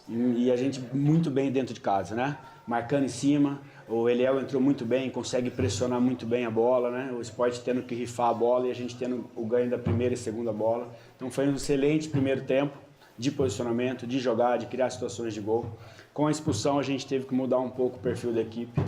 e a gente muito bem dentro de casa, né? Marcando em cima, o Eliel entrou muito bem, consegue pressionar muito bem a bola, né? O Sport tendo que rifar a bola e a gente tendo o ganho da primeira e segunda bola. Então foi um excelente primeiro tempo de posicionamento, de jogar, de criar situações de gol. Com a expulsão a gente teve que mudar um pouco o perfil da equipe.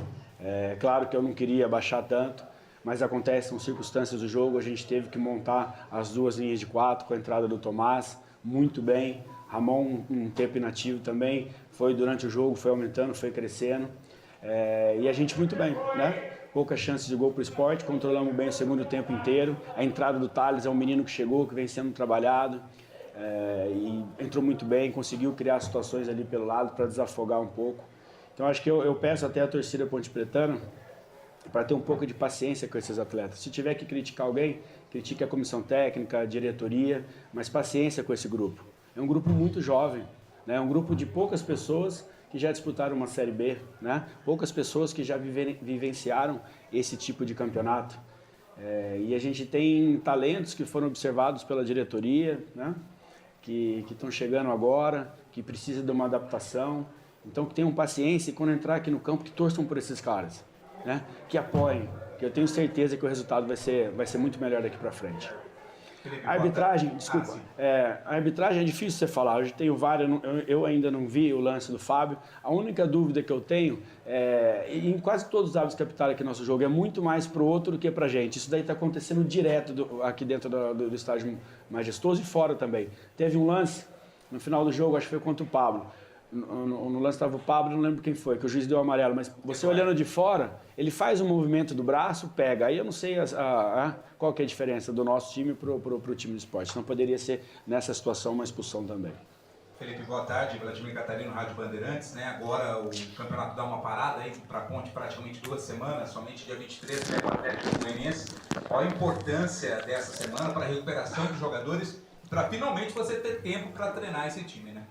Claro que eu não queria baixar tanto, mas acontece, são circunstâncias do jogo, a gente teve que montar as duas linhas de 4 com a entrada do Tomás, muito bem. Ramon, um tempo inativo também, foi durante o jogo, foi aumentando, foi crescendo. E a gente muito bem, né? Poucas chances de gol para o Sport, controlamos bem o segundo tempo inteiro. A entrada do Thales é um menino que chegou, que vem sendo trabalhado, e entrou muito bem, conseguiu criar situações ali pelo lado para desafogar um pouco. Então acho que eu peço até a torcida pontepretana para ter um pouco de paciência com esses atletas. Se tiver que criticar alguém, critique a comissão técnica, a diretoria, mas paciência com esse grupo. É um grupo muito jovem, né? É um grupo de poucas pessoas que já disputaram uma Série B, né? Poucas pessoas que já vivenciaram esse tipo de campeonato. E a gente tem talentos que foram observados pela diretoria, né? Que estão chegando agora, que precisam de uma adaptação. Então que tenham paciência e quando entrar aqui no campo que torçam por esses caras, né? Que apoiem, que eu tenho certeza que o resultado vai ser muito melhor daqui para frente. A arbitragem, desculpa, a arbitragem é difícil você falar, hoje tenho várias, eu ainda não vi o lance do Fábio, a única dúvida que eu tenho, em quase todos os árbitros que apitaram aqui no nosso jogo, é muito mais pro outro do que pra gente, isso daí tá acontecendo direto aqui dentro do estádio Majestoso e fora também. Teve um lance no final do jogo, acho que foi contra o Pablo, no lance estava o Pablo, não lembro quem foi, que o juiz deu amarelo, mas você olhando de fora, ele faz um movimento do braço, pega, aí eu não sei qual que é a diferença do nosso time pro time do Sport, não poderia ser nessa situação uma expulsão também. Felipe, boa tarde. Vladimir Catarino, Rádio Bandeirantes, né? Agora o campeonato dá uma parada aí para a Ponte, praticamente 2 semanas, somente dia 23, né, com o Atlético Goianiense. Qual a importância dessa semana para a recuperação dos jogadores, para finalmente você ter tempo para treinar esse time, né?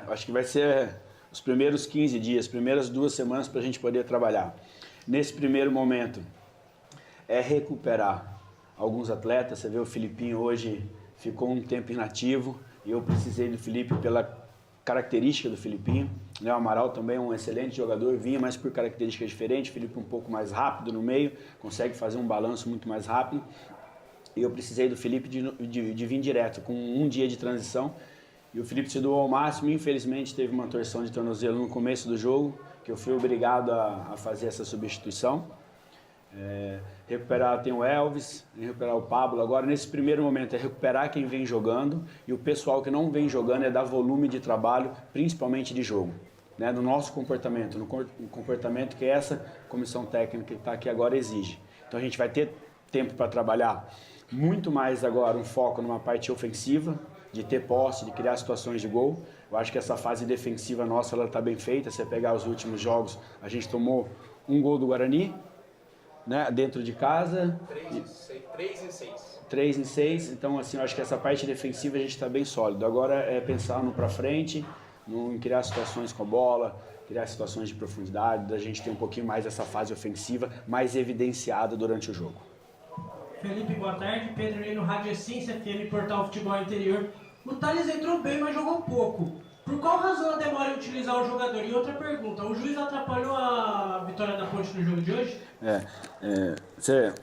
Acho que vai ser os primeiros 15 dias, primeiras 2 semanas para a gente poder trabalhar. Nesse primeiro momento, é recuperar alguns atletas. Você vê o Filipinho hoje ficou um tempo inativo, e eu precisei do Felipe pela característica do Filipinho. O Amaral também é um excelente jogador, vinha mais por características diferentes. O Felipe um pouco mais rápido no meio, consegue fazer um balanço muito mais rápido. E eu precisei do Felipe de vir direto, com um dia de transição. E o Felipe se doou ao máximo. Infelizmente teve uma torção de tornozelo no começo do jogo, que eu fui obrigado a fazer essa substituição. Recuperar, tem o Elvis, recuperar o Pablo. Agora, nesse primeiro momento, é recuperar quem vem jogando, e o pessoal que não vem jogando é dar volume de trabalho, principalmente de jogo, né? No nosso comportamento, no comportamento que essa comissão técnica que está aqui agora exige. Então a gente vai ter tempo para trabalhar muito mais agora, um foco numa parte ofensiva, de ter posse, de criar situações de gol. Eu acho que essa fase defensiva nossa está bem feita. Se você pegar os últimos jogos, a gente tomou um gol do Guarani, né, dentro de casa. 3 em 6. Então, assim, eu acho que essa parte defensiva a gente está bem sólido. Agora é pensar no para frente, em criar situações com a bola, criar situações de profundidade, da gente ter um pouquinho mais essa fase ofensiva mais evidenciada durante o jogo. Felipe, boa tarde. Pedro Lino, Rádio Essência FM, Portal Futebol Interior. O Thales entrou bem, mas jogou pouco. Por qual razão a demora em utilizar o jogador? E outra pergunta, o juiz atrapalhou a vitória da Ponte no jogo de hoje? Vocês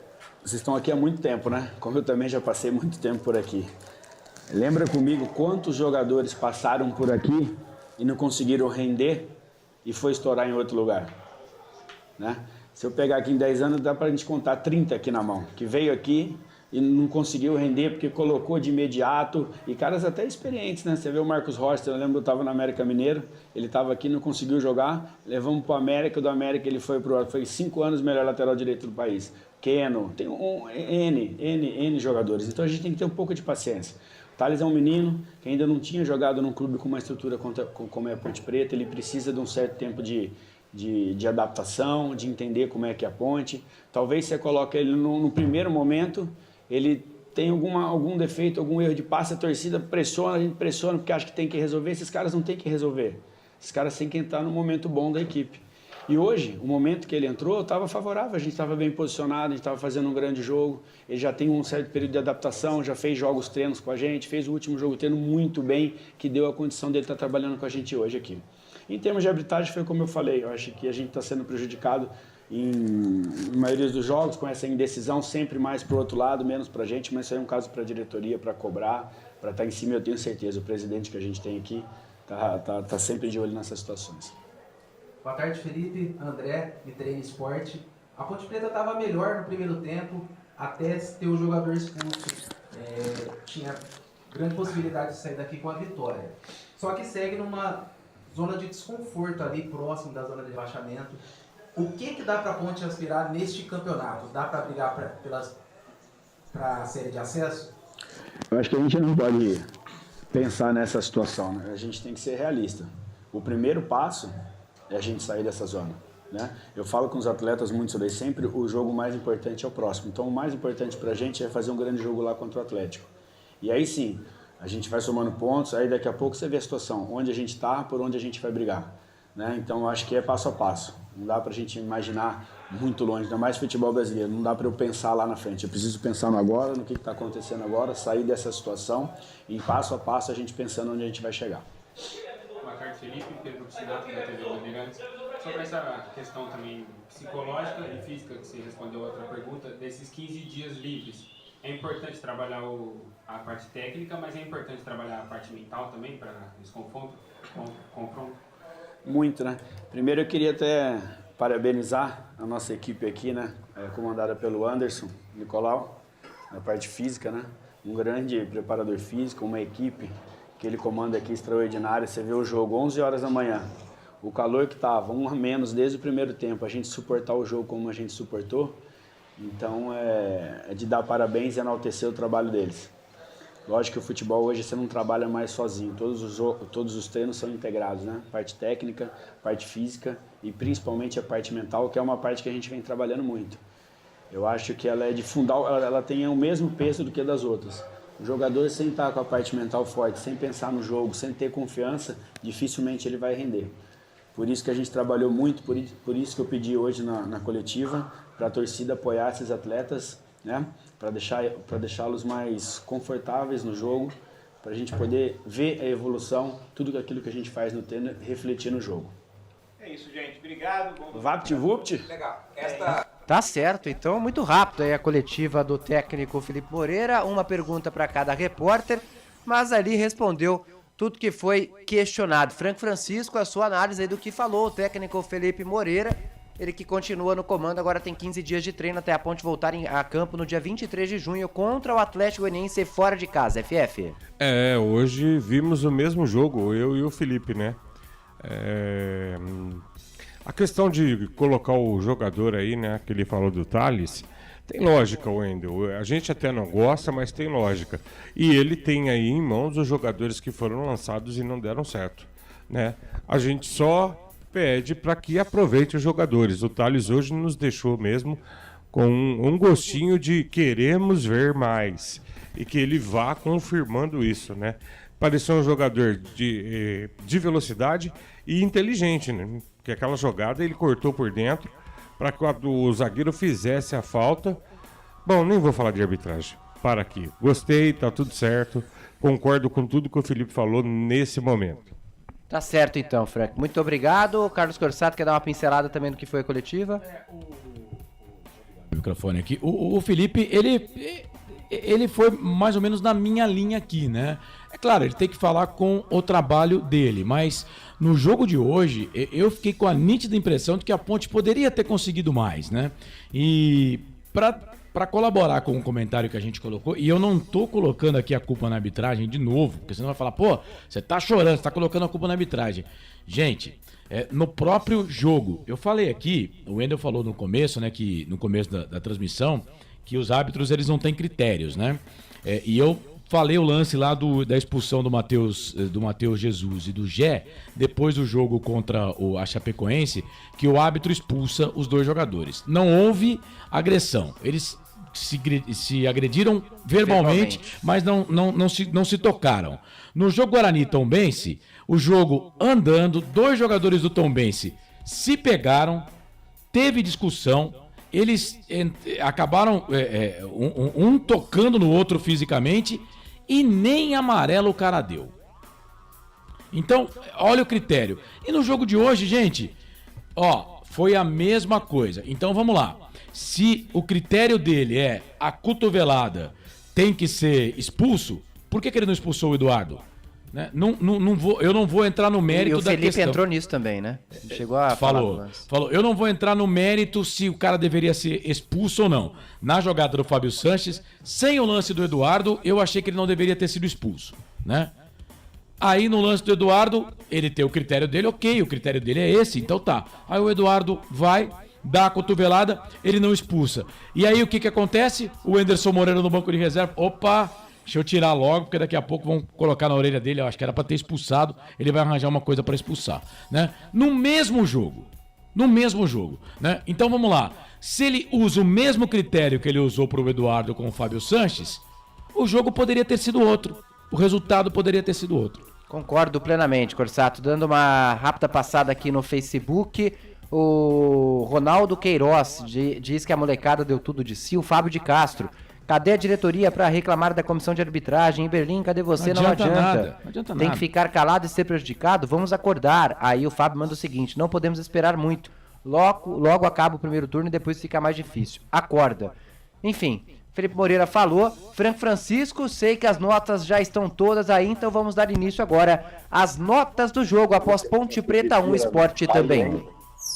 estão aqui há muito tempo, né? Como eu também já passei muito tempo por aqui. Lembra comigo quantos jogadores passaram por aqui e não conseguiram render e foi estourar em outro lugar, né? Se eu pegar aqui em 10 anos, dá pra gente contar 30 aqui na mão, que veio aqui e não conseguiu render porque colocou de imediato, e caras até experientes, né? Você vê o Marcos Rocha, eu lembro que eu estava no América Mineiro, ele estava aqui, não conseguiu jogar, levamos para o América, do América ele foi 5 anos melhor lateral direito do país. Keno, tem N jogadores, então a gente tem que ter um pouco de paciência. O Thales é um menino que ainda não tinha jogado num clube com uma estrutura como é a Ponte Preta, ele precisa de um certo tempo de adaptação, de entender como é que é a Ponte. Talvez você coloque ele no primeiro momento, ele tem algum defeito, algum erro de passe, a torcida pressiona, a gente pressiona porque acha que tem que resolver. Esses caras não tem que resolver. Esses caras têm que entrar no momento bom da equipe. E hoje, o momento que ele entrou, estava favorável, a gente estava bem posicionado, a gente estava fazendo um grande jogo, ele já tem um certo período de adaptação, já fez jogos treinos com a gente, fez o último jogo treino muito bem, que deu a condição dele estar trabalhando com a gente hoje aqui. Em termos de arbitragem, foi como eu falei, eu acho que a gente está sendo prejudicado em maioria dos jogos, com essa indecisão sempre mais para o outro lado, menos para a gente, mas isso aí é um caso para a diretoria, para cobrar, para estar em cima, eu tenho certeza. O presidente que a gente tem aqui tá sempre de olho nessas situações. Boa tarde, Felipe, André, de Treino Esporte. A Ponte Preta estava melhor no primeiro tempo, até ter o jogador expulso. Tinha grande possibilidade de sair daqui com a vitória. Só que segue numa zona de desconforto ali, próximo da zona de rebaixamento. O que dá para a Ponte aspirar neste campeonato? Dá para brigar para a série de acesso? Eu acho que a gente não pode pensar nessa situação, né? A gente tem que ser realista. O primeiro passo é a gente sair dessa zona, né? Eu falo com os atletas muito sobre isso, sempre o jogo mais importante é o próximo. Então o mais importante para a gente é fazer um grande jogo lá contra o Atlético. E aí sim, a gente vai somando pontos, aí daqui a pouco você vê a situação, onde a gente está, por onde a gente vai brigar, né? Então eu acho que é passo a passo. Não dá para a gente imaginar muito longe, ainda mais futebol brasileiro. Não dá para eu pensar lá na frente. Eu preciso pensar no agora, no que está acontecendo agora, sair dessa situação e passo a passo a gente pensando onde a gente vai chegar. Boa tarde, Felipe. Pedro Piscinato, da TV Bandeirantes. Sobre essa questão também psicológica e física, que você respondeu a outra pergunta, desses 15 dias livres, é importante trabalhar a parte técnica, mas é importante trabalhar a parte mental também para esse confronto? Muito, né? Primeiro eu queria até parabenizar a nossa equipe aqui, né? Comandada pelo Anderson Nicolau, na parte física, né? Um grande preparador físico, uma equipe que ele comanda aqui extraordinária. Você vê o jogo 11 horas da manhã, o calor que estava, 1 a menos desde o primeiro tempo, a gente suportar o jogo como a gente suportou. Então é de dar parabéns e enaltecer o trabalho deles. Lógico que o futebol hoje você não trabalha mais sozinho, todos os treinos são integrados, né? Parte técnica, parte física e principalmente a parte mental, que é uma parte que a gente vem trabalhando muito. Eu acho que ela é de fundal, ela tem o mesmo peso do que das outras. O jogador sem estar com a parte mental forte, sem pensar no jogo, sem ter confiança, dificilmente ele vai render. Por isso que a gente trabalhou muito, por isso que eu pedi hoje na coletiva para a torcida apoiar esses atletas, né? Para deixá-los mais confortáveis no jogo, para a gente poder ver a evolução, tudo aquilo que a gente faz no treino, refletir no jogo. É isso, gente. Obrigado. VaptVupt. Legal. Tá certo, então muito rápido aí a coletiva do técnico Felipe Moreira, uma pergunta para cada repórter, mas ali respondeu tudo que foi questionado. Franco Francisco, a sua análise aí do que falou o técnico Felipe Moreira, ele que continua no comando, agora tem 15 dias de treino até a Ponte voltar a campo no dia 23 de junho contra o Atlético Goianiense fora de casa, FF. Hoje vimos o mesmo jogo, eu e o Felipe, né? A questão de colocar o jogador aí, né, que ele falou do Thales, tem lógica, Wendel. A gente até não gosta, mas tem lógica. E ele tem aí em mãos os jogadores que foram lançados e não deram certo, né? A gente só pede para que aproveite os jogadores. O Thales hoje nos deixou mesmo com um gostinho de queremos ver mais e que ele vá confirmando isso, né? Pareceu um jogador de velocidade e inteligente, né? Que aquela jogada ele cortou por dentro para que o zagueiro fizesse a falta. Bom, nem vou falar de arbitragem. Para aqui. Gostei, tá tudo certo. Concordo com tudo que o Felipe falou nesse momento. Tá certo então, Frank. Muito obrigado. O Carlos Corsato quer dar uma pincelada também do que foi a coletiva? O microfone aqui. O Felipe, ele foi mais ou menos na minha linha aqui, né? É claro, ele tem que falar com o trabalho dele, mas no jogo de hoje, eu fiquei com a nítida impressão de que a Ponte poderia ter conseguido mais, né? E para colaborar com o comentário que a gente colocou, e eu não tô colocando aqui a culpa na arbitragem de novo, porque senão vai falar, pô, você tá chorando, você tá colocando a culpa na arbitragem. Gente, no próprio jogo, eu falei aqui, o Wendel falou no começo, né, que no começo da transmissão, que os árbitros, eles não têm critérios, né? E eu falei o lance lá da expulsão do Matheus Jesus e do Gé, depois do jogo contra a Chapecoense, que o árbitro expulsa os dois jogadores. Não houve agressão. Eles se agrediram verbalmente, mas não se tocaram. No jogo Guarani e Tombense, o jogo andando, dois jogadores do Tombense se pegaram, teve discussão, eles acabaram um tocando no outro fisicamente e nem amarelo o cara deu. Então, olha o critério. E no jogo de hoje, gente, foi a mesma coisa. Então vamos lá. Se o critério dele é a cotovelada tem que ser expulso, por que ele não expulsou o Eduardo? Né? Eu não vou entrar no mérito da questão. E o Felipe entrou nisso também, né? Ele chegou a falar. Falou. Eu não vou entrar no mérito se o cara deveria ser expulso ou não. Na jogada do Fábio Sanches, sem o lance do Eduardo, eu achei que ele não deveria ter sido expulso, né? Aí no lance do Eduardo, ele tem o critério dele, ok, o critério dele é esse, então tá. Aí o Eduardo vai, dá a cotovelada, ele não expulsa. E aí o que acontece? O Anderson Moreira no banco de reserva, opa, deixa eu tirar logo, porque daqui a pouco vão colocar na orelha dele, eu acho que era pra ter expulsado, ele vai arranjar uma coisa pra expulsar, né? No mesmo jogo, né? Então vamos lá, se ele usa o mesmo critério que ele usou pro Eduardo com o Fábio Sanches, o jogo poderia ter sido outro, o resultado poderia ter sido outro. Concordo plenamente, Corsato. Dando uma rápida passada aqui no Facebook, o Ronaldo Queiroz diz que a molecada deu tudo de si. O Fábio de Castro, cadê a diretoria para reclamar da comissão de arbitragem? Em Berlim, cadê você? Não adianta. Não adianta Tem que ficar calado e ser prejudicado? Vamos acordar. Aí o Fábio manda o seguinte, não podemos esperar muito. Logo acaba o primeiro turno e depois fica mais difícil. Acorda. Enfim, Felipe Moreira falou. Franco Francisco, sei que as notas já estão todas aí, então vamos dar início agora às notas do jogo após Ponte Preta 1 Sport também.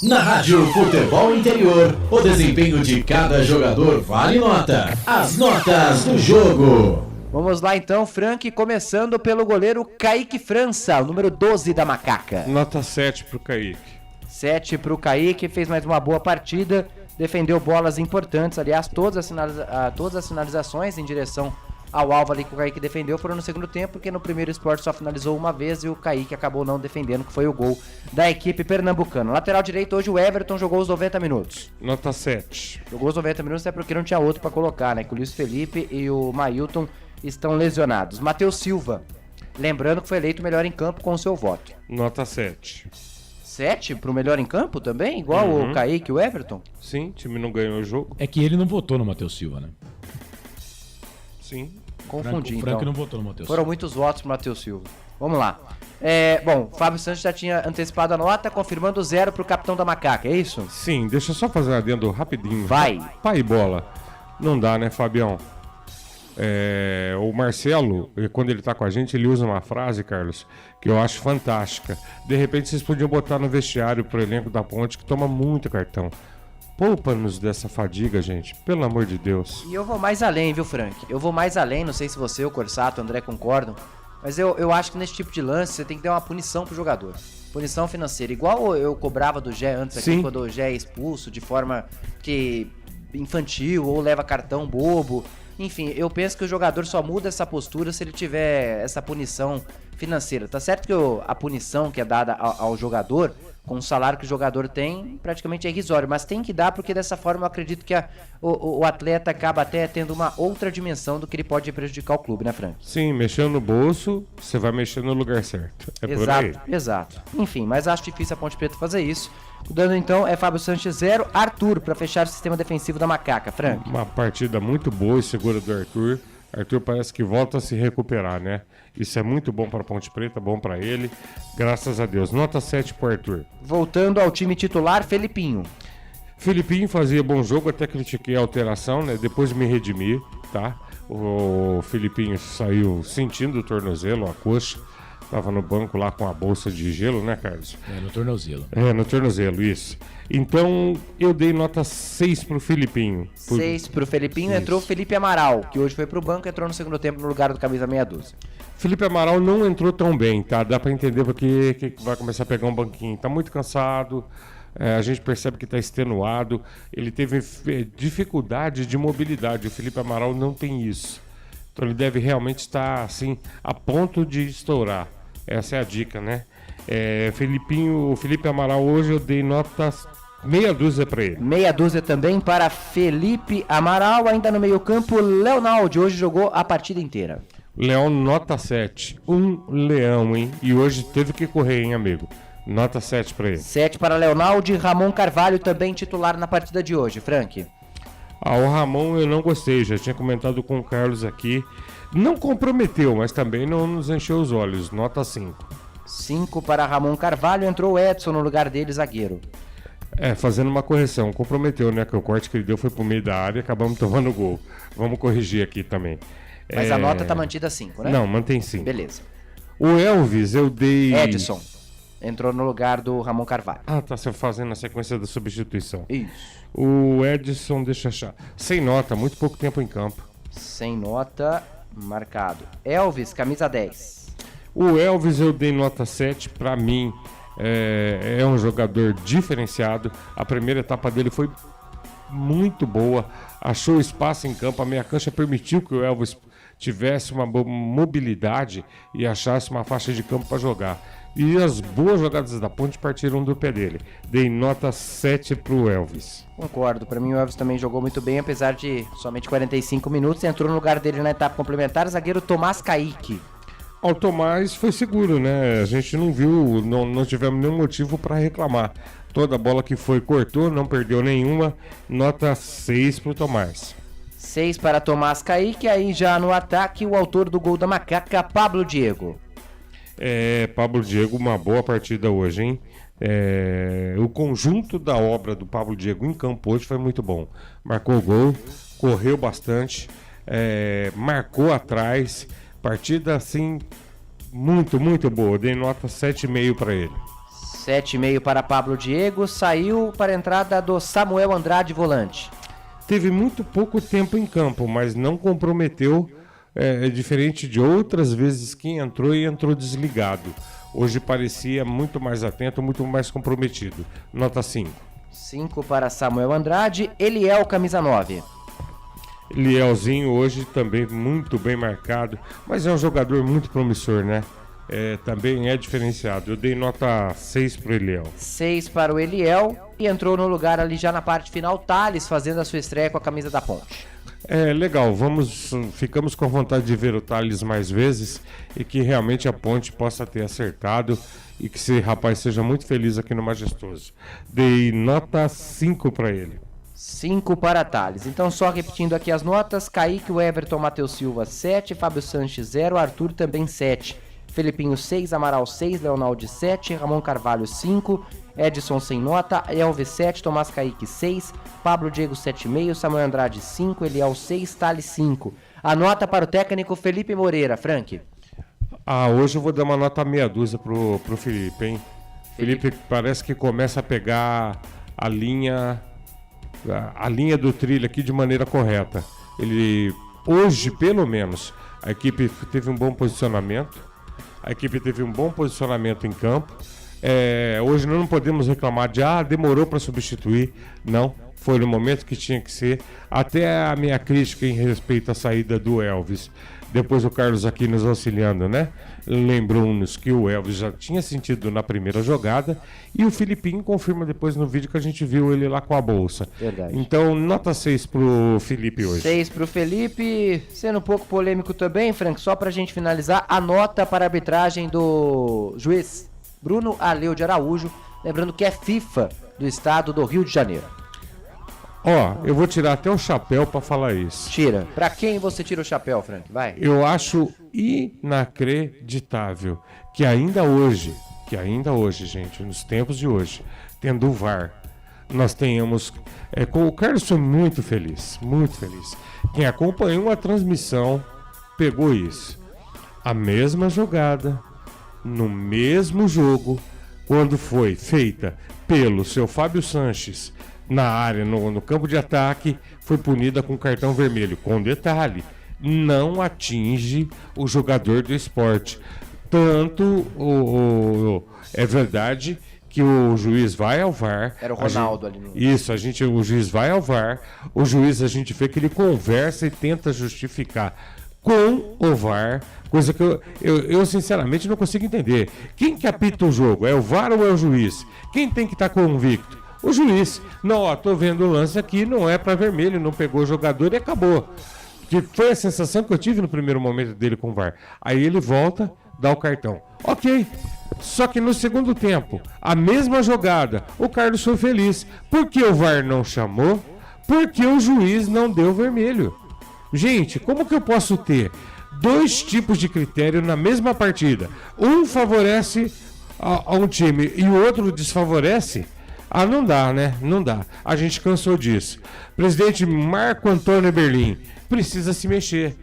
Na Rádio Futebol Interior, o desempenho de cada jogador vale nota. As notas do jogo. Vamos lá então, Frank, começando pelo goleiro Kaique França, o número 12 da Macaca. Nota 7 pro Kaique. 7 pro Kaique, fez mais uma boa partida, defendeu bolas importantes, aliás, todas as finalizações em direção ao alvo ali que o Kaique defendeu foram no segundo tempo, porque no primeiro o Sport só finalizou uma vez e o Kaique acabou não defendendo, que foi o gol da equipe pernambucana. Lateral direito, hoje o Everton jogou os 90 minutos. Nota 7. Jogou os 90 minutos até porque não tinha outro pra colocar, né? Que o Luiz Felipe e o Mailton estão lesionados. Matheus Silva, lembrando que foi eleito melhor em campo com o seu voto. Nota 7. 7 pro melhor em campo também? Igual o Kaique e o Everton? Sim, o time não ganhou o jogo. É que ele não votou no Matheus Silva, né? Sim. Confundi, O Franco então. não votou no Matheus Foram Silva. muitos votos pro Matheus Silva. Vamos lá. Bom, Fábio Santos já tinha antecipado a nota, confirmando 0 pro capitão da Macaca, é isso? Sim, deixa eu só fazer um adendo rapidinho. Vai. Pai bola. Não dá, né, Fabião? O Marcelo, quando ele tá com a gente, ele usa uma frase, Carlos, que eu acho fantástica. De repente vocês podiam botar no vestiário pro elenco da Ponte, que toma muito cartão. Poupa-nos dessa fadiga, gente. Pelo amor de Deus. E eu vou mais além, viu, Frank? Eu vou mais além, não sei se você, o Corsato, o André concordam, mas eu acho que nesse tipo de lance você tem que dar uma punição pro jogador. Punição financeira. Igual eu cobrava do Gé antes aqui, Sim. quando o Gé é expulso de forma que infantil ou leva cartão bobo. Enfim, eu penso que o jogador só muda essa postura se ele tiver essa punição financeira. Tá certo que a punição que é dada ao jogador, com o salário que o jogador tem, praticamente é irrisório, mas tem que dar porque dessa forma eu acredito que o atleta acaba até tendo uma outra dimensão do que ele pode prejudicar o clube, né, Frank? Sim, mexendo no bolso, você vai mexer no lugar certo. É por aí. Exato. Enfim, mas acho difícil a Ponte Preta fazer isso. O dano então é Fábio Sanches 0, Arthur para fechar o sistema defensivo da Macaca, Frank. Uma partida muito boa e segura do Arthur. Arthur parece que volta a se recuperar, né? Isso é muito bom para Ponte Preta, bom para ele. Graças a Deus. Nota 7 pro Arthur. Voltando ao time titular, Felipinho. Felipinho fazia bom jogo, até critiquei a alteração, né? Depois me redimi, tá? O Felipinho saiu sentindo o tornozelo, a coxa. Tava no banco lá com a bolsa de gelo, né, Carlos? No tornozelo. No tornozelo, isso. Então, eu dei nota 6 pro Felipinho. 6 pro Felipinho, entrou o Felipe Amaral, que hoje foi pro banco, entrou no segundo tempo no lugar do camisa meia dúzia. Felipe Amaral não entrou tão bem, tá? Dá pra entender porque que vai começar a pegar um banquinho. Tá muito cansado, a gente percebe que tá extenuado. Ele teve dificuldade de mobilidade, o Felipe Amaral não tem isso. Então ele deve realmente estar, assim, a ponto de estourar. Essa é a dica, né? O Felipe Amaral hoje eu dei nota meia dúzia pra ele. Meia dúzia também para Felipe Amaral, ainda no meio campo, Leonaldi, hoje jogou a partida inteira. Leão, nota 7. Leão, hein? E hoje teve que correr, hein, amigo? Nota 7 pra ele. 7 para Leonaldi, Ramon Carvalho também titular na partida de hoje, Frank. O Ramon eu não gostei, já tinha comentado com o Carlos aqui. Não comprometeu, mas também não nos encheu os olhos. Nota 5. 5 para Ramon Carvalho, entrou o Edson no lugar dele, zagueiro. Fazendo uma correção, comprometeu, né? Que o corte que ele deu foi pro meio da área e acabamos tomando gol. Vamos corrigir aqui também. Mas a nota tá mantida 5, né? Não, mantém 5. Beleza. O Elvis eu dei... Edson. Entrou no lugar do Ramon Carvalho. Tá fazendo a sequência da substituição. Isso. O Edson, deixa eu achar. Sem nota, muito pouco tempo em campo. Sem nota, marcado. Elvis, camisa 10. O Elvis eu dei nota 7, pra mim é um jogador diferenciado. A primeira etapa dele foi muito boa, achou espaço em campo, a meia cancha permitiu que o Elvis tivesse uma mobilidade e achasse uma faixa de campo para jogar. E as boas jogadas da Ponte partiram do pé dele. Dei nota 7 pro Elvis. Concordo, para mim o Elvis também jogou muito bem, apesar de somente 45 minutos. Entrou no lugar dele na etapa complementar, zagueiro Tomás Kaique. O Tomás foi seguro, né? A gente não viu, não tivemos nenhum motivo para reclamar. Toda bola que foi cortou, não perdeu nenhuma. Nota 6 pro Tomás. 6 para Tomás Kaique, aí já no ataque o autor do gol da Macaca, Pablo Diego. Pablo Diego, uma boa partida hoje, hein? O conjunto da obra do Pablo Diego em campo hoje foi muito bom. Marcou gol, correu bastante, marcou atrás. Partida, assim, muito, muito boa. Dei nota 7,5 para ele. 7,5 para Pablo Diego. Saiu para a entrada do Samuel Andrade, volante. Teve muito pouco tempo em campo, mas não comprometeu, diferente de outras vezes que entrou e entrou desligado. Hoje parecia muito mais atento, muito mais comprometido. Nota 5. 5 para Samuel Andrade. Eliel, camisa 9. Elielzinho hoje também muito bem marcado, mas é um jogador muito promissor, né? Também é diferenciado. Eu dei nota 6 pro Eliel. 6 para o Eliel e entrou no lugar ali já na parte final, Thales fazendo a sua estreia com a camisa da Ponte. Legal, ficamos com vontade de ver o Thales mais vezes e que realmente a Ponte possa ter acertado e que esse rapaz seja muito feliz aqui no Majestoso. Dei nota 5 para ele. 5 para Thales. Então, só repetindo aqui as notas: Kaique, Everton, Matheus Silva 7, Fábio Sanches 0, Arthur também 7, Felipinho 6, Amaral 6, Leonaldi 7, Ramon Carvalho 5, Edson sem nota, Elvis 7, Tomás Kaique 6, Pablo Diego 7,5, Samuel Andrade 5, Eliel 6, Thales 5. A nota para o técnico Felipe Moreira, Frank. Hoje eu vou dar uma nota meia dúzia pro Felipe, hein? Felipe parece que começa a pegar a linha do trilho aqui de maneira correta. Ele, hoje pelo menos, a equipe teve um bom posicionamento. Em campo. Hoje não podemos reclamar de demorou para substituir. Não, foi no momento que tinha que ser. Até a minha crítica em respeito à saída do Elvis. Depois o Carlos aqui nos auxiliando, né? Lembrou-nos que o Elvis já tinha sentido na primeira jogada. E o Filipinho confirma depois no vídeo que a gente viu ele lá com a bolsa. Verdade. Então, nota 6 pro Felipe hoje. 6 pro Felipe. Sendo um pouco polêmico também, Frank, só pra gente finalizar, a nota para a arbitragem do juiz Bruno Aleu de Araújo. Lembrando que é FIFA do estado do Rio de Janeiro. Eu vou tirar até o chapéu pra falar isso. Tira. Pra quem você tira o chapéu, Frank? Vai. Eu acho inacreditável que ainda hoje, gente, nos tempos de hoje, tendo o VAR, nós tenhamos... o Carlos foi muito feliz, muito feliz. Quem acompanhou a transmissão pegou isso. A mesma jogada, no mesmo jogo, quando foi feita pelo seu Fábio Sanches na área, no campo de ataque, foi punida com cartão vermelho. Com detalhe, não atinge o jogador do esporte. Tanto é verdade que o juiz vai ao VAR. Era o Ronaldo ali. Isso, o juiz vai ao VAR. O juiz, a gente vê que ele conversa e tenta justificar com o VAR, coisa que eu sinceramente não consigo entender. Quem que apita o jogo? É o VAR ou é o juiz? Quem tem que estar convicto? O juiz. Não, tô vendo o lance aqui, não é para vermelho, não pegou o jogador e acabou. Que foi a sensação que eu tive no primeiro momento dele com o VAR. Aí ele volta, dá o cartão. Ok. Só que no segundo tempo, a mesma jogada, o Carlos foi feliz. Por que o VAR não chamou? Porque o juiz não deu vermelho. Gente, como que eu posso ter dois tipos de critério na mesma partida? Um favorece a um time e o outro desfavorece? Não dá, né? Não dá. A gente cansou disso. Presidente Marco Antônio Berlim precisa se mexer.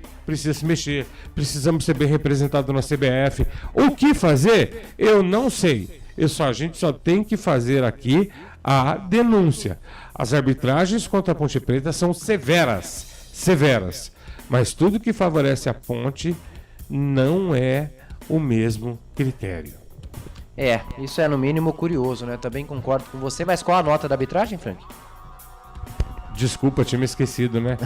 Precisamos ser bem representados na CBF. O que fazer? Eu não sei. A gente só tem que fazer aqui a denúncia. As arbitragens contra a Ponte Preta são severas. Mas tudo que favorece a Ponte não é o mesmo critério. Isso é no mínimo curioso, né? Também concordo com você, mas qual a nota da arbitragem, Frank? Desculpa, tinha me esquecido, né?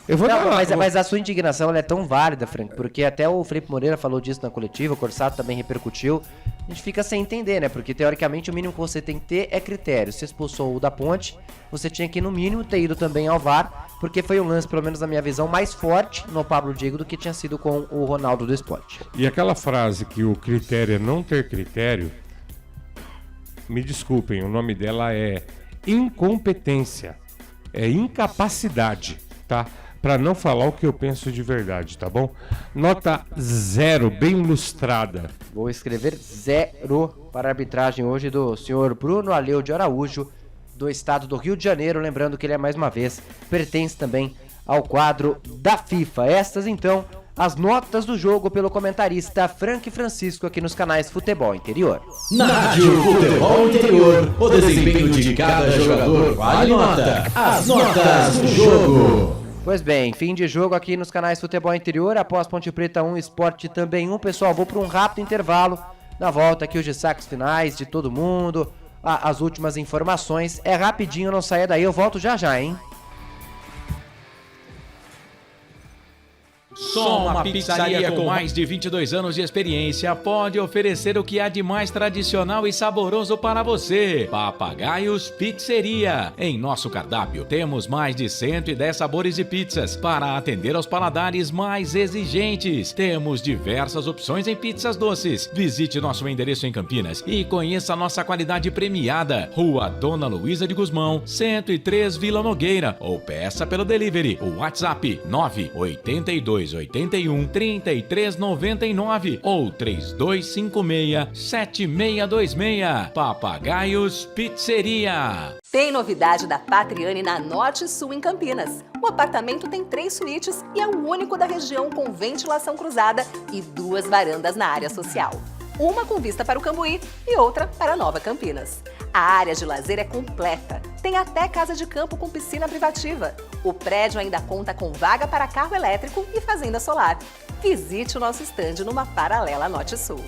Eu vou dar mas a sua indignação ela é tão válida, Frank, porque até o Felipe Moreira falou disso na coletiva, o Corsato também repercutiu. A gente fica sem entender, né? Porque teoricamente o mínimo que você tem que ter é critério. Se expulsou o da Ponte, você tinha que no mínimo ter ido também ao VAR, porque foi um lance, pelo menos na minha visão, mais forte no Pablo Diego do que tinha sido com o Ronaldo do Esporte. E aquela frase que o critério é não ter critério, me desculpem, o nome dela é incompetência, é incapacidade, tá? Para não falar o que eu penso de verdade, tá bom? Nota 0, bem ilustrada. Vou escrever 0 para a arbitragem hoje do senhor Bruno Aleu de Araújo, do estado do Rio de Janeiro. Lembrando que ele, mais uma vez, pertence também ao quadro da FIFA. Estas, então, as notas do jogo pelo comentarista Frank Francisco aqui nos canais Futebol Interior. Na Rádio Futebol Interior, o desempenho de cada jogador vale nota. As notas do jogo. Pois bem, fim de jogo aqui nos canais Futebol Interior, após Ponte Preta 1, Sport também 1. Pessoal, vou para um rápido intervalo. Na volta aqui os destaques finais de todo mundo, as últimas informações. É rapidinho, não saia daí, eu volto já, hein? Só uma pizzaria com mais de 22 anos de experiência pode oferecer o que há de mais tradicional e saboroso para você. Papagaios Pizzeria. Em nosso cardápio temos mais de 110 sabores de pizzas para atender aos paladares mais exigentes. Temos diversas opções em pizzas doces. Visite nosso endereço em Campinas e conheça a nossa qualidade premiada. Rua Dona Luísa de Gusmão, 103 Vila Nogueira. Ou peça pelo delivery. O WhatsApp 98281 3399 ou 3256-7626. Papagaios Pizzeria. Tem novidade da Patriane na Norte Sul em Campinas. O apartamento tem 3 suítes e é o único da região com ventilação cruzada e 2 varandas na área social. Uma com vista para o Cambuí e outra para Nova Campinas. A área de lazer é completa. Tem até casa de campo com piscina privativa. O prédio ainda conta com vaga para carro elétrico e fazenda solar. Visite o nosso estande numa paralela Norte Sul.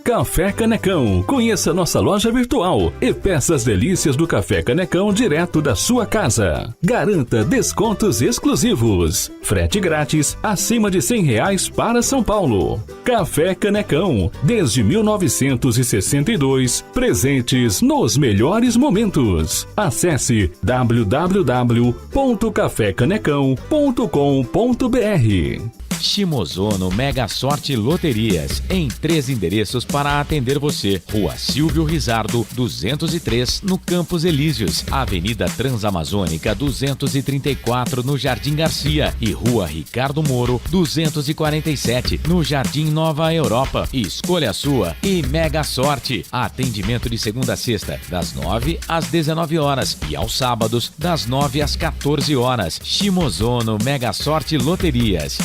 Café Canecão. Conheça nossa loja virtual e peça as delícias do Café Canecão direto da sua casa. Garanta descontos exclusivos. Frete grátis acima de R$100 para São Paulo. Café Canecão. Desde 1962, presentes nos melhores momentos. Acesse www.cafecanecão.com.br. Shimozono Mega Sorte Loterias, em 3 endereços para atender você. Rua Silvio Rizardo, 203, no Campos Elíseos. Avenida Transamazônica, 234, no Jardim Garcia. E Rua Ricardo Moro, 247, no Jardim Nova Europa. Escolha a sua e Mega Sorte. Atendimento de segunda a sexta, das 9 às 19 horas. E aos sábados, das 9 às 14 horas. Shimozono Mega Sorte Loterias.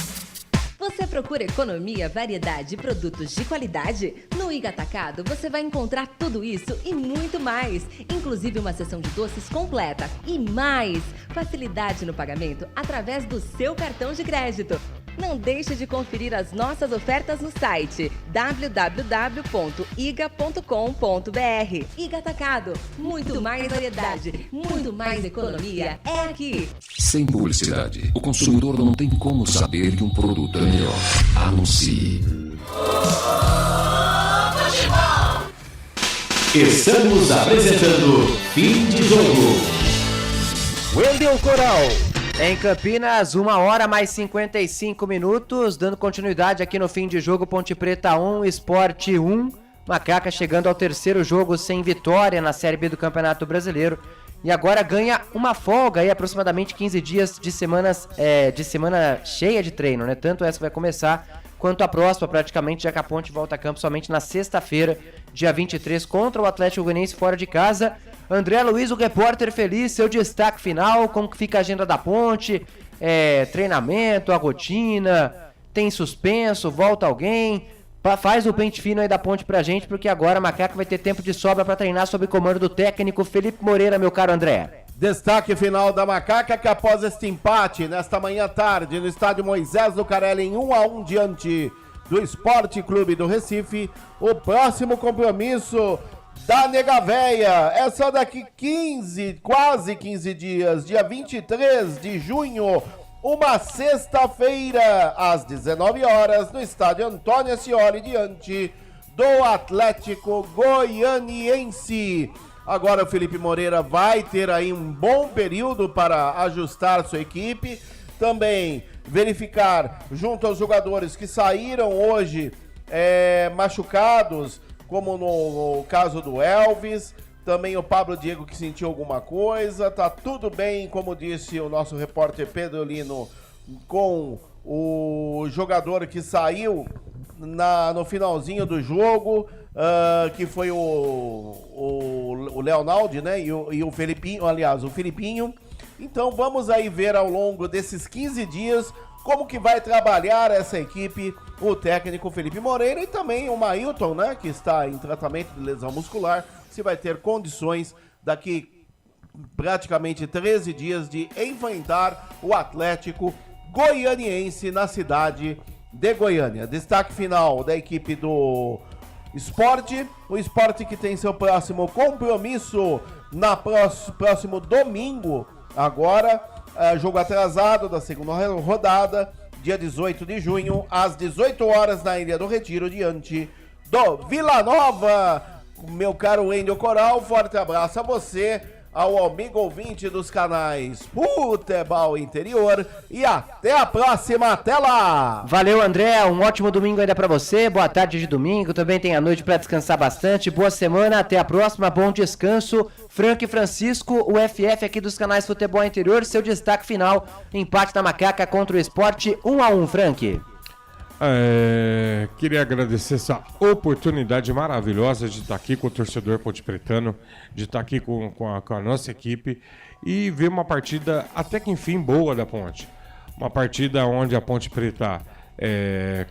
Você procura economia, variedade e produtos de qualidade? No Iga Atacado você vai encontrar tudo isso e muito mais, inclusive uma seção de doces completa e mais facilidade no pagamento através do seu cartão de crédito. Não deixe de conferir as nossas ofertas no site www.iga.com.br. Iga Atacado, muito mais variedade, muito mais economia é aqui. Sem publicidade, o consumidor não tem como saber que um produto é melhor. Anuncie. Estamos apresentando Fim de Jogo. Wendel Coral. Em Campinas, 1h mais 55 minutos, dando continuidade aqui no Fim de Jogo, Ponte Preta 1, Sport 1. Macaca chegando ao 3º jogo sem vitória na Série B do Campeonato Brasileiro. E agora ganha uma folga aí, aproximadamente 15 dias de semana cheia de treino, né? Tanto essa vai começar, quanto a próxima praticamente, já que a Ponte volta a campo somente na sexta-feira, dia 23, contra o Atlético Goianiense fora de casa. André Luiz, o repórter feliz, seu destaque final, como que fica a agenda da Ponte, treinamento, a rotina, tem suspenso, volta alguém, faz o pente fino aí da Ponte pra gente, porque agora a Macaca vai ter tempo de sobra pra treinar sob comando do técnico Felipe Moreira, meu caro André. Destaque final da Macaca, que após este empate, nesta manhã tarde, no estádio Moisés Lucarelli, em 1-1 diante do Esporte Clube do Recife, o próximo compromisso da Nega Véia é só daqui quase 15 dias, dia 23 de junho, uma sexta-feira, às 19 horas, no estádio Antônio Ascioli, diante do Atlético Goianiense. Agora o Felipe Moreira vai ter aí um bom período para ajustar sua equipe, também verificar junto aos jogadores que saíram hoje machucados, como no caso do Elvis, também o Pablo Diego que sentiu alguma coisa, tá tudo bem, como disse o nosso repórter Pedro Lino, com o jogador que saiu no finalzinho do jogo, que foi o Leonaldo, né, e o Felipinho, aliás, o Felipinho. Então vamos aí ver ao longo desses 15 dias como que vai trabalhar essa equipe, o técnico Felipe Moreira e também o Mailton, né, que está em tratamento de lesão muscular, se vai ter condições daqui praticamente 13 dias de enfrentar o Atlético Goianiense na cidade de Goiânia. Destaque final da equipe do Sport, o Sport que tem seu próximo compromisso próximo domingo agora, jogo atrasado da segunda rodada, dia 18 de junho, às 18 horas na Ilha do Retiro, diante do Vila Nova. Meu caro Wendel Coral, forte abraço a você, ao amigo ouvinte dos canais Futebol Interior, e até a próxima, até lá! Valeu, André, um ótimo domingo ainda pra você, boa tarde de domingo, também tem a noite pra descansar bastante, boa semana, até a próxima, bom descanso. Frank e Francisco, o FF aqui dos canais Futebol Interior, seu destaque final, empate da Macaca contra o Sport, 1-1, Frank. Queria agradecer essa oportunidade maravilhosa de estar aqui com o torcedor pontepretano, de estar aqui com a nossa equipe e ver uma partida até que enfim boa da Ponte. Uma partida onde a Ponte Preta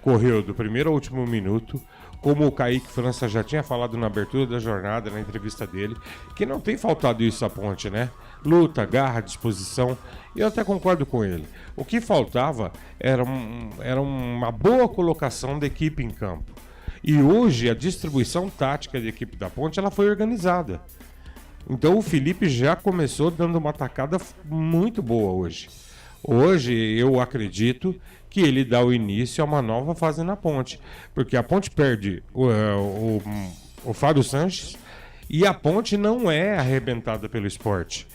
correu do primeiro ao último minuto, como o Kaique França já tinha falado na abertura da jornada, na entrevista dele, que não tem faltado isso à Ponte, né? Luta, garra, disposição, e eu até concordo com ele. O que faltava era uma boa colocação da equipe em campo. E hoje a distribuição tática da equipe da Ponte ela foi organizada. Então o Felipe já começou dando uma tacada muito boa hoje. Hoje eu acredito que ele dá o início a uma nova fase na Ponte. Porque a Ponte perde o Fábio Sanches e a Ponte não é arrebentada pelo Sport.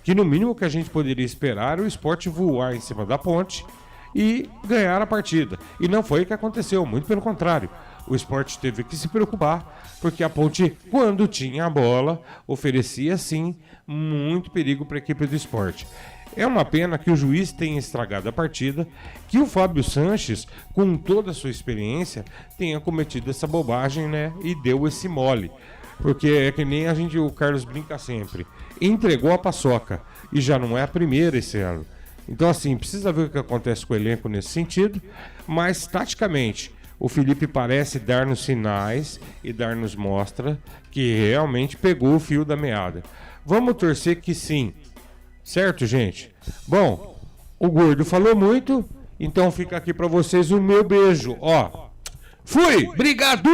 Que no mínimo que a gente poderia esperar é o Sport voar em cima da Ponte e ganhar a partida. E não foi o que aconteceu, muito pelo contrário. O Sport teve que se preocupar, porque a Ponte, quando tinha a bola, oferecia sim muito perigo para a equipe do Sport. É uma pena que o juiz tenha estragado a partida, que o Fábio Sanches, com toda a sua experiência, tenha cometido essa bobagem, né? E deu esse mole. Porque é que nem o Carlos brinca sempre. Entregou a paçoca. E já não é a primeira esse ano. Então, assim, precisa ver o que acontece com o elenco nesse sentido. Mas, taticamente, o Felipe parece dar-nos sinais e dar-nos mostra que realmente pegou o fio da meada. Vamos torcer que sim. Certo, gente? Bom, o Gordo falou muito, então fica aqui pra vocês o meu beijo. Ó, fui! Obrigado!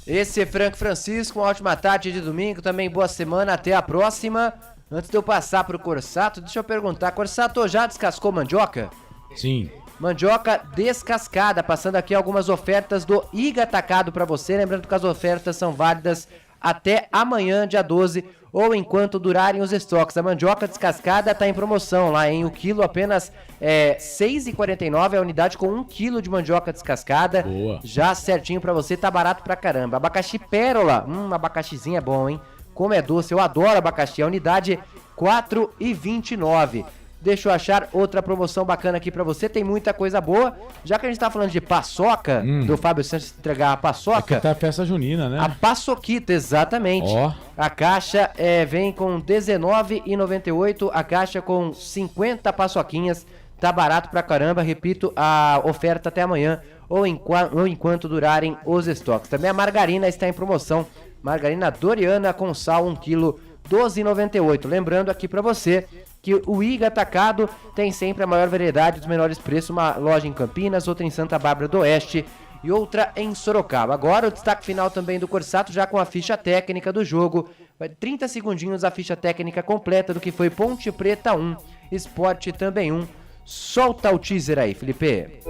Esse é Frank Francisco, uma ótima tarde de domingo, também boa semana, até a próxima. Antes de eu passar pro Corsato, deixa eu perguntar, Corsato, já descascou mandioca? Sim. Mandioca descascada, passando aqui algumas ofertas do Iga Atacado pra você, lembrando que as ofertas são válidas até amanhã, dia 12, ou enquanto durarem os estoques. A mandioca descascada tá em promoção lá, hein? O quilo apenas R$ 6,49, a unidade com 1 quilo de mandioca descascada. Boa. Já certinho pra você, tá barato pra caramba. Abacaxi Pérola, abacaxizinho é bom, hein? Como é doce, eu adoro abacaxi, a unidade R$ 4,29. Deixa eu achar outra promoção bacana aqui pra você, tem muita coisa boa. Já que a gente tá falando de paçoca, do Fábio Santos entregar a paçoca... Aqui tá a festa junina, né? A paçoquita, exatamente. Ó. A caixa vem com R$ 19,98, a caixa com 50 paçoquinhas. Tá barato pra caramba, repito, a oferta até amanhã, ou enquanto durarem os estoques. Também a margarina está em promoção. Margarina Doriana com sal, 1 kg, R$ 12,98. Lembrando aqui pra você que o Iga Atacado tem sempre a maior variedade dos menores preços, uma loja em Campinas, outra em Santa Bárbara do Oeste e outra em Sorocaba. Agora o destaque final também do Corsato, já com a ficha técnica do jogo. Vai 30 segundinhos a ficha técnica completa do que foi Ponte Preta 1, Sport também 1. Solta o teaser aí, Felipe.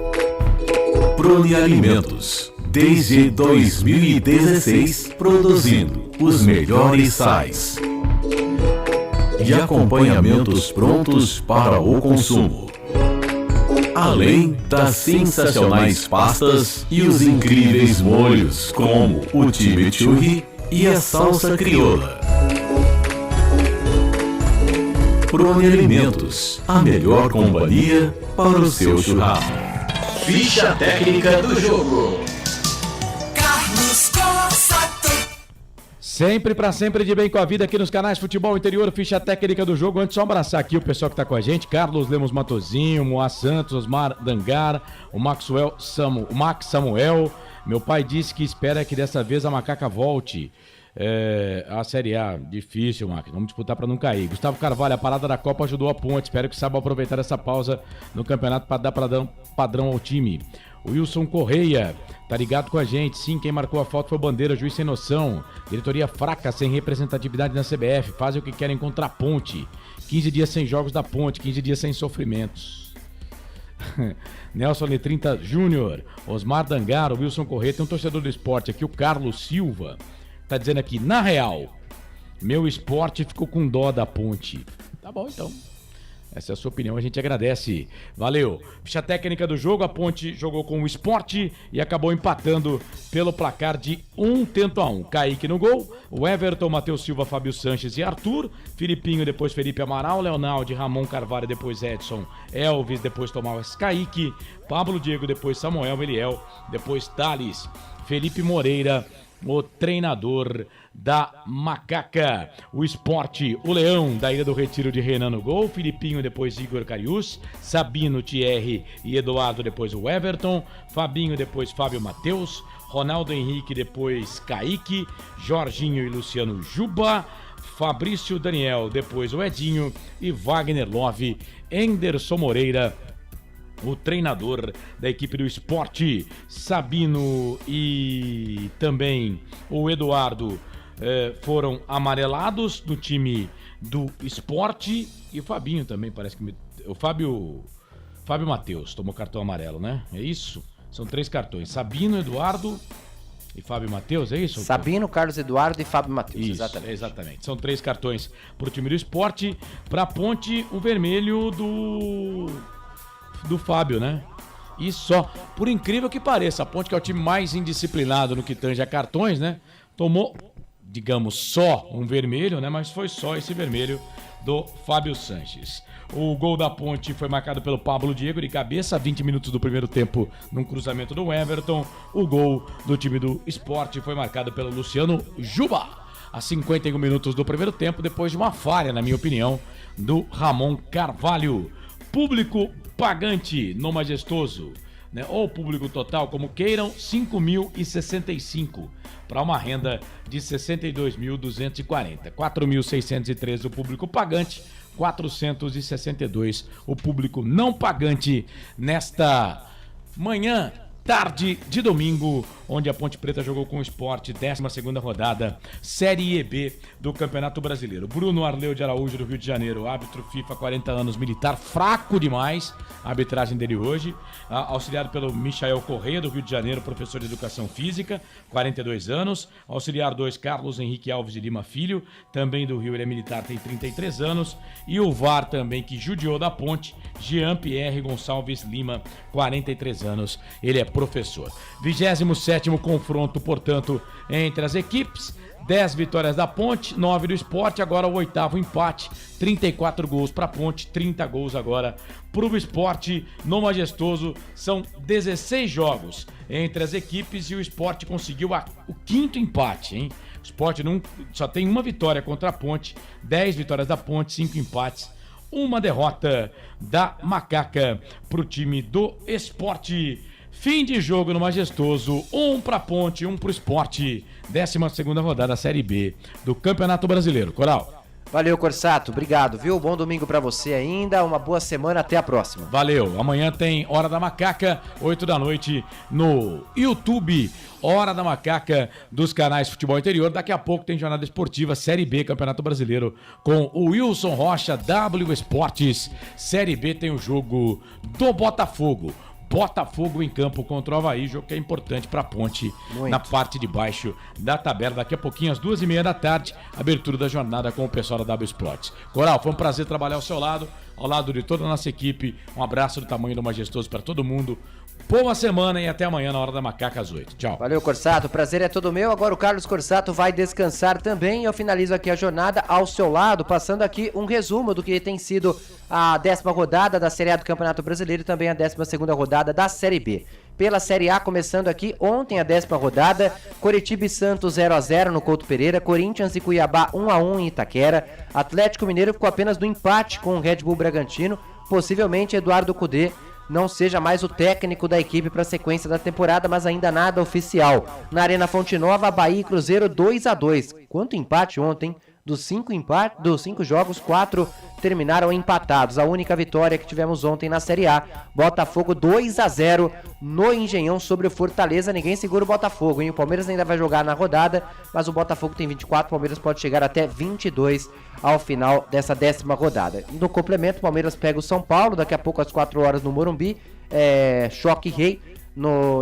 Prone Alimentos, desde 2016, produzindo os melhores sais e acompanhamentos prontos para o consumo. Além das sensacionais pastas e os incríveis molhos, como o chimichurri e a salsa crioula. Prone Alimentos, a melhor companhia para o seu churrasco. Ficha técnica do jogo. Carlos Corsato. Sempre pra sempre de bem com a vida aqui nos canais Futebol Interior, ficha técnica do jogo. Antes só abraçar aqui o pessoal que tá com a gente, Carlos Lemos Matozinho, Moá Santos, Osmar Dangar, o Max Samuel. Meu pai disse que espera que dessa vez a Macaca volte. A Série A, difícil, Max, vamos disputar pra não cair. Gustavo Carvalho, a parada da Copa ajudou a Ponte, espero que saiba aproveitar essa pausa no campeonato para dar padrão ao time. Wilson Correia, tá ligado com a gente. Sim, quem marcou a falta foi o Bandeira, juiz sem noção. Diretoria fraca, sem representatividade na CBF. Fazem o que querem contra a Ponte. 15 dias sem jogos da Ponte, 15 dias sem sofrimentos. Nelson Letrinta Júnior, Osmar Dangaro, Wilson Correia. Tem um torcedor do esporte aqui, o Carlos Silva. Tá dizendo aqui, na real, meu esporte ficou com dó da Ponte. Tá bom, então. Essa é a sua opinião, a gente agradece. Valeu. Ficha técnica do jogo, a Ponte jogou com o Sport e acabou empatando pelo placar de 1-1. Kaique no gol, o Everton, Matheus Silva, Fábio Sanches e Arthur, Filipinho, depois Felipe Amaral, Leonardo, Ramon Carvalho, depois Edson, Elvis, depois Tomás Kaique, Pablo Diego, depois Samuel Meliel, depois Thales, Felipe Moreira, o treinador da Macaca. O Sport, o Leão da Ilha do Retiro de Renan no gol, Filipinho, depois Igor Carius, Sabino, Thierry e Eduardo, depois o Everton, Fabinho, depois Fábio Matheus, Ronaldo Henrique, depois Kaique, Jorginho e Luciano Juba, Fabrício Daniel, depois o Edinho e Wagner Love, Enderson Moreira, o treinador da equipe do Sport, Sabino e também o Eduardo foram amarelados no time do Sport e o Fabinho também, parece que... O Fábio Matheus tomou cartão amarelo, né? É isso? São 3 cartões. Sabino, Eduardo e Fábio Matheus, é isso? Sabino, Carlos Eduardo e Fábio Matheus, isso, exatamente. São 3 cartões pro time do Sport. Pra Ponte, o vermelho do Fábio, né? E só, por incrível que pareça, a Ponte, que é o time mais indisciplinado no que tange a cartões, né? Tomou, digamos, só um vermelho, né? Mas foi só esse vermelho do Fábio Sanches. O gol da Ponte foi marcado pelo Pablo Diego de cabeça, 20 minutos do primeiro tempo, num cruzamento do Everton. O gol do time do Sport foi marcado pelo Luciano Juba, a 51 minutos do primeiro tempo, depois de uma falha, na minha opinião, do Ramon Carvalho. Público pagante no Majestoso, né? Ou público total, como queiram, 5.065 para uma renda de 62.240. 4.613 o público pagante, 462 o público não pagante nesta manhã, tarde de domingo, onde a Ponte Preta jogou com o Sport, 12ª rodada, Série B do Campeonato Brasileiro. Bruno Arleu de Araújo, do Rio de Janeiro, árbitro FIFA, 40 anos, militar, fraco demais, a arbitragem dele hoje, auxiliado pelo Michael Correia, do Rio de Janeiro, professor de Educação Física, 42 anos, auxiliar 2, Carlos Henrique Alves de Lima Filho, também do Rio, ele é militar, tem 33 anos, e o VAR também, que judiou da Ponte, Jean-Pierre Gonçalves Lima, 43 anos, ele é professor. 27º confronto, portanto, entre as equipes. 10 vitórias da Ponte, 9 do Sport, agora o 8º empate, 34 gols para a Ponte, 30 gols agora para o Sport no Majestoso. São 16 jogos entre as equipes e o Sport conseguiu o 5º empate, hein? O Sport só tem uma vitória contra a Ponte, 10 vitórias da Ponte, 5 empates, uma derrota da Macaca para o time do Sport. Fim de jogo no Majestoso, 1 para Ponte, 1 para o Sport, 12ª rodada Série B do Campeonato Brasileiro. Coral. Valeu, Corsato, obrigado, viu? Bom domingo pra você ainda, uma boa semana, até a próxima. Valeu, amanhã tem Hora da Macaca, 8 da noite no YouTube, Hora da Macaca dos canais Futebol Interior. Daqui a pouco tem jornada esportiva Série B, Campeonato Brasileiro, com o Wilson Rocha, W Esportes. Série B tem o jogo do Botafogo em campo contra o Avaí, jogo que é importante para a Ponte na parte de baixo da tabela. Daqui a pouquinho, às 2h30 da tarde, abertura da jornada com o pessoal da W Sports. Coral, foi um prazer trabalhar ao seu lado, ao lado de toda a nossa equipe. Um abraço do tamanho do Majestoso para todo mundo. Boa semana e até amanhã na Hora da Macaca às 8. Tchau. Valeu, Corsato. O prazer é todo meu. Agora o Carlos Corsato vai descansar também. Eu finalizo aqui a jornada ao seu lado, passando aqui um resumo do que tem sido a 10ª rodada da Série A do Campeonato Brasileiro e também a 12ª rodada da Série B. Pela Série A, começando aqui ontem a 10ª rodada, Coritiba e Santos 0x0 no Couto Pereira, Corinthians e Cuiabá 1x1 em Itaquera, Atlético Mineiro ficou apenas no empate com o Red Bull Bragantino, possivelmente Eduardo Cudê não seja mais o técnico da equipe para a sequência da temporada, mas ainda nada oficial. Na Arena Fonte Nova, Bahia e Cruzeiro 2x2. Quanto empate ontem? Dos 5 jogos, 4 terminaram empatados. A única vitória que tivemos ontem na Série A, Botafogo 2-0 no Engenhão sobre o Fortaleza. Ninguém segura o Botafogo, hein? O Palmeiras ainda vai jogar na rodada, mas o Botafogo tem 24, o Palmeiras pode chegar até 22 ao final dessa 10ª rodada. No complemento, o Palmeiras pega o São Paulo, daqui a pouco às 4 horas no Morumbi, choque rei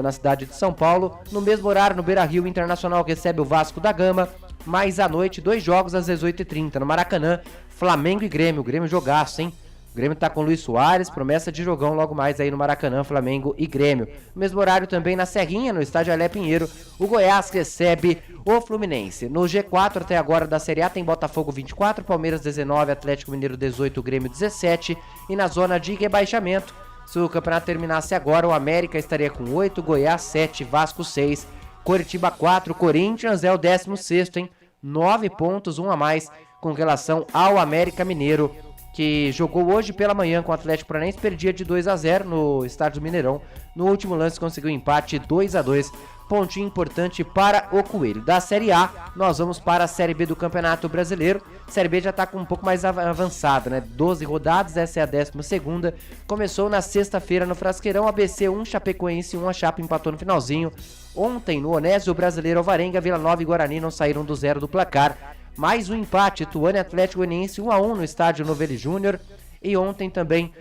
na cidade de São Paulo. No mesmo horário, no Beira-Rio, o Internacional recebe o Vasco da Gama. Mais à noite, 2 jogos às 18h30 no Maracanã, Flamengo e Grêmio. O Grêmio jogaço, hein? O Grêmio tá com o Luiz Soares, promessa de jogão logo mais aí no Maracanã, Flamengo e Grêmio. No mesmo horário também na Serrinha, no estádio Alé Pinheiro, o Goiás recebe o Fluminense. No G4 até agora da Série A tem Botafogo 24, Palmeiras 19, Atlético Mineiro 18, Grêmio 17. E na zona de rebaixamento, se o campeonato terminasse agora, o América estaria com 8, Goiás 7, Vasco 6, Coritiba 4, Corinthians é o 16º, hein? 9 pontos, um a mais com relação ao América Mineiro, que jogou hoje pela manhã com o Atlético Paranaense, perdia de 2-0 no estádio do Mineirão. No último lance conseguiu empate 2-2, pontinho importante para o Coelho. Da Série A, nós vamos para a Série B do Campeonato Brasileiro. A Série B já está com um pouco mais avançada, né? 12 rodadas, essa é a 12ª. Começou na sexta-feira no Frasqueirão, ABC 1, Chapecoense 1, a Chape empatou no finalzinho. Ontem, no Onésio, o Brasileiro Alvarenga, Vila Nova e Guarani não saíram do zero do placar. Mais um empate, Ituano e Atlético Goianiense 1-1 no estádio Novelli Júnior. E ontem também,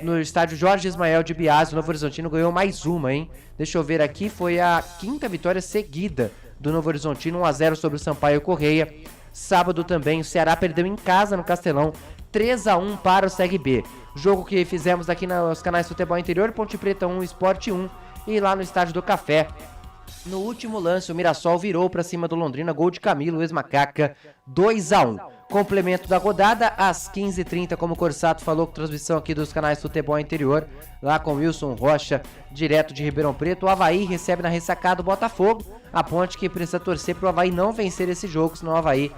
no estádio Jorge Ismael de Biase, o Novo Horizontino ganhou mais uma, hein? Deixa eu ver aqui, foi a 5ª vitória seguida do Novo Horizontino, 1-0 sobre o Sampaio Correia. Sábado também, o Ceará perdeu em casa no Castelão, 3-1 para o CRB. Jogo que fizemos aqui nos canais Futebol Interior, Ponte Preta 1, Sport 1. E lá no estádio do Café, no último lance, o Mirassol virou para cima do Londrina, gol de Camilo, ex-Macaca, 2-1. Complemento da rodada, às 15h30, como o Corsato falou, com transmissão aqui dos canais Futebol Interior, lá com Wilson Rocha, direto de Ribeirão Preto. O Avaí recebe na ressacada o Botafogo, a Ponte que precisa torcer para o Avaí não vencer esse jogo, senão o Avaí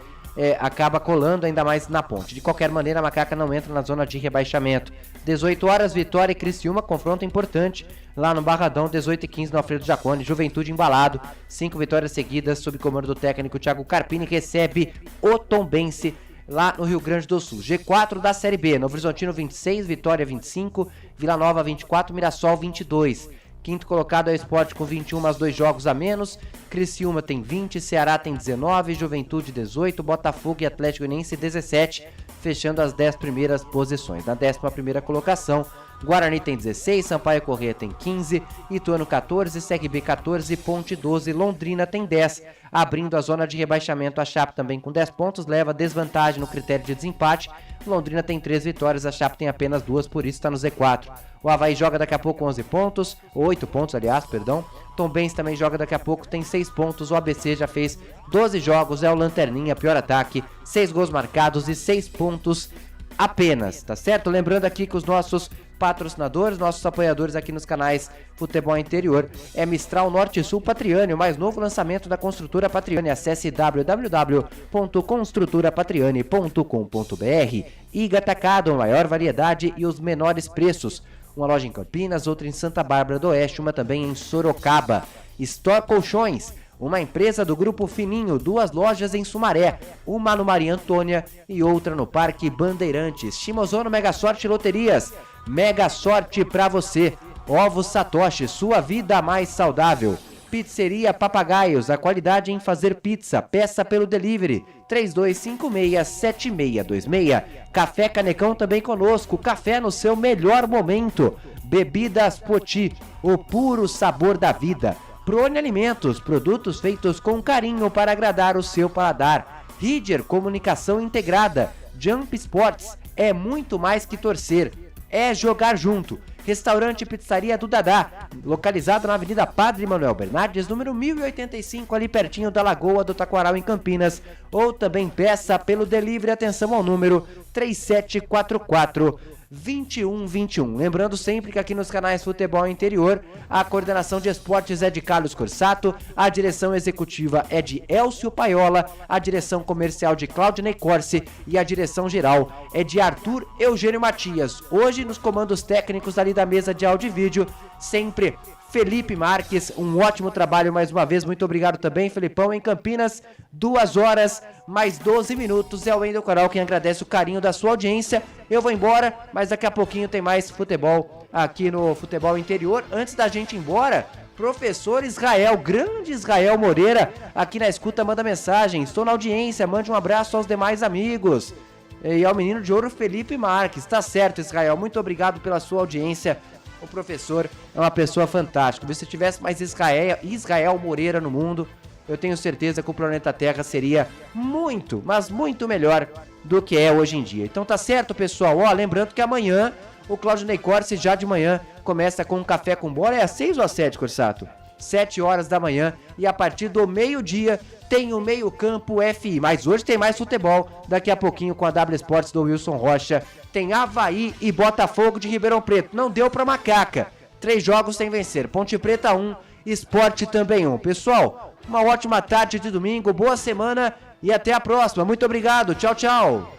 acaba colando ainda mais na Ponte. De qualquer maneira, a Macaca não entra na zona de rebaixamento. 18 horas, Vitória e Criciúma, confronto importante lá no Barradão, 18h15 no Alfredo Jaconi. Juventude embalado, 5 vitórias seguidas sob comando do técnico Thiago Carpini, recebe o Tombense lá no Rio Grande do Sul. G4 da Série B, Novo Horizontino 26, Vitória 25, Vila Nova 24, Mirassol 22. Quinto colocado é o Sport com 21, mas 2 jogos a menos. Criciúma tem 20, Ceará tem 19, Juventude 18, Botafogo e Atlético Goianiense 17, fechando as 10 primeiras posições. Na 11ª colocação, Guarani tem 16, Sampaio Corrêa tem 15, Ituano 14, CRB 14, Ponte 12, Londrina tem 10, abrindo a zona de rebaixamento. A Chape também com 10 pontos, leva desvantagem no critério de desempate. Londrina tem 3 vitórias, a Chape tem apenas 2, por isso está no Z4. O Avaí joga daqui a pouco 11 pontos, 8 pontos, aliás, perdão. Tombense também joga daqui a pouco, tem 6 pontos. O ABC já fez 12 jogos, é o Lanterninha, pior ataque, 6 gols marcados e 6 pontos apenas, tá certo? Lembrando aqui que os nossos patrocinadores, nossos apoiadores aqui nos canais Futebol Interior é Mistral Norte Sul Patriani, o mais novo lançamento da construtora Patriani. Acesse www.construtorapatriani.com.br. Iga Atacado, maior variedade e os menores preços. Uma loja em Campinas, outra em Santa Bárbara do Oeste, uma também em Sorocaba. Store Colchões, uma empresa do Grupo Fininho, 2 lojas em Sumaré, uma no Maria Antônia e outra no Parque Bandeirantes. Shimozono Mega Sorte Loterias, mega sorte pra você. Ovos Satoshi, sua vida mais saudável. Pizzeria Papagaios, a qualidade em fazer pizza. Peça pelo delivery 3256-7626. Café Canecão também conosco. Café no seu melhor momento. Bebidas Poti, o puro sabor da vida. Prone Alimentos, produtos feitos com carinho para agradar o seu paladar. Ridger Comunicação Integrada. Jump Sports, é muito mais que torcer, é jogar junto. Restaurante e Pizzaria do Dadá, localizado na Avenida Padre Manuel Bernardes, número 1085, ali pertinho da Lagoa do Taquaral, em Campinas. Ou também peça pelo delivery, atenção ao número 3744-2121. Lembrando sempre que aqui nos canais Futebol Interior, a coordenação de esportes é de Carlos Corsato, a direção executiva é de Elcio Paiola, a direção comercial de Claudinei Corsi e a direção geral é de Arthur Eugênio Matias. Hoje nos comandos técnicos ali da mesa de áudio e vídeo, sempre Felipe Marques, um ótimo trabalho mais uma vez, muito obrigado também, Felipão. Em Campinas, 2 horas mais 12 minutos, é o Wendel Coral quem agradece o carinho da sua audiência. Eu vou embora, mas daqui a pouquinho tem mais futebol aqui no Futebol Interior. Antes da gente ir embora, professor Israel, grande Israel Moreira, aqui na escuta, manda mensagem: estou na audiência, mande um abraço aos demais amigos. E ao menino de ouro Felipe Marques. Tá certo, Israel, muito obrigado pela sua audiência. O professor é uma pessoa fantástica. Se tivesse mais Israel Moreira no mundo, eu tenho certeza que o planeta Terra seria muito, mas muito melhor do que é hoje em dia. Então tá certo, pessoal. Ó, lembrando que amanhã o Claudinei Corsi já de manhã começa com um café com bola. É às 6 ou às 7, Corsato? 7 horas da manhã, e a partir do meio-dia tem o Meio Campo FI. Mas hoje tem mais futebol, daqui a pouquinho com a W Sports do Wilson Rocha. Tem Avaí e Botafogo de Ribeirão Preto. Não deu pra macaca. 3 jogos sem vencer. Ponte Preta 1, Sport também 1. Pessoal, uma ótima tarde de domingo, boa semana e até a próxima. Muito obrigado, tchau, tchau.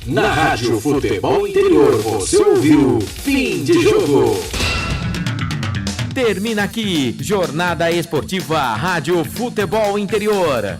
Na Rádio Futebol Interior, você ouviu Fim de Jogo. Termina aqui, Jornada Esportiva Rádio Futebol Interior.